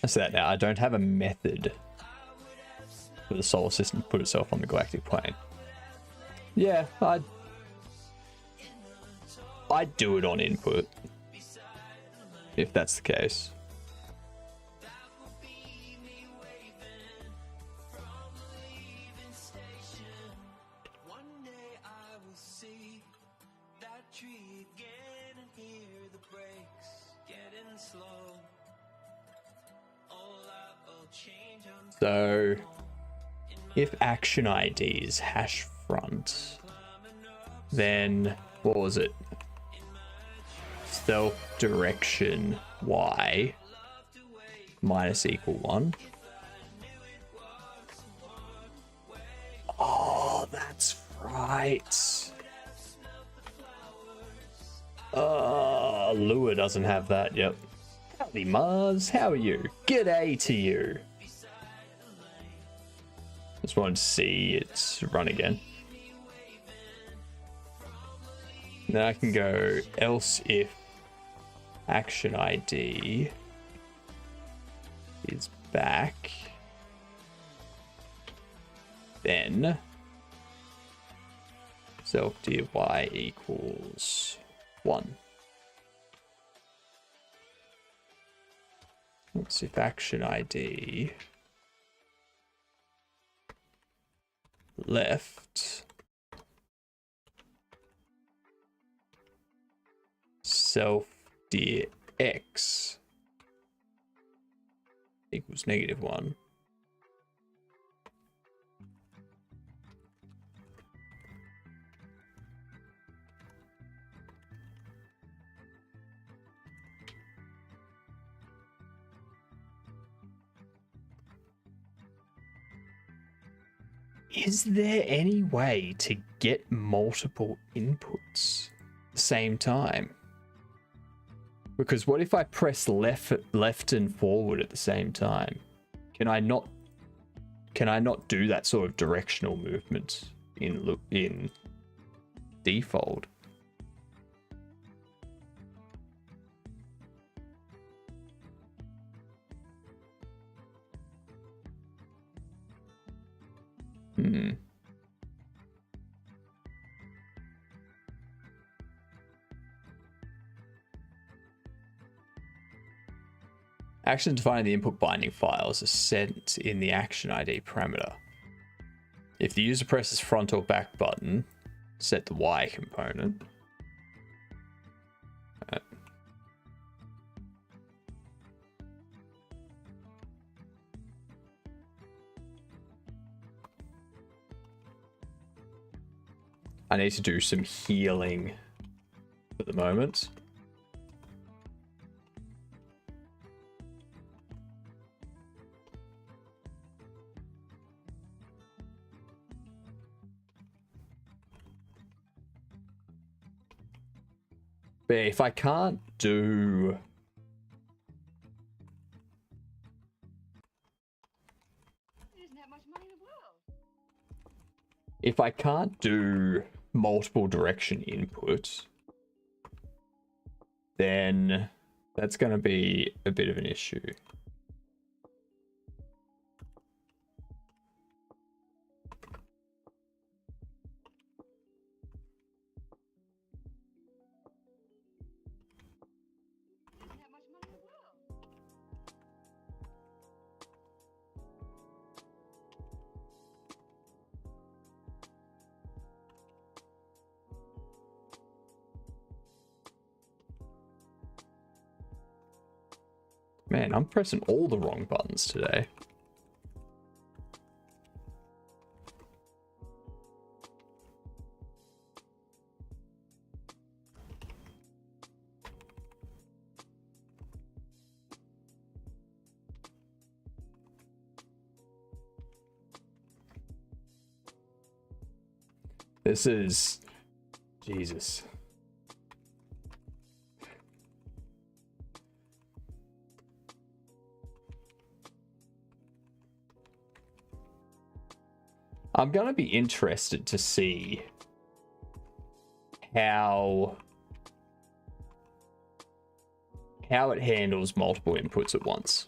I say that now, I don't have a method for the solar system to put itself on the galactic plane. Yeah, I'd do it on input, if that's the case. So, if action ID is hash front, then what was it? Stealth direction Y minus equal 1. Oh, that's right. Lua doesn't have that, yep. Howdy Mars, how are you? G'day to you. Just wanted to see it run again. Then I can go else if action ID is back, then self dir y equals 1. Let's see if action ID left self dir x equals -1. Is there any way to get multiple inputs at the same time? Because what if I press left and forward at the same time? Can I not do that sort of directional movement in default? Action defining the input binding files is sent in the action ID parameter. If the user presses front or back button, set the Y component. I need to do some healing at the moment. But if I can't do... If I can't do multiple direction input, then that's going to be a bit of an issue. Man, I'm pressing all the wrong buttons today. This is... Jesus. I'm going to be interested to see how it handles multiple inputs at once.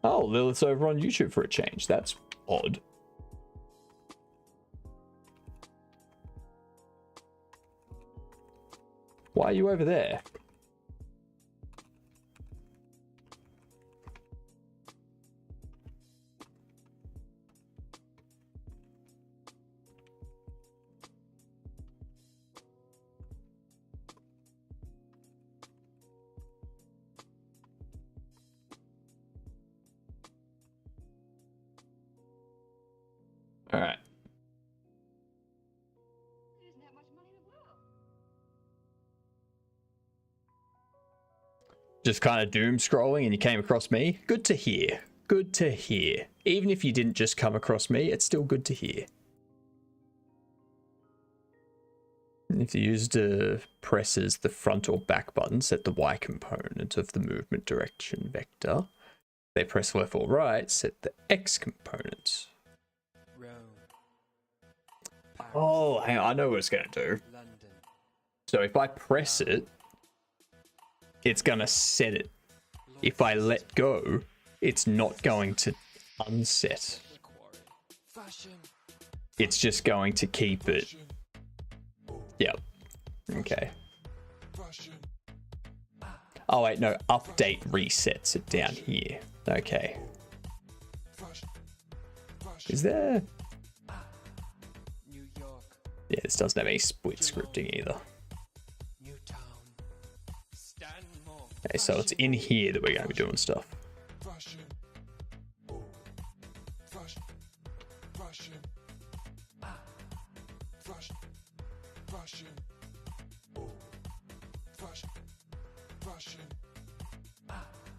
Oh, Lilith's over on YouTube for a change. That's odd. Why are you over there? All right. Just kind of doom scrolling and you came across me? Good to hear. Good to hear. Even if you didn't just come across me, it's still good to hear. If the user presses the front or back button, set the Y component of the movement direction vector. If they press left or right, set the X component. Oh, hang on, I know what it's going to do. So if I press it, it's going to set it. If I let go, it's not going to unset. It's just going to keep it. Yep. Okay. Oh wait, no, update resets it down here. Okay. Is there... Yeah, this doesn't have any split scripting either. Okay, so it's in here that we're going to be doing stuff.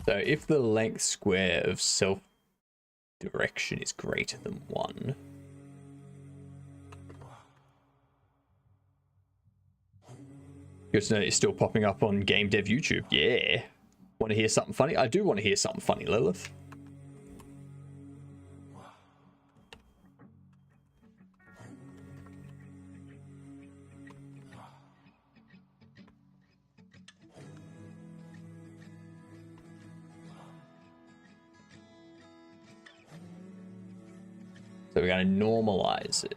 So if the length square of self direction is greater than 1, good to know you're still popping up on Game Dev YouTube. Yeah. Want to hear something funny? I do want to hear something funny, Lilith. So we're going to normalize it.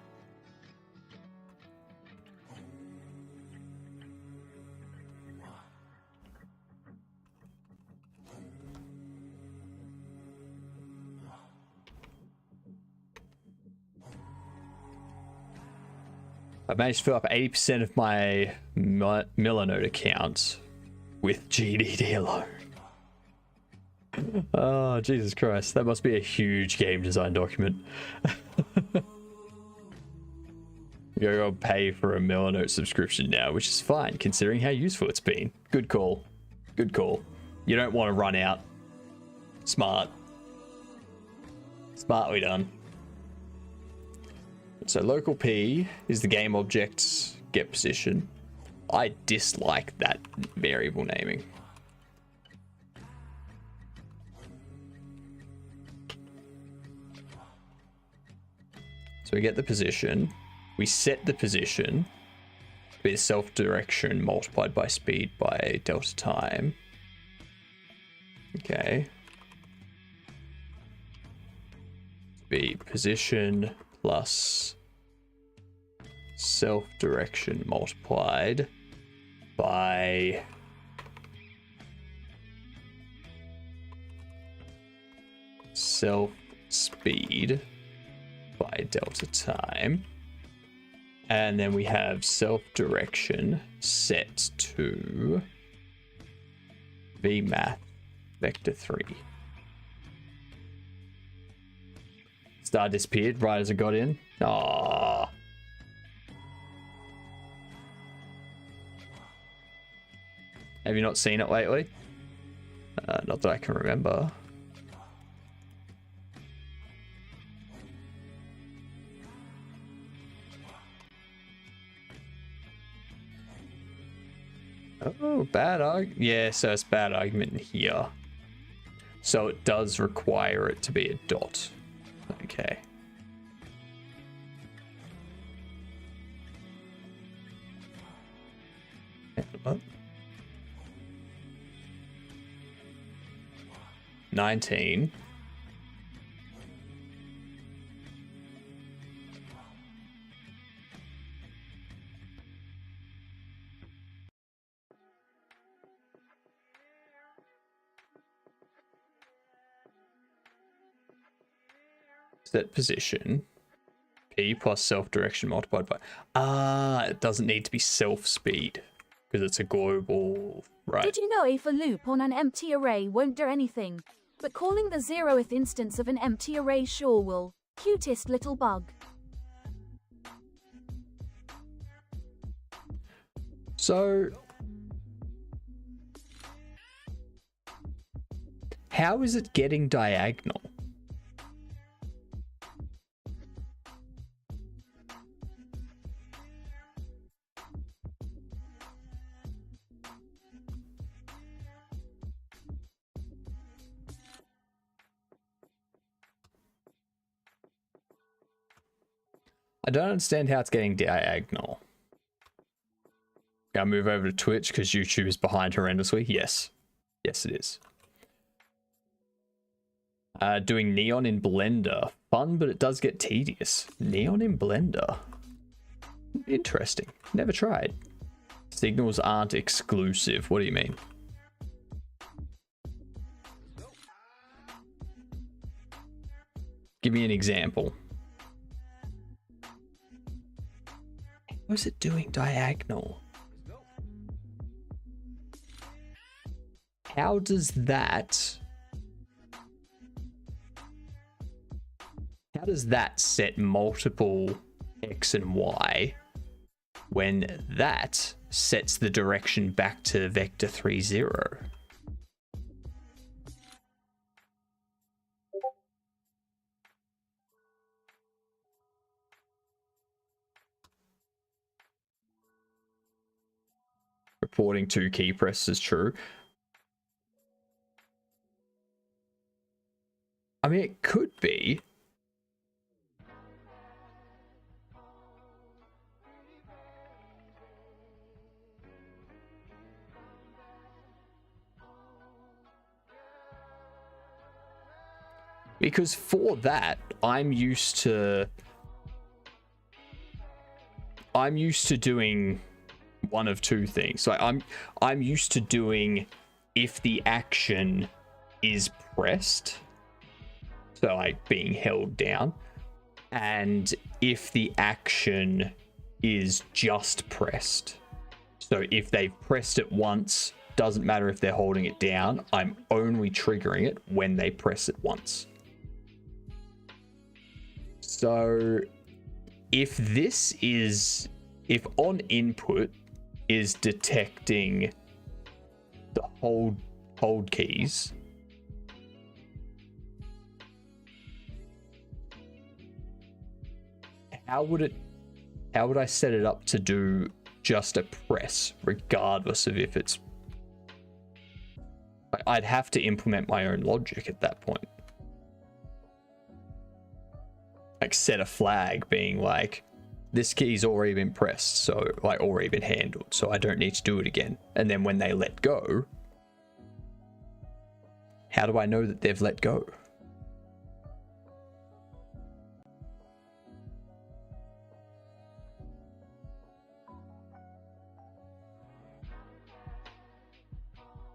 I managed to fill up 80% of my Millinode account with GDD alone. Oh, Jesus Christ. That must be a huge game design document. You gotta go pay for a Millinode subscription now, which is fine, considering how useful it's been. Good call. Good call. You don't want to run out. Smart. Smartly done. So local P is the game object's get position. I dislike that variable naming. So we get the position. We set the position to be the self-direction multiplied by speed by delta time. Okay. Be position plus self-direction multiplied by self-speed by delta time. And then we have self-direction set to vmath vector 3. Star disappeared right as it got in. Aww. Have you not seen it lately? Not that I can remember. Oh, bad argument. Yeah, so it's bad argument here. So it does require it to be a dot. Okay. What? 19. Set position. P plus self-direction multiplied by... it doesn't need to be self-speed because it's a global... Right. Did you know a for loop on an empty array won't do anything? But calling the 0th instance of an empty array sure will. Cutest little bug. So... how is it getting diagonal? I don't understand how it's getting diagonal. Gotta move over to Twitch because YouTube is behind horrendously. Yes. Yes, it is. Doing Neon in Blender. Fun, but it does get tedious. Neon in Blender. Interesting. Never tried. Signals aren't exclusive. What do you mean? Give me an example. How is it doing diagonal? How does that... how does that set multiple X and Y when that sets the direction back to vector 3, 0? reporting 2 key presses is true. I mean, it could be. Because for that, I'm used to doing one of 2 things. So I'm used to doing if the action is pressed, so like being held down, and if the action is just pressed. So if they've pressed it once, doesn't matter if they're holding it down, I'm only triggering it when they press it once. So if on input is detecting the hold keys, how would I set it up to do just a press, regardless of if it's... I'd have to implement my own logic at that point. Like set a flag being like, this key's already been pressed, so like already been handled, so I don't need to do it again. And then when they let go, how do I know that they've let go?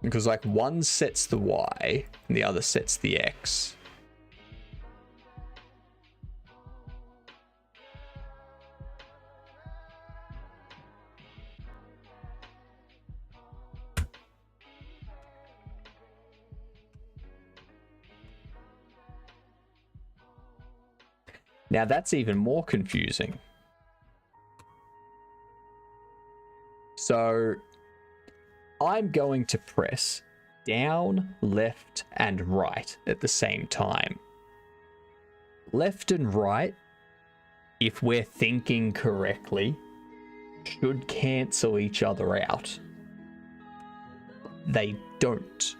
Because like one sets the Y and the other sets the X. Now that's even more confusing. So I'm going to press down, left, and right at the same time. Left and right, if we're thinking correctly, should cancel each other out. They don't.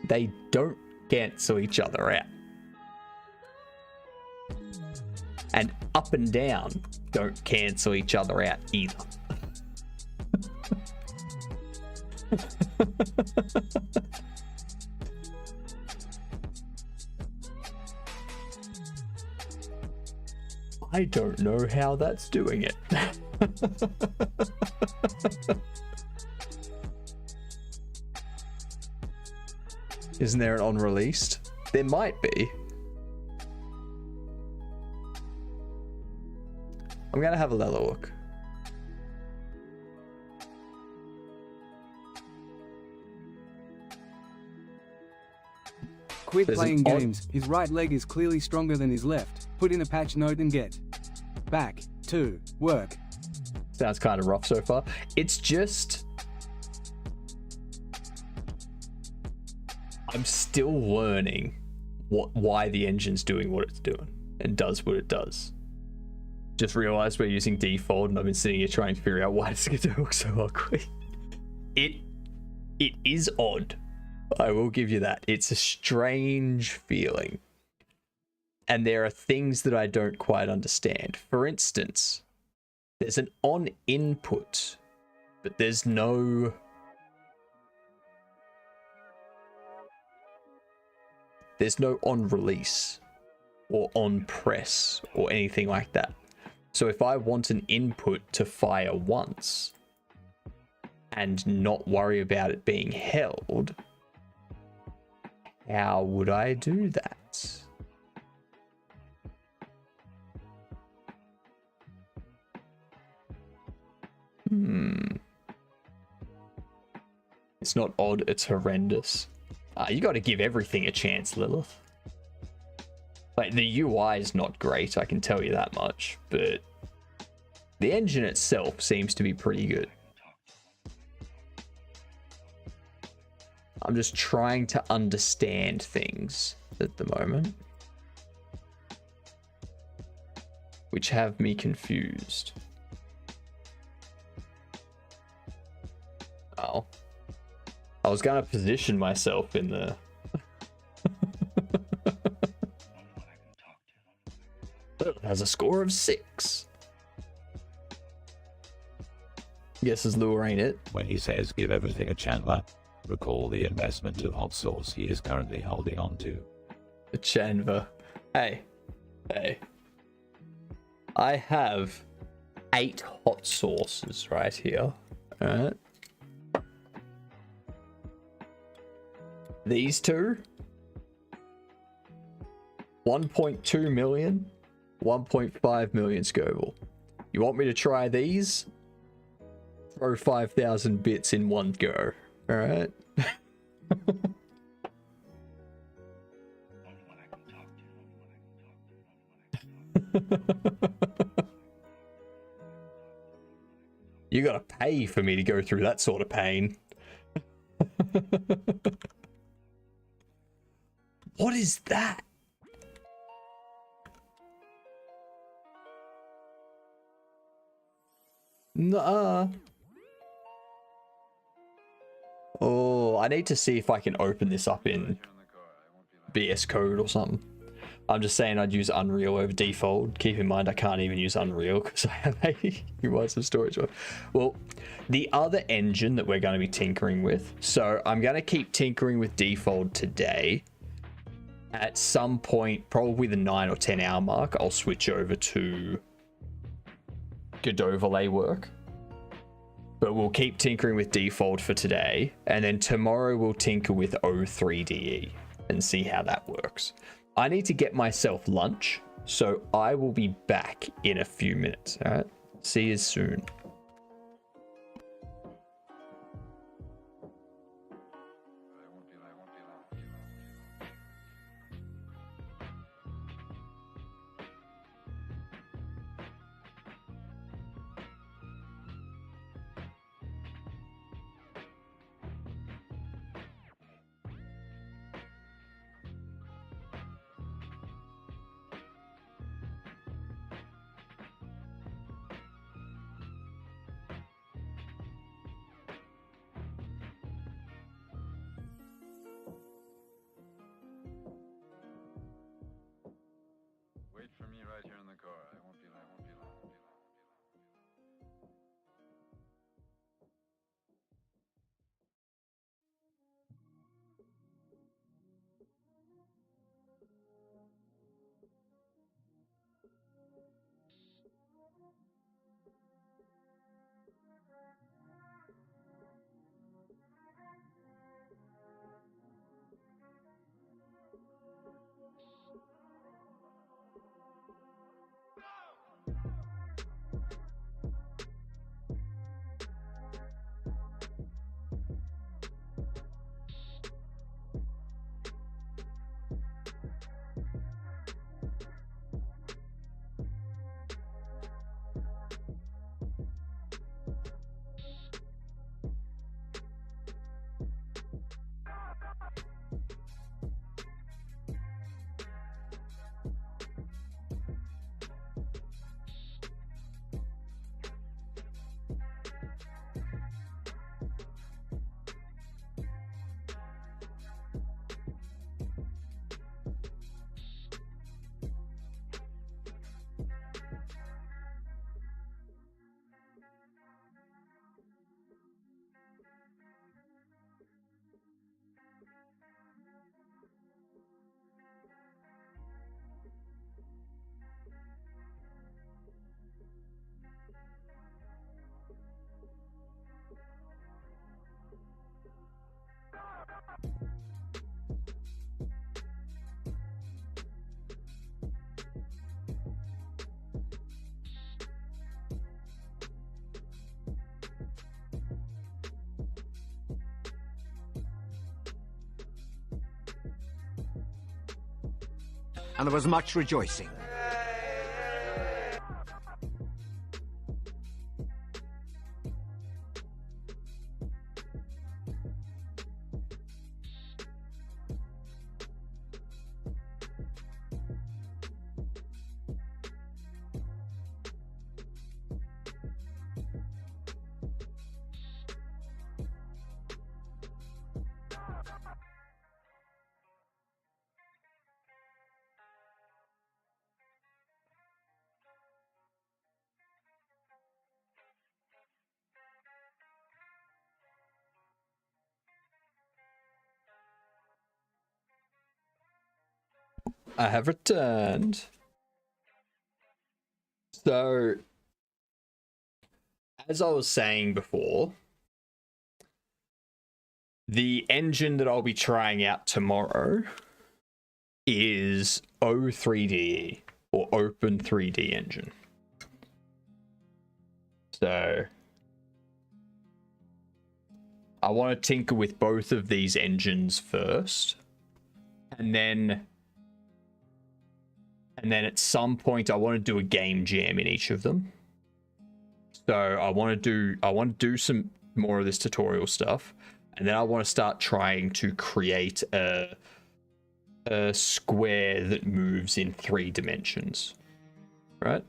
They don't cancel each other out. And up and down don't cancel each other out either. I don't know how that's doing it. Isn't there an unreleased? There might be. I'm gonna have a little look. Quit playing games. His right leg is clearly stronger than his left. Put in a patch note and get back to work. Sounds kind of rough so far. It's just... I'm still learning why the engine's doing what it's doing and does what it does. Just realized we're using default and I've been sitting here trying to figure out why does it look so ugly. It is odd. I will give you that. It's a strange feeling. And there are things that I don't quite understand. For instance, there's an on input, but there's no... There's no on release or on press or anything like that. So if I want an input to fire once and not worry about it being held, how would I do that? It's not odd, it's horrendous. You got to give everything a chance, Lilith. Like, the UI is not great, I can tell you that much, but the engine itself seems to be pretty good. I'm just trying to understand things at the moment, which have me confused. I was gonna position myself in the. It has a score of 6. Guess his lure ain't it. When he says give everything a Chandler, recall the investment of hot sauce he is currently holding on to. A Chandler. Hey. I have 8 hot sauces right here. Alright. These two. 1.2 million. 1.5 million Scoville. You want me to try these? Throw 5,000 bits in one go. Alright? You gotta pay for me to go through that sort of pain. What is that? Nuh-uh. Oh, I need to see if I can open this up in VS Code or something. I'm just saying I'd use Unreal over default. Keep in mind I can't even use Unreal because I have 80 gigabytes of storage. Well, the other engine that we're going to be tinkering with, so I'm going to keep tinkering with default today. At some point, probably the 9 or 10 hour mark, I'll switch over to Godot overlay work. But we'll keep tinkering with default for today, and then tomorrow we'll tinker with O3DE and see how that works. I need to get myself lunch, so I will be back in a few minutes. All right, see you soon. Wait for me right here in the car. I won't be long. And there was much rejoicing. I have returned. So, as I was saying before, the engine that I'll be trying out tomorrow is O3D or Open 3D engine. So, I want to tinker with both of these engines first, and then at some point I want to do a game jam in each of them. So I want to do some more of this tutorial stuff, and then I want to start trying to create a square that moves in 3 dimensions, right?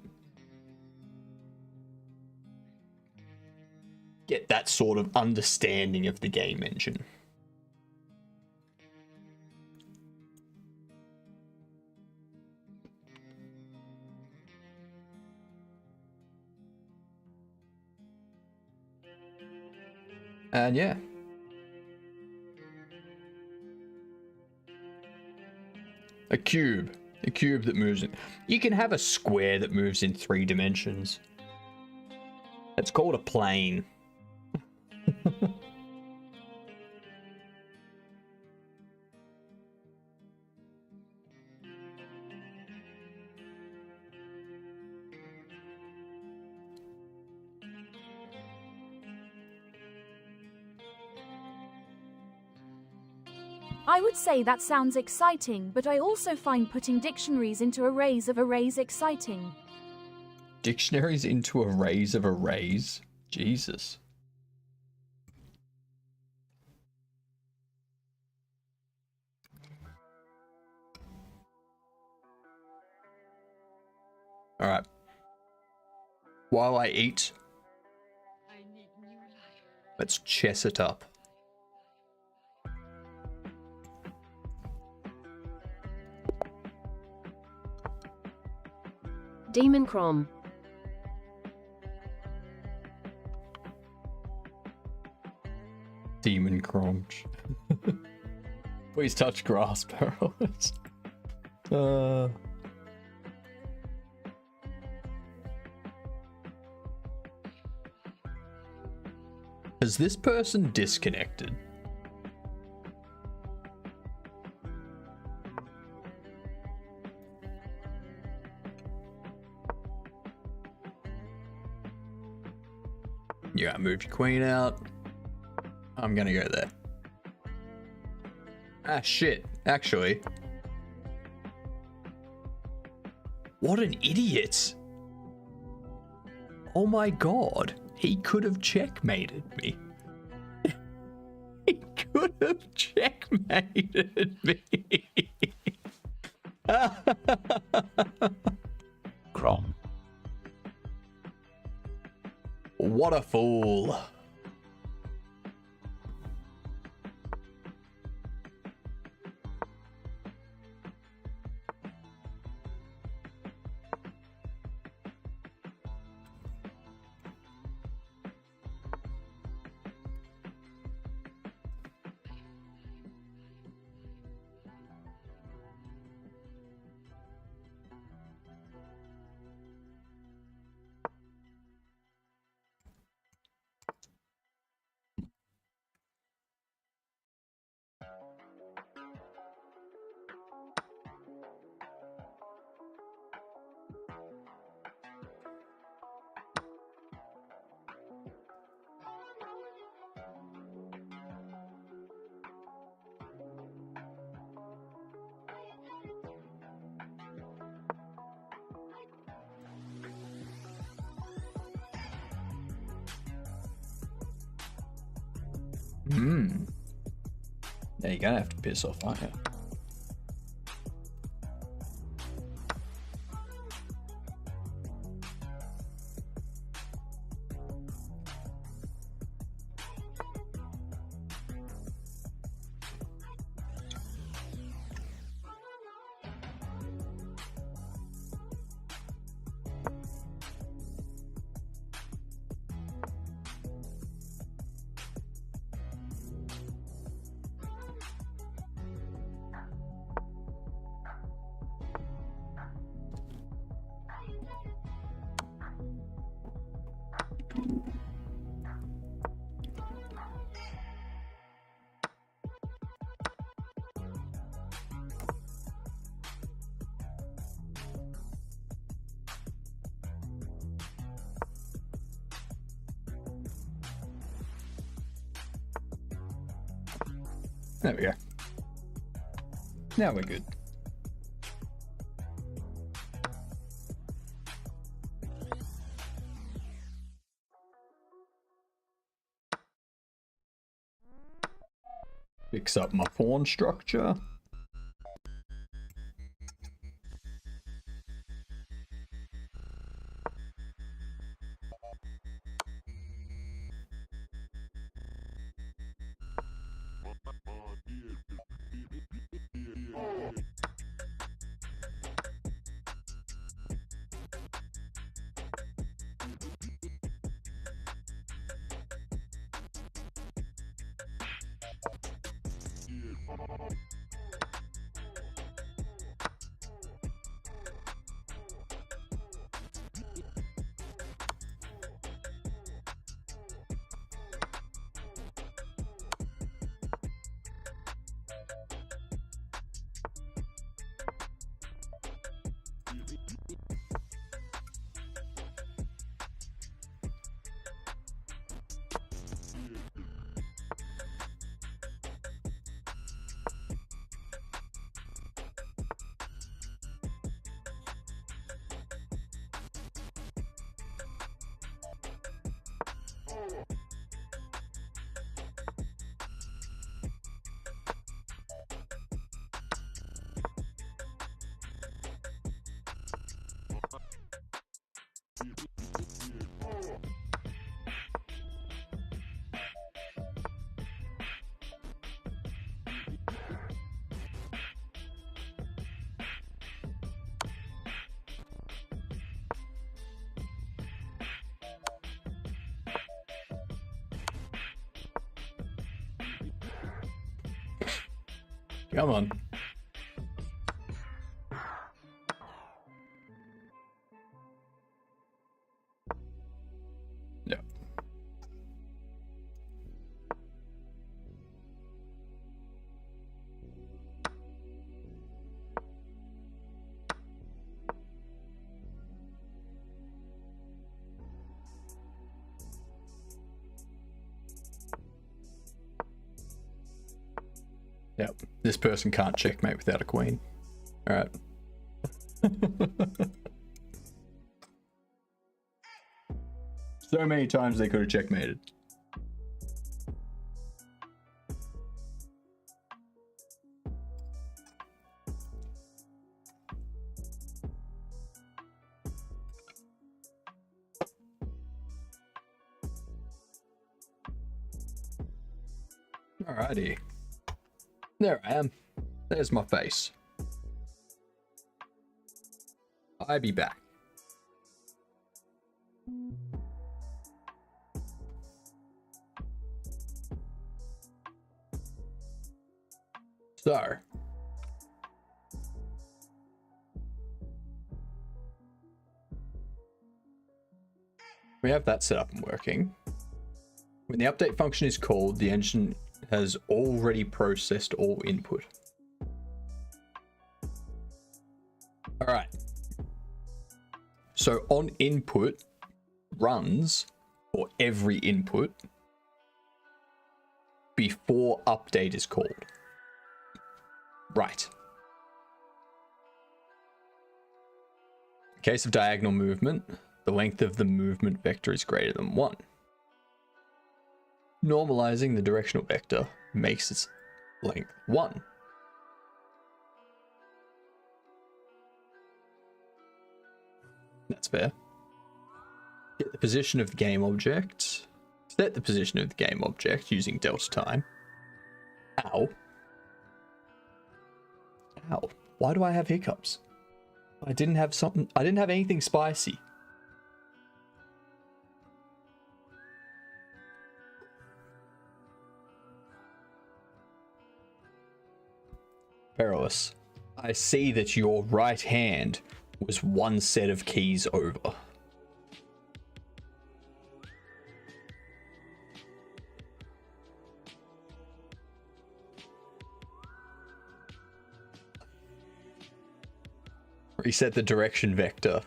Get that sort of understanding of the game engine. And yeah. A cube that moves in. You can have a square that moves in 3 dimensions. It's called a plane. I would say that sounds exciting, but I also find putting dictionaries into arrays of arrays exciting. Dictionaries into arrays of arrays? Jesus. Alright. While I eat, let's chess it up. Demon Crom. Demon Crunch. Please touch grass barrels. Has this person disconnected? You gotta move your queen out. I'm gonna go there. Ah, shit. Actually. What an idiot. Oh my god. He could have checkmated me. He could have checkmated me. Crom. What a fool. Yeah, you're gonna have to piss off, aren't you? There we go. Now we're good. Fix up my pawn structure. Come on. Yeah. Yep, this person can't checkmate without a queen. Alright. So many times they could have checkmated. Alrighty. There I am. There's my face. I be back. So. We have that set up and working. When the update function is called, the engine has already processed all input. All right. So on input runs for every input before update is called. Right. In case of diagonal movement, the length of the movement vector is greater than 1. Normalizing the directional vector makes its length 1. That's fair. Get the position of the game object. Set the position of the game object using delta time. Ow. Ow. Why do I have hiccups? I didn't have anything spicy. Perilous. I see that your right hand was one set of keys over. Reset the direction vector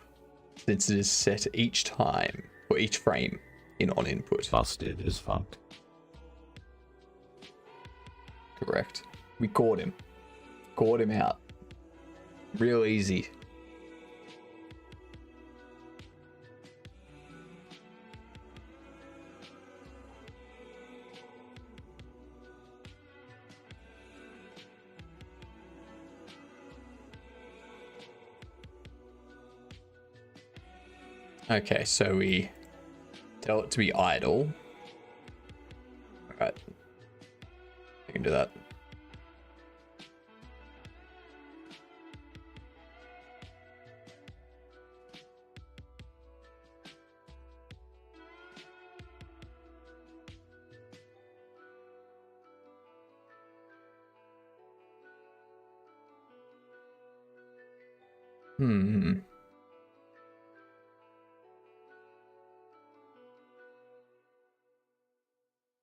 since it is set each time for each frame in on input. Busted as fuck. correct. We caught him. Caught him out. Real easy. Okay, so we tell it to be idle. Alright. I can do that.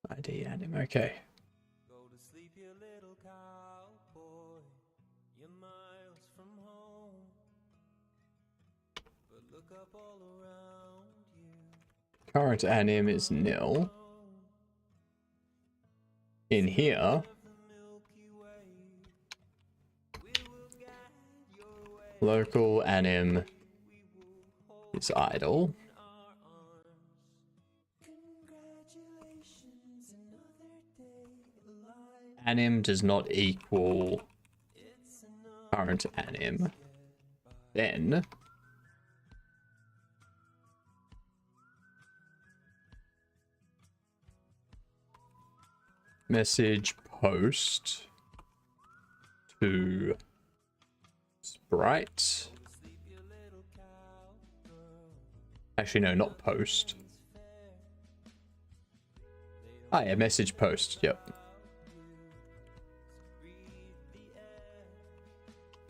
ID anim, okay. Go to sleep, you little cowboy. You're miles from home. But look up all around you. Current anim is nil. In here, local anim is idle. Anim does not equal current anim. Then message post to sprite. Actually, no, not post. Ah, yeah, message post. Yep.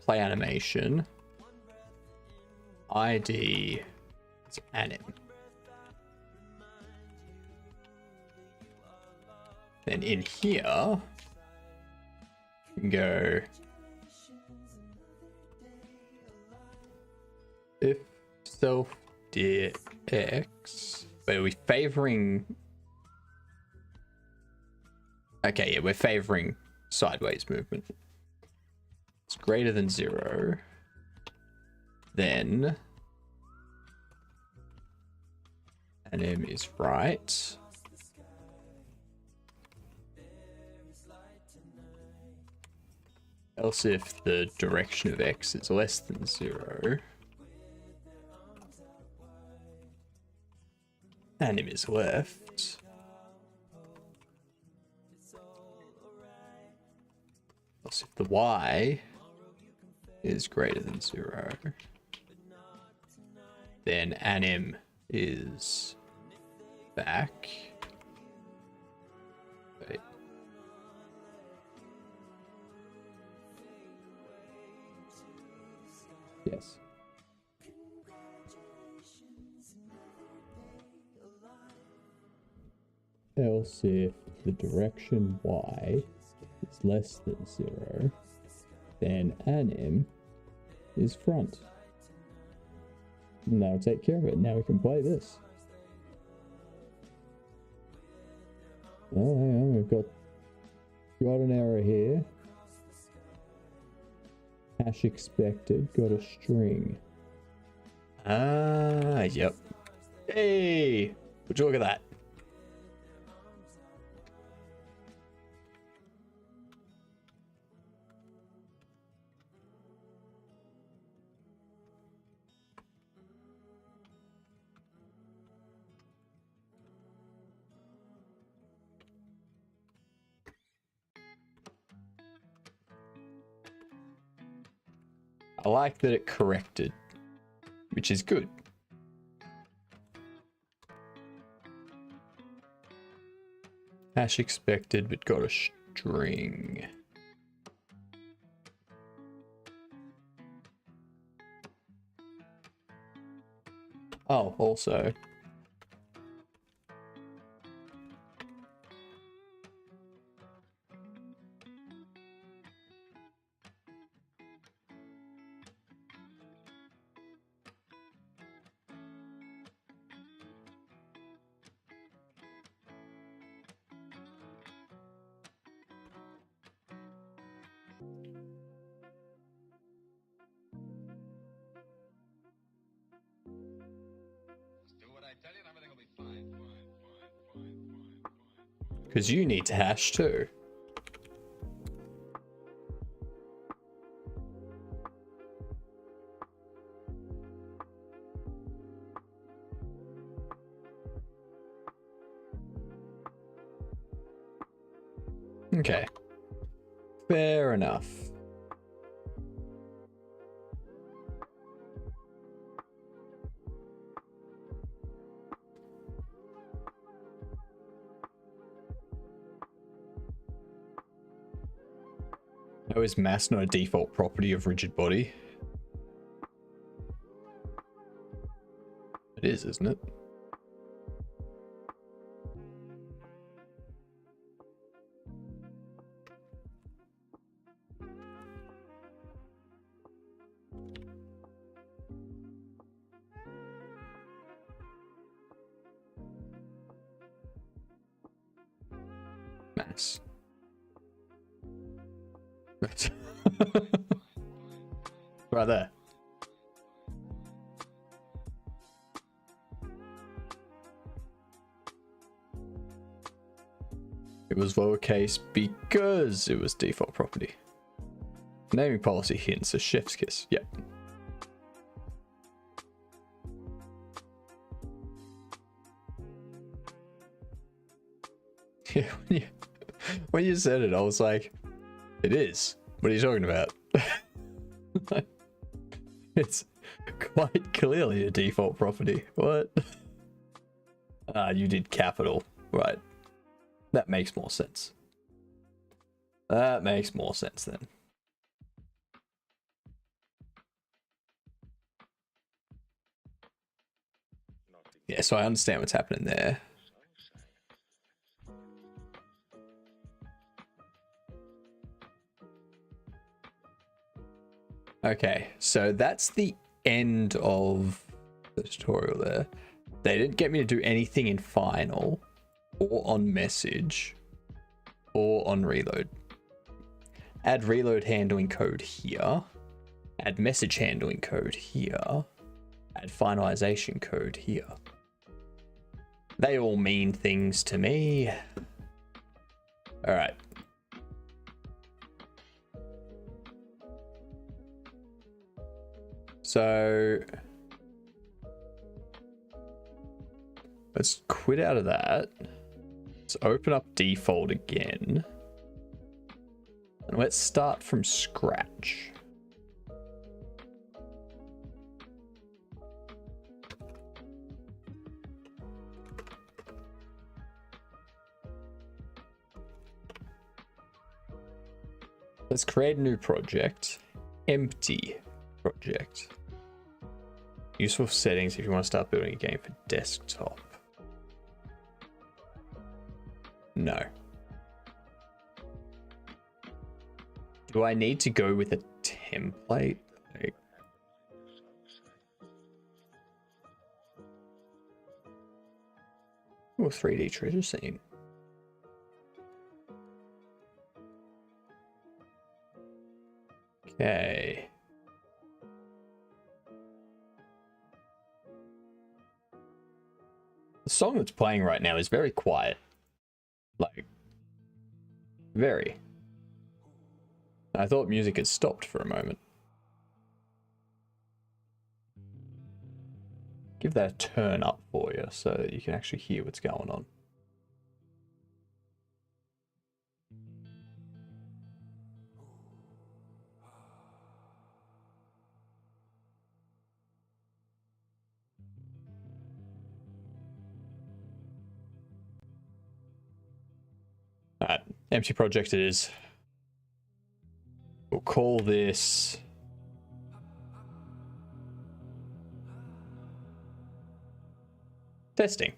Play animation. ID is anim. Then in here, you can go if self dir x. But are we favoring? Okay, yeah, we're favoring sideways movement. It's greater than 0. Then anim is right. Else if the direction of x is less than 0, anim is left. Else if the y is greater than 0, then anim is back. Wait. Yes. Else if the direction y is less than 0, then anim is front. And that'll take care of it. Now we can play this. Oh, hang on, we've got an error here. Hash expected, got a string. Ah, yep. Hey, would you look at that? I like that it corrected, which is good. Hash expected, but got a string. Oh, also. Because you need to hash too. Okay. Fair enough. How is mass not a default property of rigid body? It is, isn't it? Mass. Right there. It was lowercase because it was default property. Naming policy hints a chef's kiss. Yep. Yeah, when you said it, I was like, it is. What are you talking about? It's quite clearly a default property. What? Ah, you did capital. Right. That makes more sense. That makes more sense then. Yeah, so I understand what's happening there. Okay, so that's the end of the tutorial there. They didn't get me to do anything in final, or on message, or on reload. Add reload handling code here. Add message handling code here. Add finalization code here. They all mean things to me. All right. So let's quit out of that. Let's open up default again. And let's start from scratch. Let's create a new project. Empty project. Useful settings if you want to start building a game for desktop. No. Do I need to go with a template? Like... Or 3D treasure scene. Okay. The song that's playing right now is very quiet. Like, very. I thought music had stopped for a moment. Give that a turn up for you so that you can actually hear what's going on. Alright, empty project it is. We'll call this testing.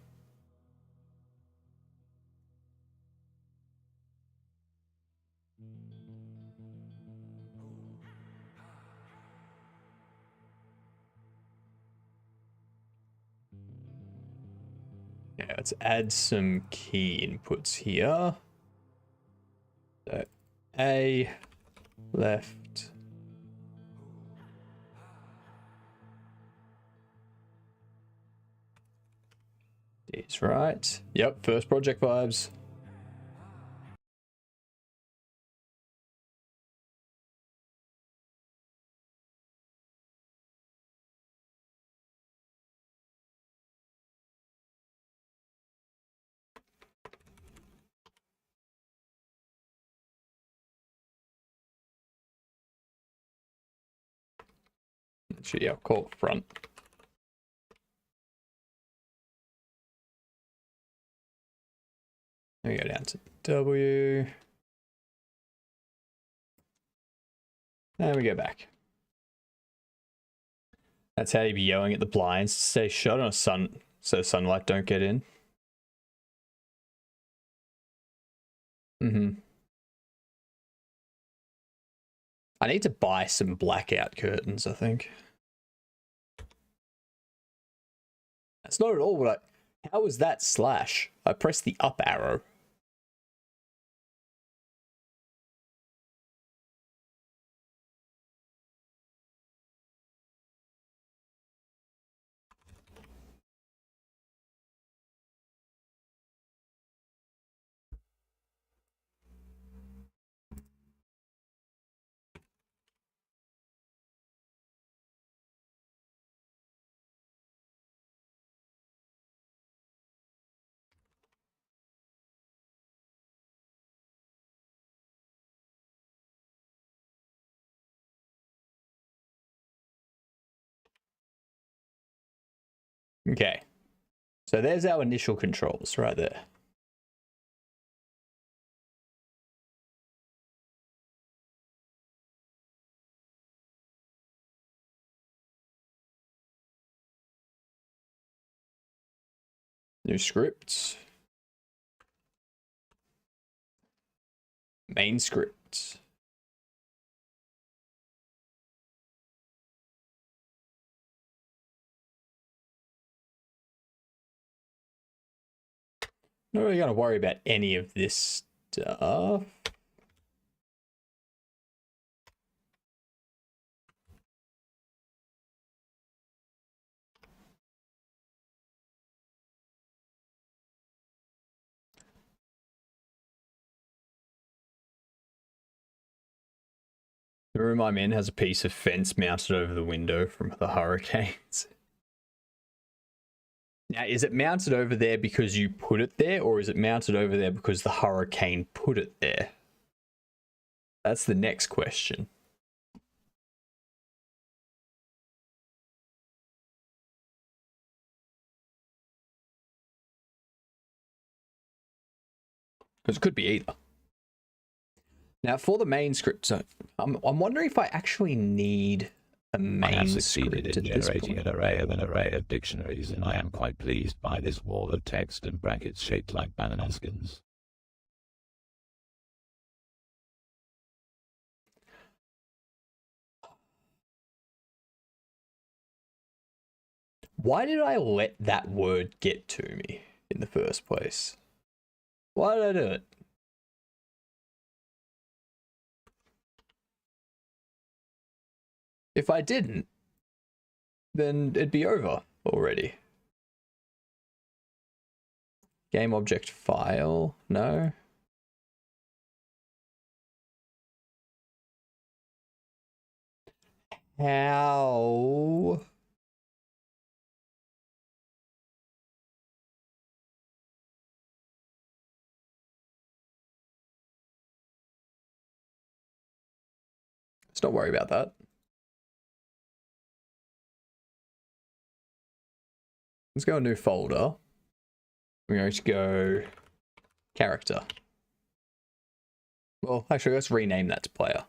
Yeah, let's add some key inputs here. So A, left, is right. Yep, first project vibes. Actually, yeah, I'll call it front. Then we go down to W. And we go back. That's how you be yelling at the blinds to stay shut on a sun so sunlight don't get in. I need to buy some blackout curtains, I think. That's not at all what I... How was that slash? I pressed the up arrow. Okay. So there's our initial controls right there. New scripts. Main scripts. Not really gonna worry about any of this stuff. The room I'm in has a piece of fence mounted over the window from the hurricanes. Now, is it mounted over there because you put it there, or is it mounted over there because the hurricane put it there? That's the next question. Because it could be either. Now, for the main script, so I'm wondering if I actually need a main I have succeeded script in at this generating point. an array of dictionaries, and I am quite pleased by this wall of text and brackets shaped like bananaskins. Why did I let that word get to me in the first place? Why did I do it? If I didn't, then it'd be over already. Game object file, no. How? Let's not worry about that. Let's go a new folder. We're going to go character. Well, actually, let's rename that to player.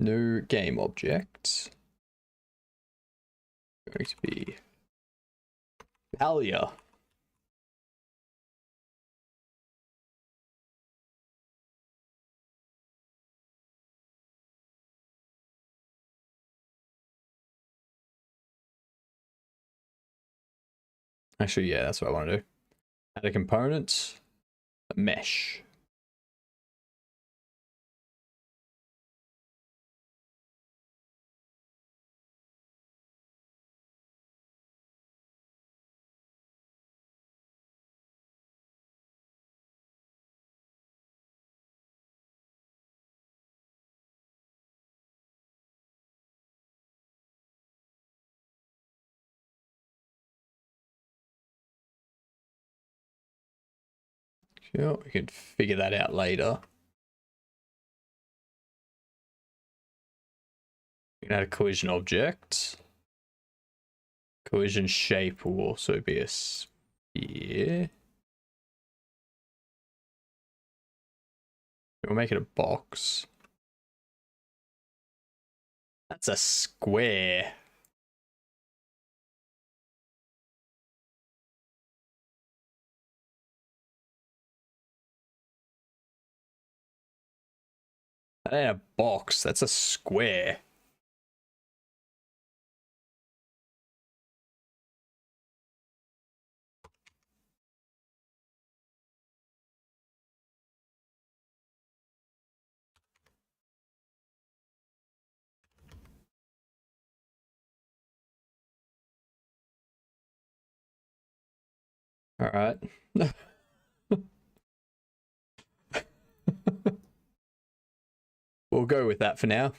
New game object. Going to be Valia. Actually, yeah, that's what I want to do. Add a component, a mesh. Sure, we can figure that out later. We can add a collision object. Collision shape will also be a sphere. We'll make it a box. That's a square. That ain't a box, that's a square. All right. We'll go with that for now.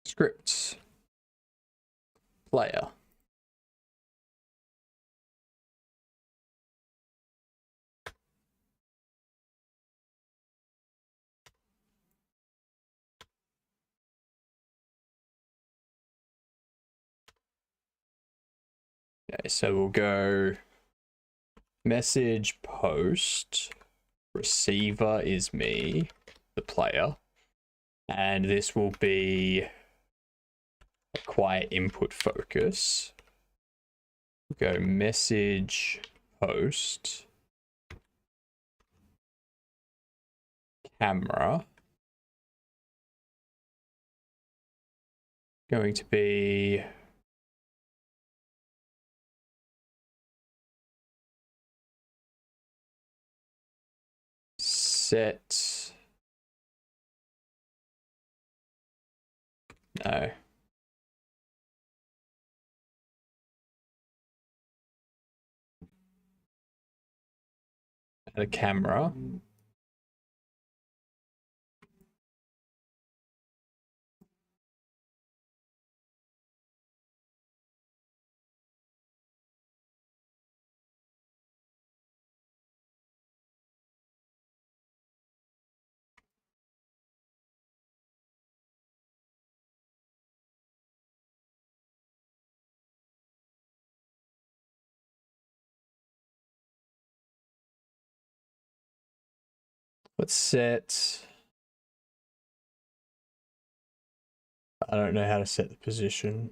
Scripts. Player. Okay, so we'll go message post. Receiver is me, the player. And this will be acquire input focus. Go message post. Camera. Going to be set. No. Add a camera. Let's set. I don't know how to set the position.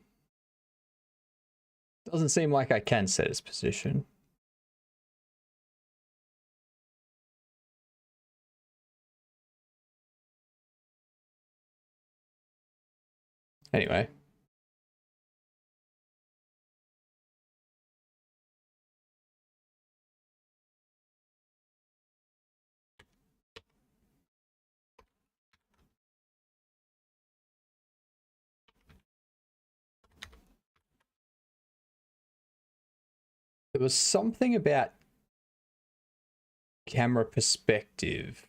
Doesn't seem like I can set its position. Anyway. There was something about camera perspective.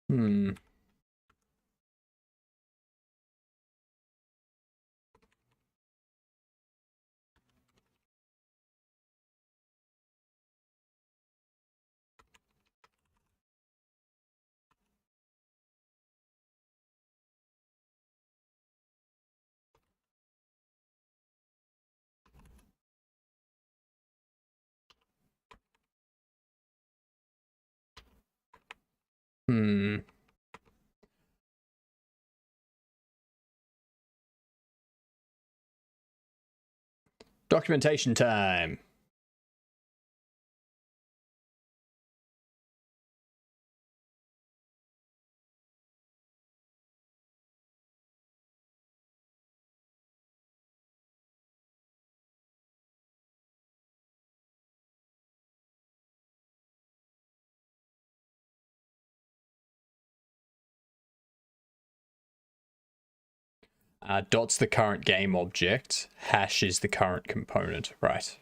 Hmm. Hmm. Documentation time. Dot's the current game object. Hash is the current component. Right.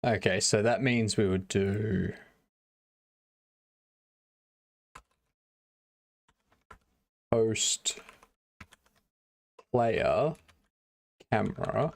Okay, so that means we would do host player camera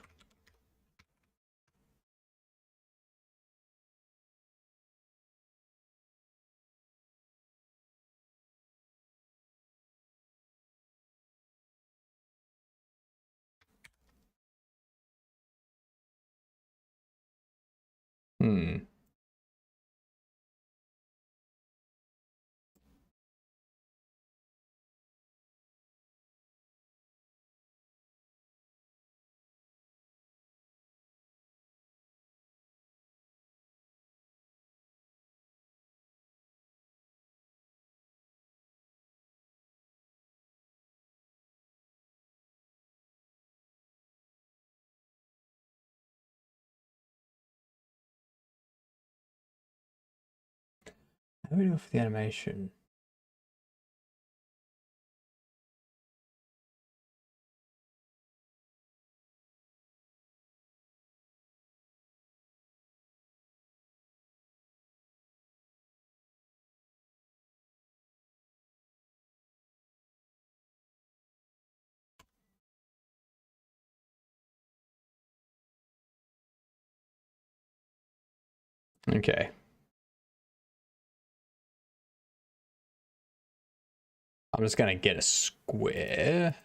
How do we do it for the animation? Okay. I'm just gonna get a square.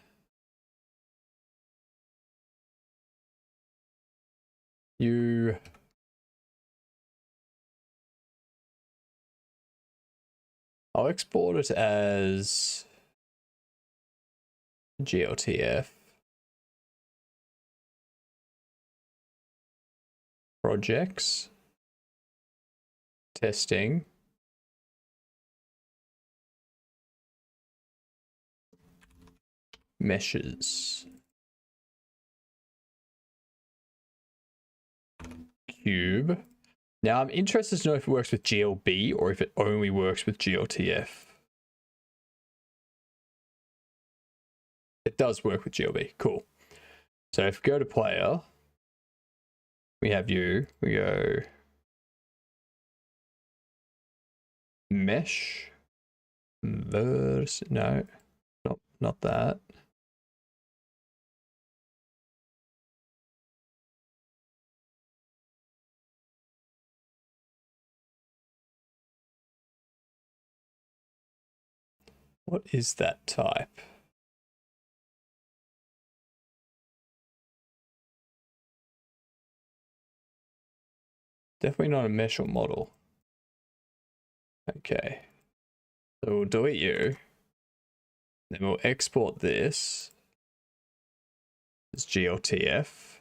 I'll export it as GLTF projects testing meshes cube. Now I'm interested to know if it works with GLB or if it only works with GLTF. It does work with GLB. Cool. So if we go to player, we have we go mesh verse. No, not that. What is that type? Definitely not a mesh or model. Okay. So we'll delete you. Then we'll export this as GLTF.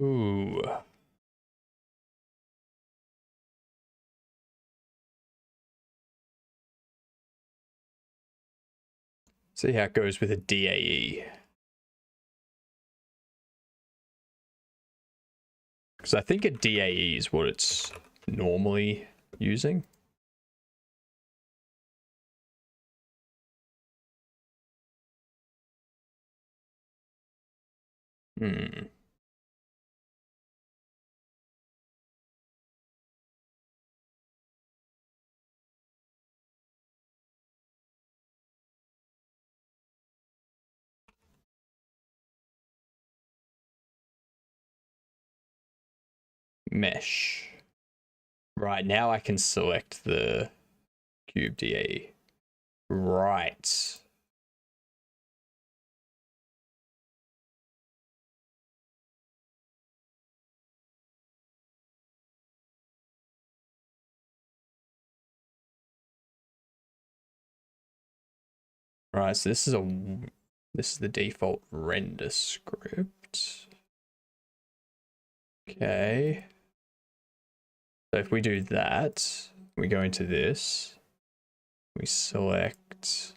Ooh. See how it goes with a DAE. Because I think a DAE is what it's normally using. Mesh. Right, now I can select the cube DAE. Right. Right, so this is the default render script. Okay. So if we do that, We go into this. We select.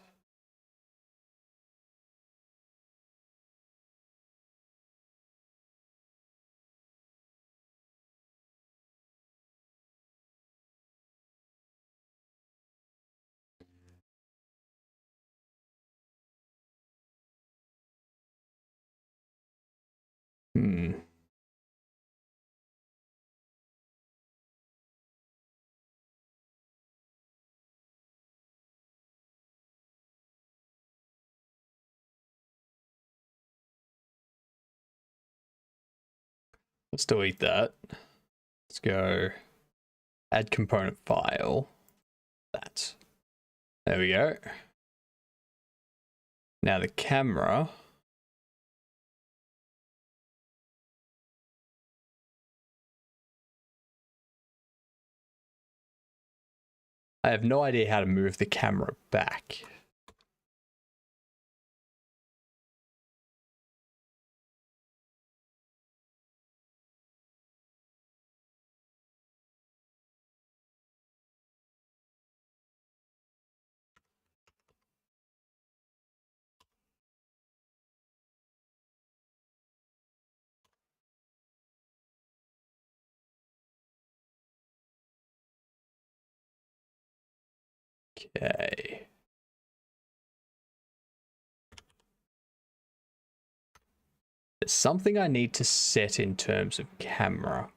Let's delete that. Let's go add component file. That. There we go. Now the camera. I have no idea how to move the camera back. Okay. There's something I need to set in terms of camera.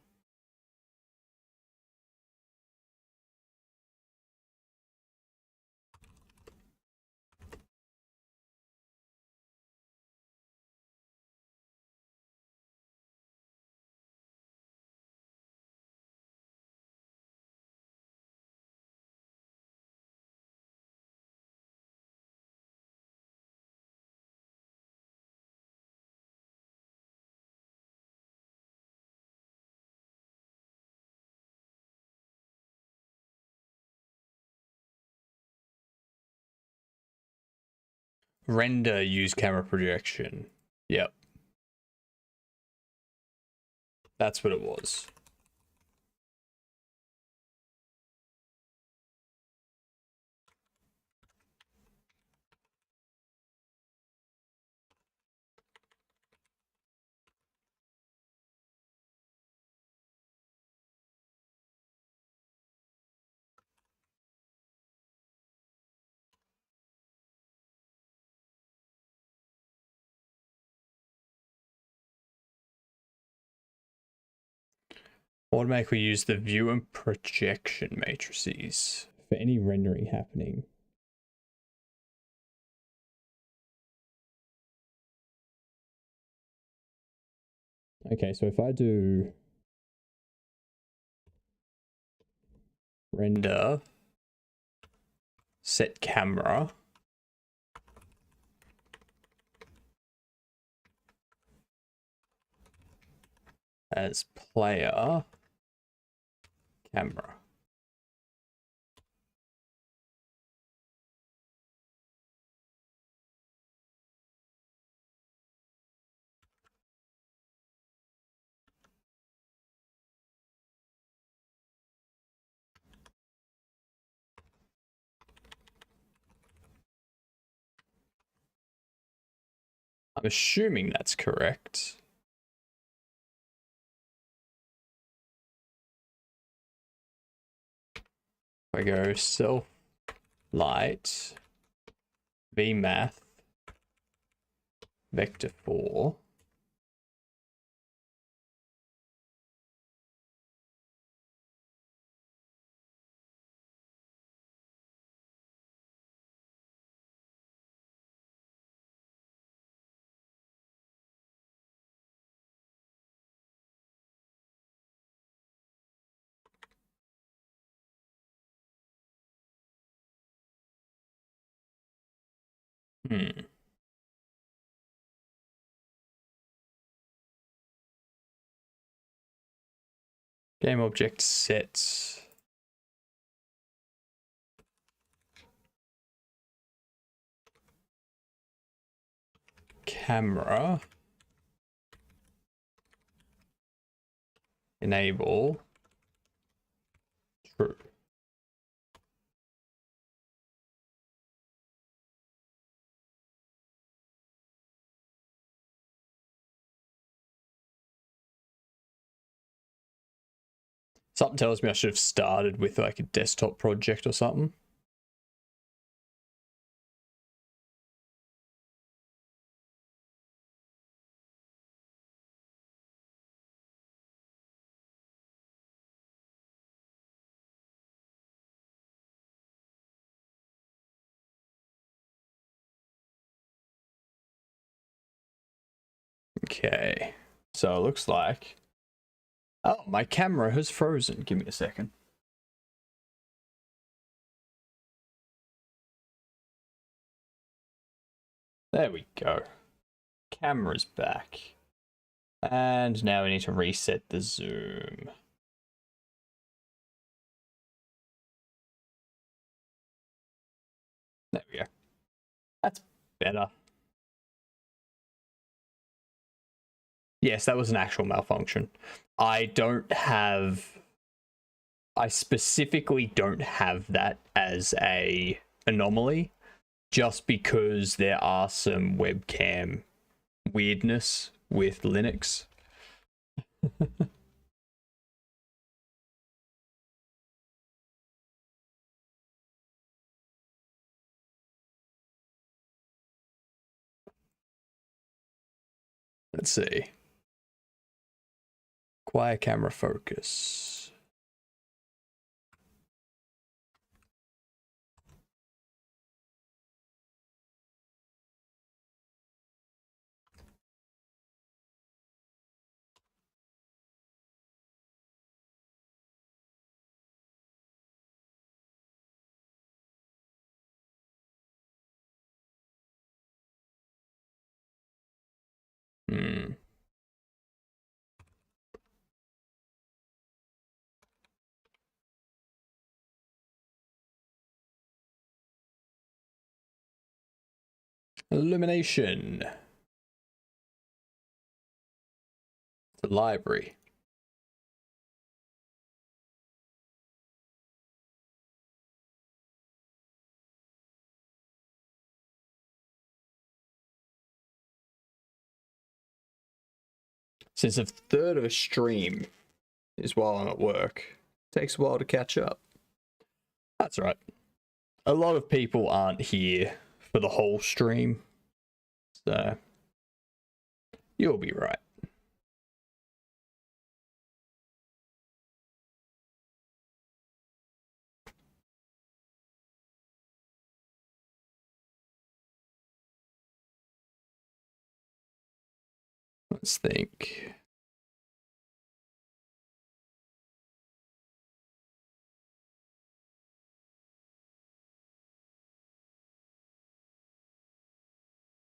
Render use camera projection. Yep. That's what it was. Automatically use the view and projection matrices for any rendering happening. Okay, so if I do render set camera as player camera. I'm assuming that's correct. If I go self light vmath vector 4. Game object sets camera enable true. Something tells me I should have started with like a desktop project or something. Okay, so it looks like... Oh, my camera has frozen. Give me a second. There we go. Camera's back. And now we need to reset the zoom. There we go. That's better. Yes, that was an actual malfunction. I specifically don't have that as a anomaly, just because there are some webcam weirdness with Linux. Let's see. Quiet camera focus. Illumination. The library. Since a third of a stream is while I'm at work, it takes a while to catch up. That's right. A lot of people aren't here for the whole stream, so you'll be right. Let's think.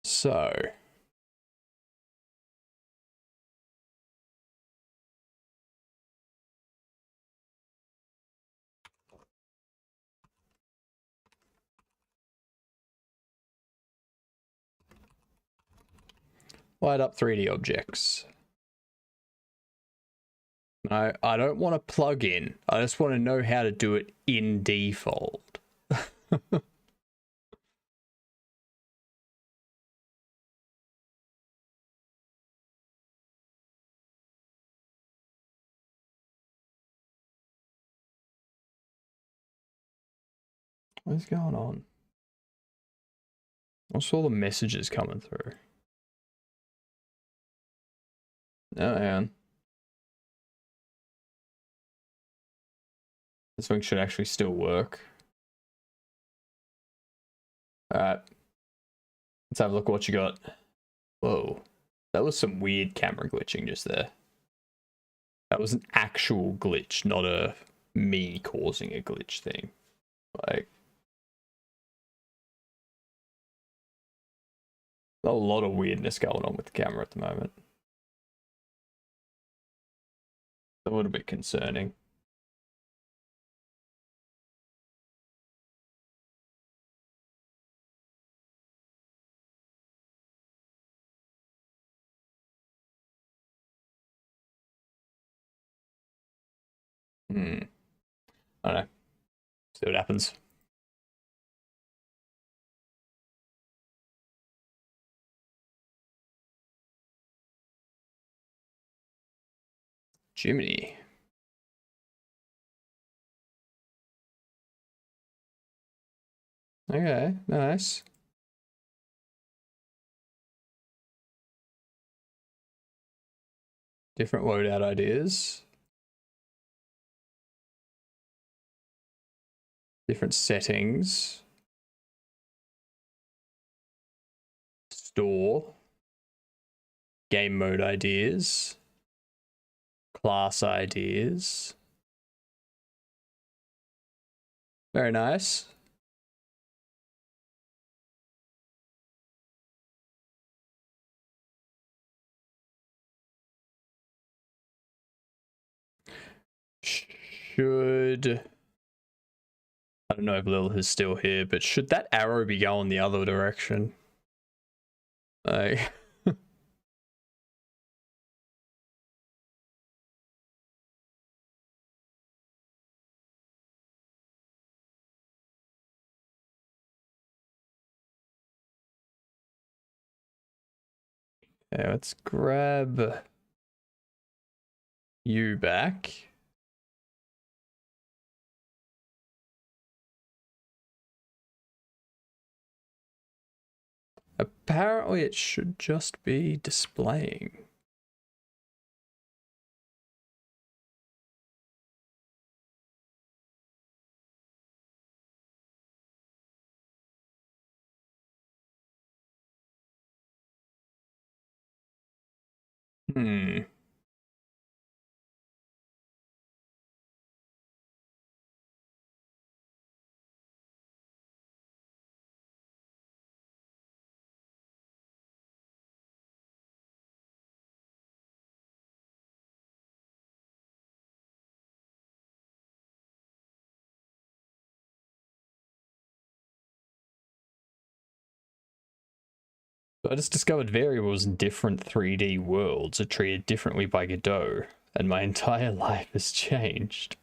So, light up 3D objects. No, I don't want to plug in. I just want to know how to do it in default. What's going on? I saw the messages coming through. Oh, man. This thing should actually still work. Alright. Let's have a look at what you got. Whoa. That was some weird camera glitching just there. That was an actual glitch, not a me causing a glitch thing. Like, a lot of weirdness going on with the camera at the moment. A little bit concerning. I don't know. See what happens. Jiminy. Okay, nice. Different loadout ideas. Different settings. Store. Game mode ideas. Class ideas. Very nice. Should... I don't know if Lilith is still here, but should that arrow be going the other direction? Like... Yeah, let's grab you back. Apparently it should just be displaying. Hmm. So I just discovered variables in different 3D worlds are treated differently by Godot, and my entire life has changed.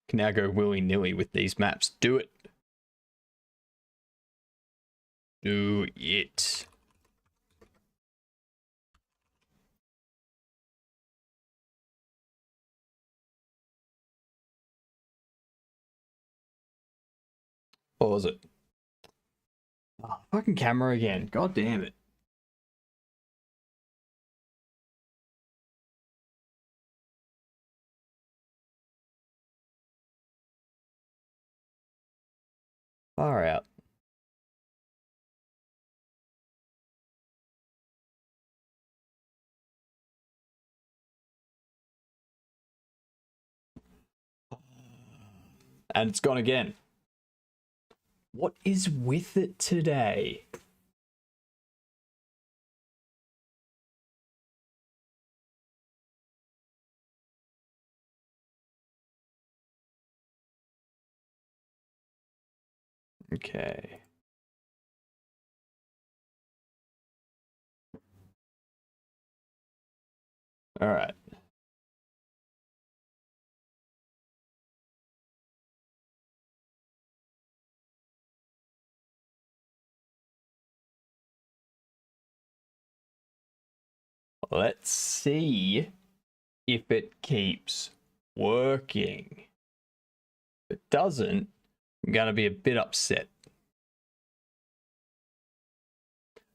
Can now go willy-nilly with these maps. Do it. Do it. What was it? Oh, fucking camera again. God damn it. Far out. And it's gone again. What is with it today? Okay. All right. Let's see if it keeps working. If it doesn't, I'm gonna be a bit upset.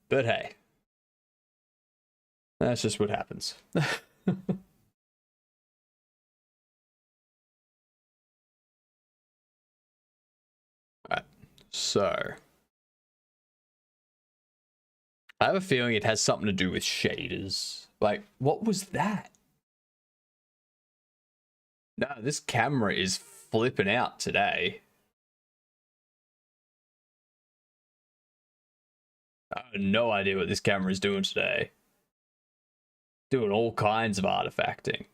But hey, that's just what happens. Alright, so I have a feeling it has something to do with shaders. Like, what was that? No, this camera is flipping out today. I have no idea what this camera is doing today. Doing all kinds of artifacting.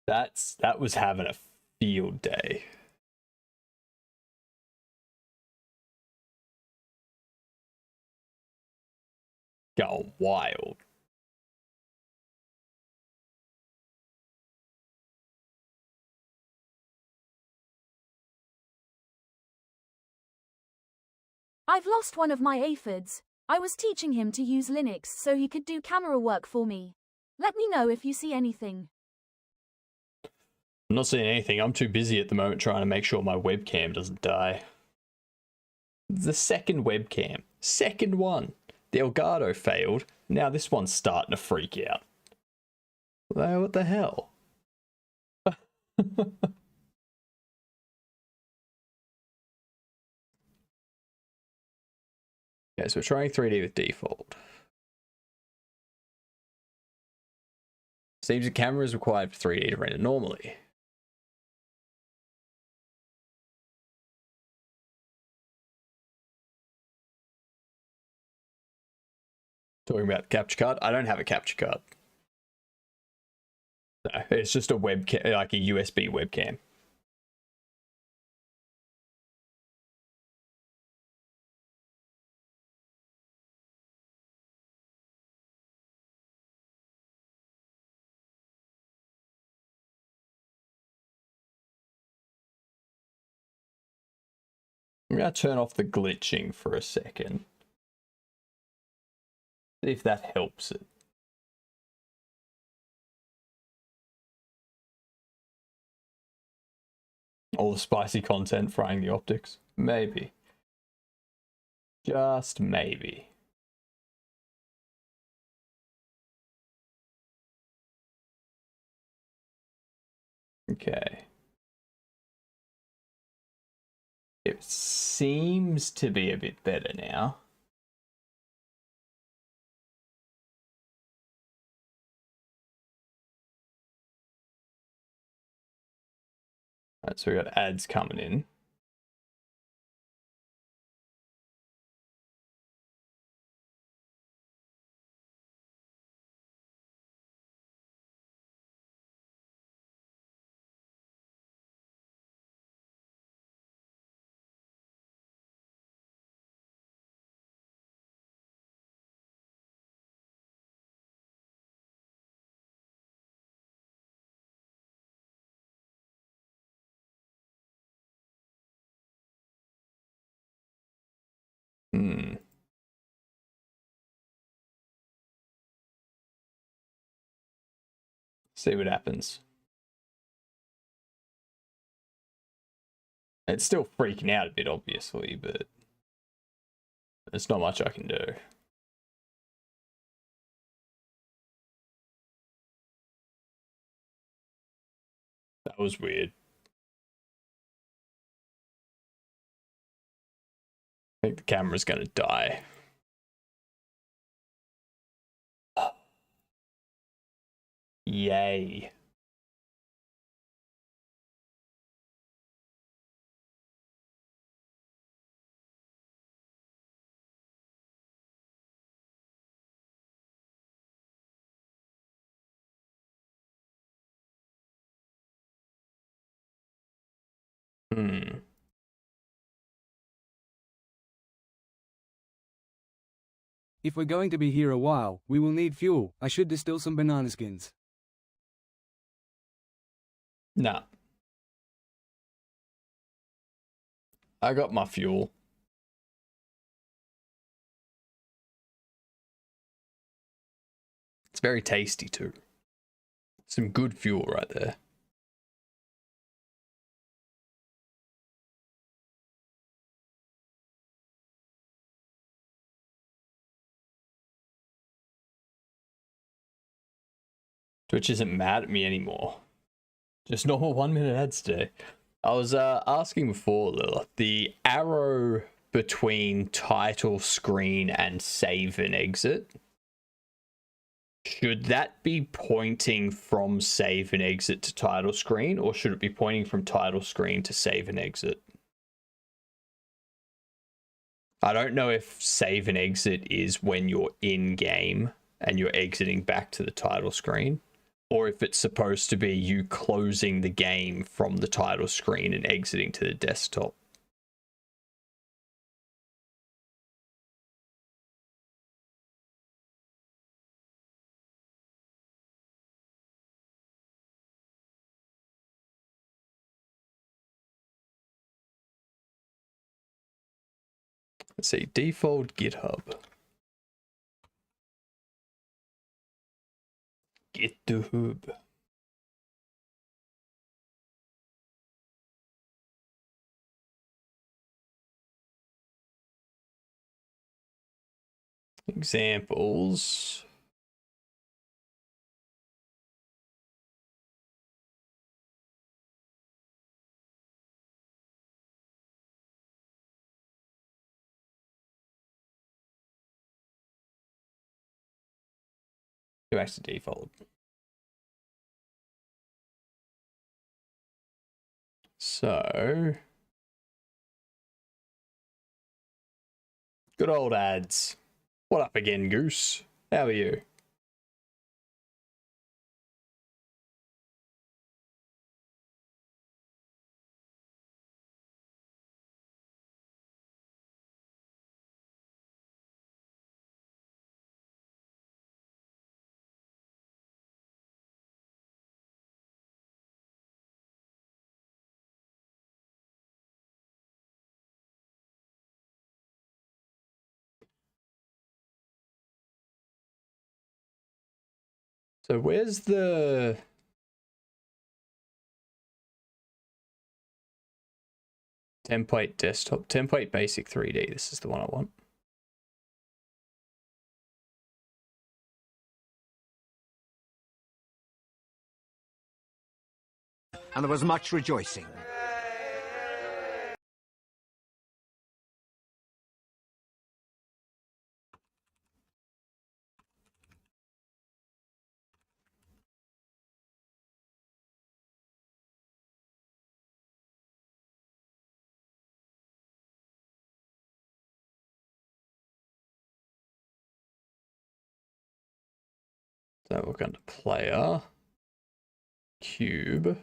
That was having a field day. Going wild. I've lost one of my aphids. I was teaching him to use Linux so he could do camera work for me. Let me know if you see anything. I'm not seeing anything. I'm too busy at the moment trying to make sure my webcam doesn't die. The second webcam. Second one. The Elgato failed. Now this one's starting to freak out. What the hell? Okay, so we're trying 3D with default. Seems the camera is required for 3D to render normally. Talking about the capture card. I don't have a capture card. No, it's just a webcam, like a USB webcam. I'm going to turn off the glitching for a second. See if that helps it. All the spicy content frying the optics? Maybe. Just maybe. Okay. It seems to be a bit better now. Alright, so we got ads coming in. See what happens. It's still freaking out a bit, obviously, but there's not much I can do. That was weird. I think the camera's gonna die. Yay. If we're going to be here a while, we will need fuel. I should distill some banana skins. Nah. I got my fuel. It's very tasty too. Some good fuel right there. Twitch isn't mad at me anymore. Just normal 1 minute ads today. I was asking before, Lilith, the arrow between title screen and save and exit, should that be pointing from save and exit to title screen, or should it be pointing from title screen to save and exit? I don't know if save and exit is when you're in game and you're exiting back to the title screen, or if it's supposed to be you closing the game from the title screen and exiting to the desktop. Let's see, default GitHub. GitHub. Examples. Go back to default. So, good old ads. What up again, Goose? How are you? So where's the template desktop? Template basic 3D. This is the one I want. And there was much rejoicing. So we're going to player, cube.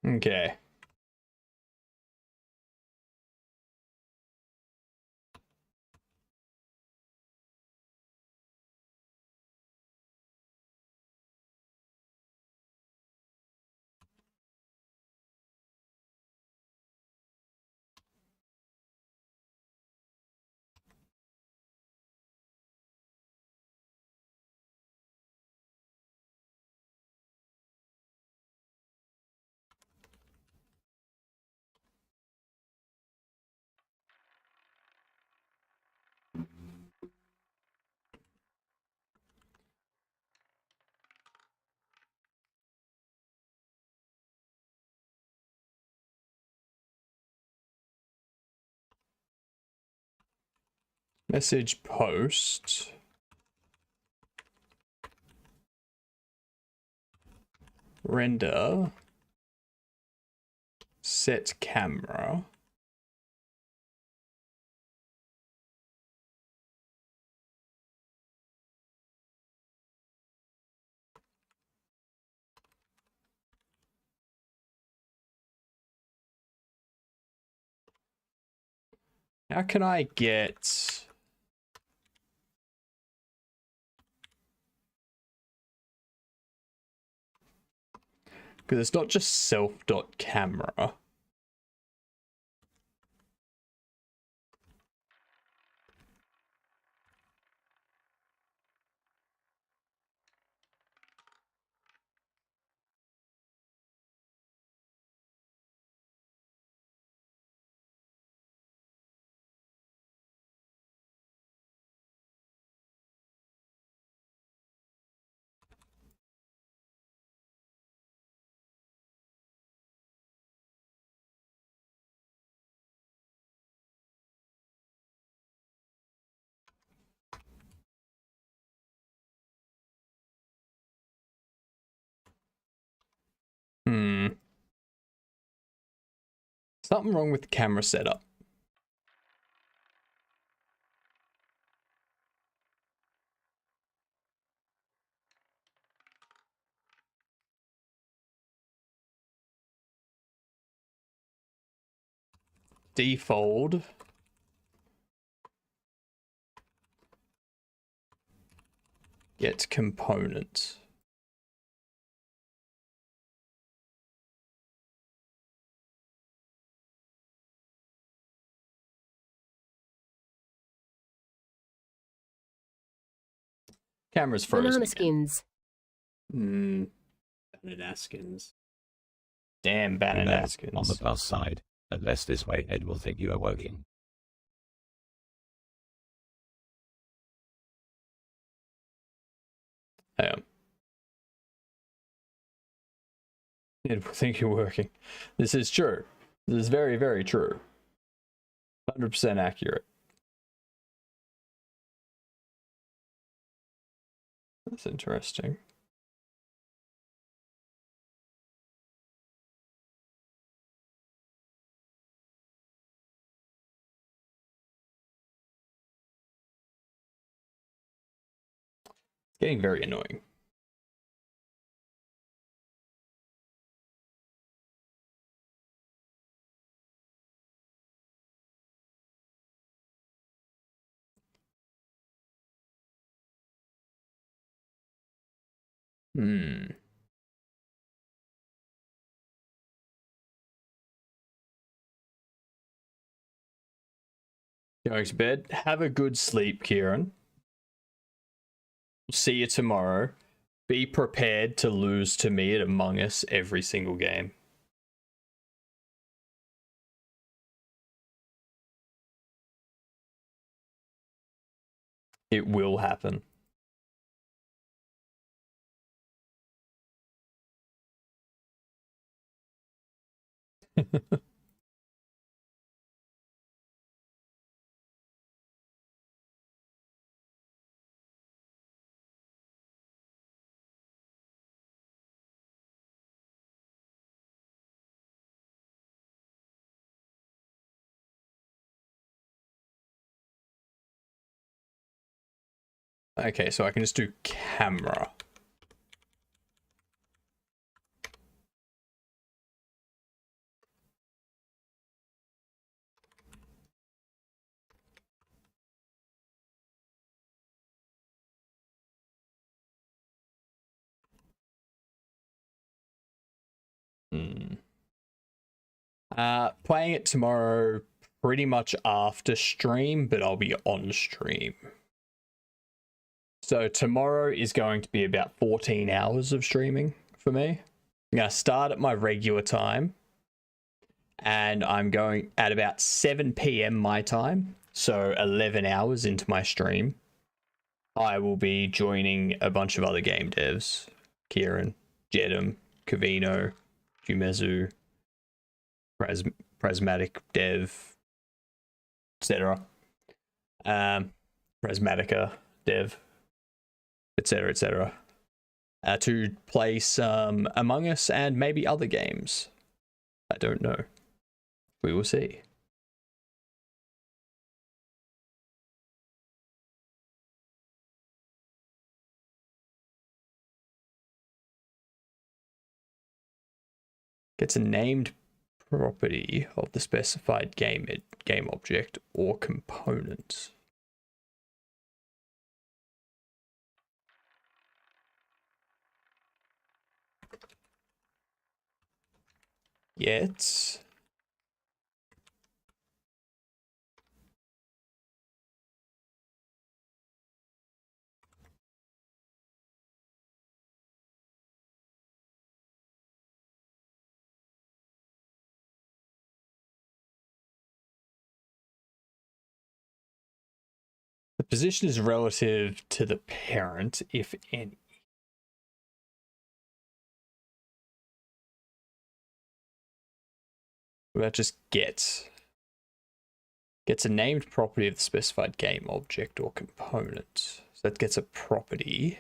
Okay. Message post. Render. Set camera. How can I get... Because it's not just self.camera. Something wrong with the camera setup. Default. Get component. Camera's frozen. Banana skins. Bananaskins. Damn There, bananaskins. on the plus side, unless this way Ed will think you are working. Ed will think you're working. This is true. This is very, very true. 100% accurate. That's interesting. It's getting very annoying. Going to bed. Have a good sleep, Kieran. See you tomorrow. Be prepared to lose to me at Among Us every single game. It will happen. Okay, so I can just do camera. Playing it tomorrow pretty much after stream, but I'll be on stream. So tomorrow is going to be about 14 hours of streaming for me. I'm going to start at my regular time, and I'm going at about 7 p.m. my time, so 11 hours into my stream. I will be joining a bunch of other game devs. Kieran, Jedem, Cavino, Jumezu, Prismatic Dev, etc. Prismatica Dev, etc. To play some Among Us and maybe other games. I don't know. We will see. Gets a named property of the specified game object or component. Yet the position is relative to the parent, if any. That just gets a named property of the specified game object or component. So that gets a property.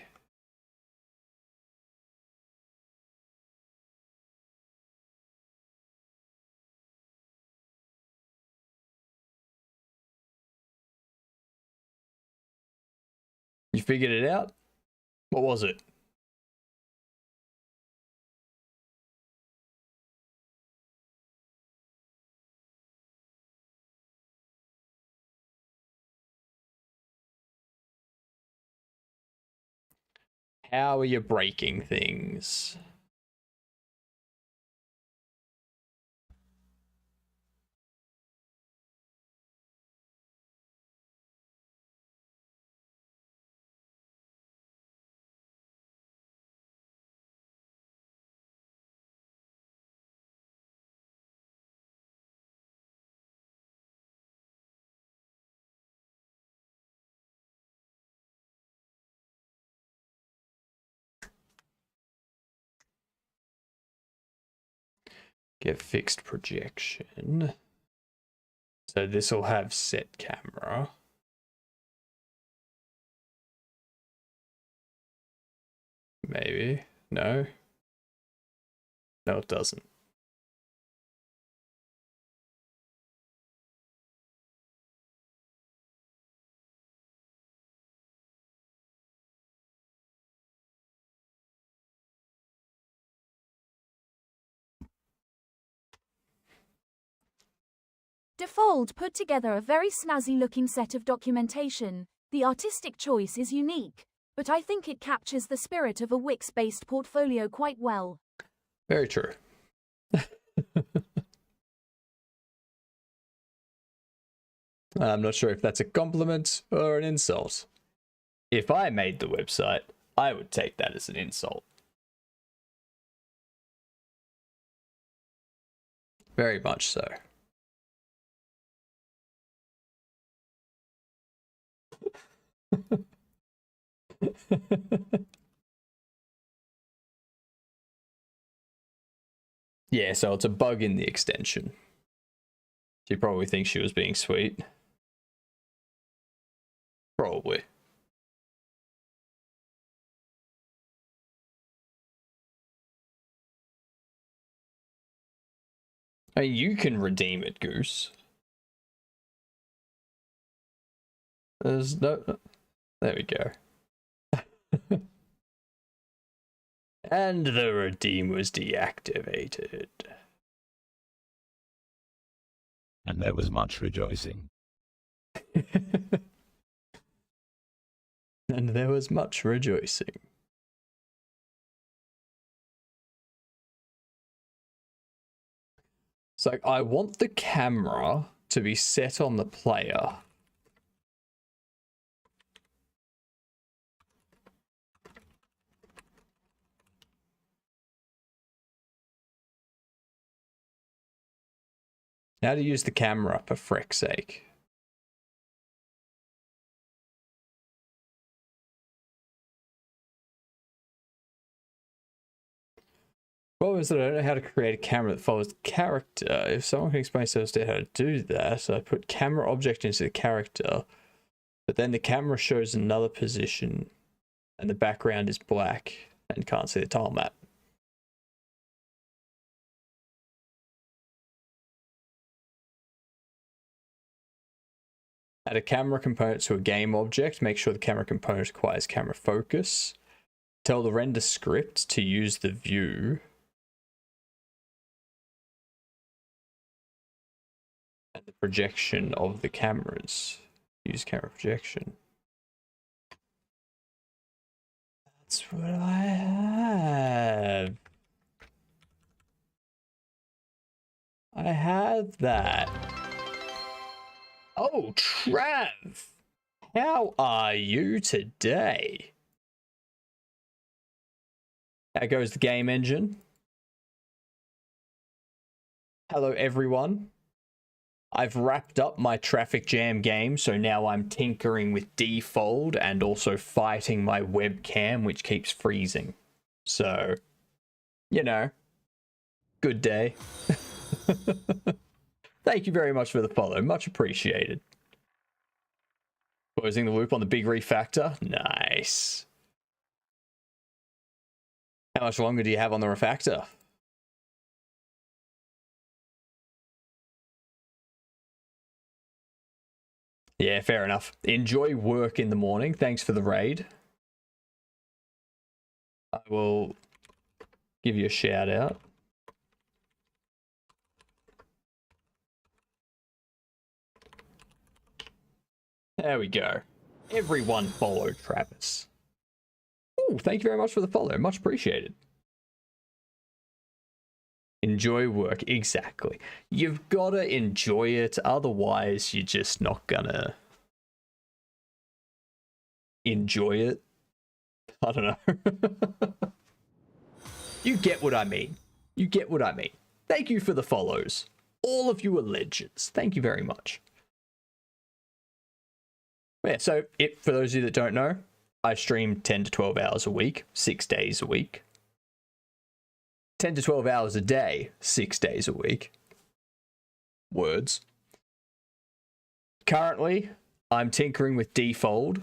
You figured it out? What was it? How are you breaking things? Get fixed projection. So this will have set camera. Maybe. No. No, it doesn't. Default put together a very snazzy looking set of documentation. The artistic choice is unique, but I think it captures the spirit of a Wix-based portfolio quite well. Very true. I'm not sure if that's a compliment or an insult. If I made the website, I would take that as an insult. Very much so. Yeah, so it's a bug in the extension. She probably thinks she was being sweet. Probably. I mean, you can redeem it, Goose. There's no... There we go. And the redeem was deactivated. And there was much rejoicing. And there was much rejoicing. So I want the camera to be set on the player. How to use the camera, for frick's sake. What was it? I don't know how to create a camera that follows the character. If someone can explain to us how to do that, so I put camera object into the character, but then the camera shows another position and the background is black and can't see the tile map. Add a camera component to a game object. Make sure the camera component requires camera focus. Tell the render script to use the view. And the projection of the cameras. Use camera projection. That's what I have. I have that. Oh, Trav! How are you today? How goes the game engine? Hello, everyone. I've wrapped up my traffic jam game, so now I'm tinkering with defold and also fighting my webcam, which keeps freezing. So, you know, good day. Thank you very much for the follow. Much appreciated. Closing the loop on the big refactor. Nice. How much longer do you have on the refactor? Yeah, fair enough. Enjoy work in the morning. Thanks for the raid. I will give you a shout out. There we go. Everyone follow Travis. Oh, thank you very much for the follow. Much appreciated. Enjoy work. Exactly. You've got to enjoy it. Otherwise, you're just not gonna enjoy it. I don't know. You get what I mean. You get what I mean. Thank you for the follows. All of you are legends. Thank you very much. Yeah, so for those of you that don't know, I stream 10 to 12 hours a week, 6 days a week. 10 to 12 hours a day, 6 days a week. Words. Currently, I'm tinkering with Defold,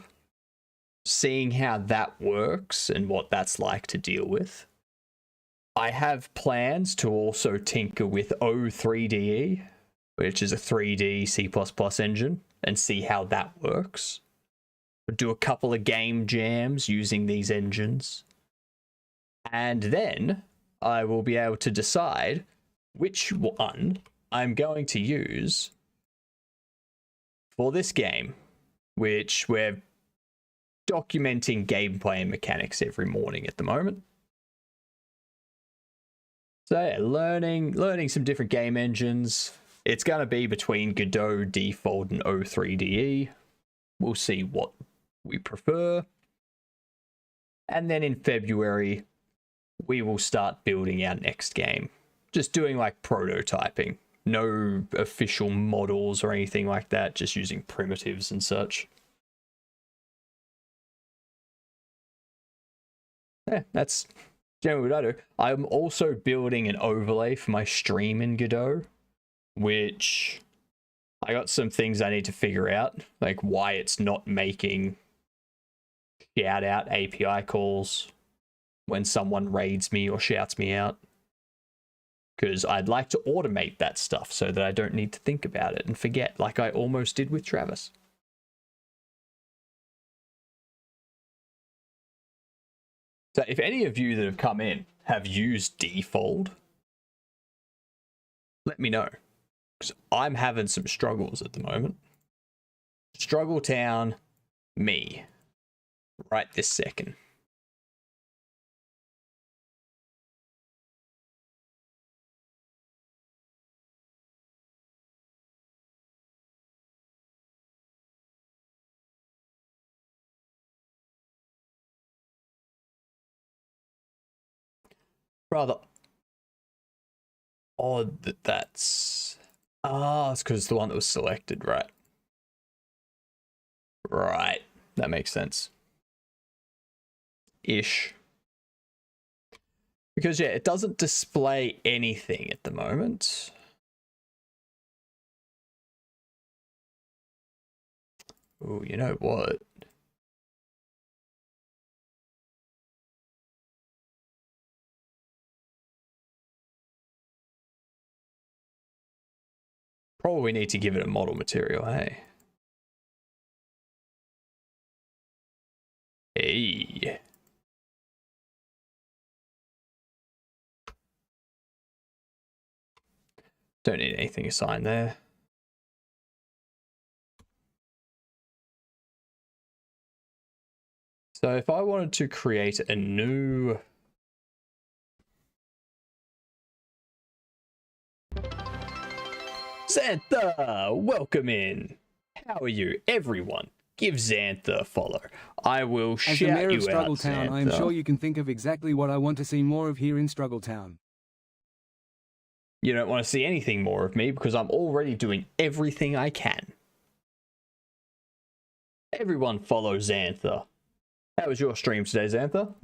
seeing how that works and what that's like to deal with. I have plans to also tinker with O3DE, which is a 3D C++ engine, and see how that works. Do a couple of game jams using these engines. And then I will be able to decide which one I'm going to use for this game, which we're documenting gameplay and mechanics every morning at the moment. So yeah, learning some different game engines. It's going to be between Godot, Default, and O3DE. We'll see what we prefer. And then in February, we will start building our next game. Just doing like prototyping. No official models or anything like that, just using primitives and such. Yeah, that's generally what I do. I'm also building an overlay for my stream in Godot, which I got some things I need to figure out, like why it's not making shout out API calls when someone raids me or shouts me out. Because I'd like to automate that stuff so that I don't need to think about it and forget, like I almost did with Travis. So if any of you that have come in have used Defold, let me know. Because I'm having some struggles at the moment. Struggle Town, me. Right this second. Rather odd that that's... Ah, it's because it's the one that was selected, right? Right. That makes sense. Ish. Because, yeah, it doesn't display anything at the moment. Oh, you know what? Probably need to give it a model material, hey? Hey. Don't need anything assigned there. So if I wanted to create a new... Xantha, welcome in. How are you, everyone? Give Xantha a follow. I will shout you out, As the mayor of Struggletown, I am sure you can think of exactly what I want to see more of here in Struggletown. You don't want to see anything more of me because I'm already doing everything I can. Everyone follow Xantha. How was your stream today, Xantha?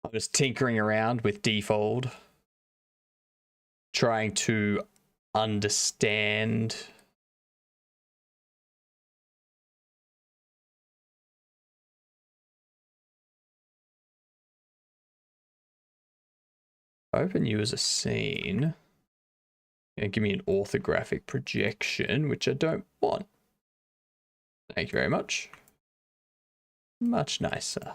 I was tinkering around with Defold, trying to understand open you as a scene. And give me an orthographic projection, which I don't want. Thank you very much. Much nicer.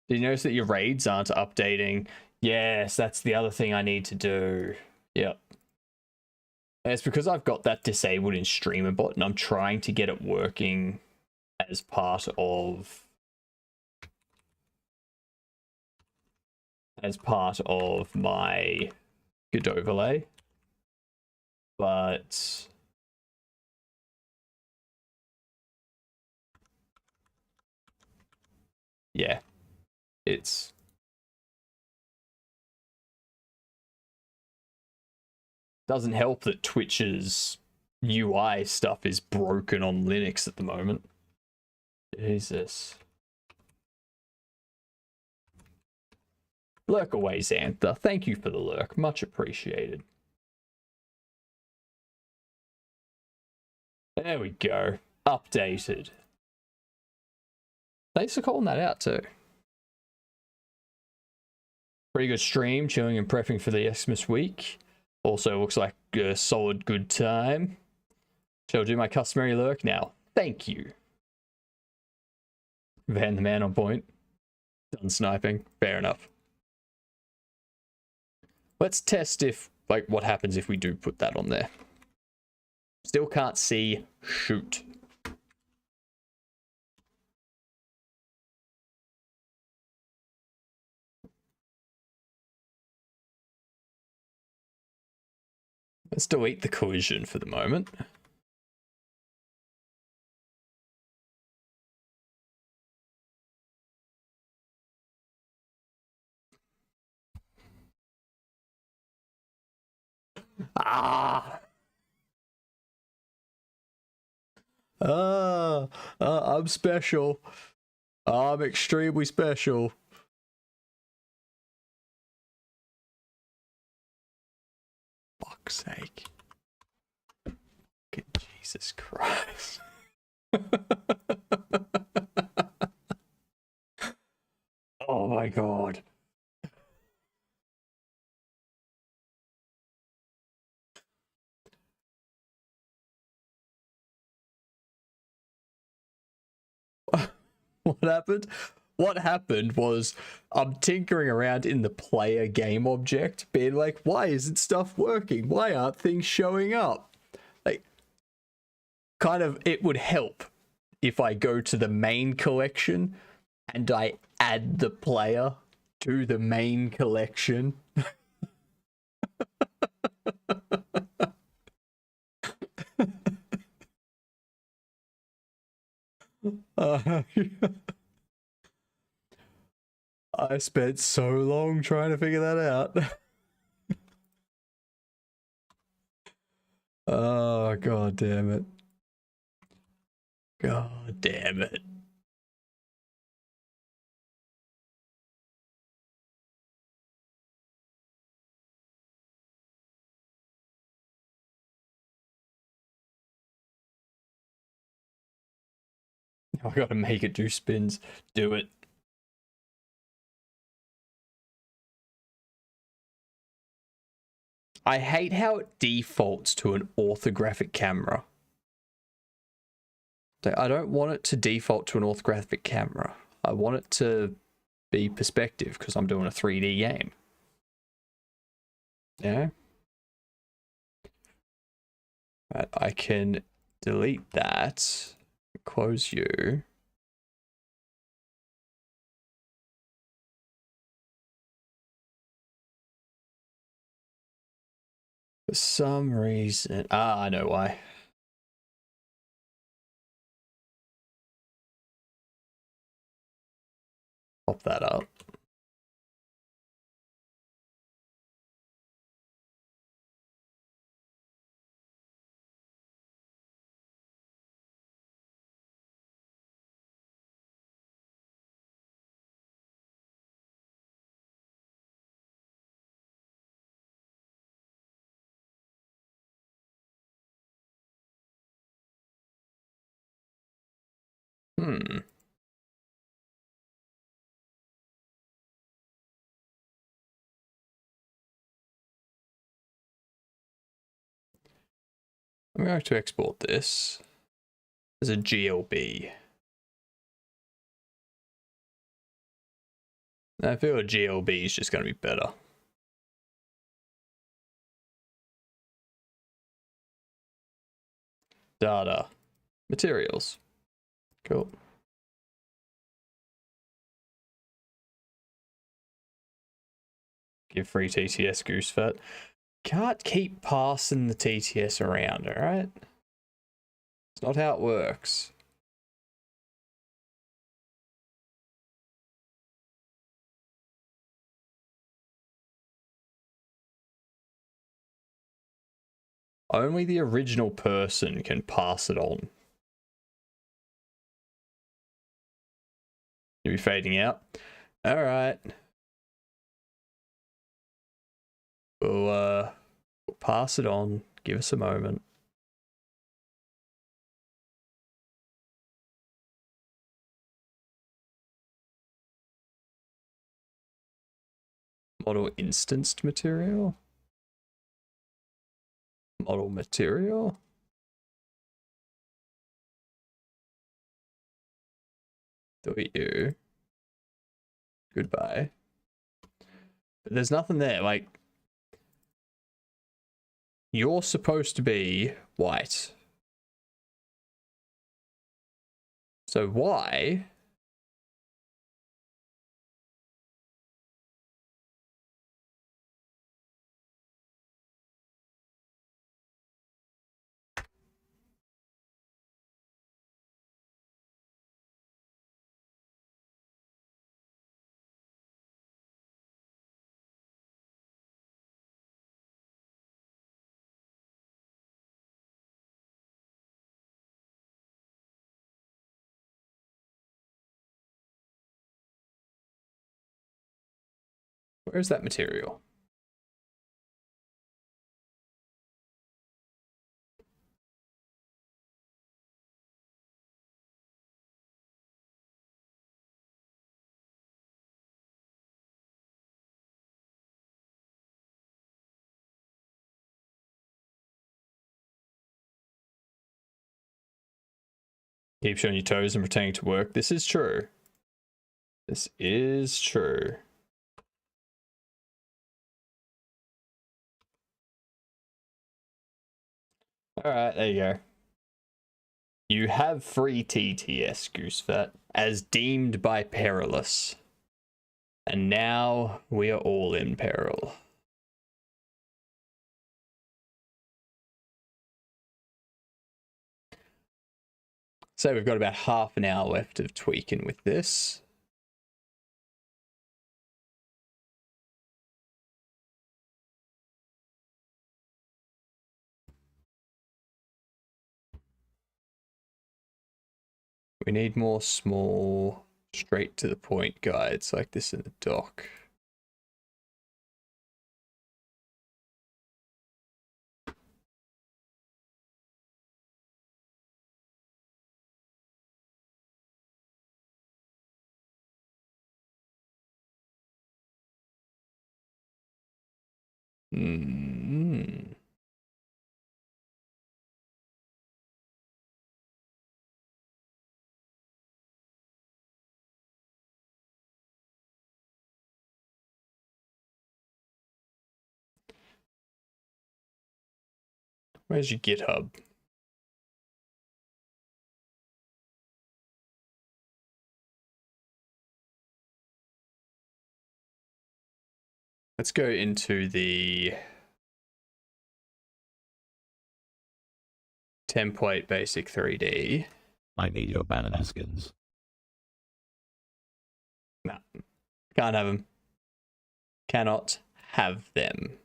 Did you notice that your raids aren't updating? Yes, that's the other thing I need to do. Yep. And it's because I've got that disabled in StreamerBot and I'm trying to get it working as part of my Godot overlay. But yeah, it's doesn't help that Twitch's UI stuff is broken on Linux at the moment. Jesus. Lurk away, Xantha. Thank you for the lurk. Much appreciated. There we go. Updated. Thanks for calling that out too. Pretty good stream, chilling and prepping for the Xmas week. Also looks like a solid good time. Shall do my customary lurk now. Thank you. Van the man on point. Done sniping. Fair enough. Let's test if, like, what happens if we do put that on there. Still can't see. Shoot. Let's delete the collision for the moment. I'm special. I'm extremely special. Fuck's sake. Fucking Jesus Christ. Oh my god. What happened? What happened was I'm tinkering around in the player game object, being like, why isn't stuff working? Why aren't things showing up? Like, kind of, it would help if I go to the main collection and I add the player to the main collection. I spent so long trying to figure that out. Oh, god damn it. God damn it. I gotta make it do spins. Do it. I hate how it defaults to an orthographic camera. I don't want it to default to an orthographic camera. I want it to be perspective because I'm doing a 3D game. Yeah. Right, I can delete that. Close you. For some reason... I know why. Pop that up. I'm going to export this as a GLB. I feel a GLB is just going to be better. Data. Materials. Cool. Give free TTS goose fat. Can't keep passing the TTS around, alright? It's not how it works. Only the original person can pass it on. You'll be fading out. Alright. We'll pass it on. Give us a moment. Model instanced material? Model material? Do you? Goodbye. But there's nothing there, like... You're supposed to be white. So why? Where's that material? Keep you on your toes and pretending to work. This is true. This is true. Alright, there you go. You have free TTS, Goosefat, as deemed by Perilous. And now we are all in peril. So we've got about half an hour left of tweaking with this. We need more small, straight to the point guides like this in the doc. Where's your GitHub? Let's go into the template basic 3D. I need your banana skins. No, can't have them. Cannot have them.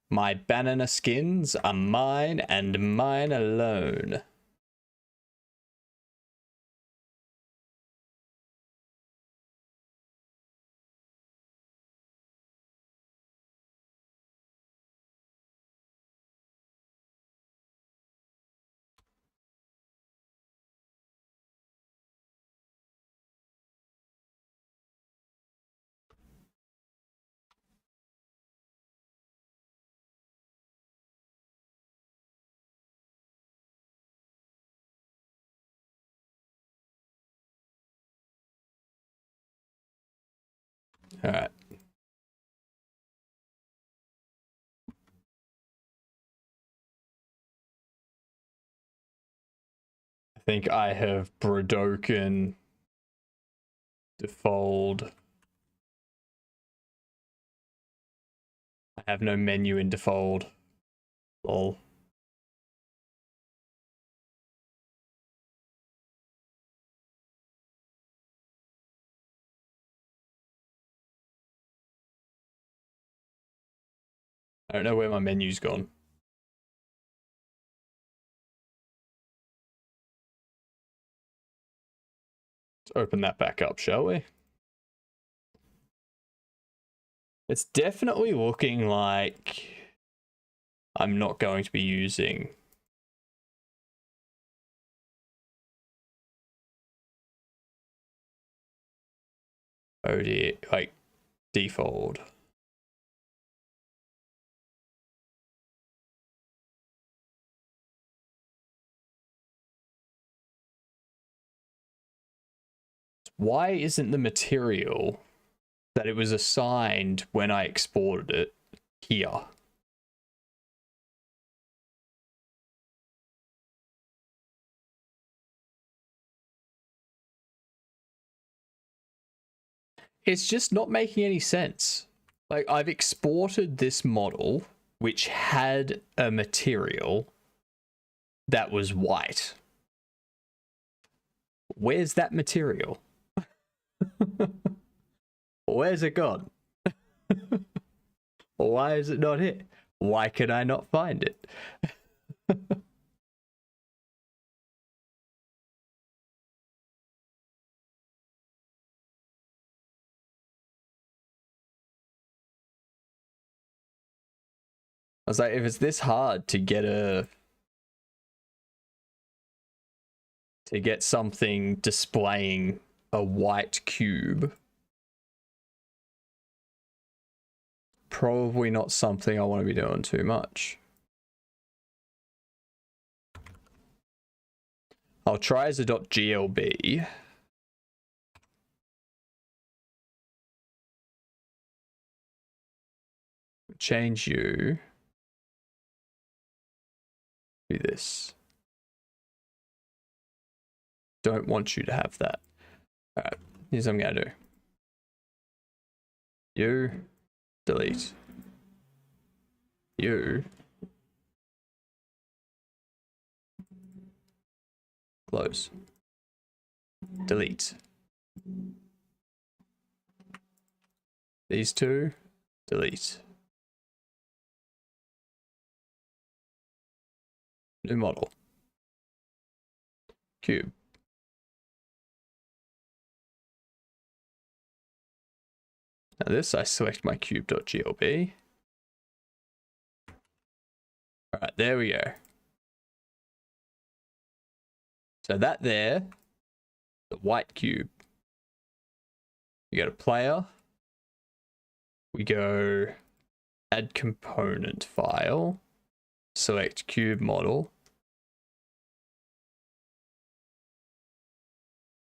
My banana skins are mine and mine alone. Alright. I think I have Brodoken default. I have no menu in default. Lol. I don't know where my menu's gone. Let's open that back up, shall we? It's definitely looking like I'm not going to be using OD, like, default. Why isn't the material that it was assigned when I exported it here? It's just not making any sense. Like, I've exported this model, which had a material that was white. Where's that material? Where's it gone? Why is it not here? Why can I not find it? I was like, if it's this hard to get something displaying a white cube, probably not something I want to be doing too much. I'll try as a .glb. Change you. Do this. Don't want you to have that. Alright, here's what I'm gonna do. You, delete. You, close. Delete. These two, delete. New model. Cube. Now this, I select my cube.glb. Alright, there we go. So that there, the white cube. You go to player. We go add component file. Select cube model.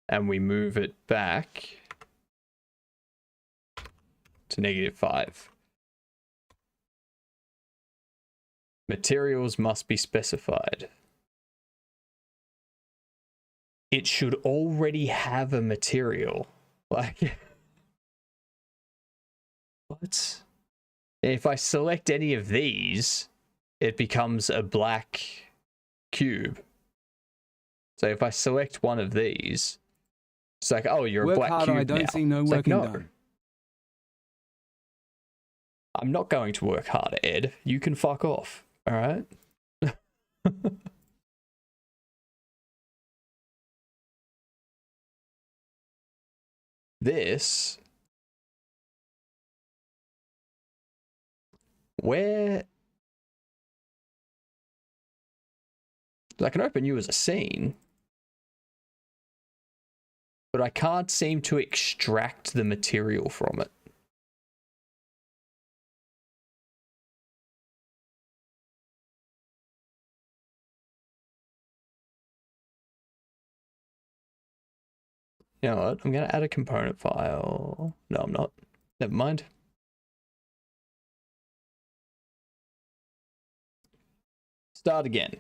And we move it back to -5. Materials must be specified. It should already have a material. Like, what? If I select any of these, it becomes a black cube. So if I select one of these, it's like, oh, you're a black cube now. I don't see no It's like, working no. done. I'm not going to work harder, Ed. You can fuck off. All right? This... Where... I can open you as a scene, but I can't seem to extract the material from it. You know what? I'm going to add a component file. No, I'm not. Never mind. Start again.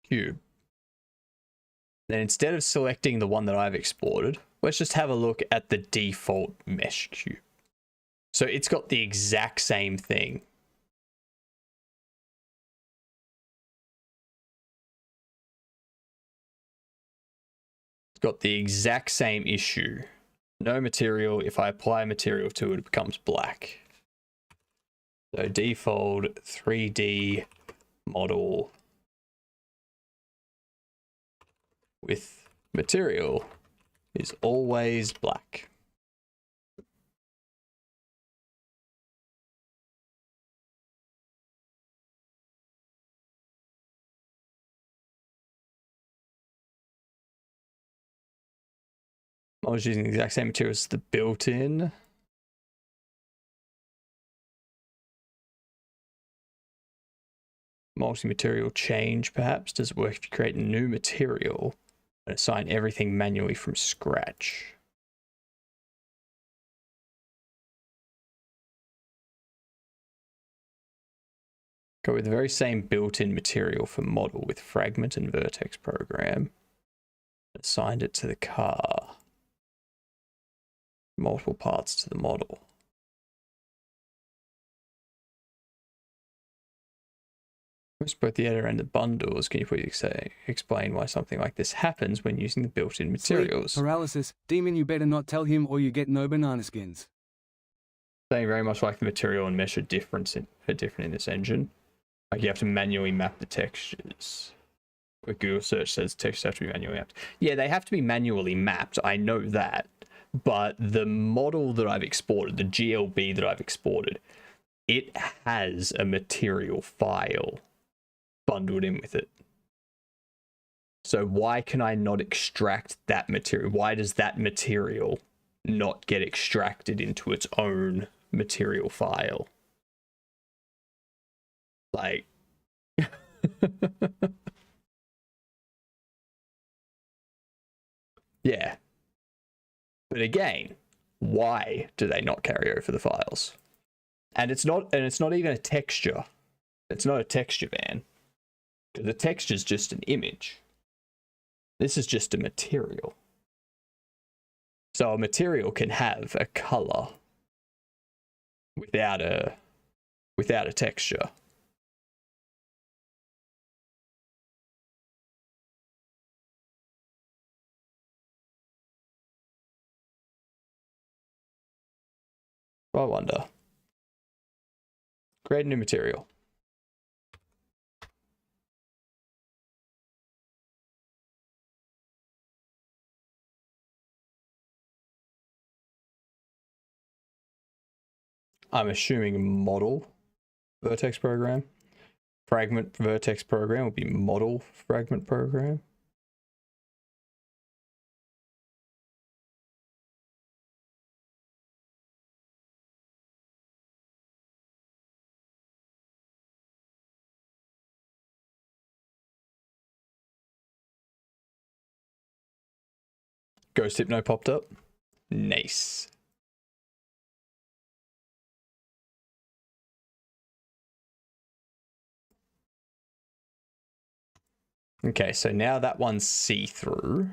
Cube. Then instead of selecting the one that I've exported, let's just have a look at the default mesh cube. So it's got the exact same thing. It's got the exact same issue. No material. If I apply material to it, it becomes black. So default 3D model with material is always black. I was using the exact same materials as the built-in. Multi-material change, perhaps. Does it work if you create a new material and assign everything manually from scratch? Go with the very same built-in material for model with fragment and vertex program. Assigned it to the car. Multiple parts to the model. With both the editor and the bundles, can you please explain why something like this happens when using the built-in materials? Sleep, paralysis, demon, you better not tell him or you get no banana skins. Saying very much like the material and mesh are different in this engine. Like you have to manually map the textures. Where Google search says textures have to be manually mapped. Yeah, they have to be manually mapped. I know that. But the model that I've exported, the GLB that I've exported, it has a material file bundled in with it. So why can I not extract that material? Why does that material not get extracted into its own material file? Like... yeah. But again, why do they not carry over the files? And it's not even a texture. It's not a texture ban. Because the texture is just an image. This is just a material. So a material can have a color without a texture. I wonder. Create a new material. I'm assuming model vertex program. Fragment vertex program will be model fragment program. Ghost Hypno popped up. Nice. Okay, so now that one's see-through.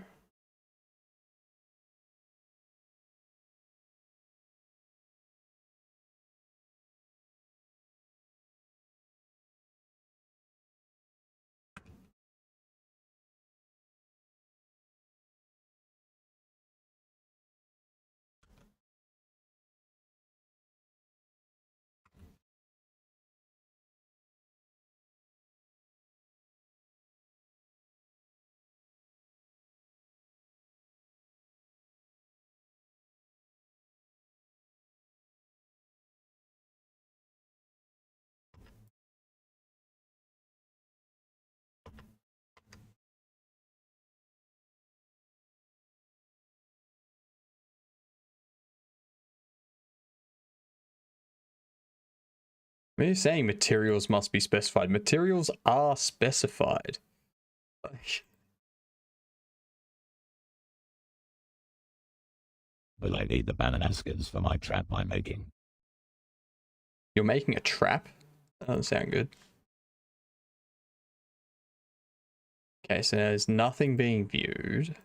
We're saying materials must be specified. Materials are specified. but I need the banana skins for my trap I'm making. You're making a trap? That doesn't sound good. Okay, so there's nothing being viewed.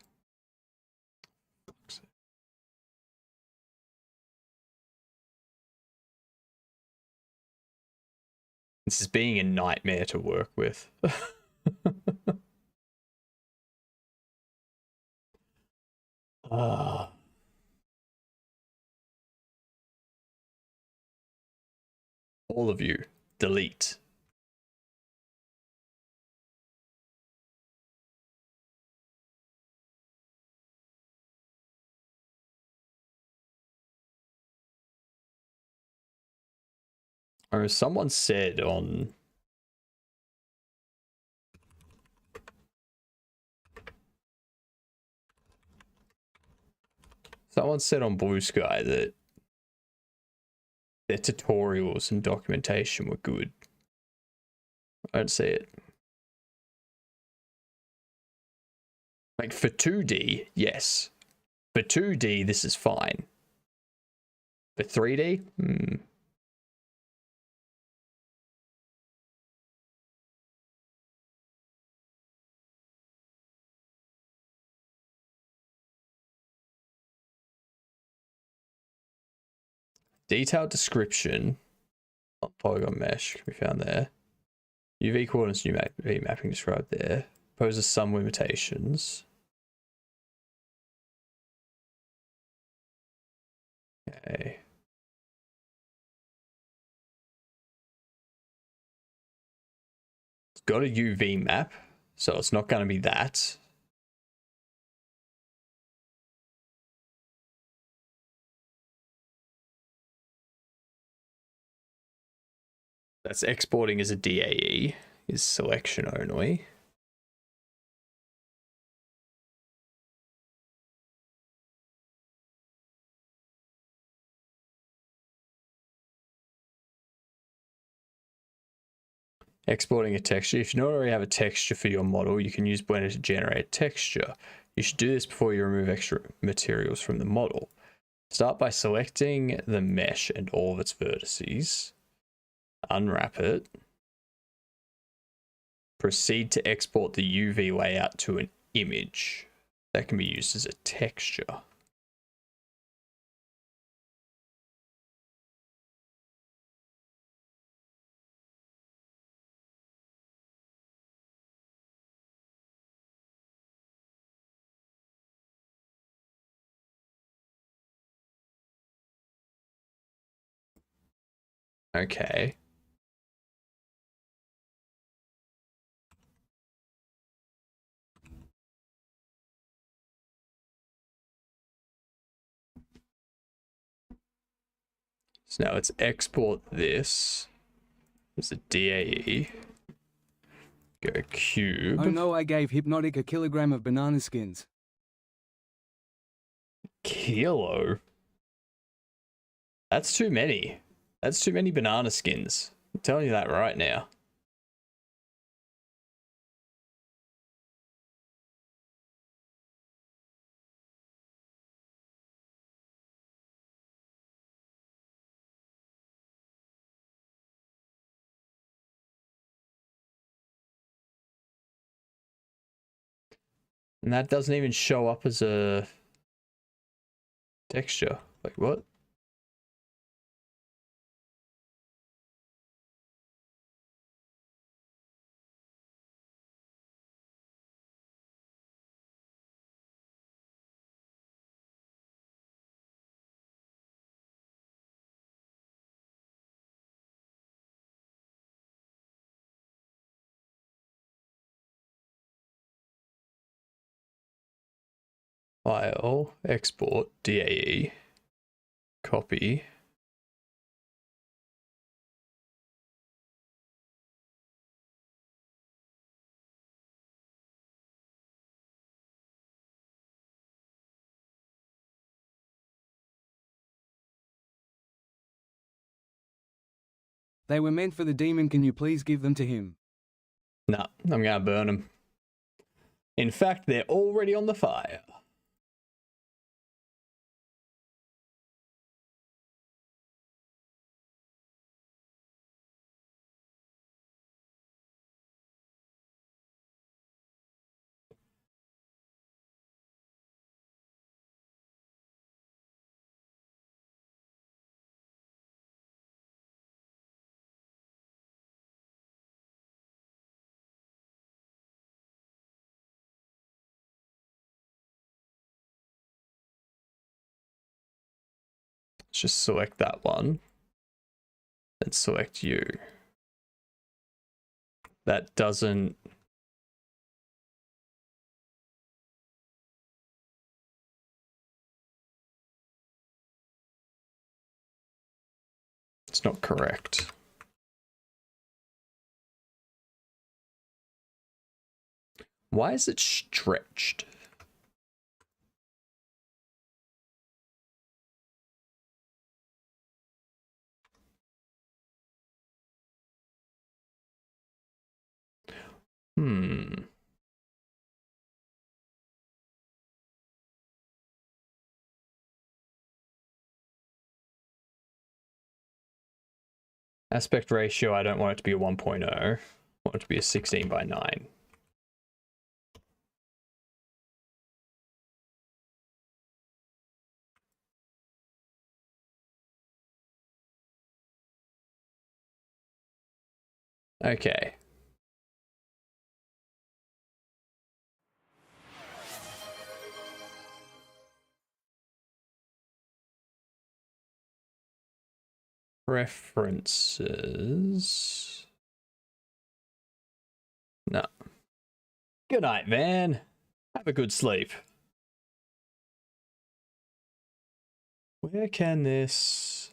This is being a nightmare to work with. Ah. All of you, delete. Or someone said on Blue Sky that their tutorials and documentation were good. I don't see it. Like for 2D, yes. For 2D, this is fine. For 3D, Detailed description. Polygon mesh can be found there. UV coordinates, UV mapping described there. Poses some limitations. Okay. It's got a UV map, so it's not going to be that. That's exporting as a DAE, is selection only. Exporting a texture. If you don't already have a texture for your model, you can use Blender to generate a texture. You should do this before you remove extra materials from the model. Start by selecting the mesh and all of its vertices. Unwrap it. Proceed to export the UV layout to an image that can be used as a texture. Okay. So now let's export this as a DAE. Go cube. Oh no, I gave Hypnotic a kilogram of banana skins. Kilo? That's too many. That's too many banana skins. I'm telling you that right now. And that doesn't even show up as a texture. Like what? File, export, DAE, copy. They were meant for the demon, can you please give them to him? Nah, I'm gonna burn them. In fact, they're already on the fire. Let's just select that one and select you. That doesn't... It's not correct. Why is it stretched? Aspect ratio, I don't want it to be a 1.0. I want it to be a 16 by 9. Okay. Preferences. No. Good night, man. Have a good sleep. Where can this...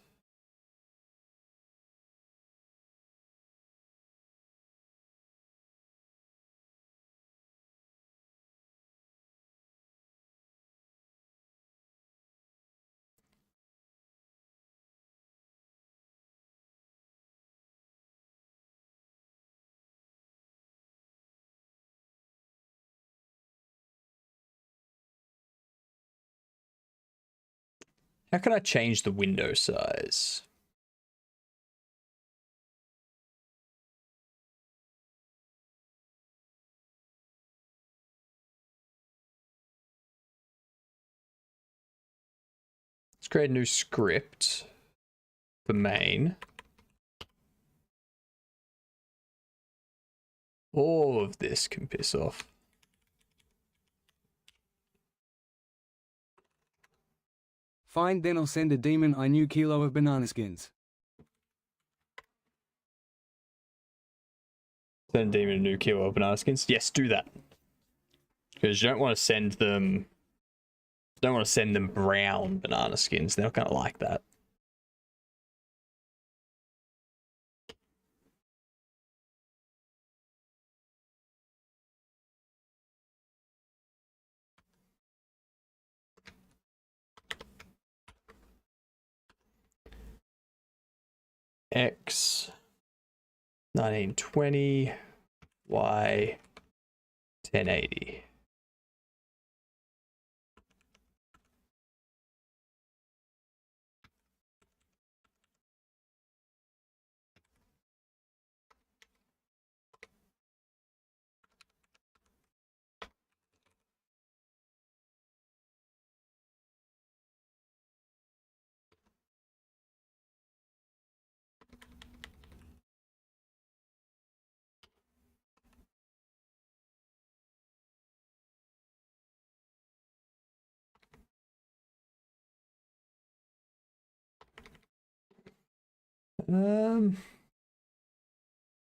How can I change the window size? Let's create a new script for main. All of this can piss off. Fine, then I'll send a demon a new kilo of banana skins. Send a demon a new kilo of banana skins? Yes, do that. Because you don't want to send them... Don't want to send them brown banana skins. They're not going to like that. X 1920, Y 1080.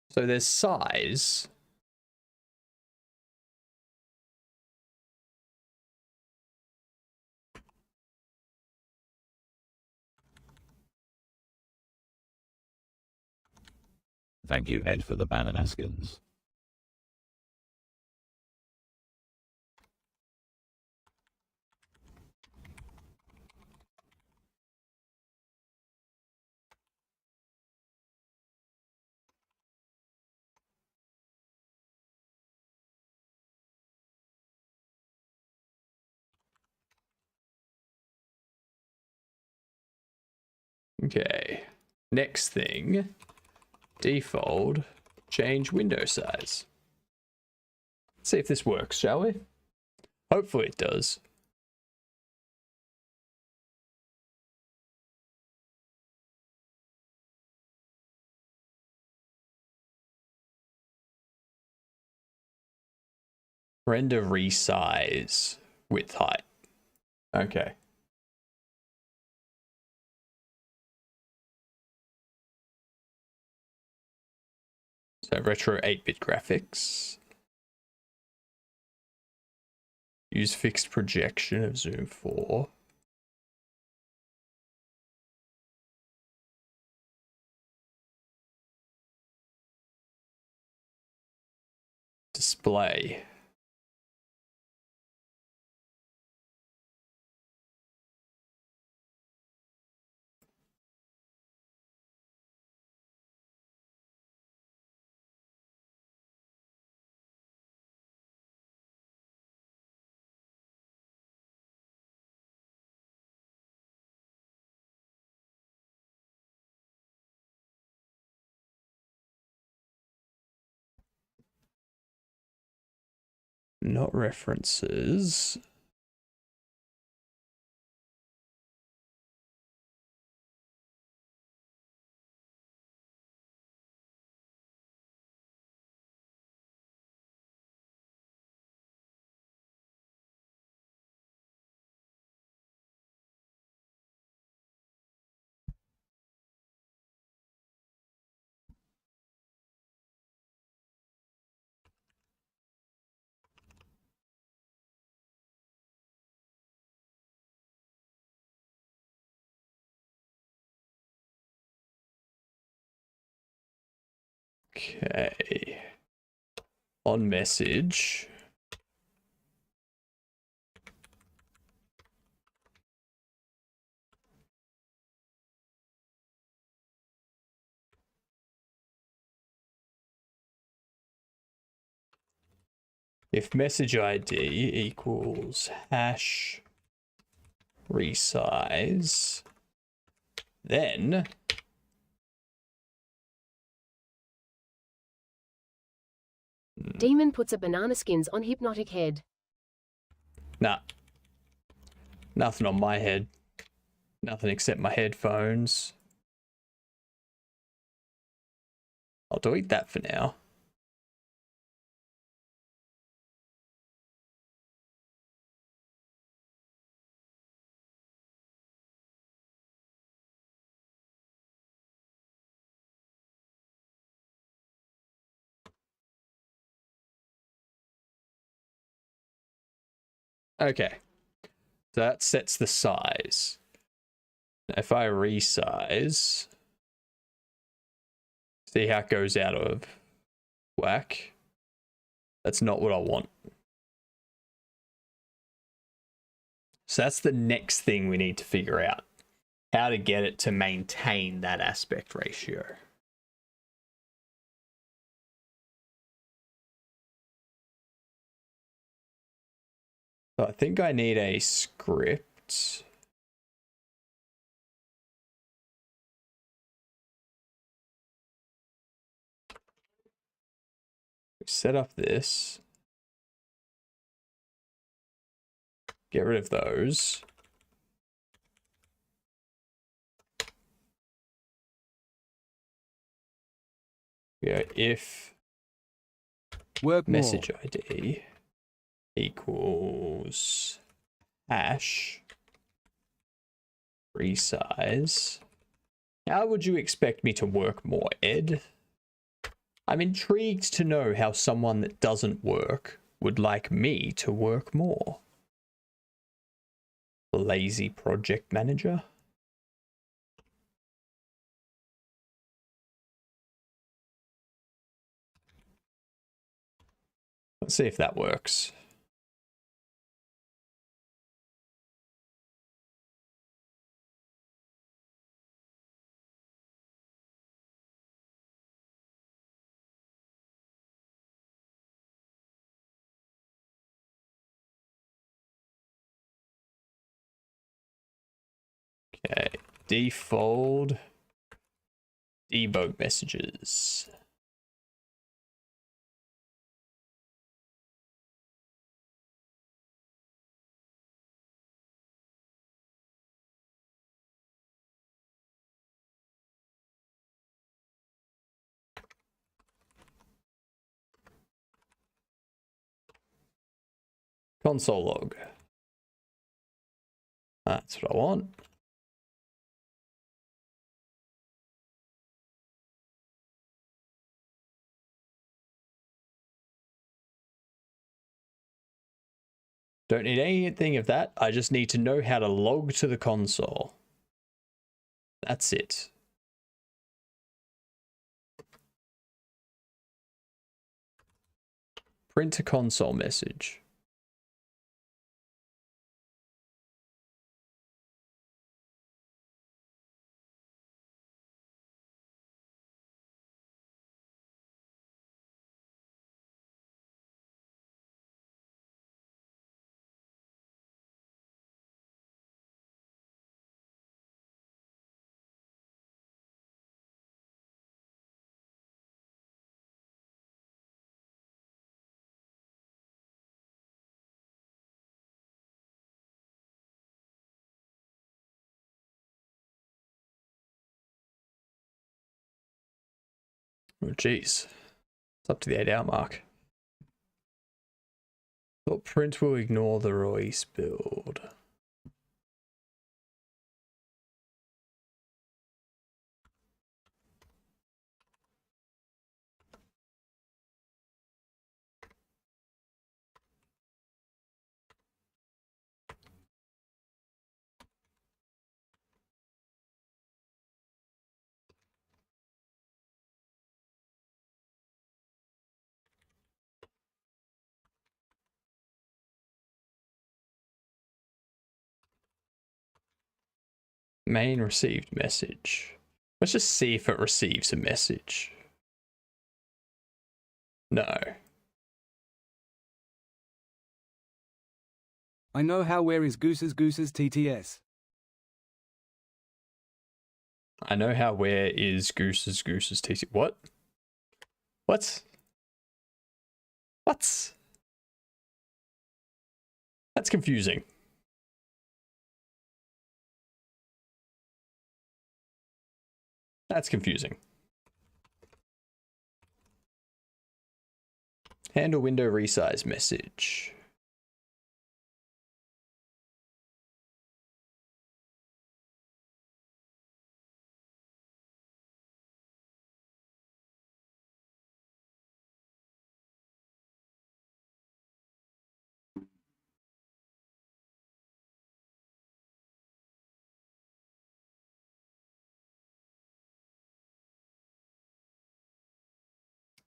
So there's size. Thank you, Ed, for the banana skins. Okay. Next thing, default, change window size. Let's see if this works, shall we? Hopefully it does. Render resize width height. Okay. So retro 8-bit graphics. Use fixed projection of zoom 4. Display. Not references. Okay. On message. If message ID equals hash resize, then Demon puts a banana skins on hypnotic head. nah. Nothing on my head. Nothing except my headphones. I'll delete that for now. Okay. So that sets the size. Now if I resize, see how it goes out of whack? That's not what I want. So that's the next thing we need to figure out. How to get it to maintain that aspect ratio. So I think I need a script. Set up this. Get rid of those. Yeah, if work message more. ID equals hash resize. How would you expect me to work more, Ed? I'm intrigued to know how someone that doesn't work would like me to work more. Lazy project manager. Let's see if that works. Okay, default debug messages. Console log. That's what I want. Don't need anything of that. I just need to know how to log to the console. That's it. Print a console message. Oh, geez. It's up to the 8-hour mark. Thought print will ignore the release build. Main received message. Let's just see if it receives a message. No. I know how where is Goose's TTS. I know how where is Goose's TT. What? What? What? That's confusing. That's confusing. Handle window resize message.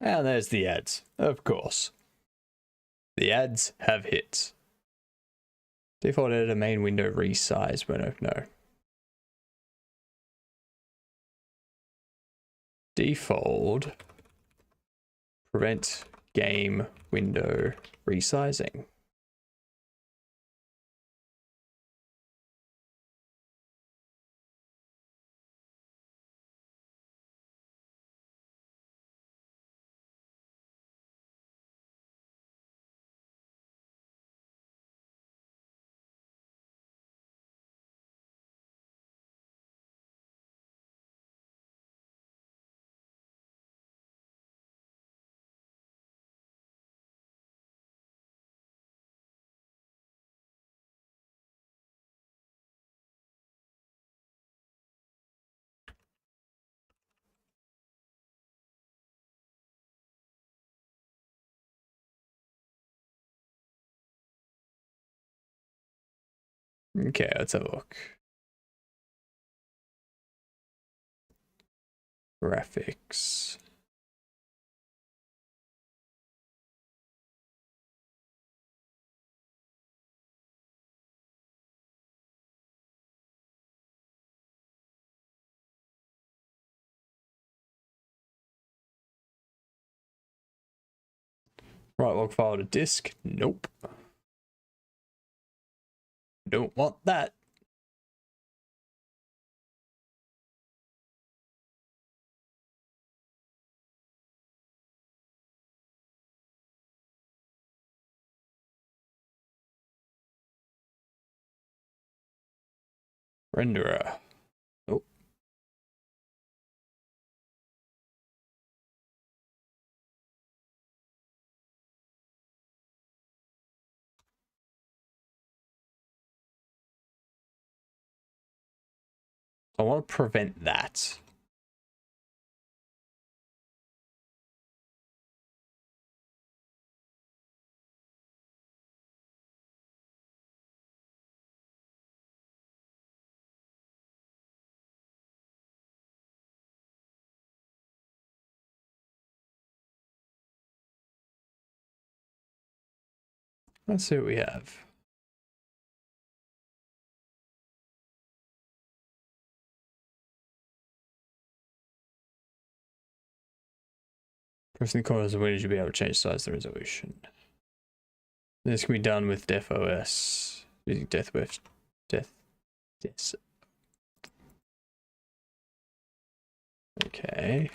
And there's the ads, of course. The ads have hit. Default editor main window resize when no. Default prevent game window resizing. Okay, let's have a look. Graphics. Right log file to disk. Nope. Don't want that. Renderer. Oh. I want to prevent that. Let's see what we have. Pressing the corners of the window, you'll be able to change the size of the resolution. This can be done with DefOS using DefOS. Okay.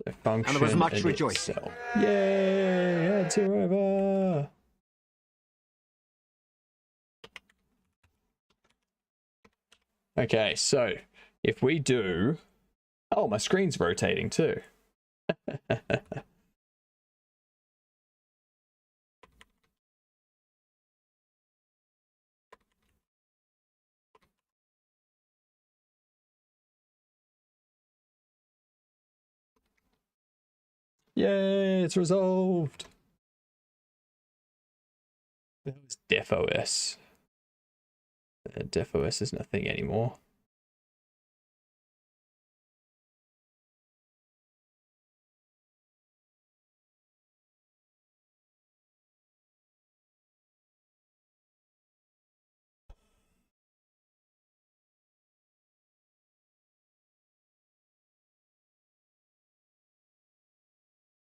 The function And there was much and rejoicing. itself. Yay! Ads are over. Okay, so if we do, oh, my screen's rotating too. Yay, it's resolved. That was DefOS. DefOS isn't a thing anymore.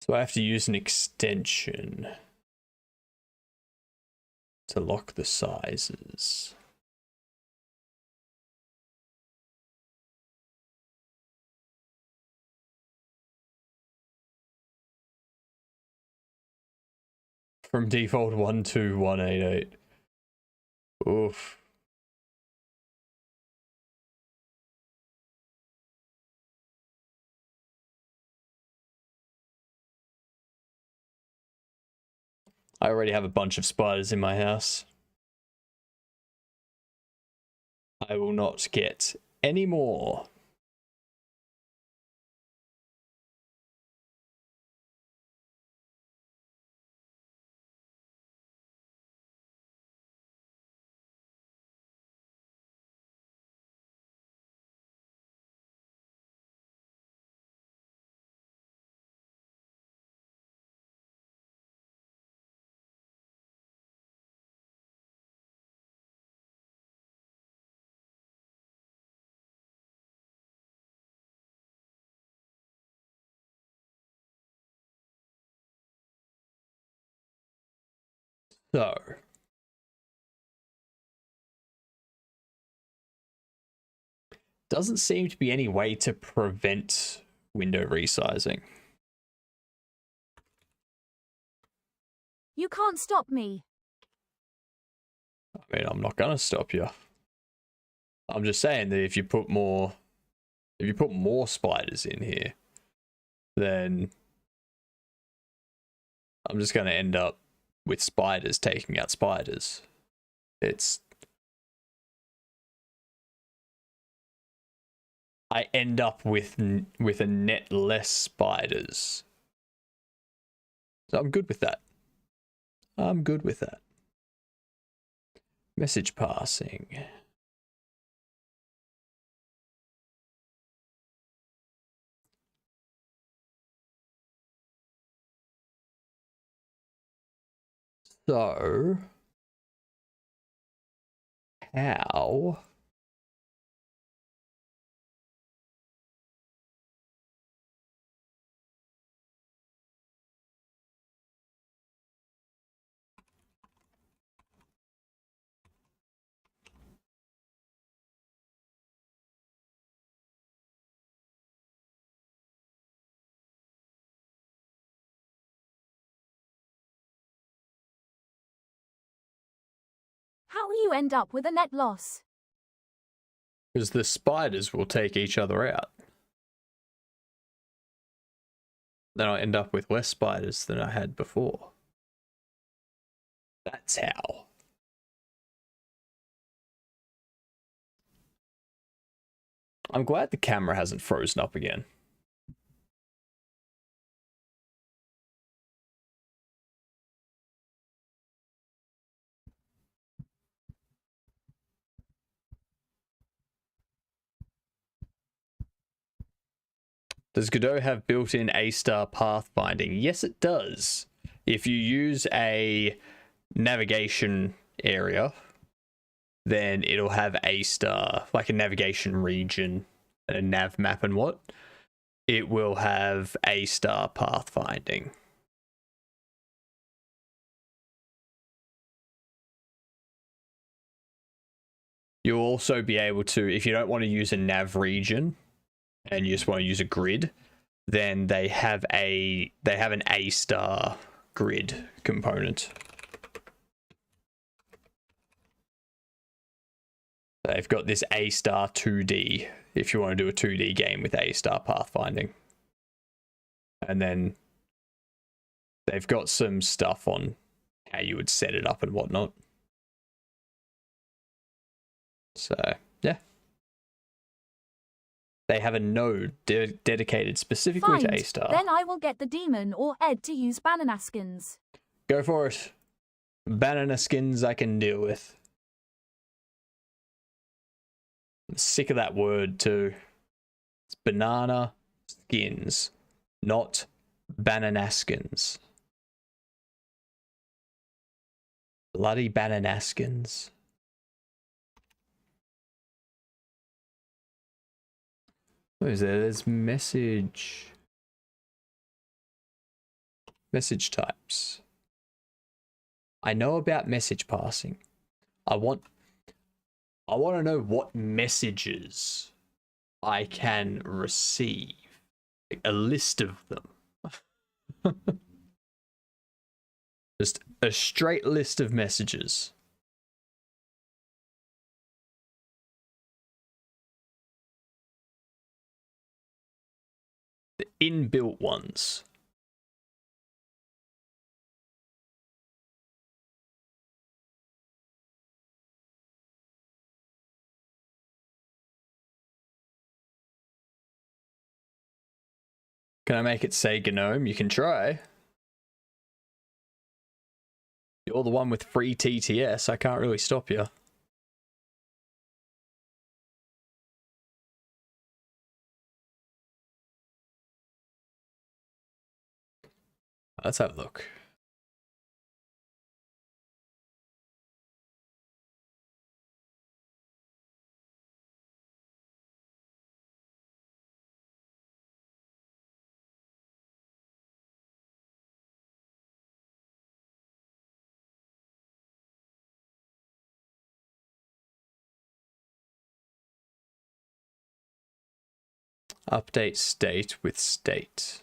So I have to use an extension to lock the sizes. From default 12188. Oof. I already have a bunch of spiders in my house. I will not get any more. So, doesn't seem to be any way to prevent window resizing. You can't stop me. I mean, I'm not gonna stop you. I'm just saying that if you put more spiders in here, then I'm just gonna end up with spiders taking out spiders. I end up with a net less spiders. So I'm good with that. I'm good with that. Message passing. So, how How will you end up with a net loss? because the spiders will take each other out. Then I'll end up with less spiders than I had before. That's how. I'm glad the camera hasn't frozen up again. Does Godot have built-in A-star pathfinding? Yes, it does. If you use a navigation area, then it'll have A star, like a navigation region, a nav map and what. It will have A star pathfinding. You'll also be able to, if you don't want to use a nav region and you just want to use a grid, then they have an A star grid component. They've got this A star 2D if you want to do a 2D game with A star pathfinding. And then they've got some stuff on how you would set it up and whatnot. So, yeah. They have a node dedicated specifically to A star. Then I will get the demon or Ed to use banana skins. Go for it. Banana skins I can deal with. I'm sick of that word too. It's banana skins, not bananaskins. Bloody bananaskins. What is there? There's message types. I know about message passing. I want to know what messages I can receive. Like a list of them. Just a straight list of messages. The inbuilt ones. Can I make it say GNOME? You can try. You're the one with free TTS. I can't really stop you. Let's have a look. Update state with state.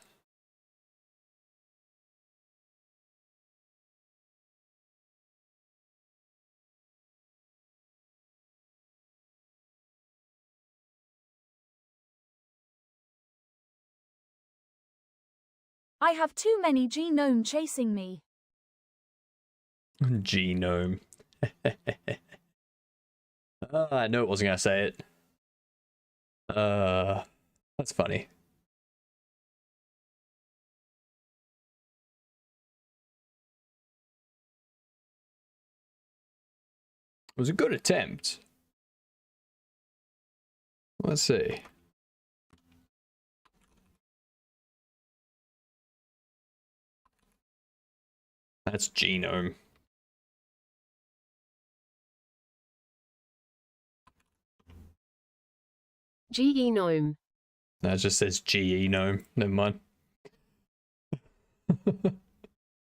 I have too many GNOME chasing me. GNOME. I knew it wasn't going to say it. That's funny. It was a good attempt. Let's see. That's genome. GE-gnome. No, it just says GE gnome. Never mind.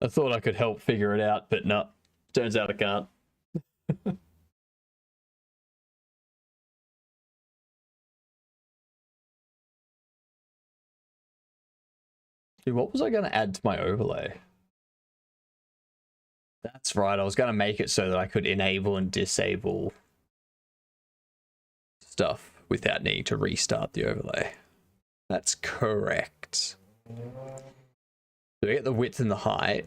I thought I could help figure it out, but no. Turns out I can't. Dude, what was I going to add to my overlay? That's right, I was going to make it so that I could enable and disable stuff without needing to restart the overlay. That's correct. Do I get the width and the height?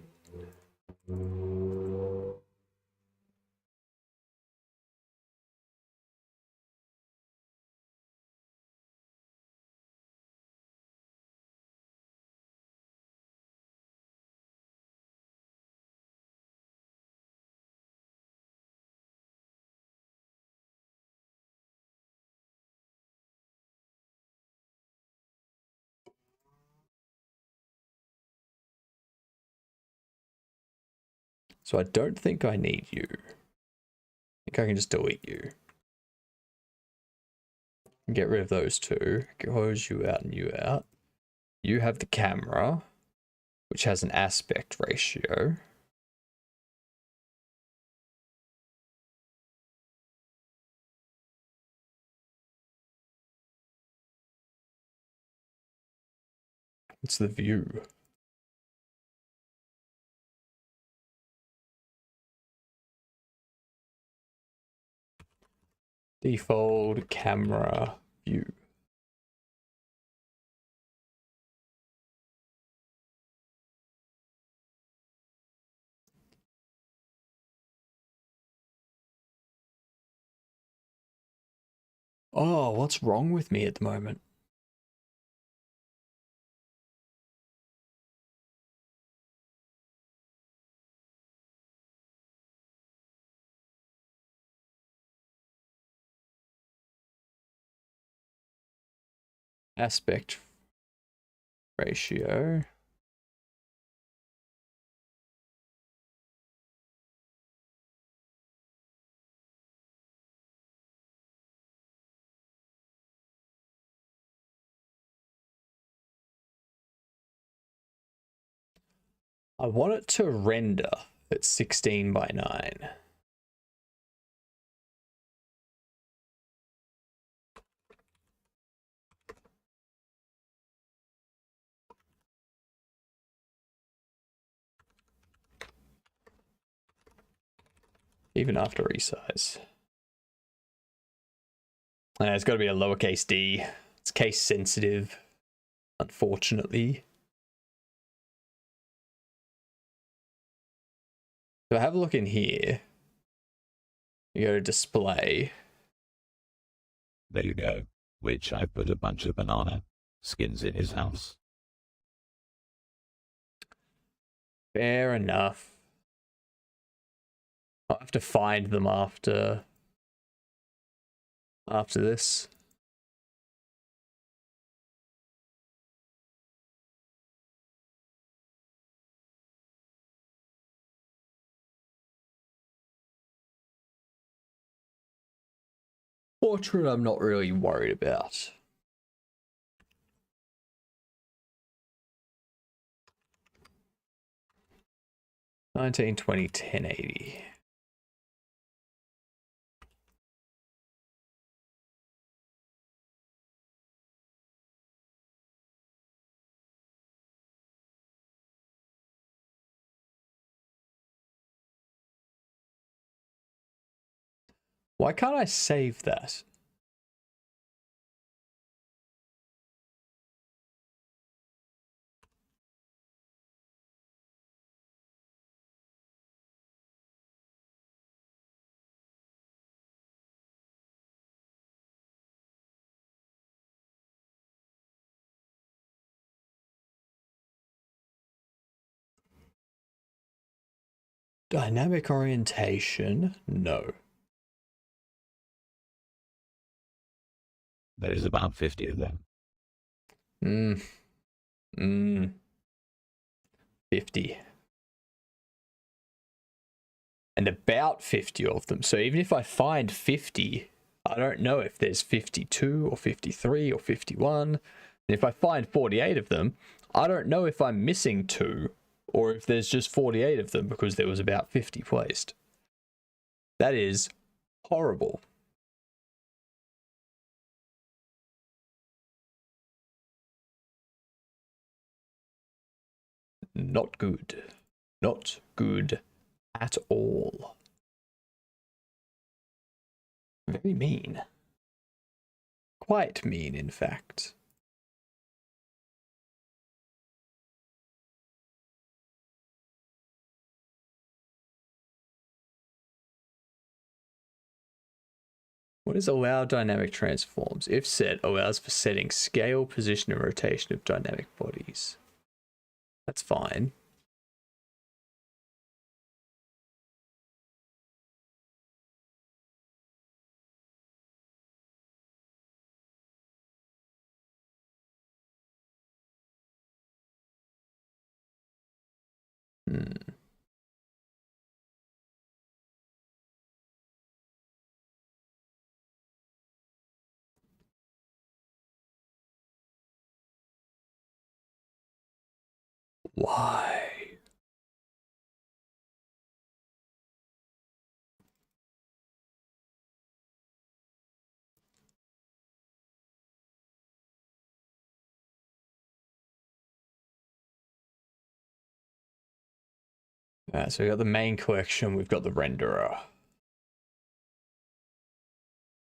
So I don't think I need you. I think I can just delete you. Get rid of those two. Close you out and you out. You have the camera, which has an aspect ratio. It's the view. Default camera view. Oh, what's wrong with me at the moment? Aspect ratio. I want it to render at 16 by 9. Even after resize. And it's got to be a lowercase d. It's case sensitive, unfortunately. So have a look in here. You go to display. There you go. Which I put a bunch of banana skins in his house. Fair enough. I'll have to find them after this. Portrait I'm not really worried about. $19, $20, $10.80. Why can't I save that? Dynamic orientation? No. There's about 50 of them. 50. And about 50 of them. So even if I find 50, I don't know if there's 52 or 53 or 51. And if I find 48 of them, I don't know if I'm missing 2 or if there's just 48 of them because there was about 50 placed. That is horrible. Not good. Not good at all. Very mean. Quite mean, in fact. What is allow dynamic transforms? If set, allows for setting scale, position, and rotation of dynamic bodies. That's fine. Why? Alright, so we got the main collection, we've got the renderer.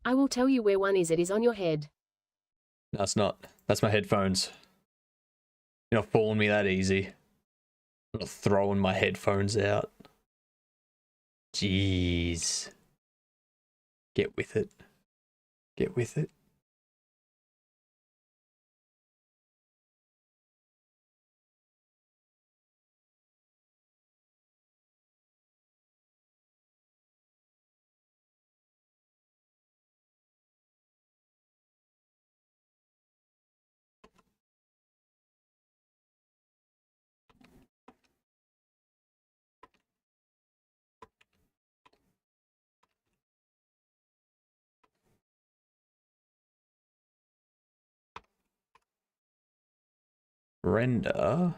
I will tell you where one is. It is on your head. No, it's not. That's my headphones. You're not fooling me that easy. I'm not throwing my headphones out. Jeez. Get with it. Get with it. Render.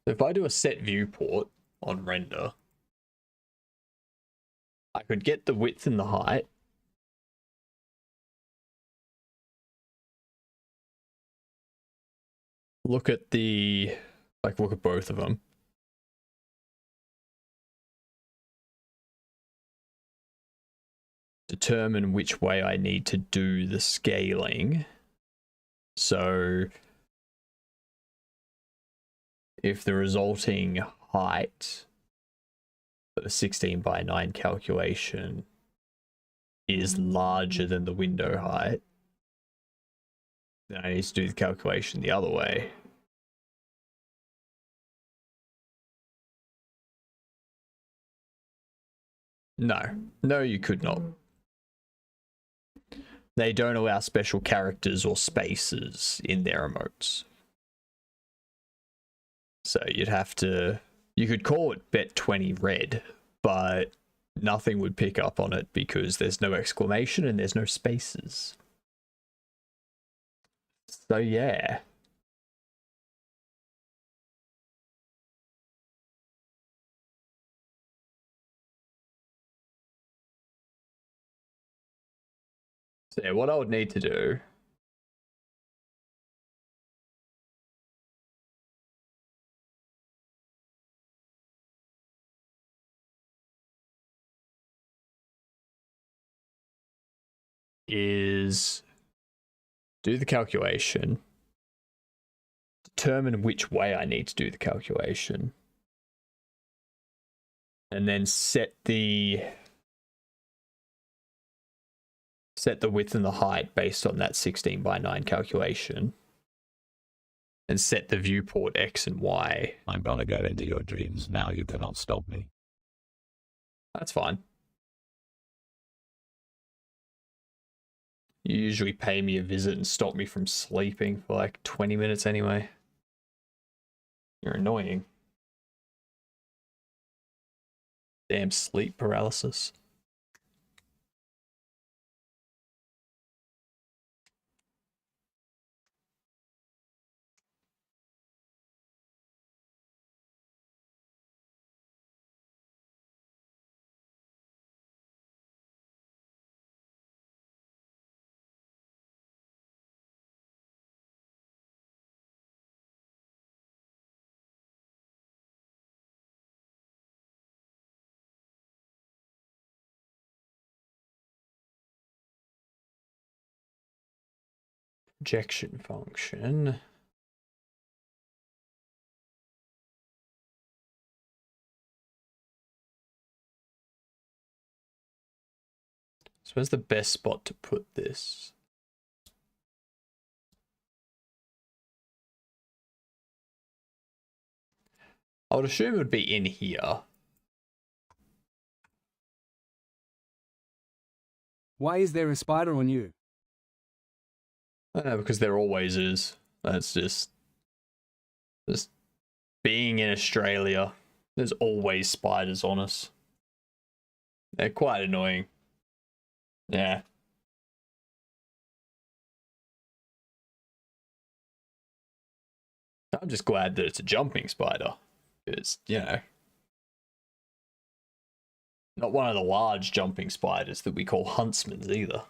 If I do a set viewport on render, I could get the width and the height. Look at look at both of them. Determine which way I need to do the scaling. So if the resulting height for the 16 by 9 calculation is larger than the window height, then I need to do the calculation the other way. No, you could not. They don't allow special characters or spaces in their emotes. So you could call it bet 20 red, but nothing would pick up on it because there's no exclamation and there's no spaces. So yeah. So yeah, what I would need to do is do the calculation, determine which way I need to do the calculation, and then set the width and the height based on that 16 by 9 calculation, and set the viewport X and Y. I'm gonna go into your dreams now. You cannot stop me. That's fine. You usually pay me a visit and stop me from sleeping for like 20 minutes anyway. You're annoying. Damn sleep paralysis. Projection function. So where's the best spot to put this? I would assume it would be in here. Why is there a spider on you? Because there always is. That's just being in Australia. There's always spiders on us. They're quite annoying. Yeah. I'm just glad that it's a jumping spider. Because, you know, not one of the large jumping spiders that we call huntsmans either.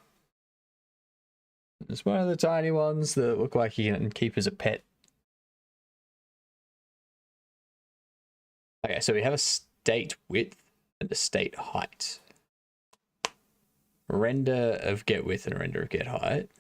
It's one of the tiny ones that look like you can keep as a pet. Okay, so we have a state width and a state height. Render of get width and render of get height.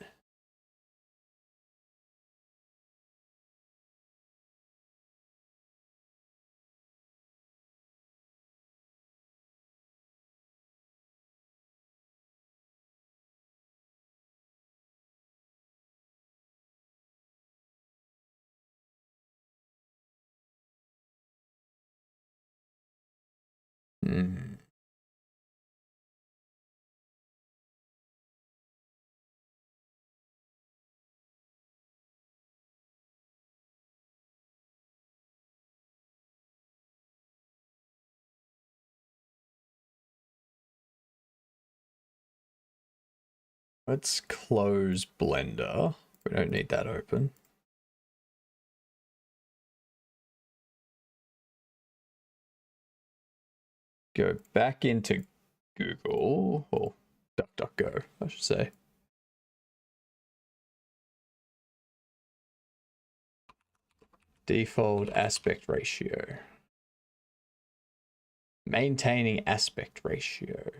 Let's close Blender. We don't need that open. Go back into Google, or DuckDuckGo, I should say. Default aspect ratio. Maintaining aspect ratio.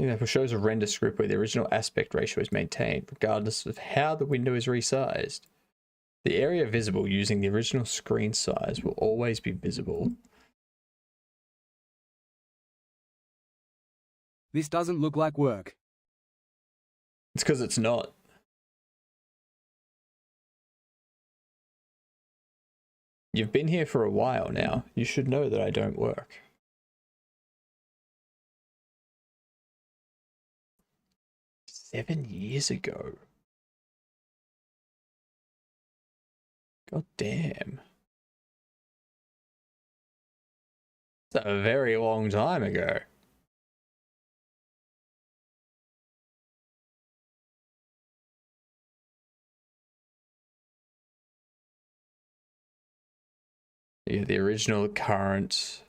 It shows a render script where the original aspect ratio is maintained, regardless of how the window is resized. The area visible using the original screen size will always be visible. This doesn't look like work. It's because it's not. You've been here for a while now. You should know that I don't work. $7 years ago. God damn. That's a very long time ago. Yeah, the original current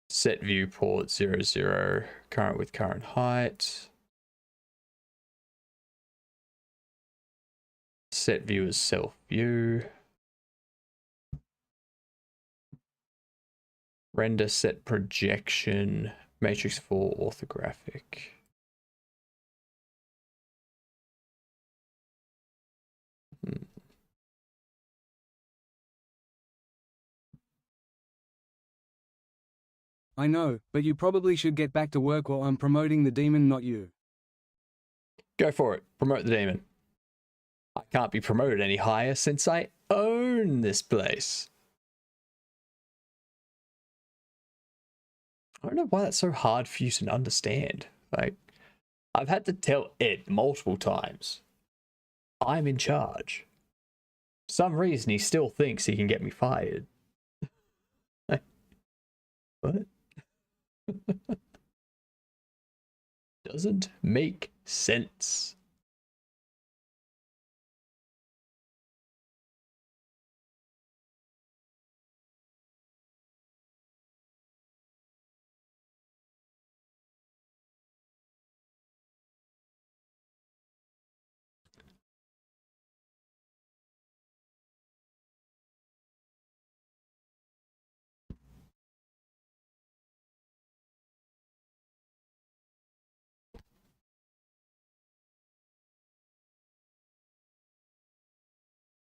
set viewport 00, current with current height. Set view as self view. Render set projection, matrix 4 orthographic. I know, but you probably should get back to work or I'm promoting the demon, not you. Go for it. Promote the demon. I can't be promoted any higher since I own this place. I don't know why that's so hard for you to understand. Like, I've had to tell Ed multiple times. I'm in charge. For some reason, he still thinks he can get me fired. What? Doesn't make sense.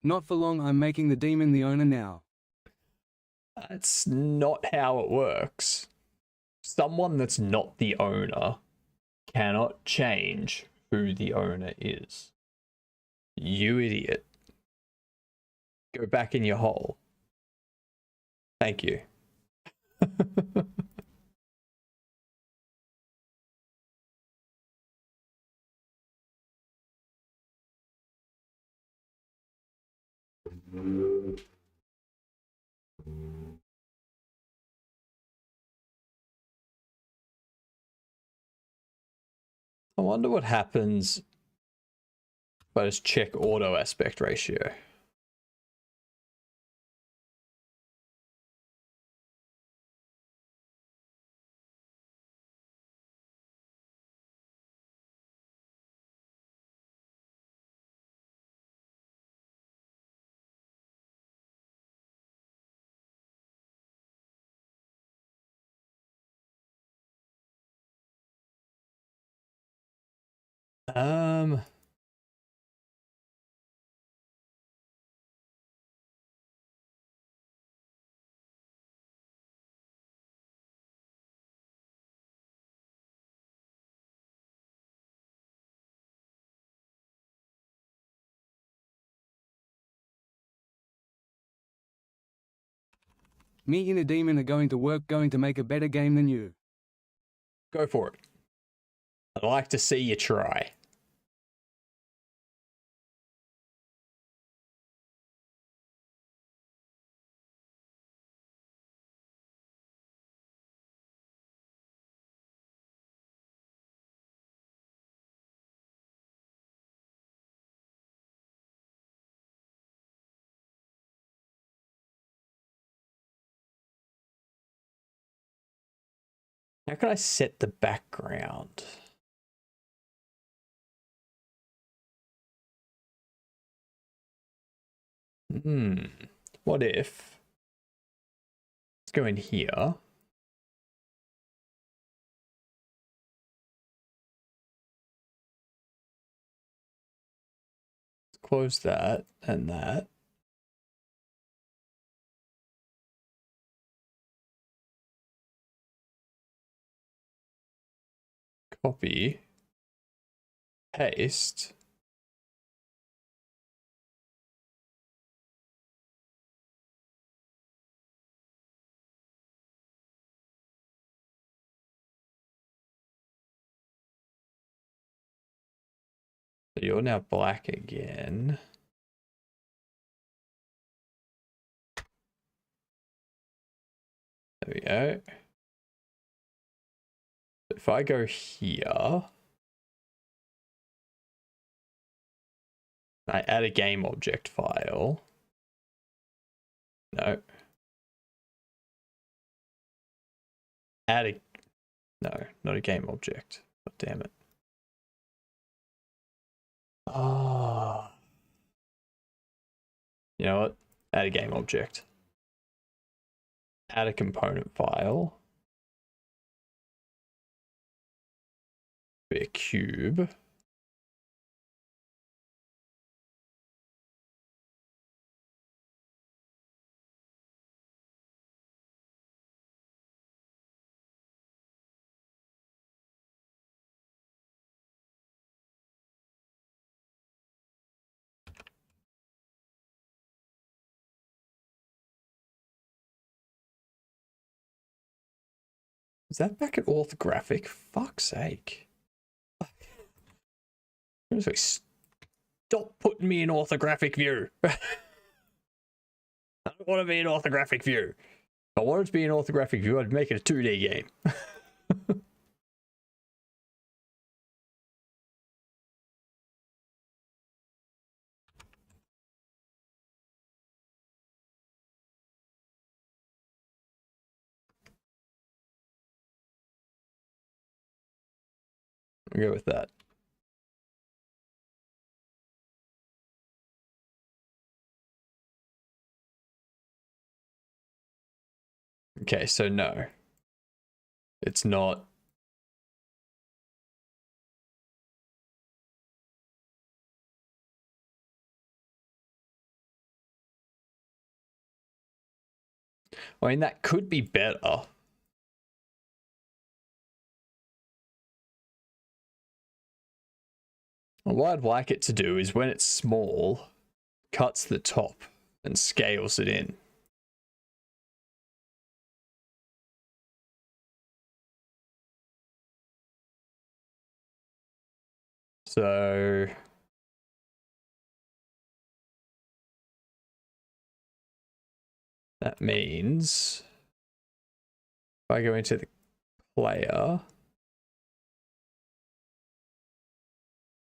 Not for long, I'm making the demon the owner now. That's not how it works. Someone that's not the owner cannot change who the owner is. You idiot. Go back in your hole. Thank you. I wonder what happens if I just check auto aspect ratio. Me and a demon are going to work, going to make a better game than you. Go for it. I'd like to see you try. How can I set the background? What if? Let's go in here. Let's close that and that. Copy. Paste. So you're now black again. There we go. If I go here, I add a game object file. No. Add a... No, not a game object. God damn it. Oh. You know what? Add a game object. Add a component file. Be a cube. Is that back at orthographic? Fuck's sake. Stop putting me in orthographic view. I don't want to be in orthographic view. If I wanted to be in orthographic view, I'd make it a 2D game. I'll go with that. Okay, so no. It's not. I mean, that could be better. What I'd like it to do is when it's small, cuts the top. and scales it in. So that means if I go into the player,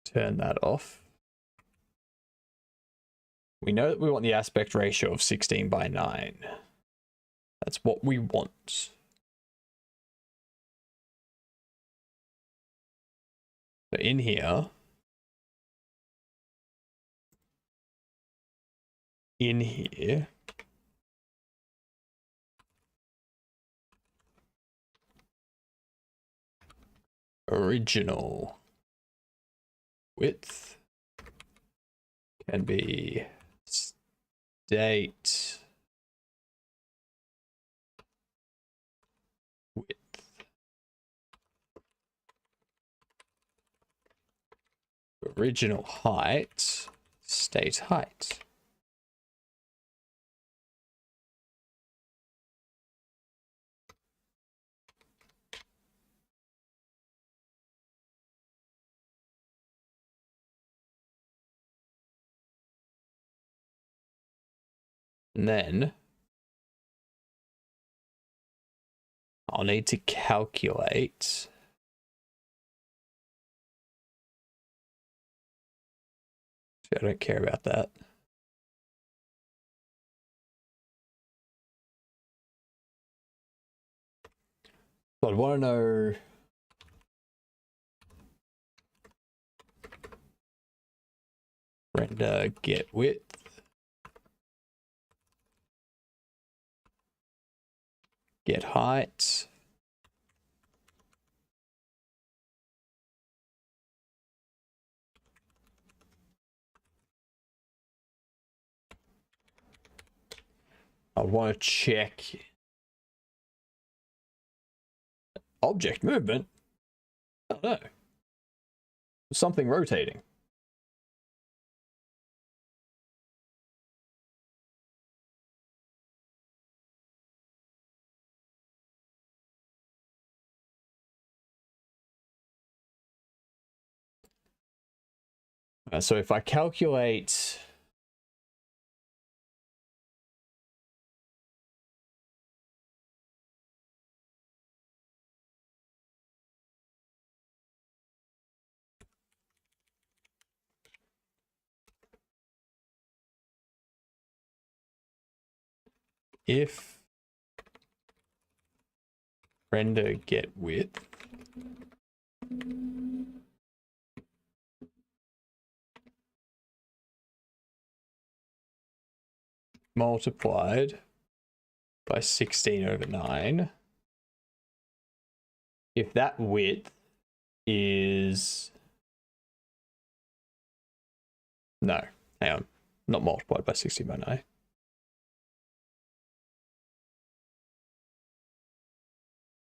turn that off. We know that we want the aspect ratio of 16:9. That's what we want. So in here, original width can be state width. Original height, state height. And then I'll need to calculate I don't care about that. But I want to know render get width, get height, I want to check object movement. I don't know. Something rotating. So if I calculate if render get width multiplied by 16/9, if that width is no, hang on, not multiplied by 16/9.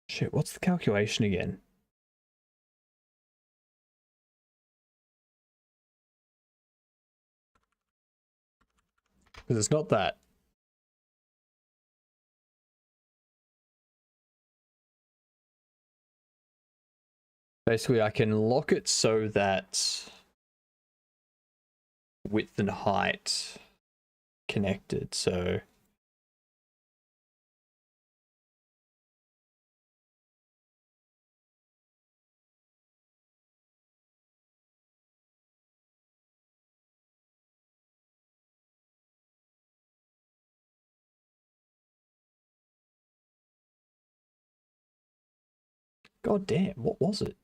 Shit, what's the calculation again? Because it's not that. Basically, I can lock it so that width and height connected. So God damn, what was it?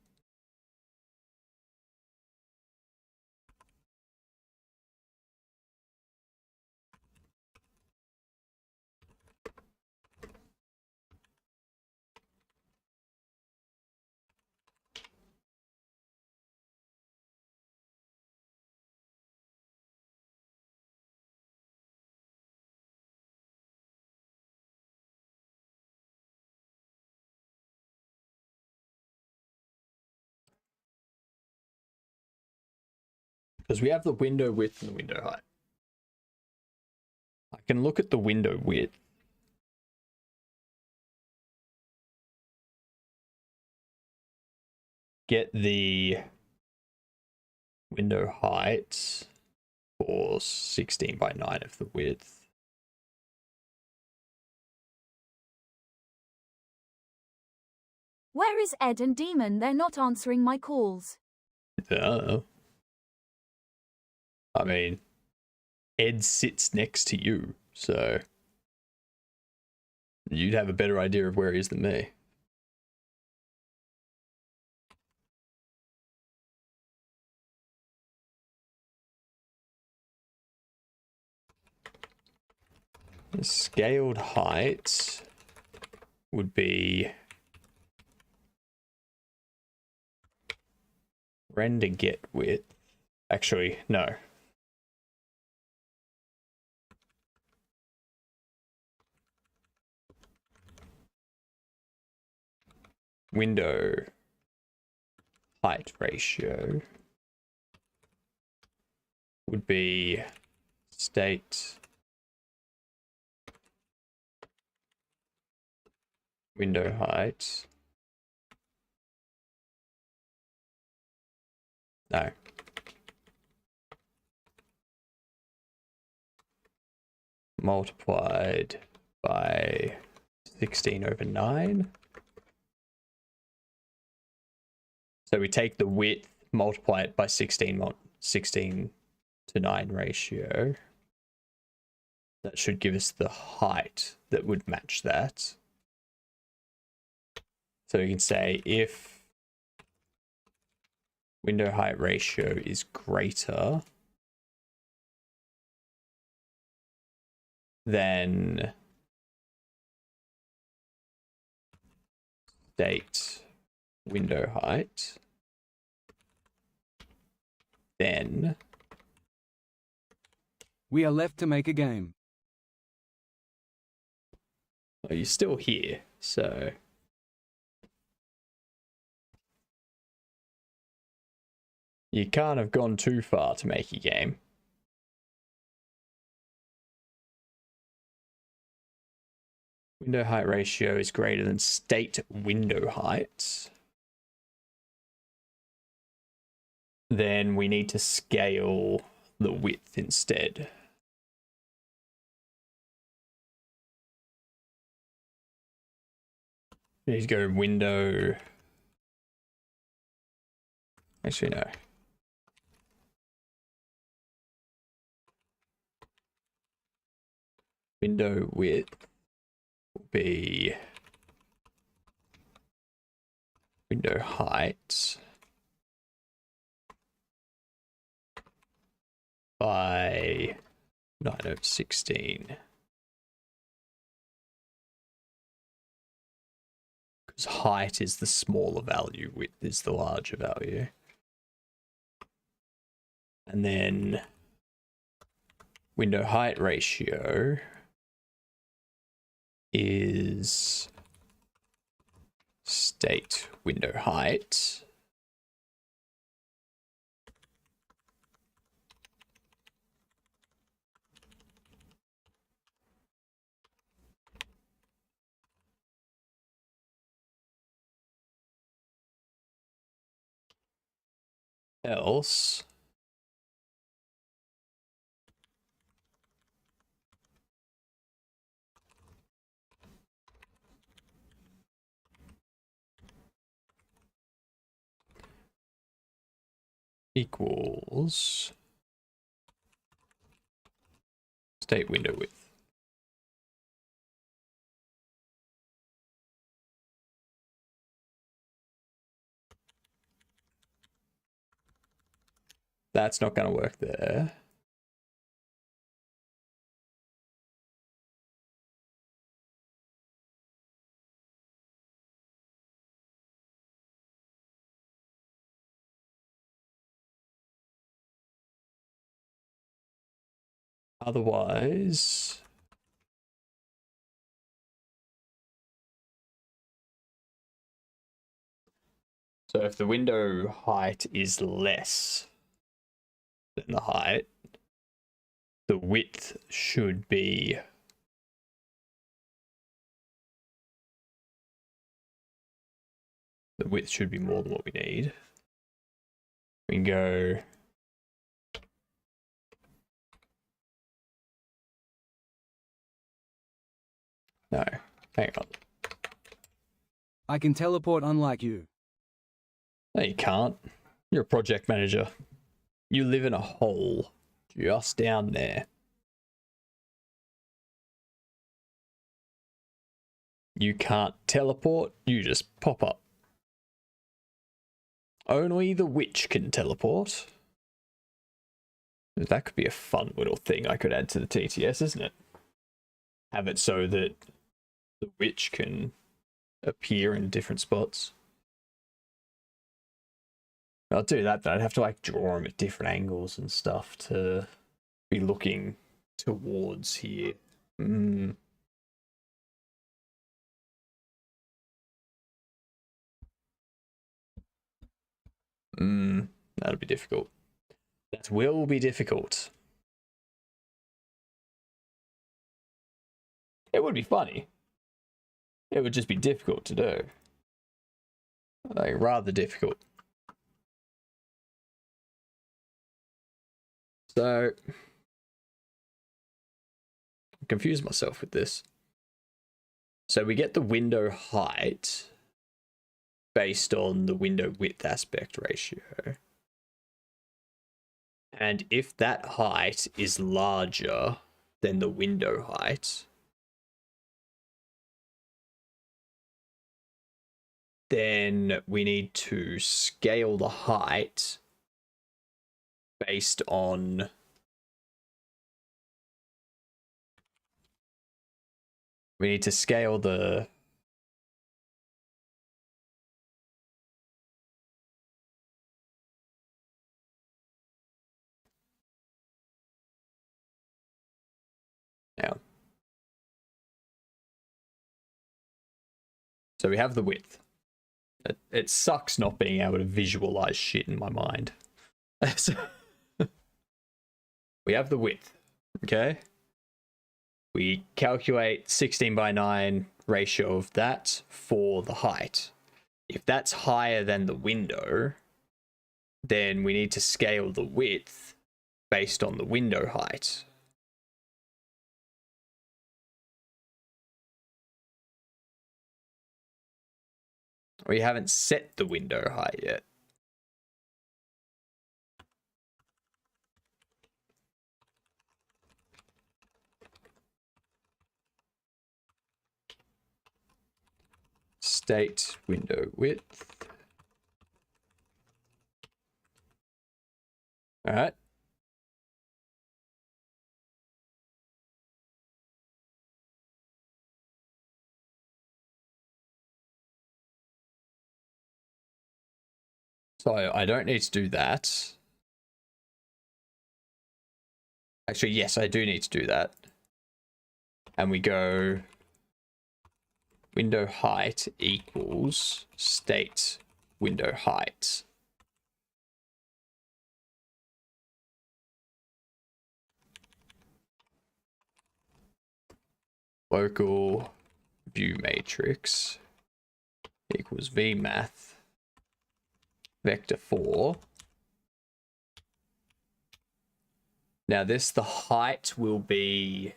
Because we have the window width and the window height. I can look at the window width. Get the window height for 16 by 9 of the width. Where is Ed and Demon? They're not answering my calls. I mean, Ed sits next to you, so you'd have a better idea of where he is than me. The scaled height would be render get width. Actually, no. Window height ratio would be state window height. No. Multiplied by 16 over 9. So we take the width, multiply it by 16 to 9 ratio. That should give us the height that would match that. So you can say if window height ratio is greater than state window height, then we are left to make a game. Well, you're still here, so you can't have gone too far to make a game. Window height ratio is greater than state window height. Then we need to scale the width instead. We need to go window. Actually, no. Window width will be window height by 9 over 16. Because height is the smaller value, width is the larger value. And then window height ratio is state window height else equals state window width. That's not going to work there. Otherwise, so if the window height is less than the height, the width should be more than what we need. We can go no, hang on. I can teleport unlike you. No, you can't. You're a project manager. You live in a hole just down there. You can't teleport, you just pop up. Only the witch can teleport. That could be a fun little thing I could add to the TTS, isn't it? Have it so that the witch can appear in different spots. I'll do that, but I'd have to like draw them at different angles and stuff to be looking towards here. That'll be difficult. That will be difficult. It would be funny. It would just be difficult to do. Like, rather difficult. So, I confused myself with this. So we get the window height based on the window width aspect ratio. And if that height is larger than the window height, then we need to scale the height based on we need to scale the now. So we have the width. It sucks not being able to visualize shit in my mind. We have the width, okay? We calculate 16:9 ratio of that for the height. If that's higher than the window, then we need to scale the width based on the window height. We haven't set the window height yet. State window width. All right. So I don't need to do that. Actually, yes, I do need to do that. And we go window height equals state window height. Local view matrix equals vmath vector 4. Now this, the height will be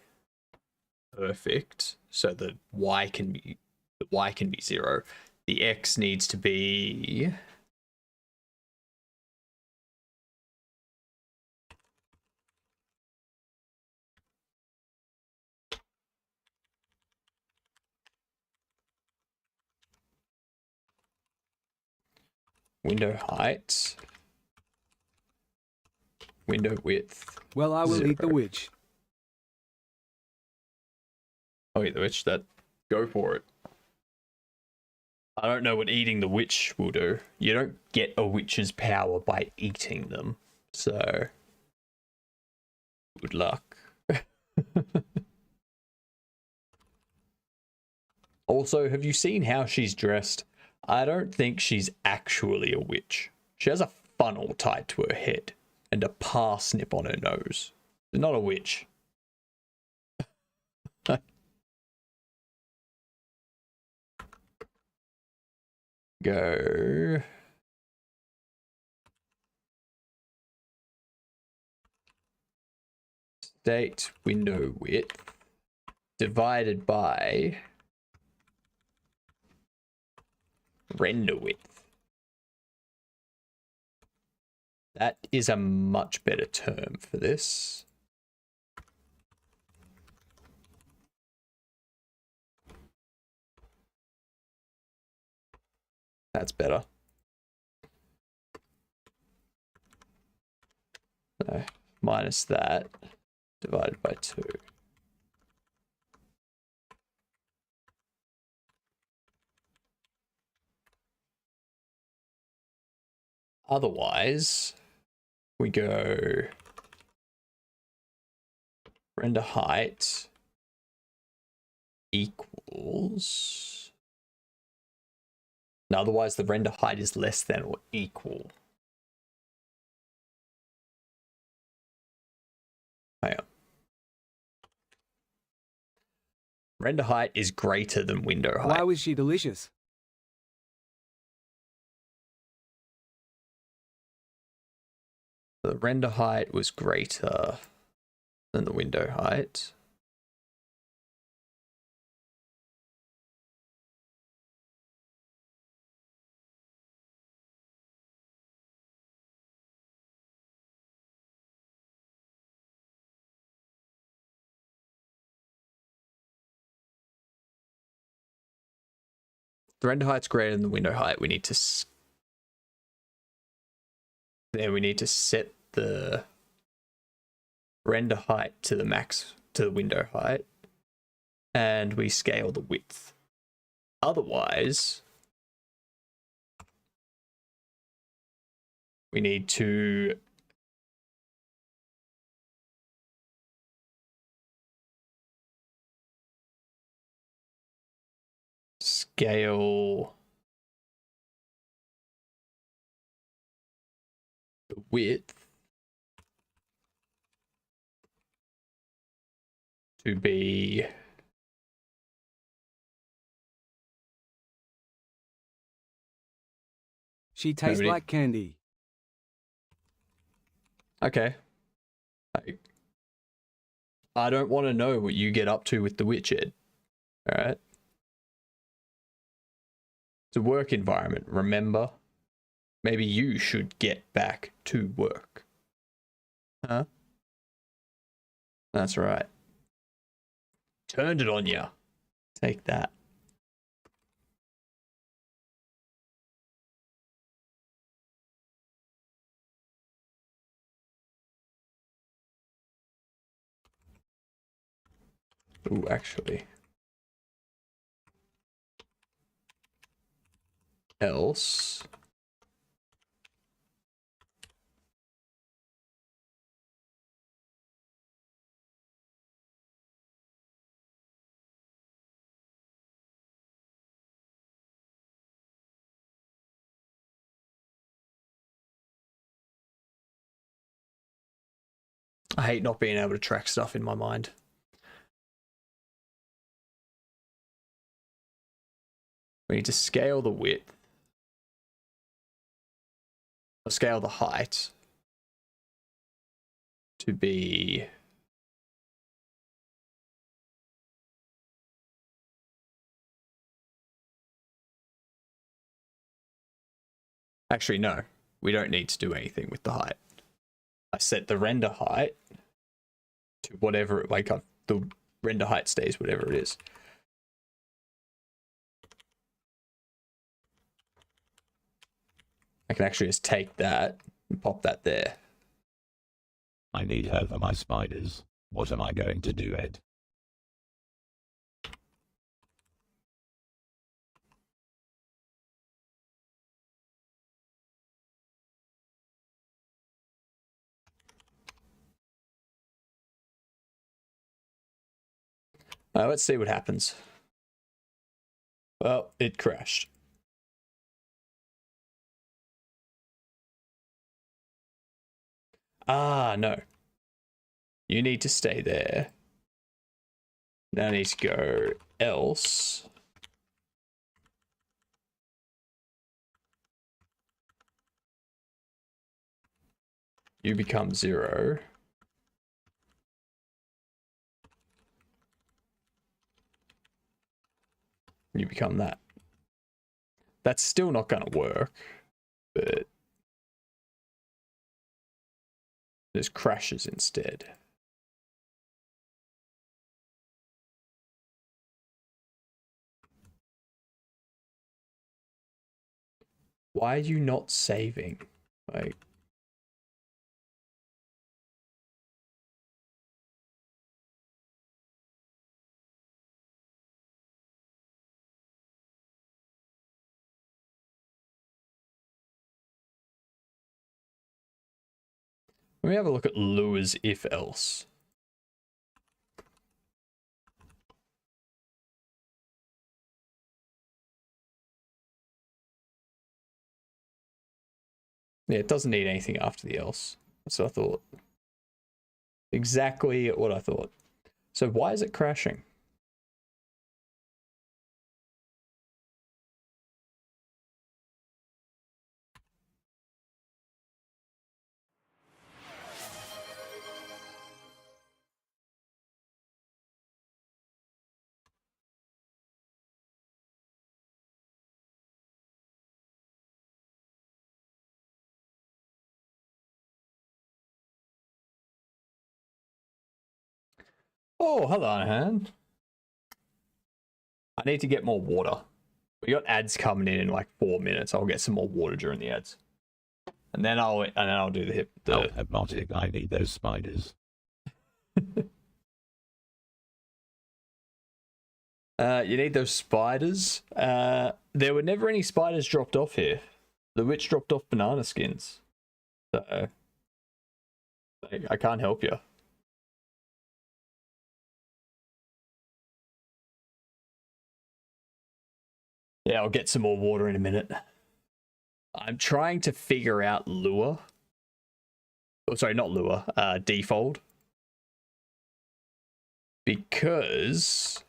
perfect, so the y can be 0. The x needs to be window height, window width. Well, I will 0. eat the witch. I'll eat the witch. Go for it. I don't know what eating the witch will do. You don't get a witch's power by eating them. So, good luck. Also, have you seen how she's dressed? I don't think she's actually a witch. She has a funnel tied to her head and a parsnip on her nose. Not a witch. Go. State window width divided by render width. That is a much better term for this. That's better. So, minus that divided by 2. Otherwise, we go render height equals. Now, otherwise, the render height is less than or equal. Hang on. Render height is greater than window height. Why was she delicious? The render height was greater than the window height. The render height's greater than the window height. We need to then we need to set the render height to the max, to the window height, and we scale the width. Otherwise, we need to scale the width to be She tastes like candy. Okay. I don't want to know what you get up to with the witch, Ed. All right. It's a work environment, remember? Maybe you should get back to work. Huh? That's right. Turned it on ya. Take that. Ooh, actually. Else. I hate not being able to track stuff in my mind. We need to scale the width. Or scale the height to be actually no, we don't need to do anything with the height. I set the render height to whatever it, like the render height stays whatever it is. I can actually just take that and pop that there. I need her for my spiders. What am I going to do, Ed? Let's see what happens. Well, it crashed. Ah, no. You need to stay there. Now I need to go else. You become 0. You become that. That's still not going to work, but there's crashes instead. Why are you not saving? Like, let me have a look at Lure's if else. Yeah, it doesn't need anything after the else. That's what I thought. Exactly what I thought. So why is it crashing? Oh, hello, Han. I need to get more water. We got ads coming in like 4 minutes. I'll get some more water during the ads, and then I'll do the hip. Oh, hypnotic! I need those spiders. You need those spiders. There were never any spiders dropped off here. The witch dropped off banana skins, so I can't help you. Yeah, I'll get some more water in a minute. I'm trying to figure out lure. Oh, sorry, not lure. Default. Because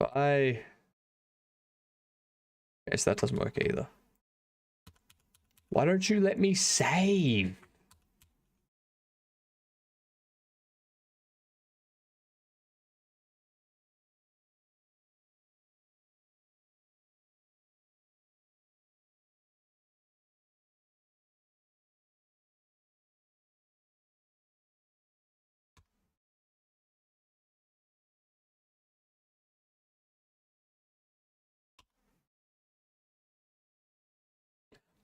I guess that doesn't work either. Why don't you let me save?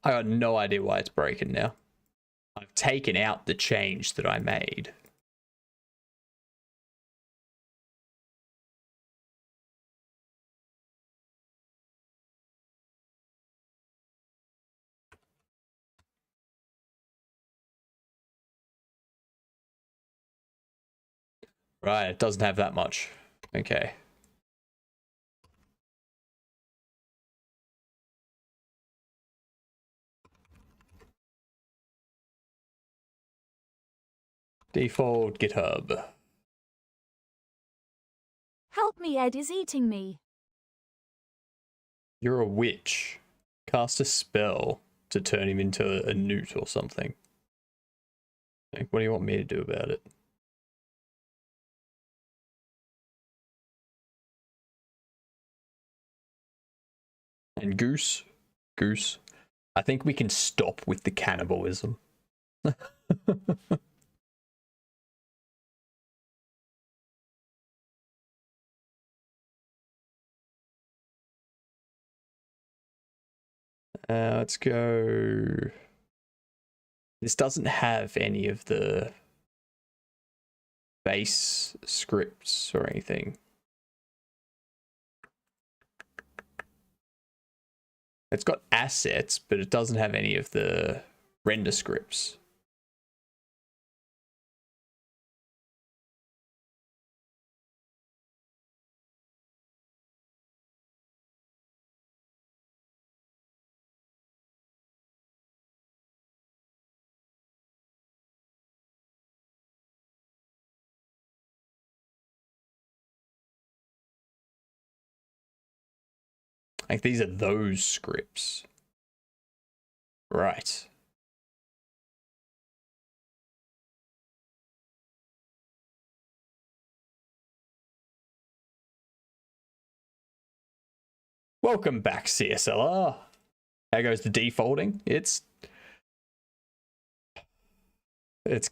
I got no idea why it's breaking now. I've taken out the change that I made. Right, it doesn't have that much. Okay. Default GitHub. Help me, Ed is eating me. You're a witch. Cast a spell to turn him into a newt or something. Like, what do you want me to do about it? And Goose. I think we can stop with the cannibalism. Let's go. This doesn't have any of the base scripts or anything. It's got assets, but it doesn't have any of the render scripts. Like, these are those scripts. Right. Welcome back, CSLR. How goes the defaulting? It's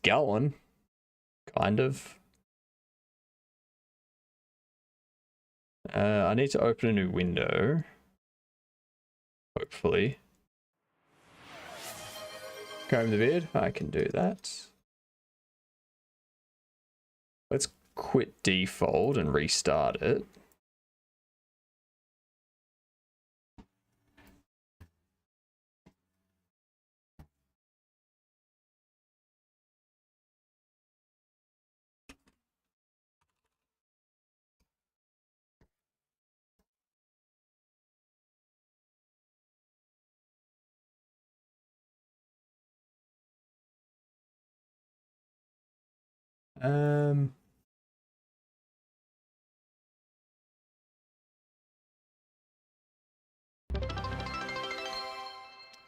going, kind of. I need to open a new window. Hopefully. Comb the beard. I can do that. Let's quit default and restart it.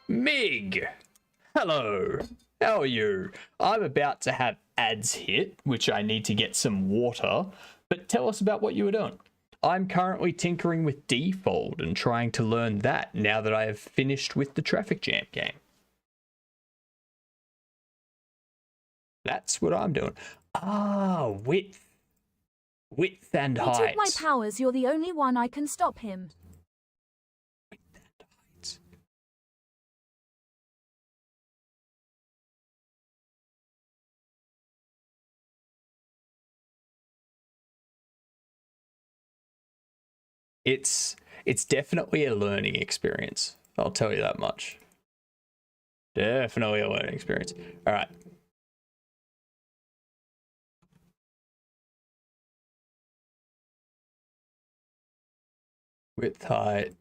Mig! Hello! How are you? I'm about to have ads hit, which I need to get some water, but tell us about what you were doing. I'm currently tinkering with default and trying to learn that now that I have finished with the traffic jam game. That's what I'm doing. Ah, width and He height. took my powers, you're the only one I can stop him. It's definitely a learning experience. I'll tell you that much. Definitely a learning experience. All right. Width, height.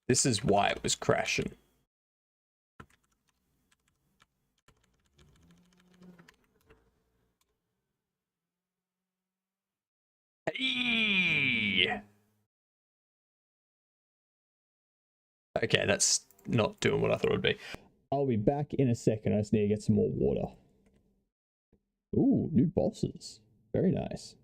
This is why it was crashing. Hey! Okay, that's not doing what I thought it would be. I'll be back in a second. I just need to get some more water. Ooh, new bosses. Very nice.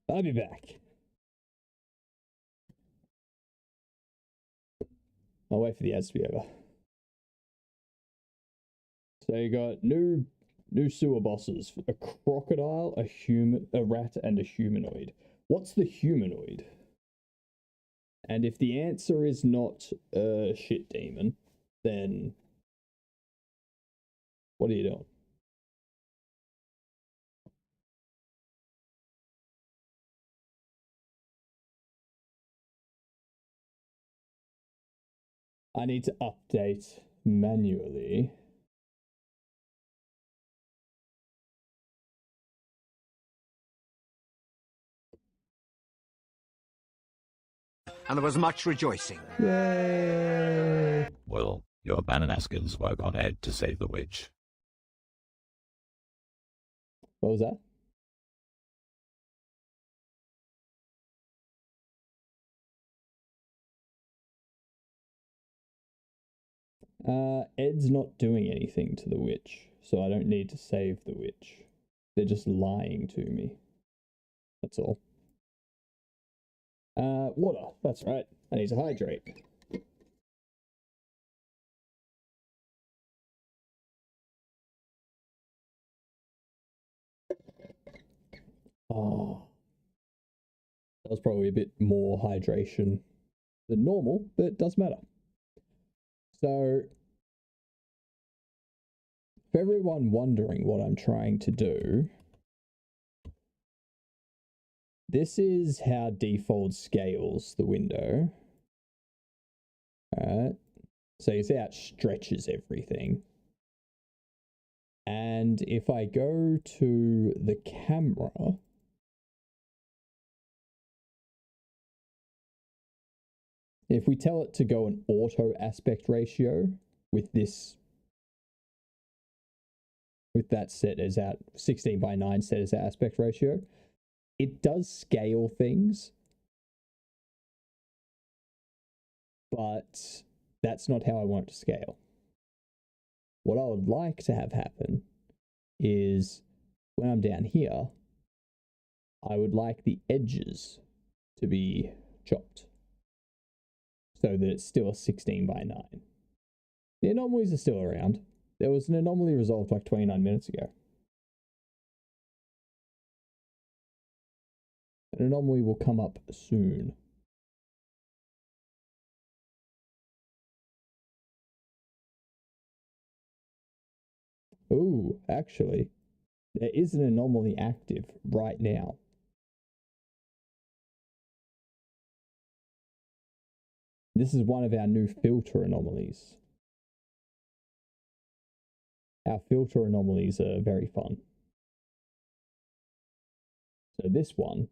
I'll be back. I'll wait for the ads to be over. So you got new sewer bosses: a crocodile, a human, a rat, and a humanoid. What's the humanoid? And if the answer is not a shit demon, then what are you doing? I need to update manually. and there was much rejoicing. Yay! Well, your Bananaskins work on Ed to save the witch. What was that? Ed's not doing anything to the witch, so I don't need to save the witch. They're just lying to me. That's all. Water. That's right. I need to hydrate. Oh. That was probably a bit more hydration than normal, but it doesn't matter. So, for everyone wondering what I'm trying to do, this is how default scales the window. Alright. So you see how it stretches everything. And if I go to the camera, if we tell it to go an auto aspect ratio with this, with that set as our 16:9 set as our aspect ratio, it does scale things, but that's not how I want it to scale. What I would like to have happen is when I'm down here, I would like the edges to be chopped so that it's still a 16:9. The anomalies are still around. There was an anomaly resolved like 29 minutes ago. An anomaly will come up soon. Ooh, actually, there is an anomaly active right now. This is one of our new filter anomalies. Our filter anomalies are very fun. So this one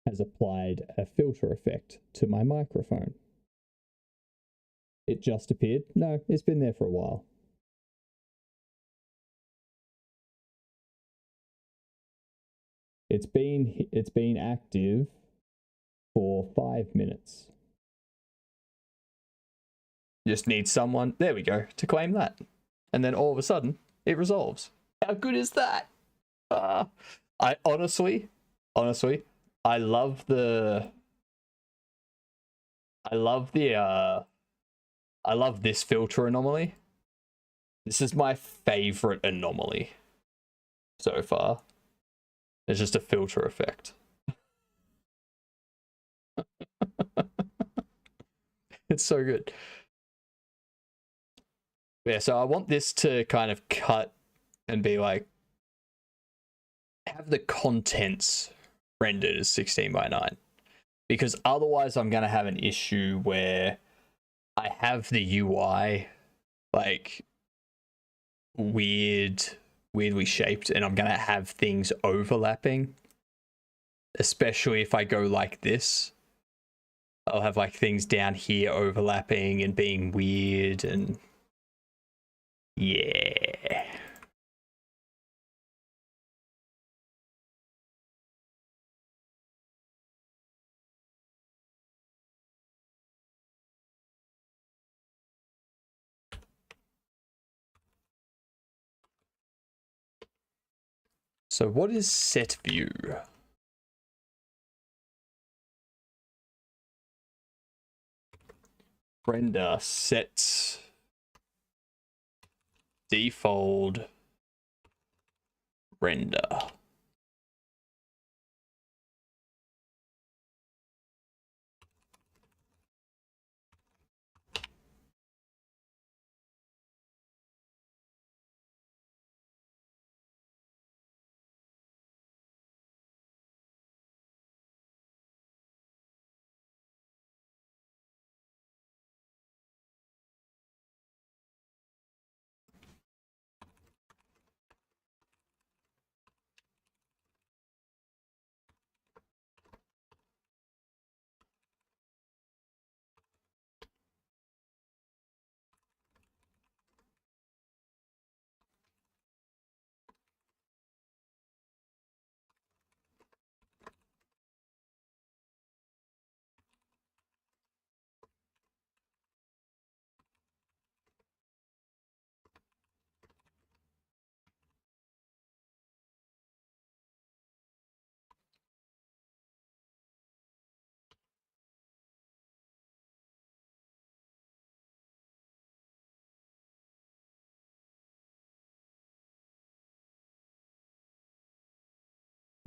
has applied a filter effect to my microphone. It just appeared? No, it's been there for a while. It's been active for 5 minutes. Just need someone, there we go, to claim that. And then all of a sudden, it resolves. How good is that? I honestly, I love this filter anomaly. This is my favorite anomaly so far. It's just a filter effect. It's so good. Yeah, so I want this to kind of cut and be like, have the contents rendered as 16:9. Because otherwise I'm going to have an issue where I have the UI like weirdly shaped and I'm going to have things overlapping. Especially if I go like this. I'll have like things down here overlapping and being weird and yeah. So what is set view? Render set default render.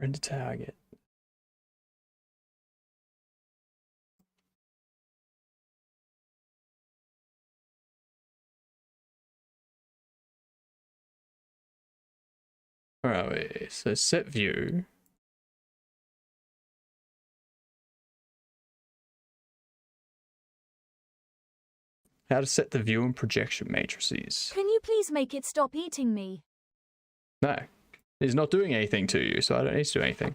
Render target. Where are we? So set view. How to set the view and projection matrices. Can you please make it stop eating me? No, it's not doing anything to you, so I don't need to do anything.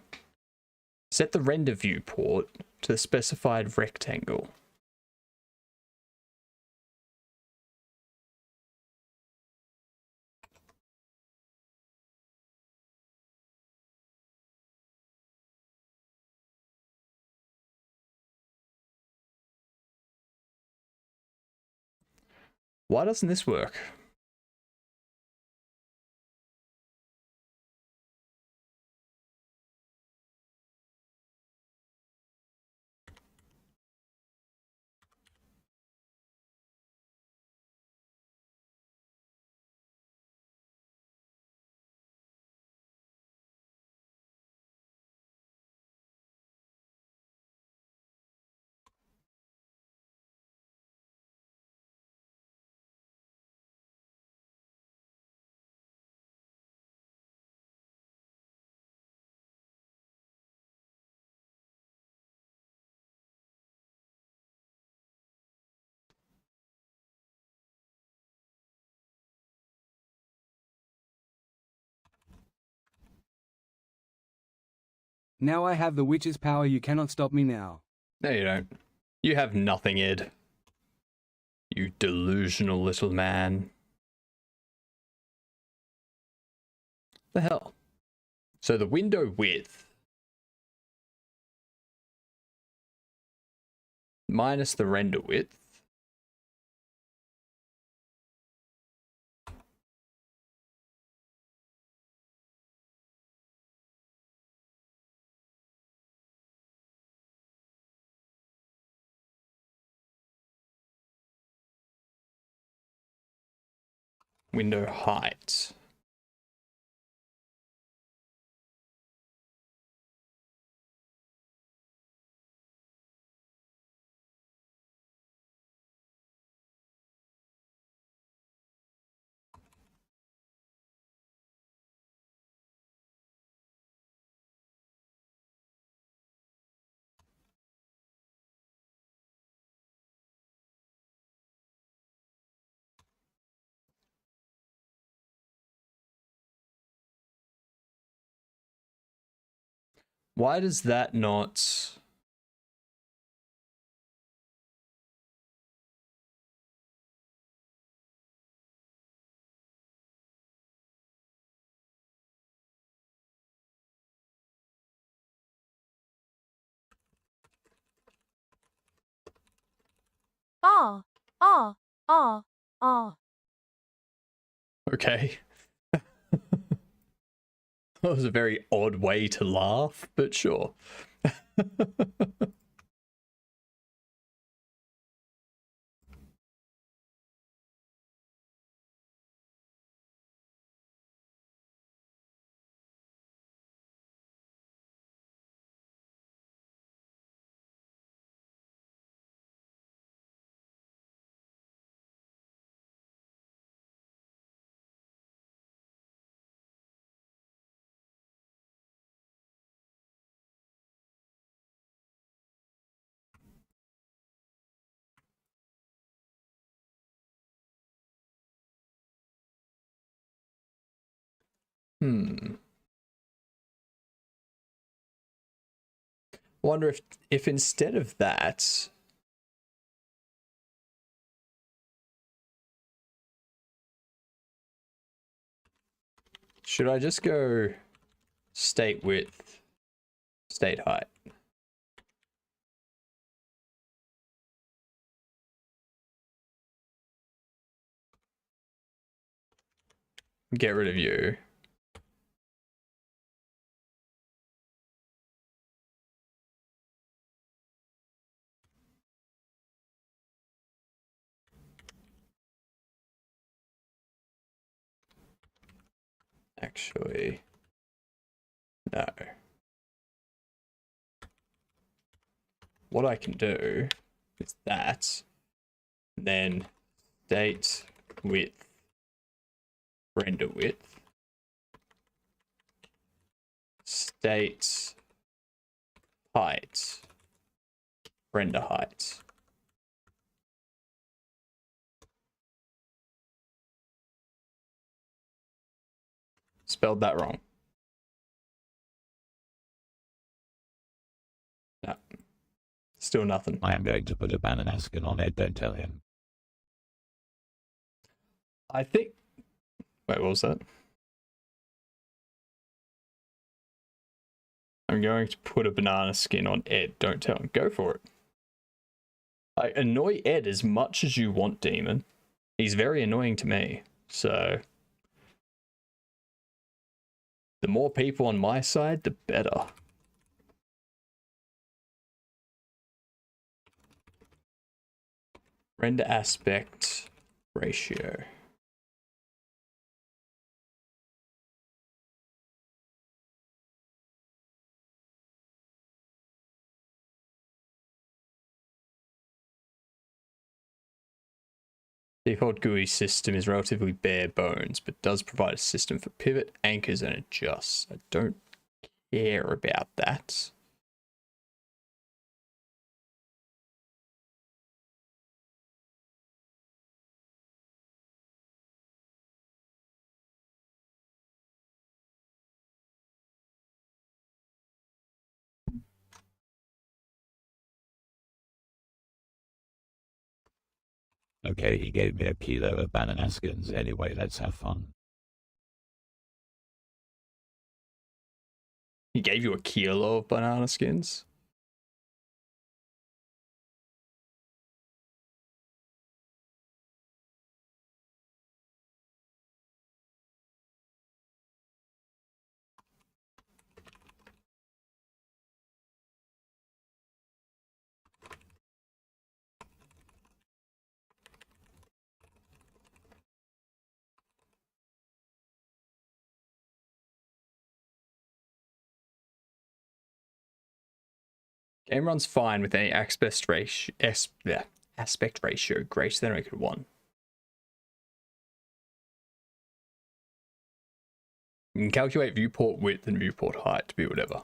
Set the render viewport to the specified rectangle. Why doesn't this work? Now I have the witch's power, you cannot stop me now. No, you don't. You have nothing, Ed. You delusional little man. The hell? So the window width minus the render width window height. Why does that not... Ah, ah, ah, ah. Okay. That was a very odd way to laugh, but sure. Wonder if instead of that, should I just go state width, state height? Get rid of you. Actually, no. what I can do is that, then state width, render width, state height, render height. Spelled that wrong. No. Still nothing. I am going to put a banana skin on Ed, don't tell him. I think... Wait, what was that? I'm going to put a banana skin on Ed, don't tell him. Go for it. I annoy Ed as much as you want, Demon. He's very annoying to me, so... The more people on my side, the better. Render aspect ratio. Default GUI system is relatively bare bones, but does provide a system for pivot, anchors, and adjusts. I don't care about that. Okay, he gave me a kilo of banana skins. Anyway, let's have fun. He gave you a kilo of banana skins? Game runs fine with any aspect ratio greater than or equal to 1. You can calculate viewport width and viewport height to be whatever.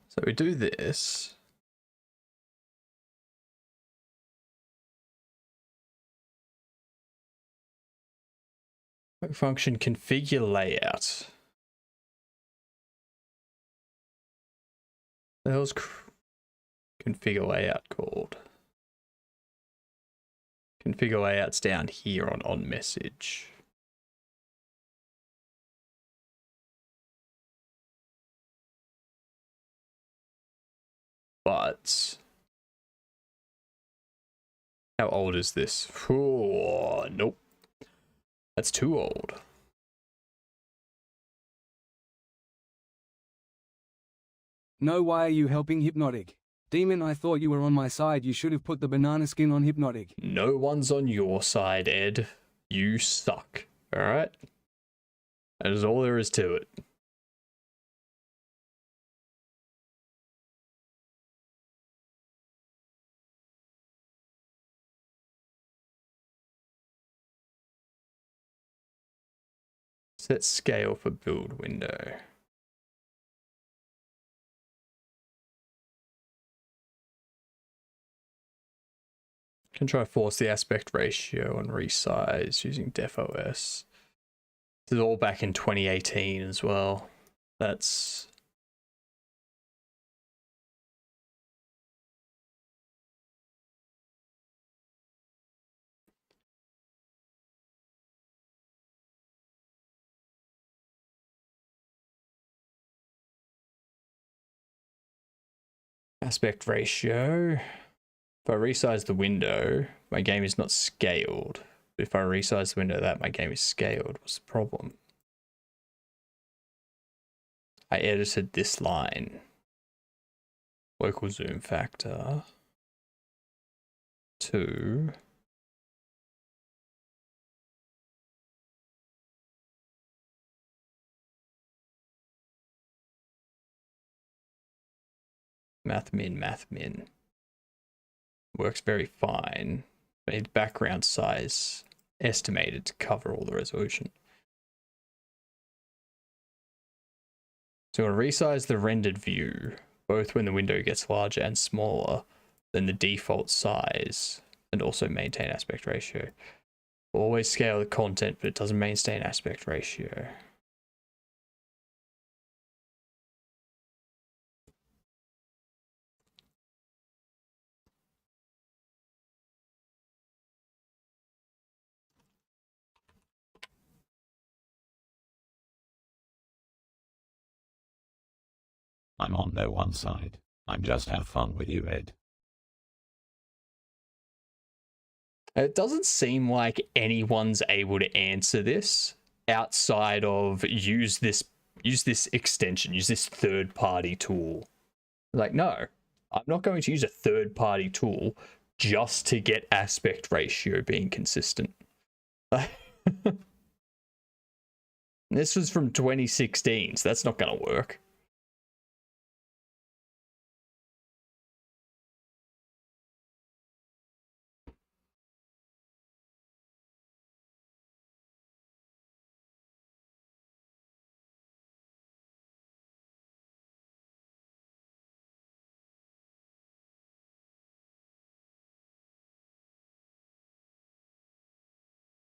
So we do this. Function configure layout. The hell's configure layout called? Configure layouts down here on message. But how old is this? Oh, nope. That's too old. No, why are you helping Hypnotic? Demon, I thought you were on my side. You should have put the banana skin on Hypnotic. No one's on your side, Ed. You suck. Alright? That is all there is to it. Set scale for build window. Can try force the aspect ratio and resize using DefOS. This is all back in 2018 as well. That's... aspect ratio. If I resize the window, my game is not scaled. If I resize the window that, my game is scaled. What's the problem? I edited this line. Local zoom factor. 2. Math min. Works very fine. Made background size estimated to cover all the resolution. So I'm going to resize the rendered view, both when the window gets larger and smaller than the default size, and also maintain aspect ratio. Always scale the content, but it doesn't maintain aspect ratio. I'm on no one side. I'm just have fun with you, Ed. It doesn't seem like anyone's able to answer this outside of use this extension, use this third-party tool. Like, no, I'm not going to use a third-party tool just to get aspect ratio being consistent. This was from 2016, so that's not going to work.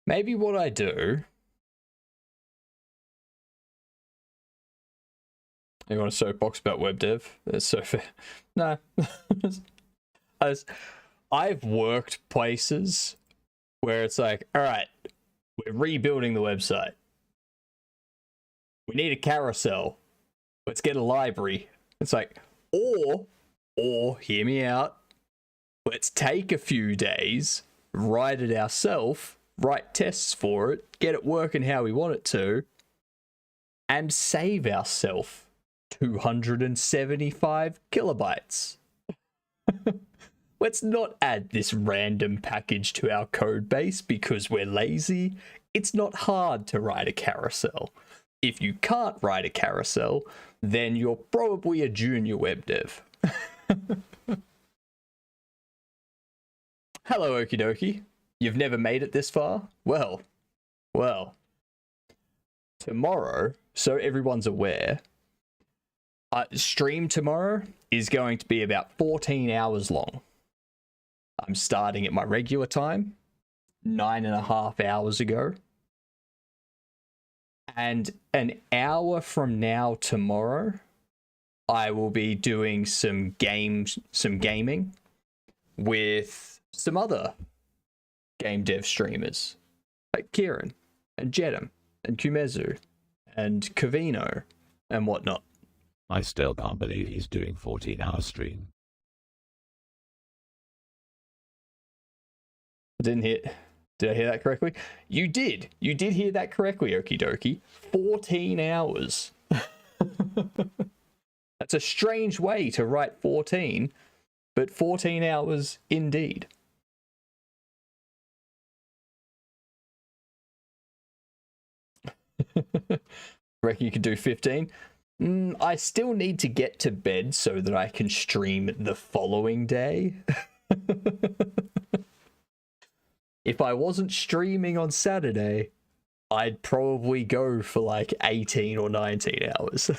Maybe what I do... You want a soapbox about web dev? That's so fair. No. I've worked places where it's like, all right, we're rebuilding the website. We need a carousel. Let's get a library. It's like, or hear me out. Let's take a few days, write it ourselves, write tests for it, get it working how we want it to, and save ourselves 275 kilobytes. Let's not add this random package to our code base because we're lazy. It's not hard to write a carousel. If you can't write a carousel, then you're probably a junior web dev. Hello, okie dokie. You've never made it this far? Well. Tomorrow, so everyone's aware, stream tomorrow is going to be about 14 hours long. I'm starting at my regular time, 9.5 hours ago. And an hour from now tomorrow, I will be doing some gaming with some other game dev streamers, like Kieran and Jedem and Kumezu and Kavino and whatnot. I still can't believe he's doing 14-hour stream. Did I hear that correctly? You did hear that correctly, okie dokie. 14 hours. That's a strange way to write 14, but 14 hours indeed. Reckon you could do 15? I still need to get to bed so that I can stream the following day. If I wasn't streaming on Saturday, I'd probably go for like 18 or 19 hours.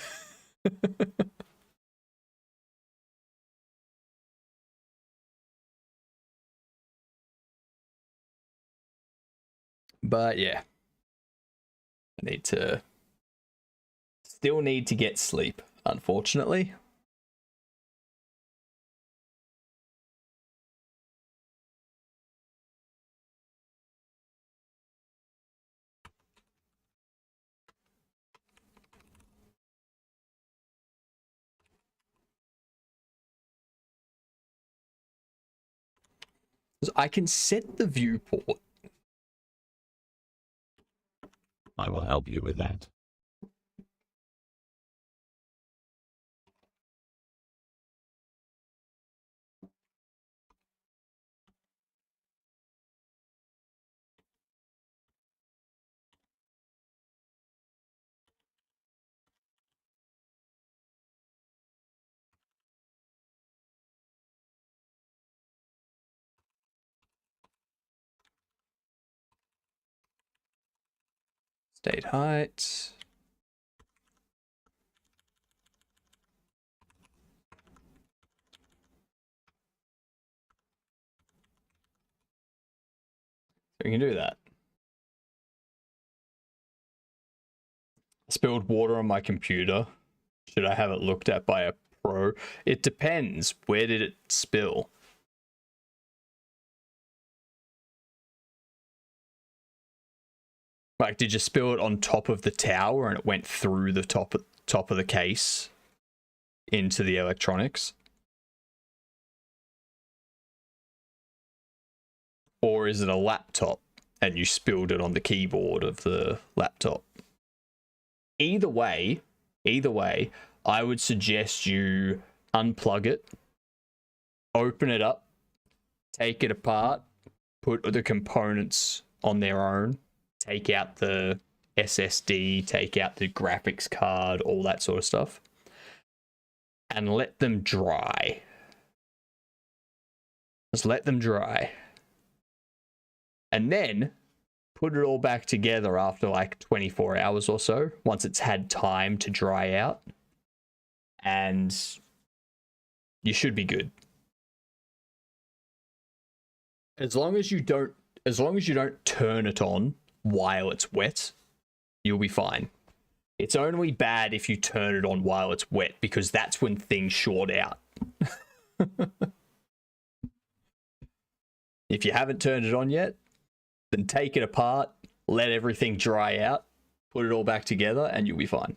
But yeah, still need to get sleep, unfortunately. I can set the viewport. I will help you with that. State height. So we can do that. Spilled water on my computer. Should I have it looked at by a pro? It depends. Where did it spill? Like, did you spill it on top of the tower and it went through the top of the case into the electronics? Or is it a laptop and you spilled it on the keyboard of the laptop? Either way, I would suggest you unplug it, open it up, take it apart, put the components on their own, take out the SSD, take out the graphics card, all that sort of stuff, and let them dry. Just let them dry. And then put it all back together after like 24 hours or so, once it's had time to dry out. And you should be good. As long as you don't turn it on while it's wet, you'll be fine. It's only bad if you turn it on while it's wet, because that's when things short out. If you haven't turned it on yet, then take it apart, let everything dry out, put it all back together, and you'll be fine.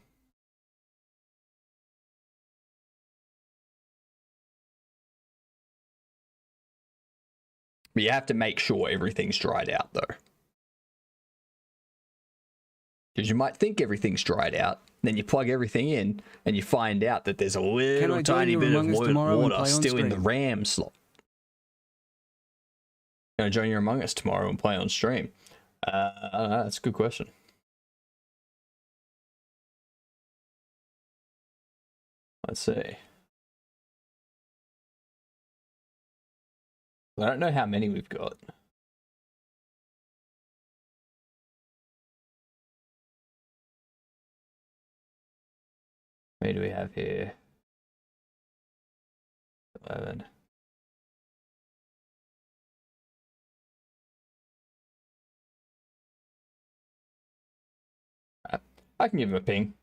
But you have to make sure everything's dried out, though. Because you might think everything's dried out, then you plug everything in, and you find out that there's a little tiny bit of water still in the RAM slot. Gonna join you Among Us tomorrow and play on stream? I don't know, that's a good question. Let's see. I don't know how many we've got. How many do we have here? 11. I can give him a ping.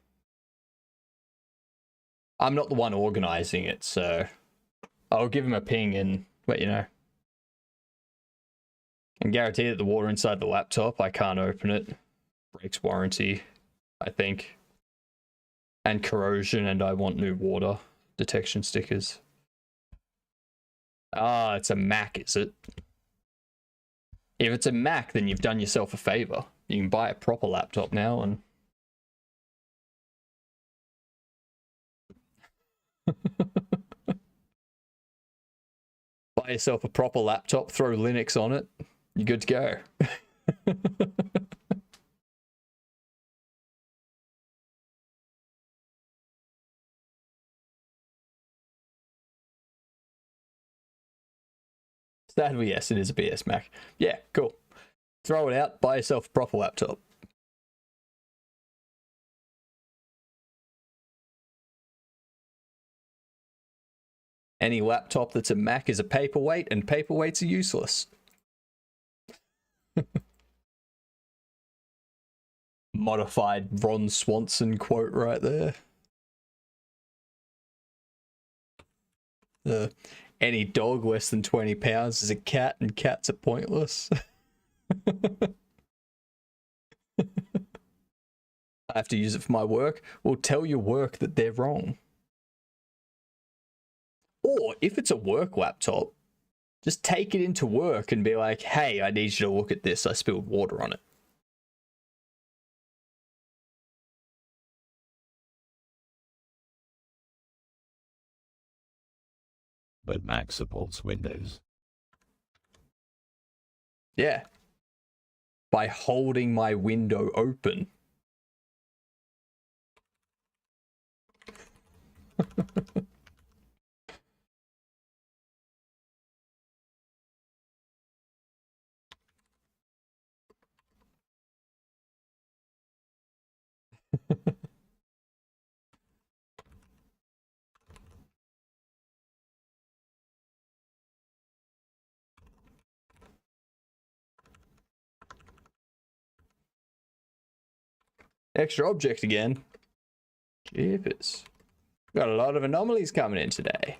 I'm not the one organizing it, so I'll give him a ping and let you know. I can guarantee that the water inside the laptop, I can't open it. Breaks warranty, I think. And corrosion, and I want new water detection stickers. Ah, it's a Mac, is it? If it's a Mac, then you've done yourself a favor. You can buy a proper laptop now and... Buy yourself a proper laptop, throw Linux on it, you're good to go. Sadly, yes, it is a PS Mac. Yeah, cool. Throw it out, buy yourself a proper laptop. Any laptop that's a Mac is a paperweight, and paperweights are useless. Modified Ron Swanson quote right there. Any dog less than 20 pounds is a cat, and cats are pointless. I have to use it for my work. Well, tell your work that they're wrong. Or if it's a work laptop, just take it into work and be like, hey, I need you to look at this. I spilled water on it. But Mac supports Windows. Yeah. By holding my window open. Extra object again. Jeepers. Got a lot of anomalies coming in today.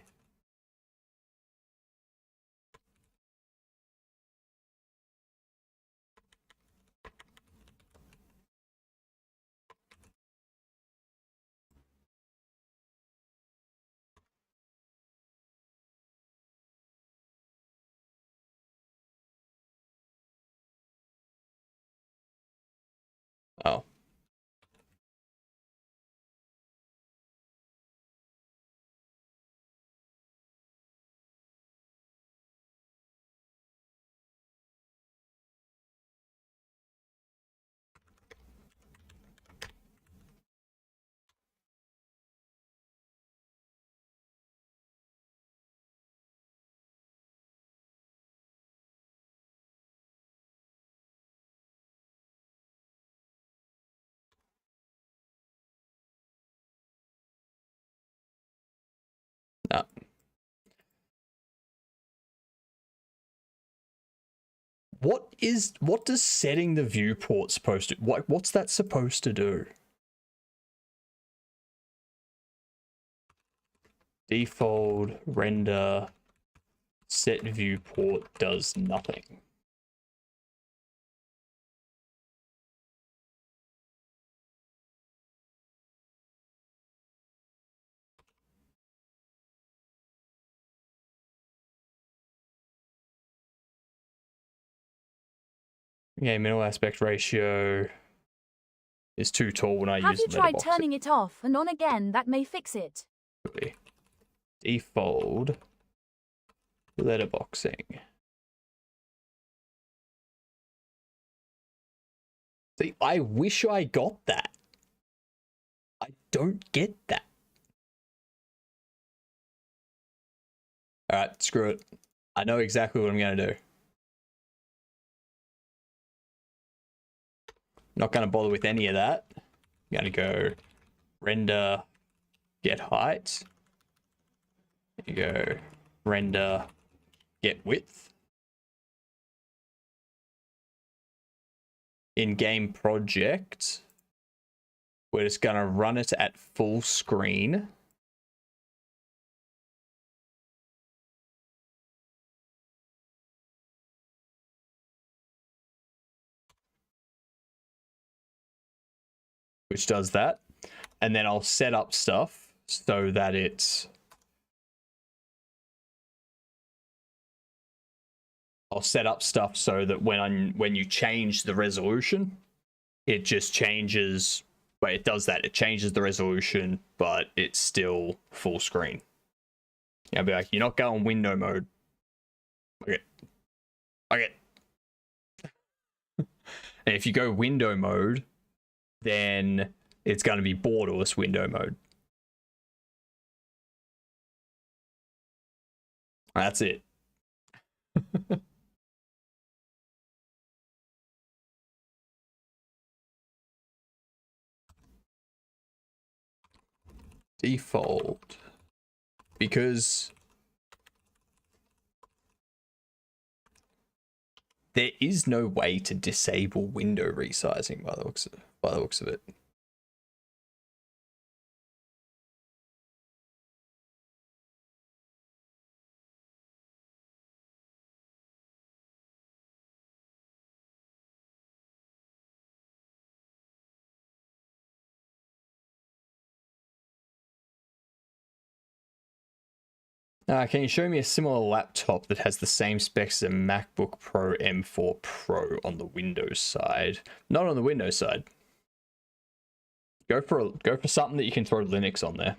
Oh. No. What does setting the viewport supposed to, what's that supposed to do? Default render set viewport does nothing. Yeah, minimal aspect ratio is too tall when I use Have you tried letterboxing. turning it off and on again? That may fix it. Default letterboxing. See, I wish I got that. I don't get that. Alright, screw it. I know exactly what I'm going to do. Not going to bother with any of that. I'm going to go render get height. You go render get width. In game project, we're just going to run it at full screen. Which does that. And then I'll set up stuff so that it's... I'll set up stuff so that when you change the resolution, it just changes... Wait, it does that. It changes the resolution, but it's still full screen. I'll be like, you're not going window mode. Okay. Okay. And if you go window mode, then it's going to be borderless window mode. That's it. Default. Because there is no way to disable window resizing by the looks of it. by the looks of it. Can you show me a similar laptop that has the same specs as a MacBook Pro M4 Pro on the Windows side? Not on the Windows side. Go for something that you can throw Linux on there.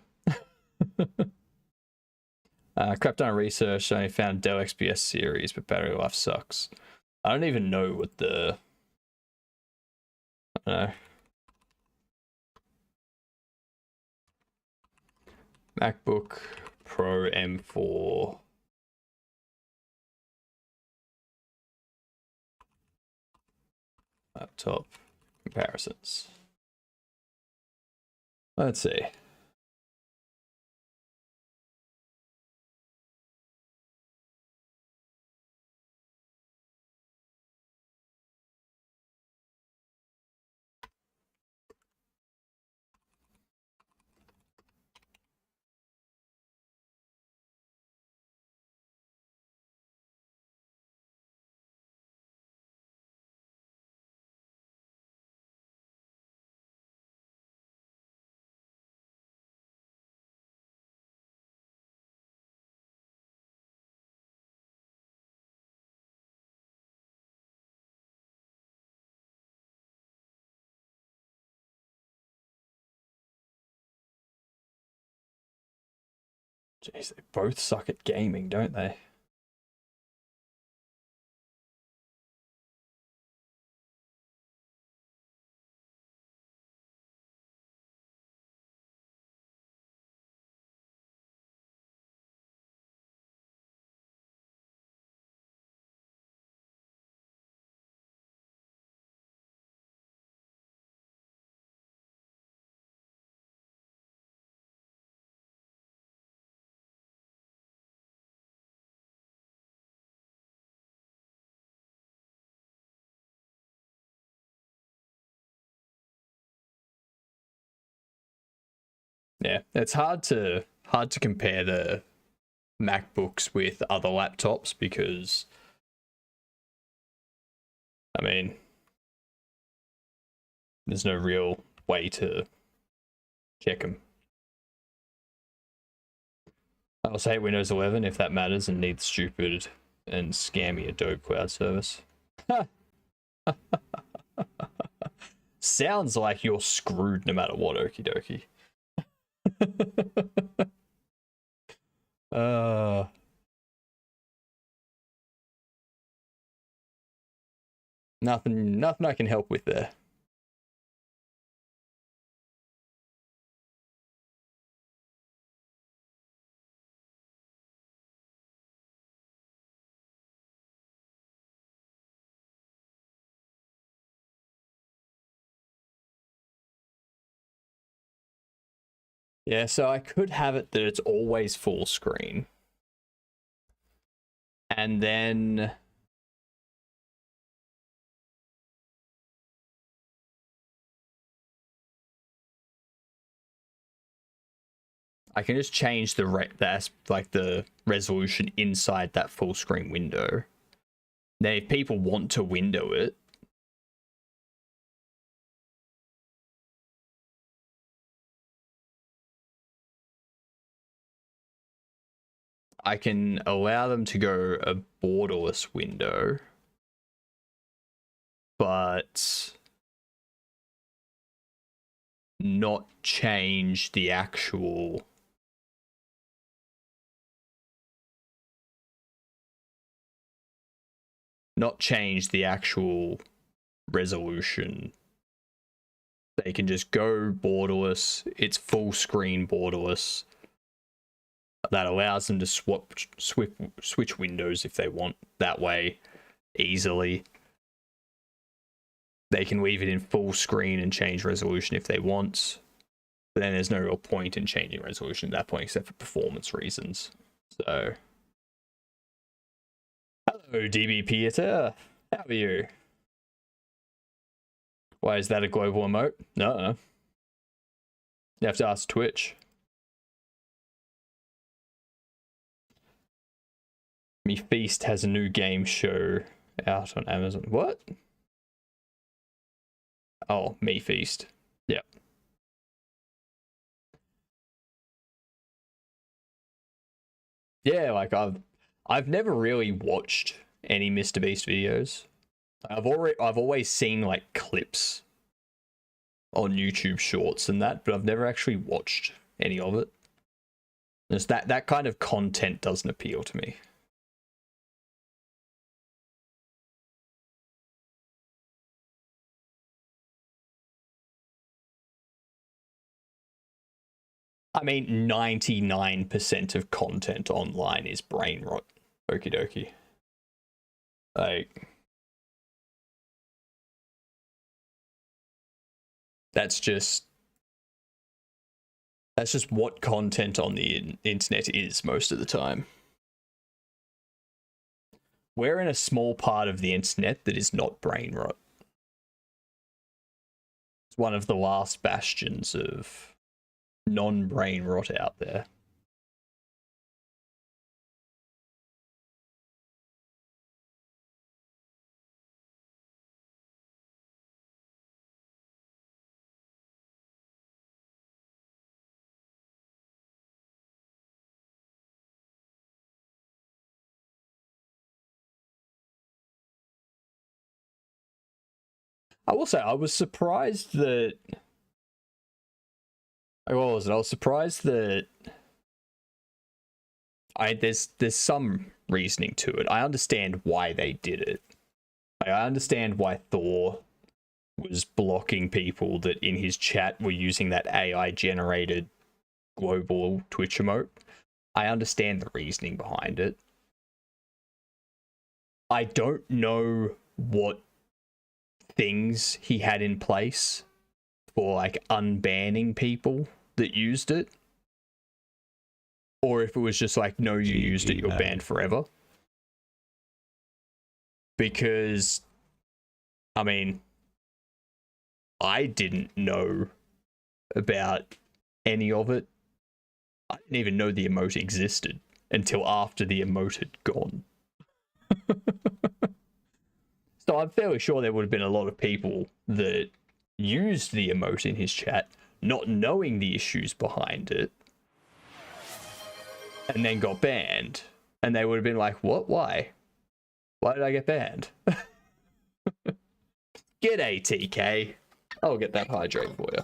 Crap done research, I only found Dell XPS series, but battery life sucks. I don't even know what the... I don't know. MacBook Pro M4. Laptop comparisons. Let's see. Jeez, they both suck at gaming, don't they? Yeah, it's hard to compare the MacBooks with other laptops because, I mean, there's no real way to check them. I also hate Windows 11 if that matters and needs stupid and scammy Adobe Cloud Service. Sounds like you're screwed no matter what, okie dokie. Nothing I can help with there. Yeah, so I could have it that it's always full screen. And then I can just change the resolution inside that full screen window. Then if people want to window it, I can allow them to go a borderless window, but not change the actual resolution. They can just go borderless. It's full screen borderless. That allows them to switch windows if they want that way easily. They can leave it in full screen and change resolution if they want. But then there's no real point in changing resolution at that point except for performance reasons. So, hello DB Peter, how are you? Why is that a global emote? No. You have to ask Twitch. Me Feast has a new game show out on Amazon. What? Oh, Me Feast. Yep. Yeah, like I've never really watched any Mr. Beast videos. I've always seen like clips on YouTube Shorts and that, but I've never actually watched any of it. Just that kind of content doesn't appeal to me. I mean, 99% of content online is brain rot. Okie dokie. Like, that's just what content on the internet is most of the time. We're in a small part of the internet that is not brain rot. It's one of the last bastions of non-brain rot out there. I will say I was surprised that I was surprised that there's some reasoning to it. I understand why they did it. I understand why Thor was blocking people that in his chat were using that AI generated global Twitch emote. I understand the reasoning behind it. I don't know what things he had in place for like unbanning people that used it, or if it was just like, no, you used it, you're banned forever. Because I mean, I didn't know about any of it. I didn't even know the emote existed until after the emote had gone. So I'm fairly sure there would have been a lot of people that used the emote in his chat, not knowing the issues behind it, and then got banned. And they would have been like, what? Why? Why did I get banned? G'day, TK. I'll get that hydrate for you.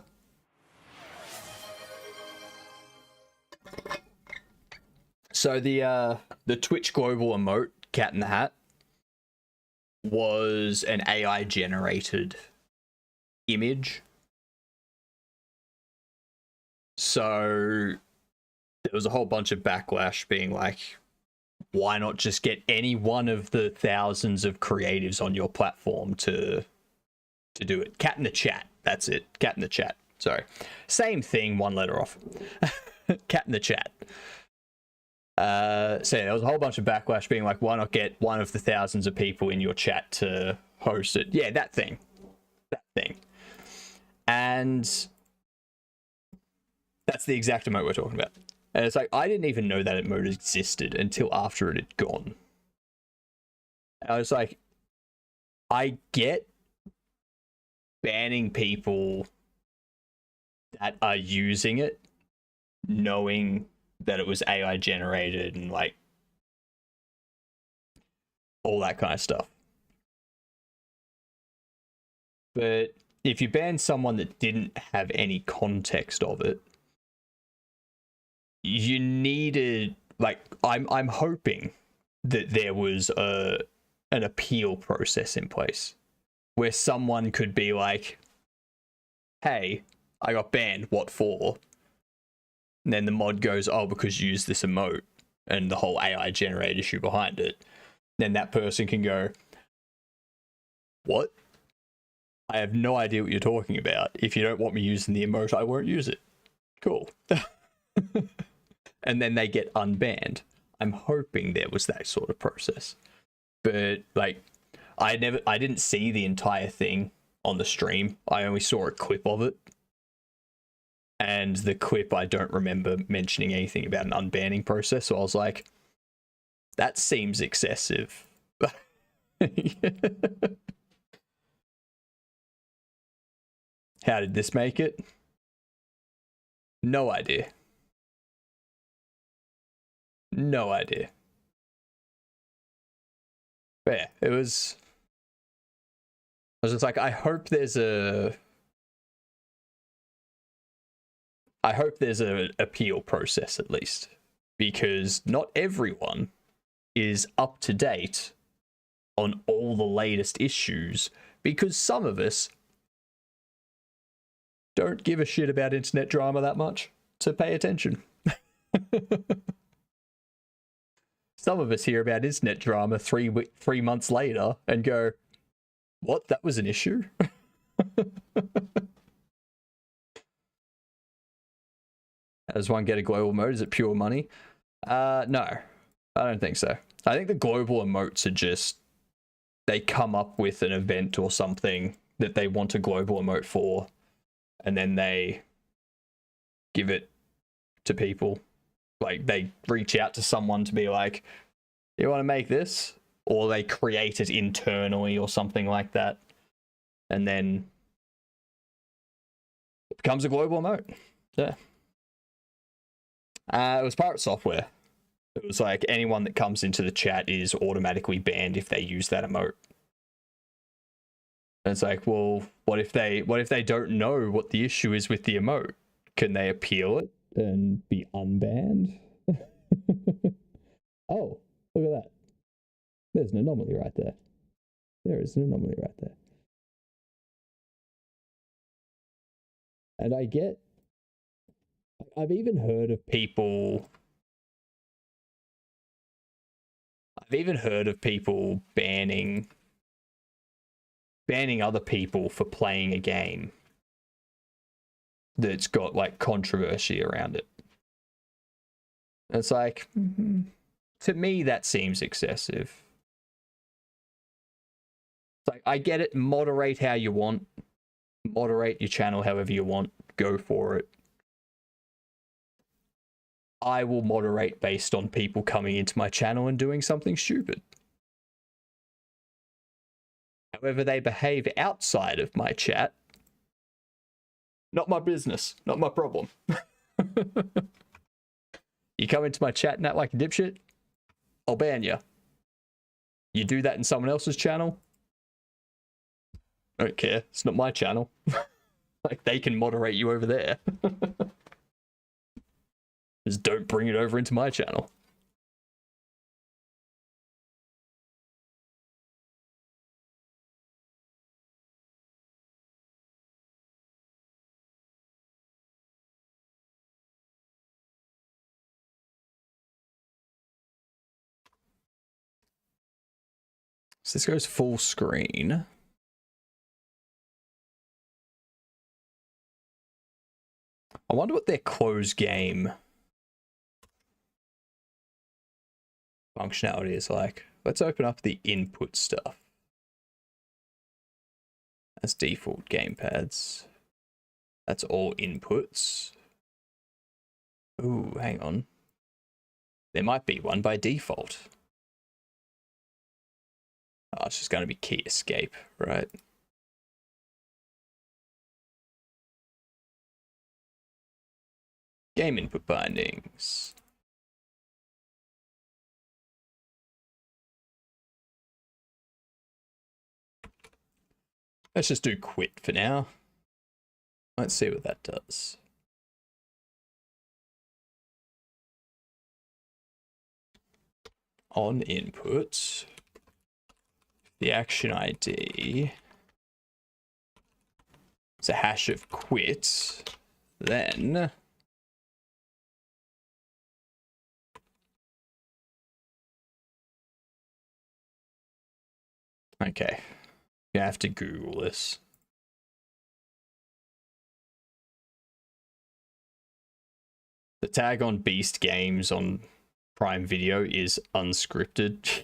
So the Twitch global emote, Cat in the Hat, was an AI generated image. So there was a whole bunch of backlash being like, why not just get any one of the thousands of creatives on your platform to do it? Cat in the chat. That's it. Cat in the chat. Sorry. Same thing, one letter off. Cat in the chat. So yeah, there was a whole bunch of backlash being like, why not get one of the thousands of people in your chat to host it? Yeah, that thing. That thing. And that's the exact emote we're talking about. And it's like, I didn't even know that emote existed until after it had gone. And I was like, I get banning people that are using it, knowing that it was AI generated and like all that kind of stuff. But if you ban someone that didn't have any context of it, you needed, like, I'm hoping that there was an appeal process in place where someone could be like, hey, I got banned, what for? And then the mod goes, oh, because you used this emote, and the whole AI generated issue behind it. Then that person can go, what? I have no idea what you're talking about. If you don't want me using the emote, I won't use it. Cool. And then they get unbanned. I'm hoping there was that sort of process. But like, I didn't see the entire thing on the stream. I only saw a clip of it. And the clip, I don't remember mentioning anything about an unbanning process. So I was like, that seems excessive. How did this make it? No idea. No idea. But yeah, it was... I was just like, I hope there's an appeal process at least, because not everyone is up to date on all the latest issues, because some of us don't give a shit about internet drama that much to pay attention. Some of us hear about internet drama 3 months later and go, what? That was an issue? How does one get a global emote? Is it pure money? No, I don't think so. I think the global emotes are just, they come up with an event or something that they want a global emote for, and then they give it to people. Like, they reach out to someone to be like, you want to make this? Or they create it internally or something like that. And then it becomes a global emote. Yeah. It was pirate software. It was like anyone that comes into the chat is automatically banned if they use that emote. And it's like, well, what if they don't know what the issue is with the emote? Can they appeal it and be unbanned? Oh, look at that. There's an anomaly right there. There is an anomaly right there. And I've even heard of people banning other people for playing a game that's got like controversy around it. And it's like, to me, that seems excessive. It's like, I get it, moderate how you want. Moderate your channel however you want. Go for it. I will moderate based on people coming into my channel and doing something stupid. However they behave outside of my chat, not my business, not my problem. You come into my chat and act like a dipshit, I'll ban you. You do that in someone else's channel, I don't care. It's not my channel. Like, they can moderate you over there. Just don't bring it over into my channel. So this goes full screen. I wonder what their closed game functionality is like. Let's open up the input stuff. That's default gamepads. That's all inputs. Ooh, hang on. There might be one by default. Oh, it's just going to be key escape, right? Game input bindings. Let's just do quit for now. Let's see what that does. On input, the action ID is a hash of quit, then okay, you have to Google this. The tag on Beast Games on Prime Video is unscripted.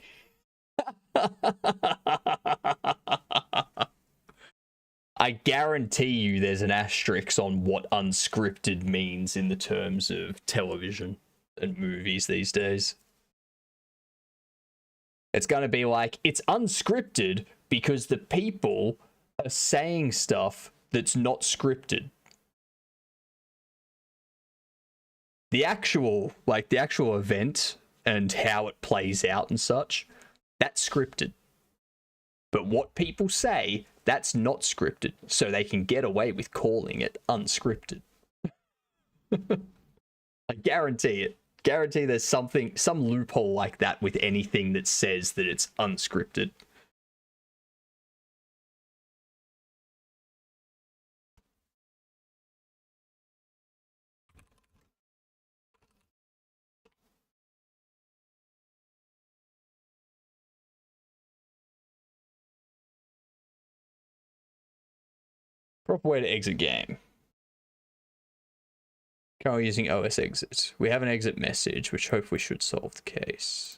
I guarantee you there's an asterisk on what unscripted means in the terms of television and movies these days. It's going to be like, it's unscripted because the people are saying stuff that's not scripted. The actual event and how it plays out and such, that's scripted. But what people say, that's not scripted, so they can get away with calling it unscripted. I guarantee it. Guarantee there's some loophole like that with anything that says that it's unscripted. Proper way to exit game. Currently using OS exit. We have an exit message, which hopefully should solve the case.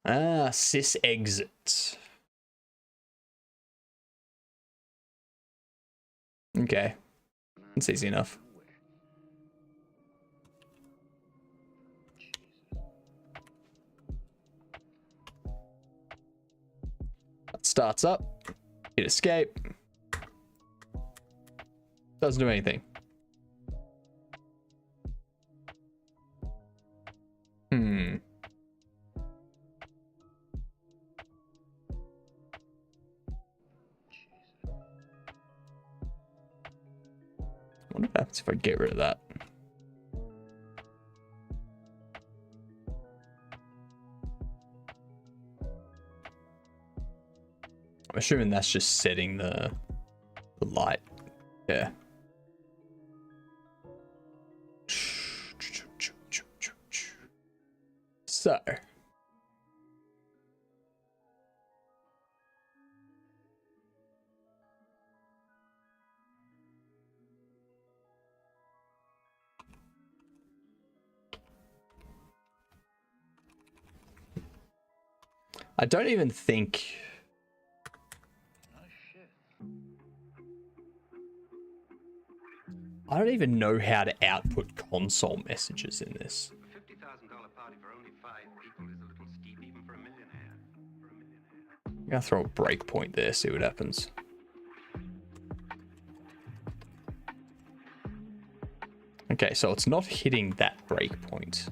Ah, sys exit. Okay. That's easy enough. That starts up. Hit escape. Doesn't do anything. What happens if I get rid of that? I'm assuming that's just setting the light. Yeah. So. I don't even think... I don't even know how to output console messages in this. I'm gonna throw a breakpoint there, see what happens. Okay, so it's not hitting that breakpoint.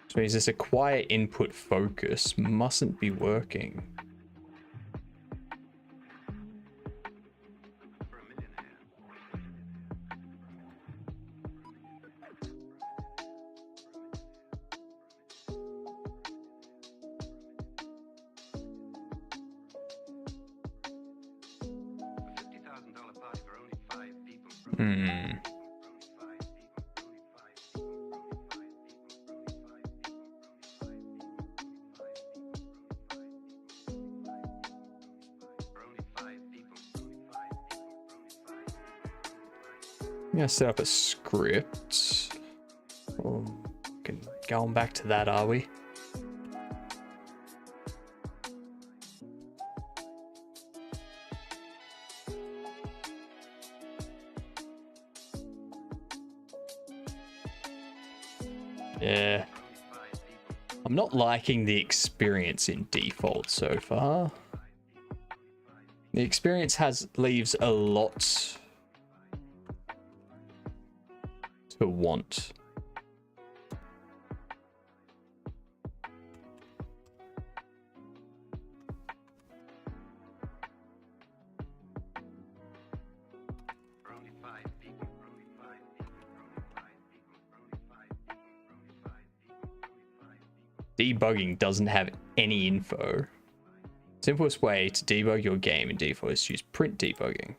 Which means this acquire input focus mustn't be working. I'm gonna set up a script. Oh, going back to that, are we? Yeah. I'm not liking the experience in default so far. The experience leaves a lot to want. Debugging doesn't have any info. Simplest way to debug your game in default is to use print debugging.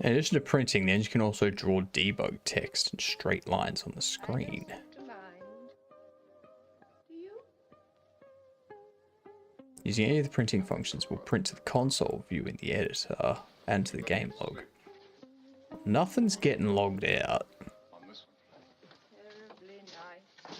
In addition to printing, the engine can also draw debug text in straight lines on the screen. Using any of the printing functions will print to the console view in the editor and to the game log. Nothing's getting logged out. Terribly nice.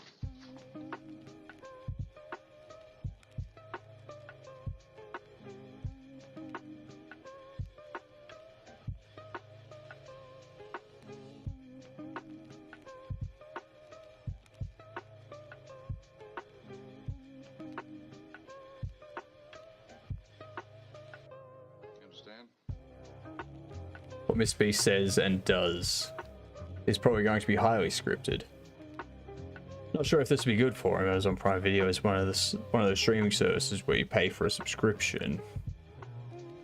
What Miss B says and does is probably going to be highly scripted. Not sure if this would be good for him. Amazon Prime Video is one of those streaming services where you pay for a subscription,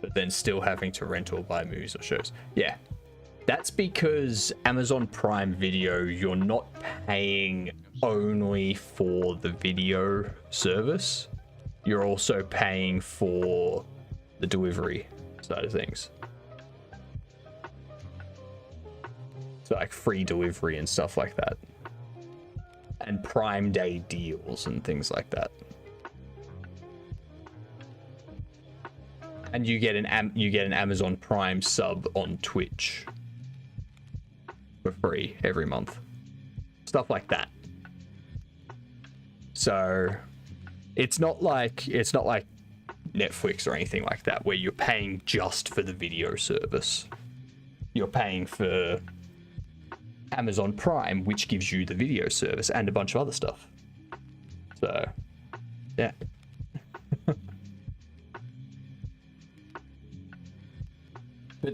but then still having to rent or buy movies or shows. Yeah, that's because Amazon Prime Video, you're not paying only for the video service. You're also paying for the delivery side of things. So like free delivery and stuff like that. And Prime Day deals and things like that. And you get an Amazon Prime sub on Twitch for free every month. Stuff like that. So it's not like Netflix or anything like that where you're paying just for the video service. You're paying for Amazon Prime, which gives you the video service and a bunch of other stuff. So, yeah. But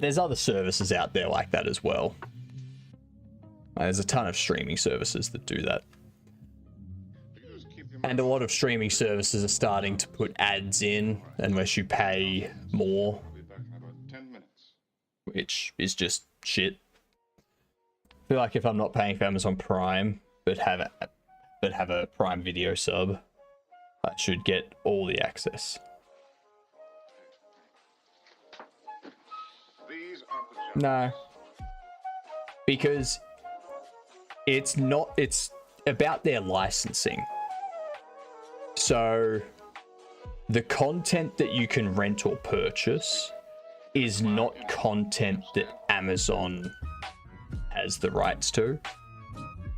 there's other services out there like that as well. There's a ton of streaming services that do that. And a lot of streaming services are starting to put ads in unless you pay more, which is just shit. I feel like if I'm not paying for Amazon Prime but have a Prime Video sub, I should get all the access. No, because it's about their licensing. So the content that you can rent or purchase is not content that Amazon has the rights to.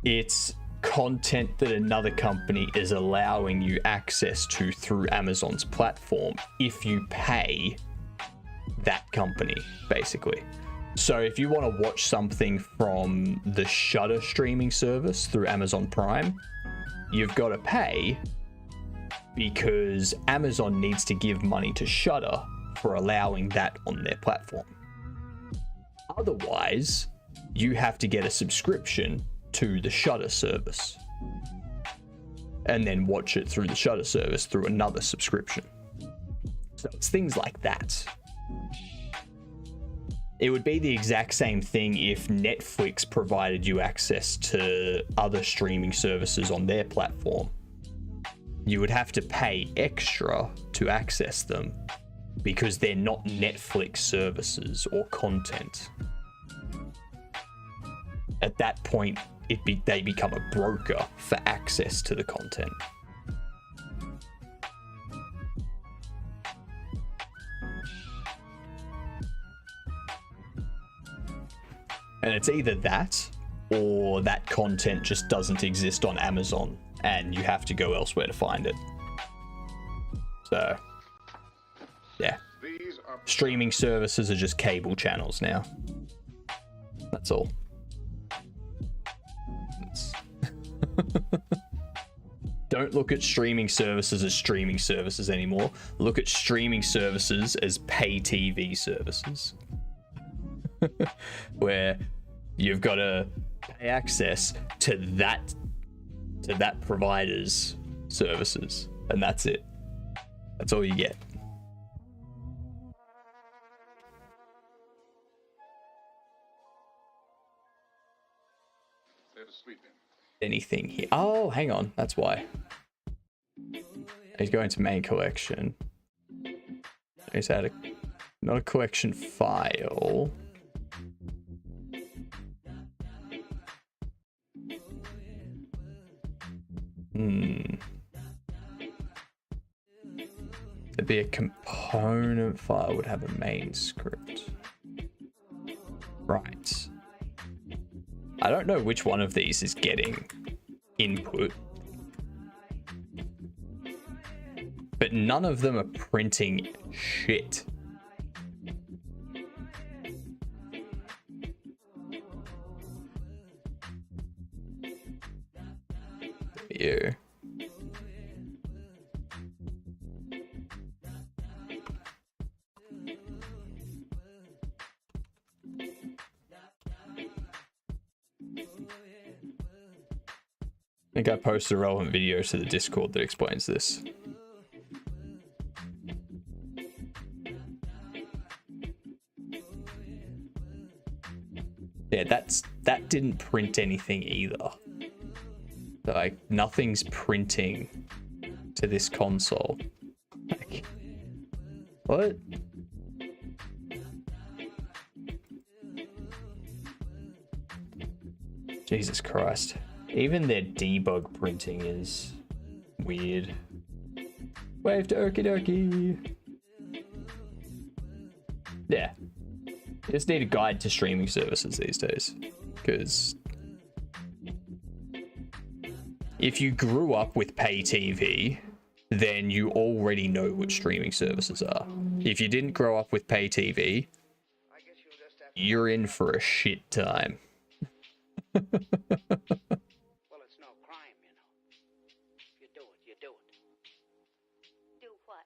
It's content that another company is allowing you access to through Amazon's platform if you pay that company, basically. So if you want to watch something from the Shudder streaming service through Amazon Prime, you've got to pay because Amazon needs to give money to Shudder for allowing that on their platform. Otherwise, you have to get a subscription to the Shudder service and then watch it through the Shudder service through another subscription. So it's things like that. It would be the exact same thing if Netflix provided you access to other streaming services on their platform. You would have to pay extra to access them because they're not Netflix services or content. At that point, they become a broker for access to the content. And it's either that or that content just doesn't exist on Amazon and you have to go elsewhere to find it. So, yeah. Streaming services are just cable channels now. That's all. Don't look at streaming services as streaming services anymore. Look at streaming services as pay TV services. Where you've got to pay access to that provider's services, and that's it. That's all you get. Anything here? Oh, hang on. That's why. He's going to main collection. He's had not a collection file. The be a component file would have a main script. Right. I don't know which one of these is getting input, but none of them are printing shit. You. I think I posted a relevant video to the Discord that explains this. Yeah, that didn't print anything either. Like, nothing's printing to this console. Like, what? Jesus Christ. Even their debug printing is weird. Wave to okie dokie. Yeah. You just need a guide to streaming services these days. Because if you grew up with pay TV, then you already know what streaming services are. If you didn't grow up with pay TV, you're in for a shit time. Well, it's no crime, you know. If you do it, you do it. Do what?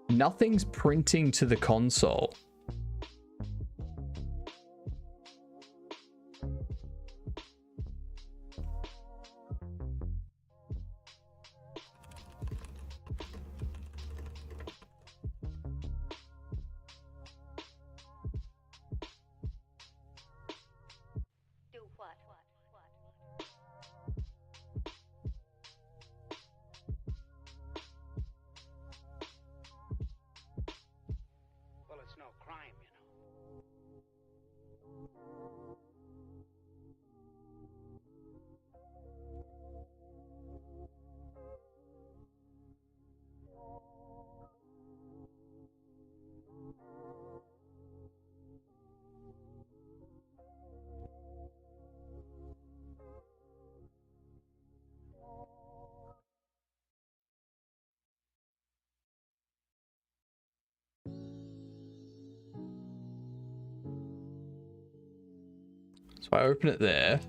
Nothing's printing to the console. Do what? Well, it's no crime, you know. So I open it there.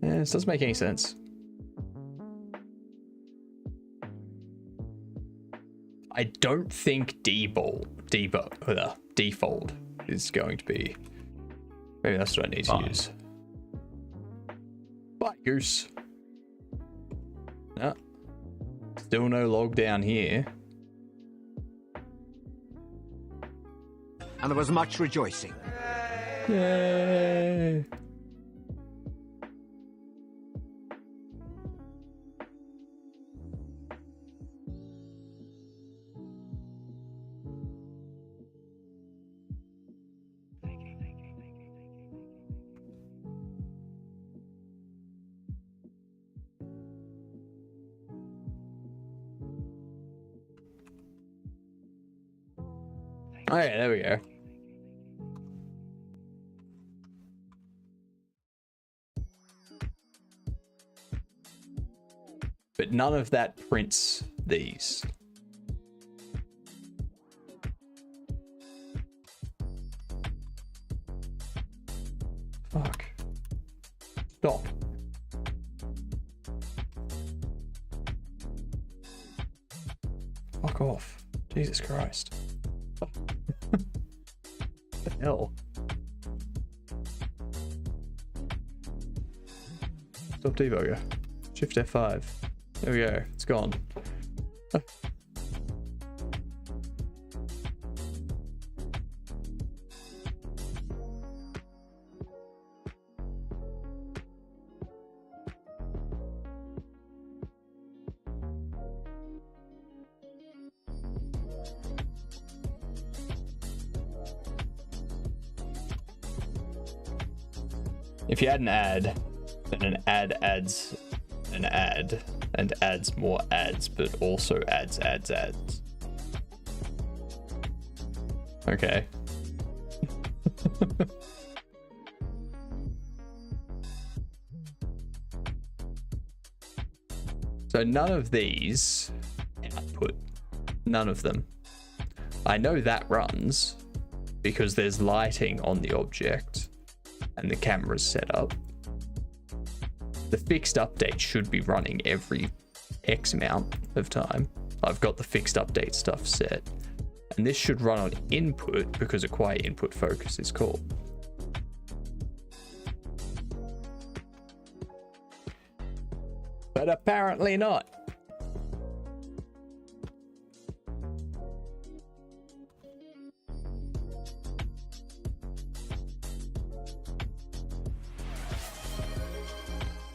Yeah, this doesn't make any sense. I don't think default is going to be. Maybe that's what I need to use. Bye, goose. No. Still no log down here. And there was much rejoicing. Yay! All right, there we go. But none of that prints these. Fuck. Stop. Fuck off. Jesus Christ. Fuck. hell? Stop debugger. Shift F5. There we go. It's gone. If you add an ad, then an ad adds an ad and adds more ads, but also adds. Okay. So none of these output. None of them. I know that runs because there's lighting on the object and the camera's set up. The fixed update should be running every X amount of time. I've got the fixed update stuff set. And this should run on input because a quiet input focus is called. But apparently not.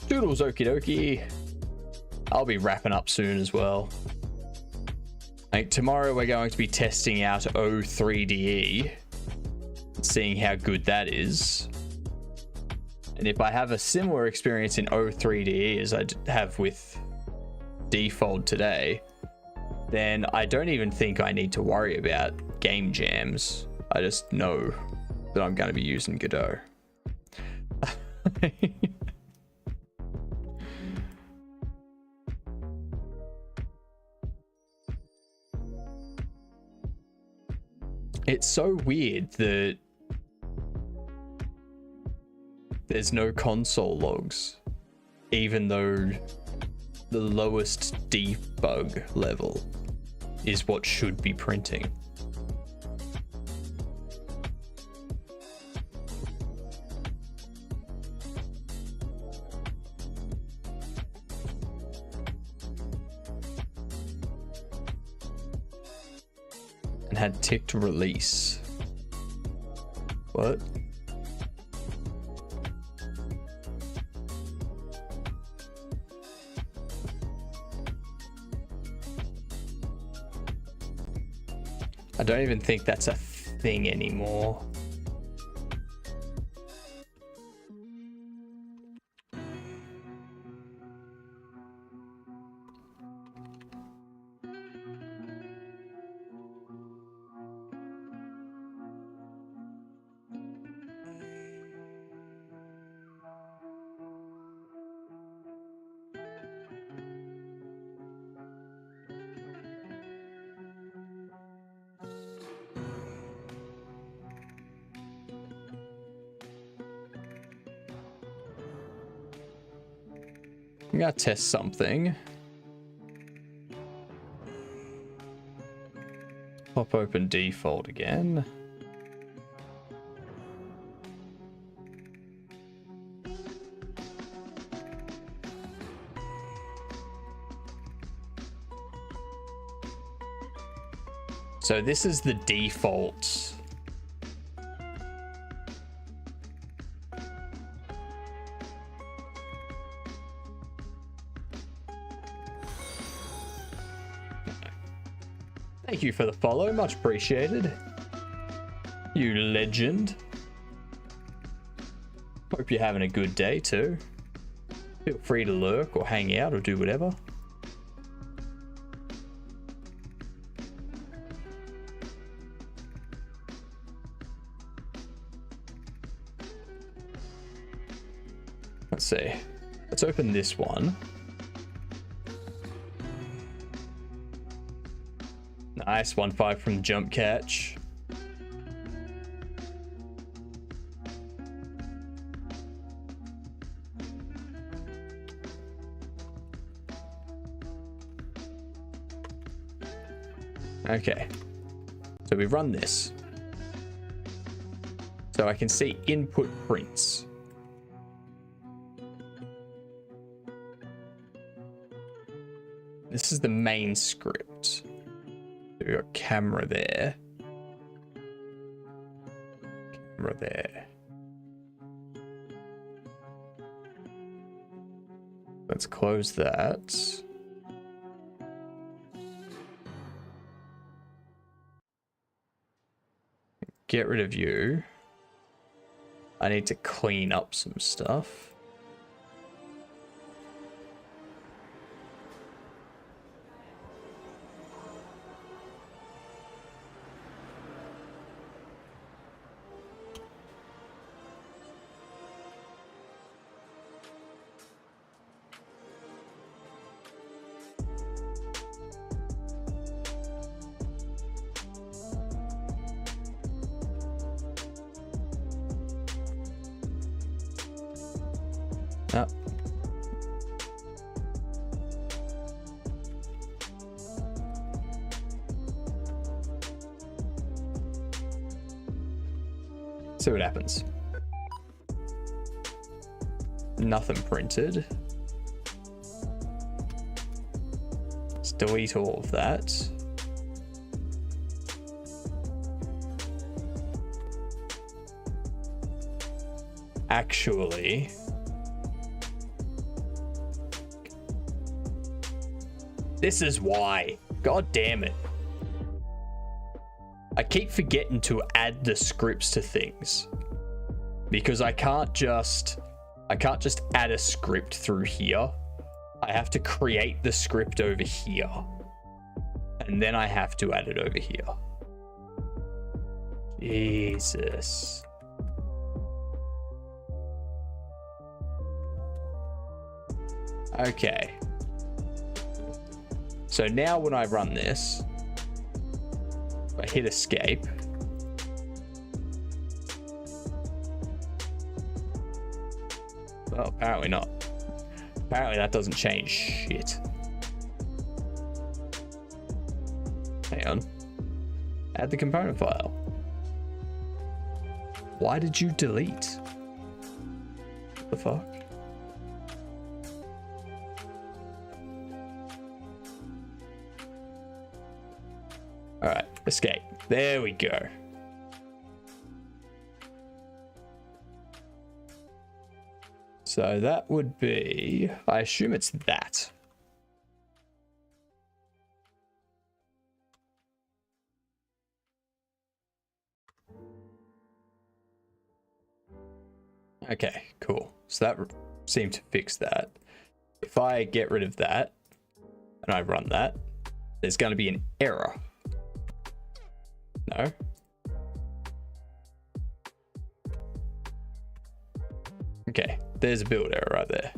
Doodles, okie dokie. I'll be wrapping up soon as well. I think tomorrow we're going to be testing out O3DE, seeing how good that is. And if I have a similar experience in O3DE as I have with Default today, then I don't even think I need to worry about game jams. I just know that I'm going to be using Godot. It's so weird that there's no console logs, even though the lowest debug level is what should be printing. And had ticked release. What? I don't even think that's a thing anymore. I'm gonna test something. Pop open default again. So this is the default. Thank you for the follow, much appreciated. You legend. Hope you're having a good day too. Feel free to lurk or hang out or do whatever. Let's see. Let's open this one. Nice, 1-5 from jump catch. Okay, so we run this. So I can see input prints. This is the main script. We've got camera there. Camera there. Let's close that. Get rid of you. I need to clean up some stuff. Up. See what happens. Nothing printed. Let's delete all of that. Actually, this is why. God damn it. I keep forgetting to add the scripts to things because I can't just add a script through here. I have to create the script over here and then I have to add it over here. Jesus. Okay. So now when I run this, I hit escape. Well, apparently not. Apparently that doesn't change shit. Hang on. Add the component file. Why did you delete? What the fuck? All right, escape. There we go. So that would be, I assume it's that. Okay, cool. So that seemed to fix that. If I get rid of that and I run that, there's going to be an error. No. Okay, there's a build error right there.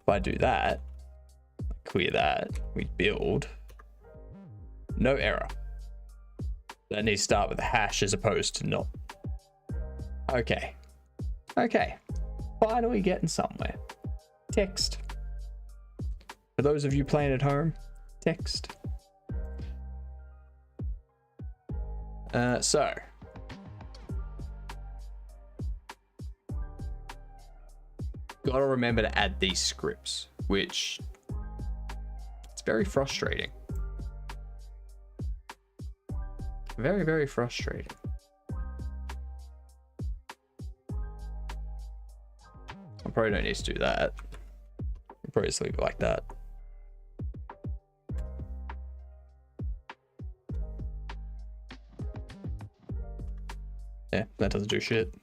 If I do that, clear that, we build, no error. That needs to start with a hash as opposed to not. Okay. Okay. Finally getting somewhere. Text. For those of you playing at home, text. So gotta remember to add these scripts, which it's very frustrating. Very, very frustrating. I probably don't need to do that. I'll probably just leave it like that. Yeah, that doesn't do shit.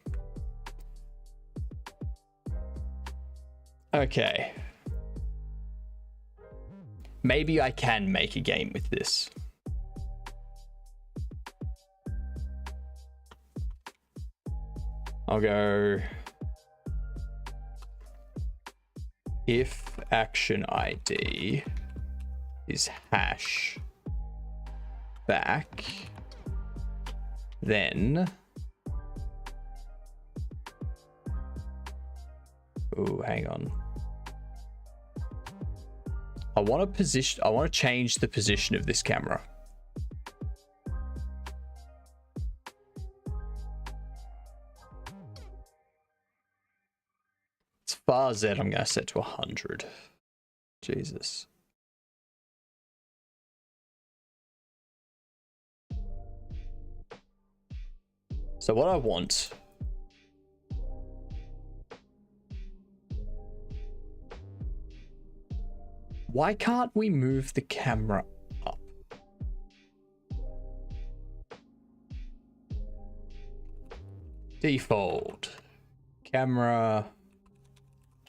Okay. Maybe I can make a game with this. I'll go if action ID is hash back, then oh, hang on. I want to change the position of this camera. bar Z, I'm going to set to 100. Jesus. So what I want... Why can't we move the camera up? Default. Camera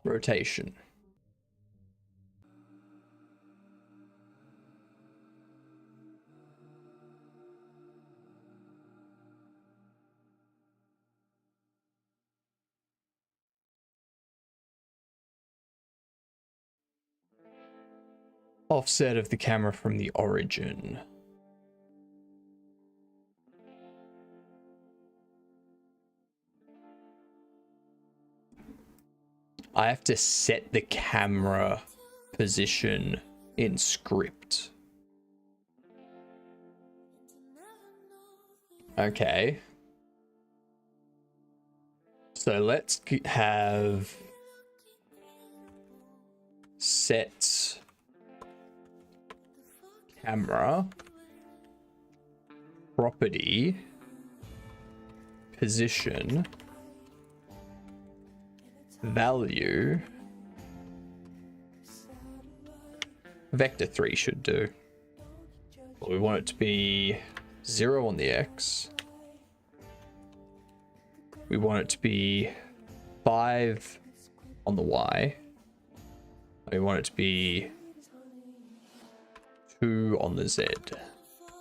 rotation. Offset of the camera from the origin. I have to set the camera position in script. Okay. So let's have set camera property position value vector 3 should do. Well, we want it to be 0 on the X. We want it to be 5 on the Y. We want it to be 2 on the Z,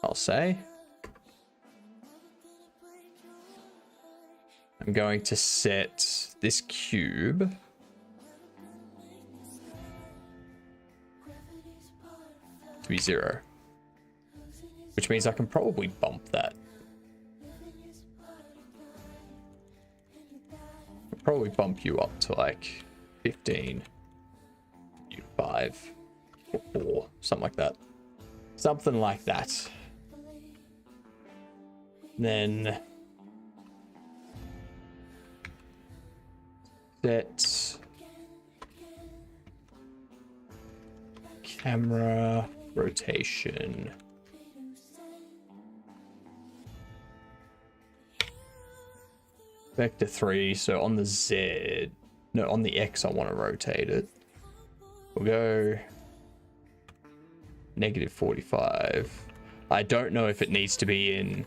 I'll say. I'm going to set this cube to be 0, which means I can probably bump that. I'll probably bump you up to like 15, you 5, or 4, something like that. Something like that. Then set camera rotation vector 3. So on the Z, no, on the X, I want to rotate it. We'll go -45. I don't know if it needs to be in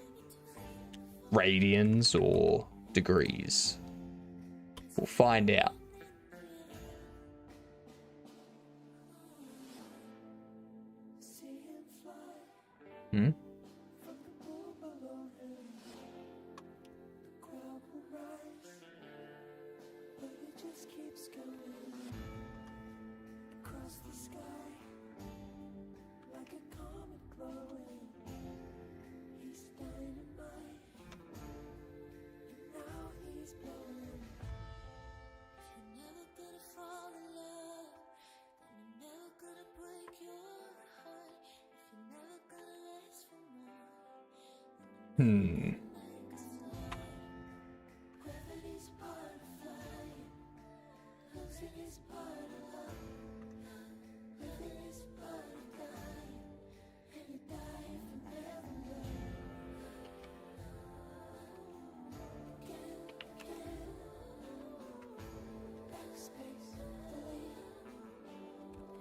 radians or degrees. We'll find out. Hmm?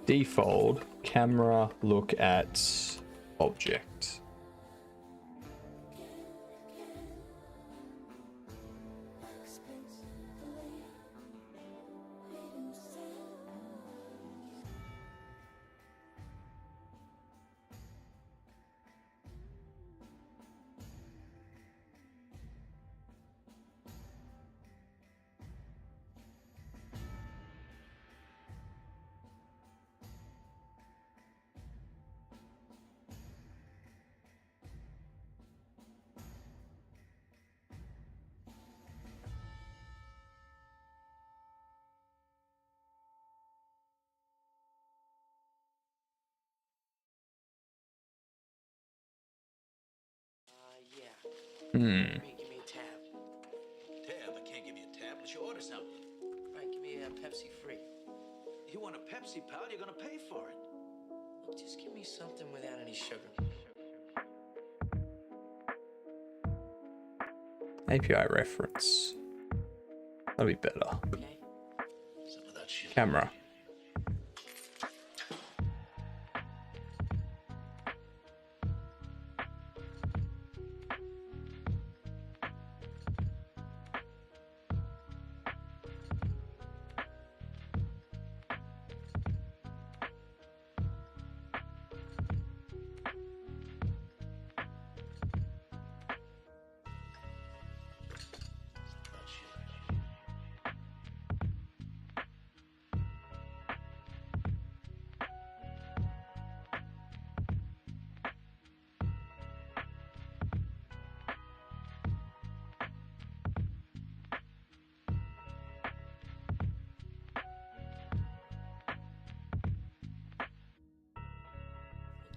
Default camera look at object. Give me a tab. Tab? I can't give you a tab unless you order something. Right, give me me a Pepsi free. You want a Pepsi, pal? You're gonna pay for it. Look, just give me something without any sugar. API reference. That'll be better. Okay. Some of that shit. Camera.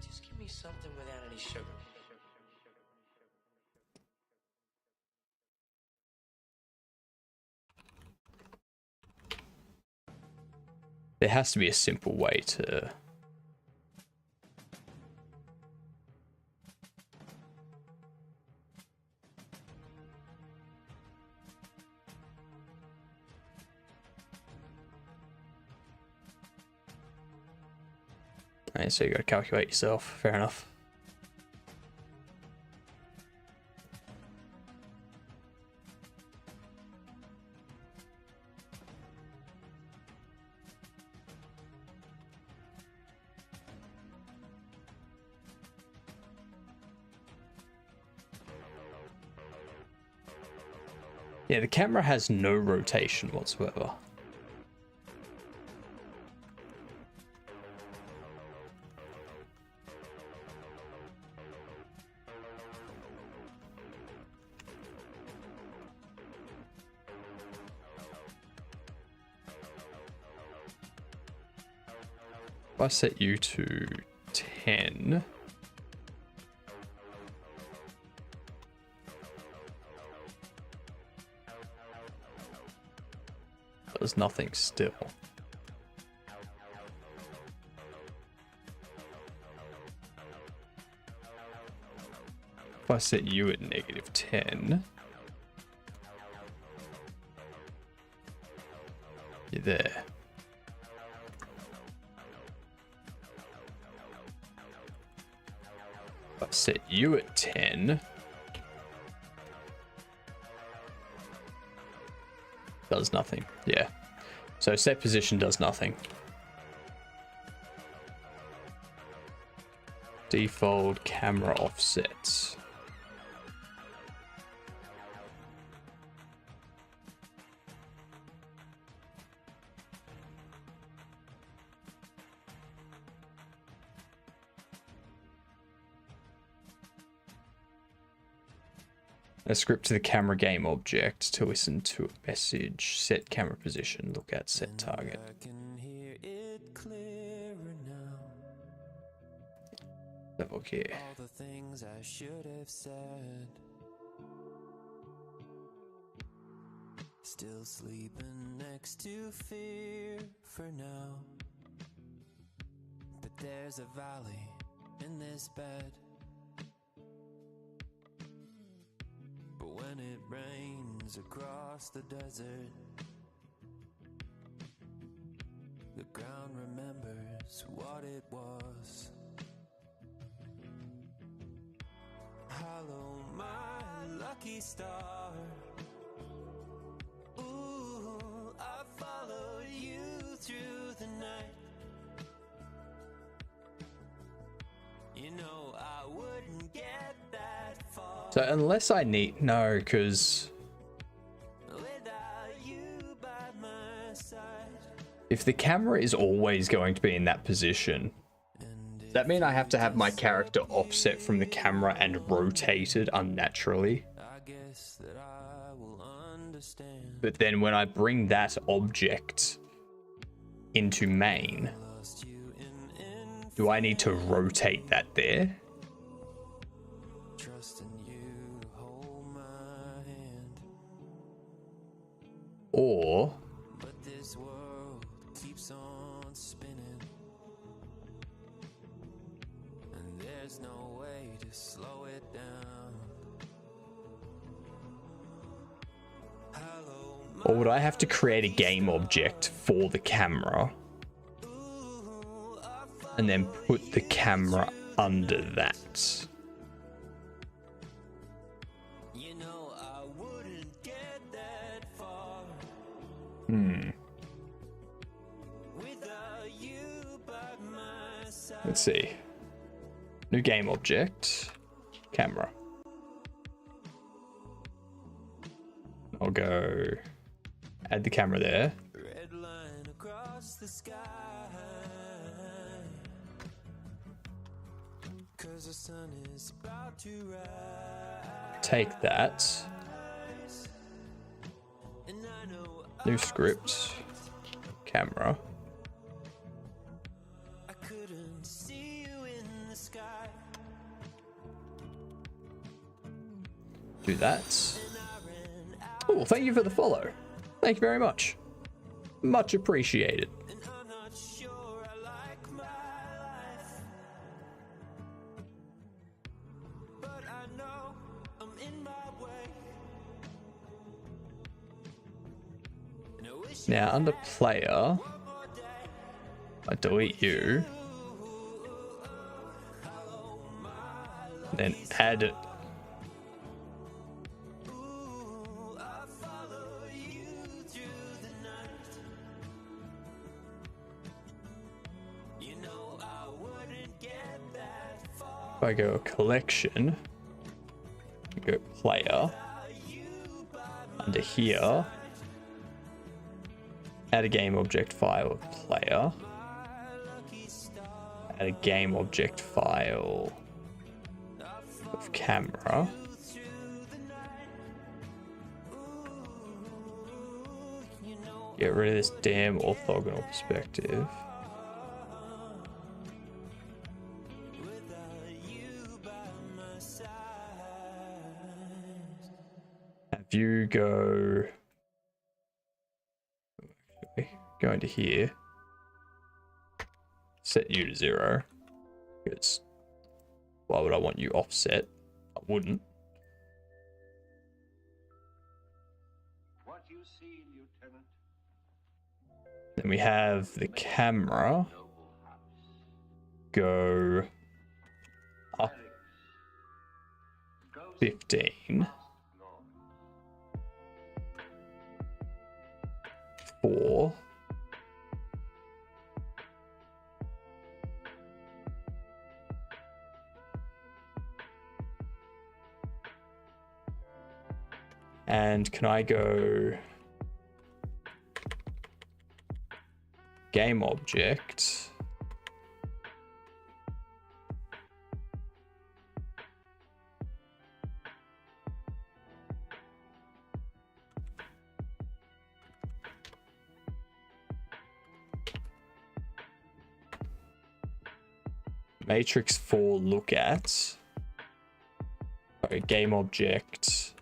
Just give me something without any sugar. There has to be a simple way to... Alright, so you gotta calculate yourself. Fair enough. Yeah, the camera has no rotation whatsoever. If I set you to 10... There's nothing still. If I set you at -10, you're there. If I set you at 10, does nothing. Yeah. So set position does nothing. Default camera offset. A script to the camera game object to listen to a message. Set camera position. Look at set target. Have a look here. All the things I should have said. Still sleeping next to fear for now. But there's a valley in this bed. But when it rains across the desert, the ground remembers what it was. Hello, my lucky star. Ooh, I followed you through the night. You know I wouldn't get that far. So unless I need... No, because... If the camera is always going to be in that position, does that mean I have to have my character offset from the camera and rotated unnaturally? But then when I bring that object into main, do I need to rotate that there? Or keeps on spinning, and there's no way to slow it down. Hello, Or would I have to create a game object for the camera and then put the camera under that? you know I wouldn't get that far without you by my side. Let's see. New game object. Camera. I'll go add the camera there. Red line across the sky, 'cause the sun is about to rise. Take that. New script. Camera. I couldn't see you in the sky. Do that. Oh, thank you for the follow. Thank you very much. Much appreciated. I'm not sure I like my life, but I know I'm in my way. And I wish Now under player, I delete you. Then add it. I follow you through the night. You know I wouldn't get that far. If I go collection, go player, under here, add a game object file of player, add a game object file of camera, get rid of this damn orthogonal perspective. Have you go into here, set you to 0, because why would I want you offset? I wouldn't. What you see, Lieutenant? Then we have the camera go up 15. 4. And can I go game object? Matrix 4 look at. Sorry, game object.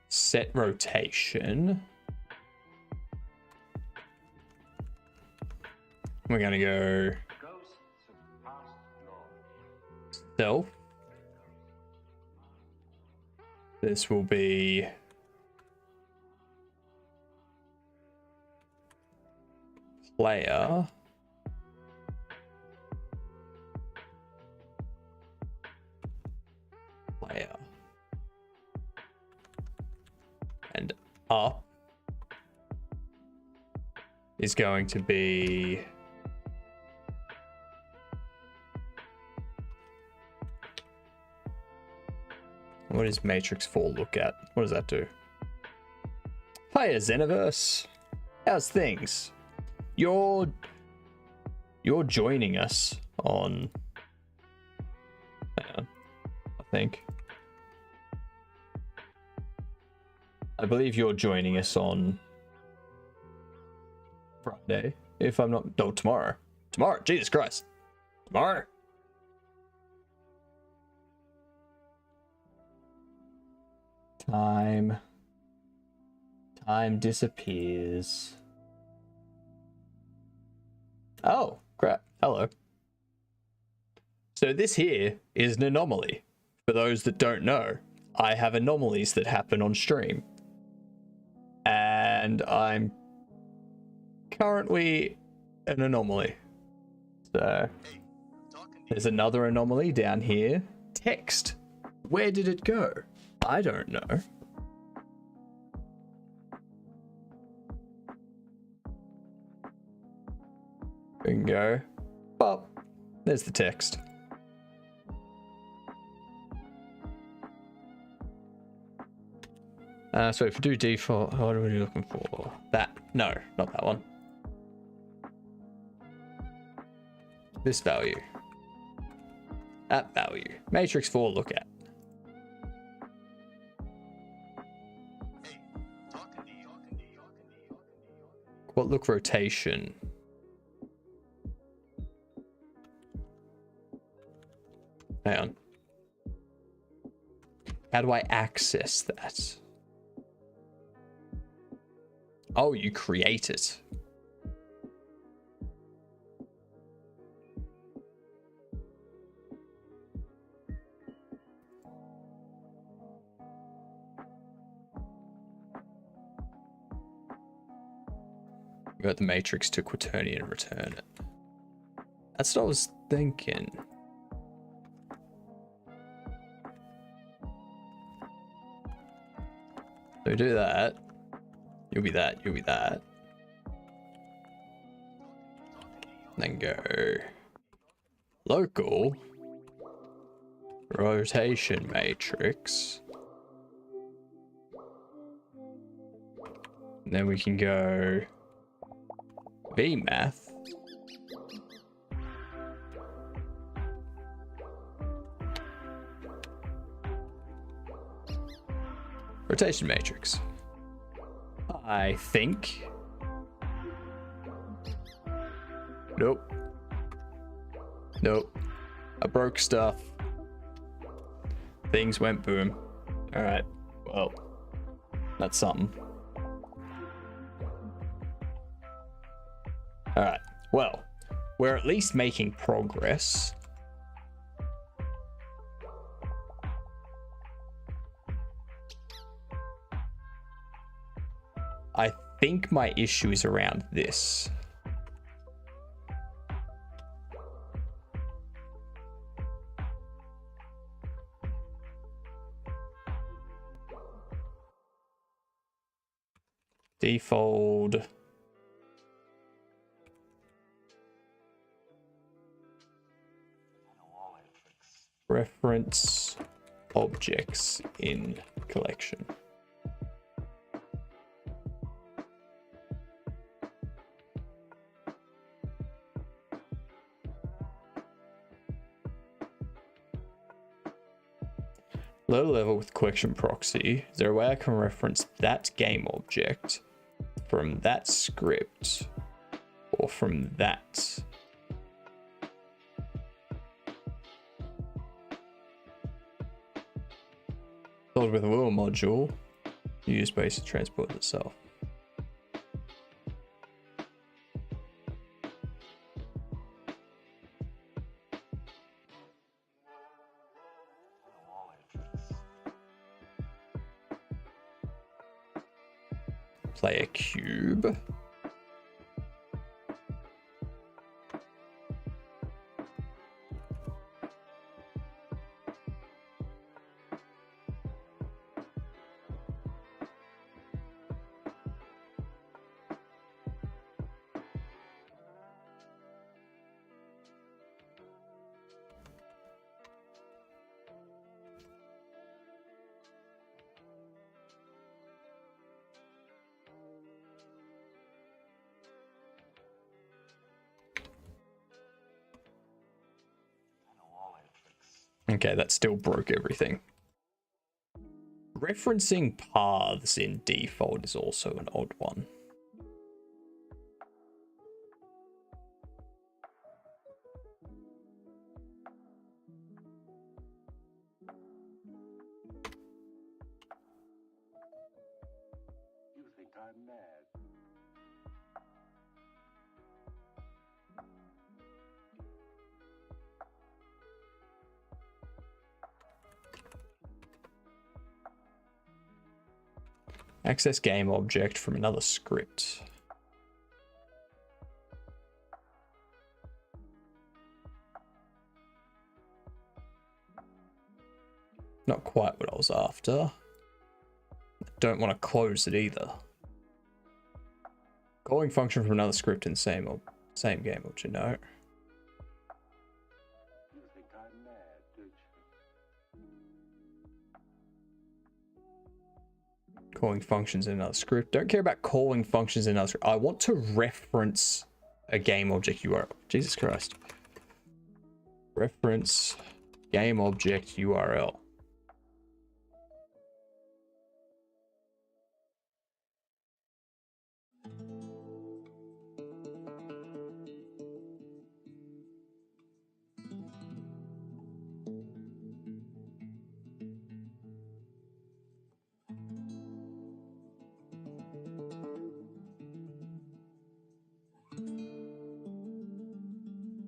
Set rotation. We're gonna go self. This will be player. Player. And up is going to be what does Matrix 4 look at? What does that do? Hiya, Xenoverse. How's things? You're joining us on, hang on, I think. I believe you're joining us on Friday, if I'm not, no, tomorrow. Tomorrow, Jesus Christ. Tomorrow. Time disappears. Oh, crap. Hello. So this here is an anomaly. For those that don't know, I have anomalies that happen on stream. And I'm currently an anomaly. So there's another anomaly down here. Text. Where did it go? I don't know. Bingo. Well, there's the text. So if we do default, what are we looking for? That. No, not that one. This value. That value. Matrix 4 look at. What look rotation? Hang on. How do I access that? Oh, you create it. You got the matrix to quaternion and return it. That's what I was thinking. So do that. You'll be that. You'll be that. Then go local rotation matrix. And then we can go VMath. Rotation matrix. I think. Nope. Nope. I broke stuff. Things went boom. Alright. Well, that's something. Alright. Well, we're at least making progress. I think my issue is around this. Default. Reference objects in collection. Low level with collection proxy. Is there a way I can reference that game object from that script or from that? Solid with a little module. Use space to transport itself. Play a cube. Okay, that still broke everything. Referencing paths in default is also an odd one. You think I'm mad. Access game object from another script. Not quite what I was after. Don't want to close it either. Calling function from another script in same game object. No. Calling functions in another script. Don't care about calling functions in another script. I want to reference a game object URL. Jesus Christ. Reference game object URL.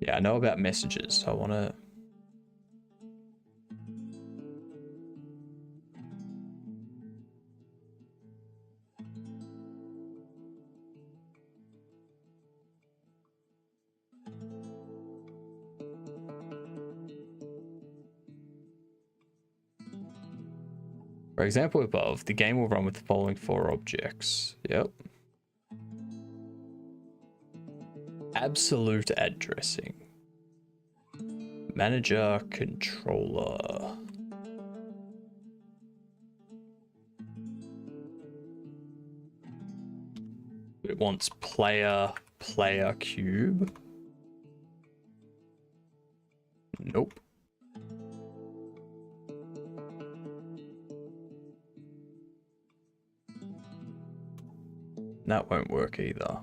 Yeah, I know about messages, so I want to... For example above, the game will run with the following 4 objects. Yep. Absolute addressing. Manager, controller. It wants player cube. Nope. That won't work either.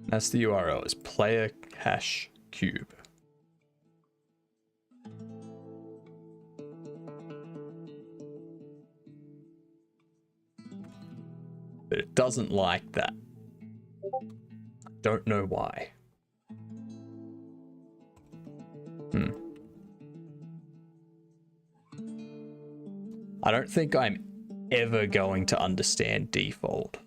That's the URL, is player hash cube. But it doesn't like that. Don't know why. I don't think I'm ever going to understand default.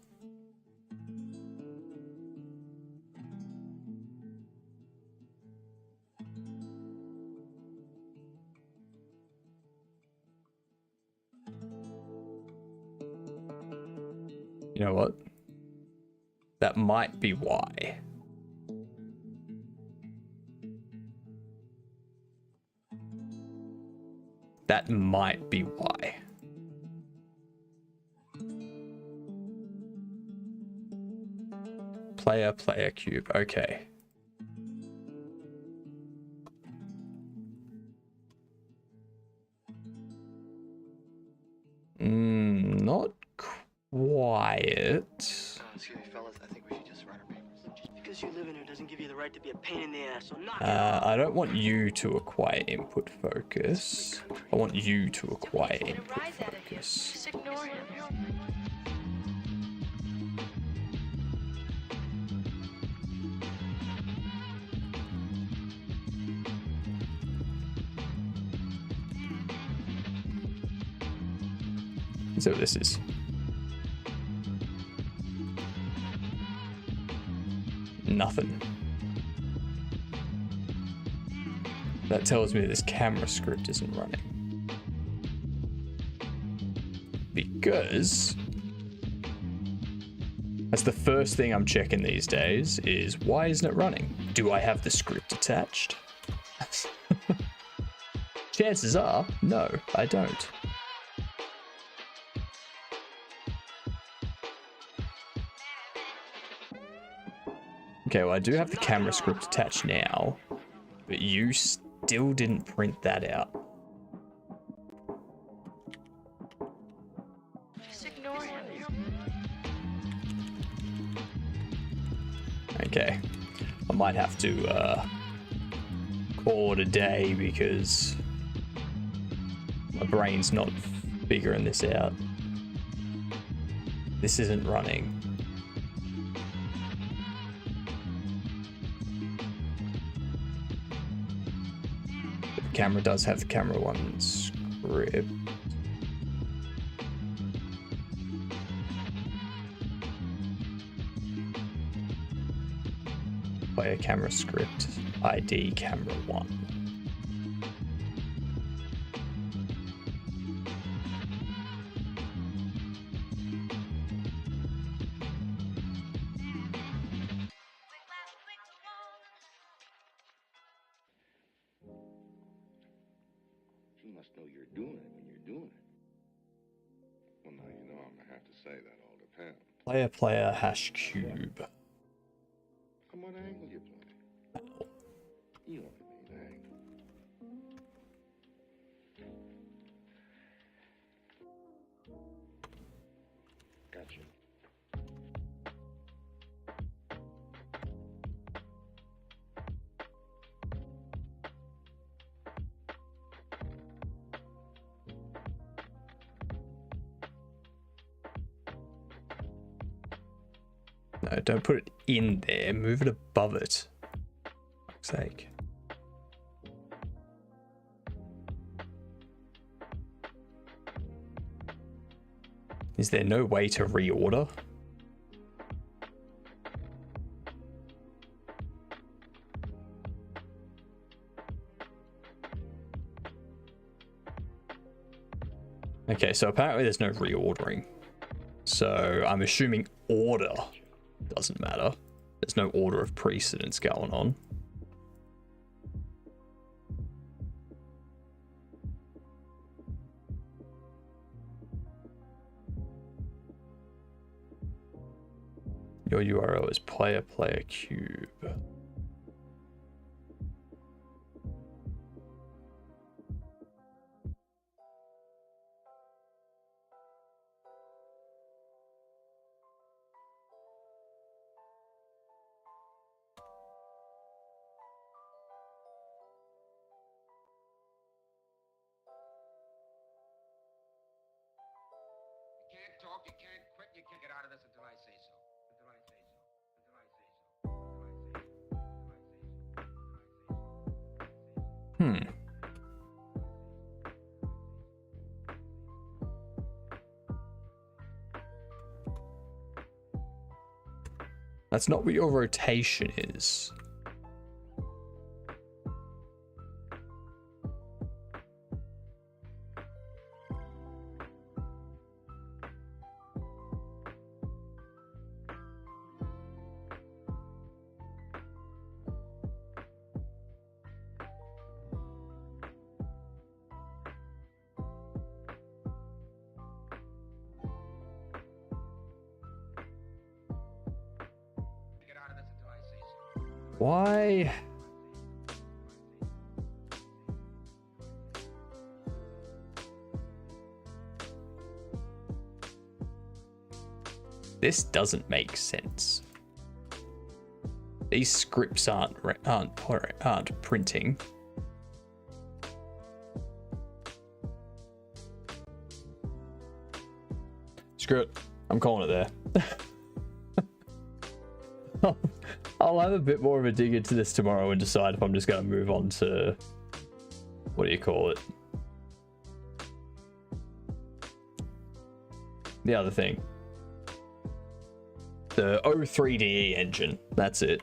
You know what? That might be why. That might be why. Player cube, okay. Not quiet. Excuse me, fellas. I think we should just write our papers. Just because you live in here doesn't give you the right to be a pain in the ass. So knock it off. I don't want you to acquire input focus. I want you to acquire input focus. Just ignore him. So this is. Nothing. That tells me this camera script isn't running. Because that's the first thing I'm checking these days is why isn't it running? Do I have the script attached? Chances are, no, I don't. Okay, well I do have the camera script attached now, but you still didn't print that out. Just ignore him. Okay, I might have to call it a day because My brain's not figuring this out. This isn't running. The camera does have the camera one script. Player camera script, ID camera 1. You must know you're doing it when you're doing it. Well, now you know I'm gonna have to say that all depends. Player hash cube. From what angle you play? You only mean angle. Gotcha. No, don't put it in there. Move it above it. For fuck's sake. Is there no way to reorder? Okay, so apparently there's no reordering. So I'm assuming order doesn't matter. There's no order of precedence going on. Your URL is player cube. You can't talk, you can't quit, you can't get out of this until I say so. Until I say so. Until I say so. Until I say so. Until I say so. Hmm. That's not what your rotation is. Why? This doesn't make sense. These scripts aren't printing. Screw it. I'm calling it there. I'll have a bit more of a dig into this tomorrow and decide if I'm just going to move on to, what do you call it? The other thing. The O3DE engine. That's it.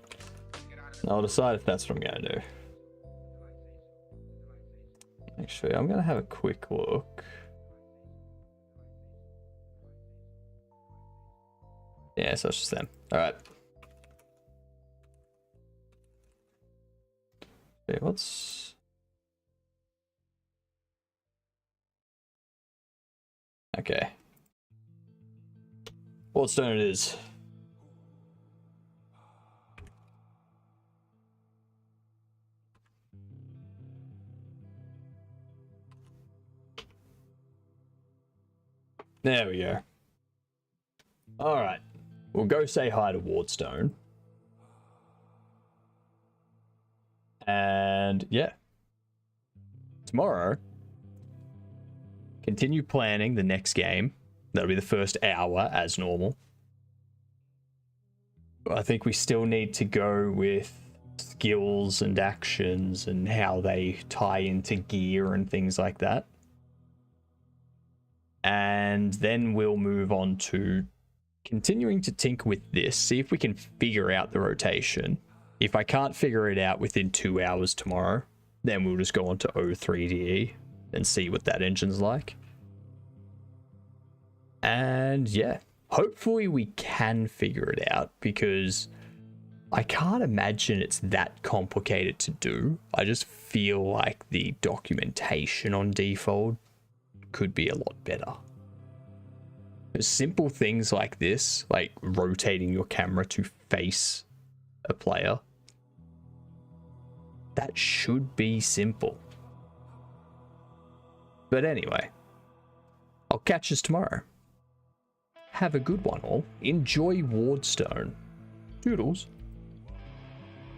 I'll decide if that's what I'm going to do. Actually, I'm going to have a quick look. Yeah, so it's just them. All right. Okay, what's... Okay. Wardstone it is. There we go. All right. We'll go say hi to Wardstone. And yeah. Tomorrow, continue planning the next game. That'll be the first hour as normal. I think we still need to go with skills and actions and how they tie into gear and things like that. And then we'll move on to continuing to tinker with this, see if we can figure out the rotation. If I can't figure it out within 2 hours tomorrow, then we'll just go on to O3DE and see what that engine's like. And yeah, hopefully we can figure it out, because I can't imagine it's that complicated to do. I just feel like the documentation on default could be a lot better. Simple things like this, like rotating your camera to face a player, that should be simple. But anyway, I'll catch us tomorrow. Have a good one all. Enjoy Wardstone. Toodles.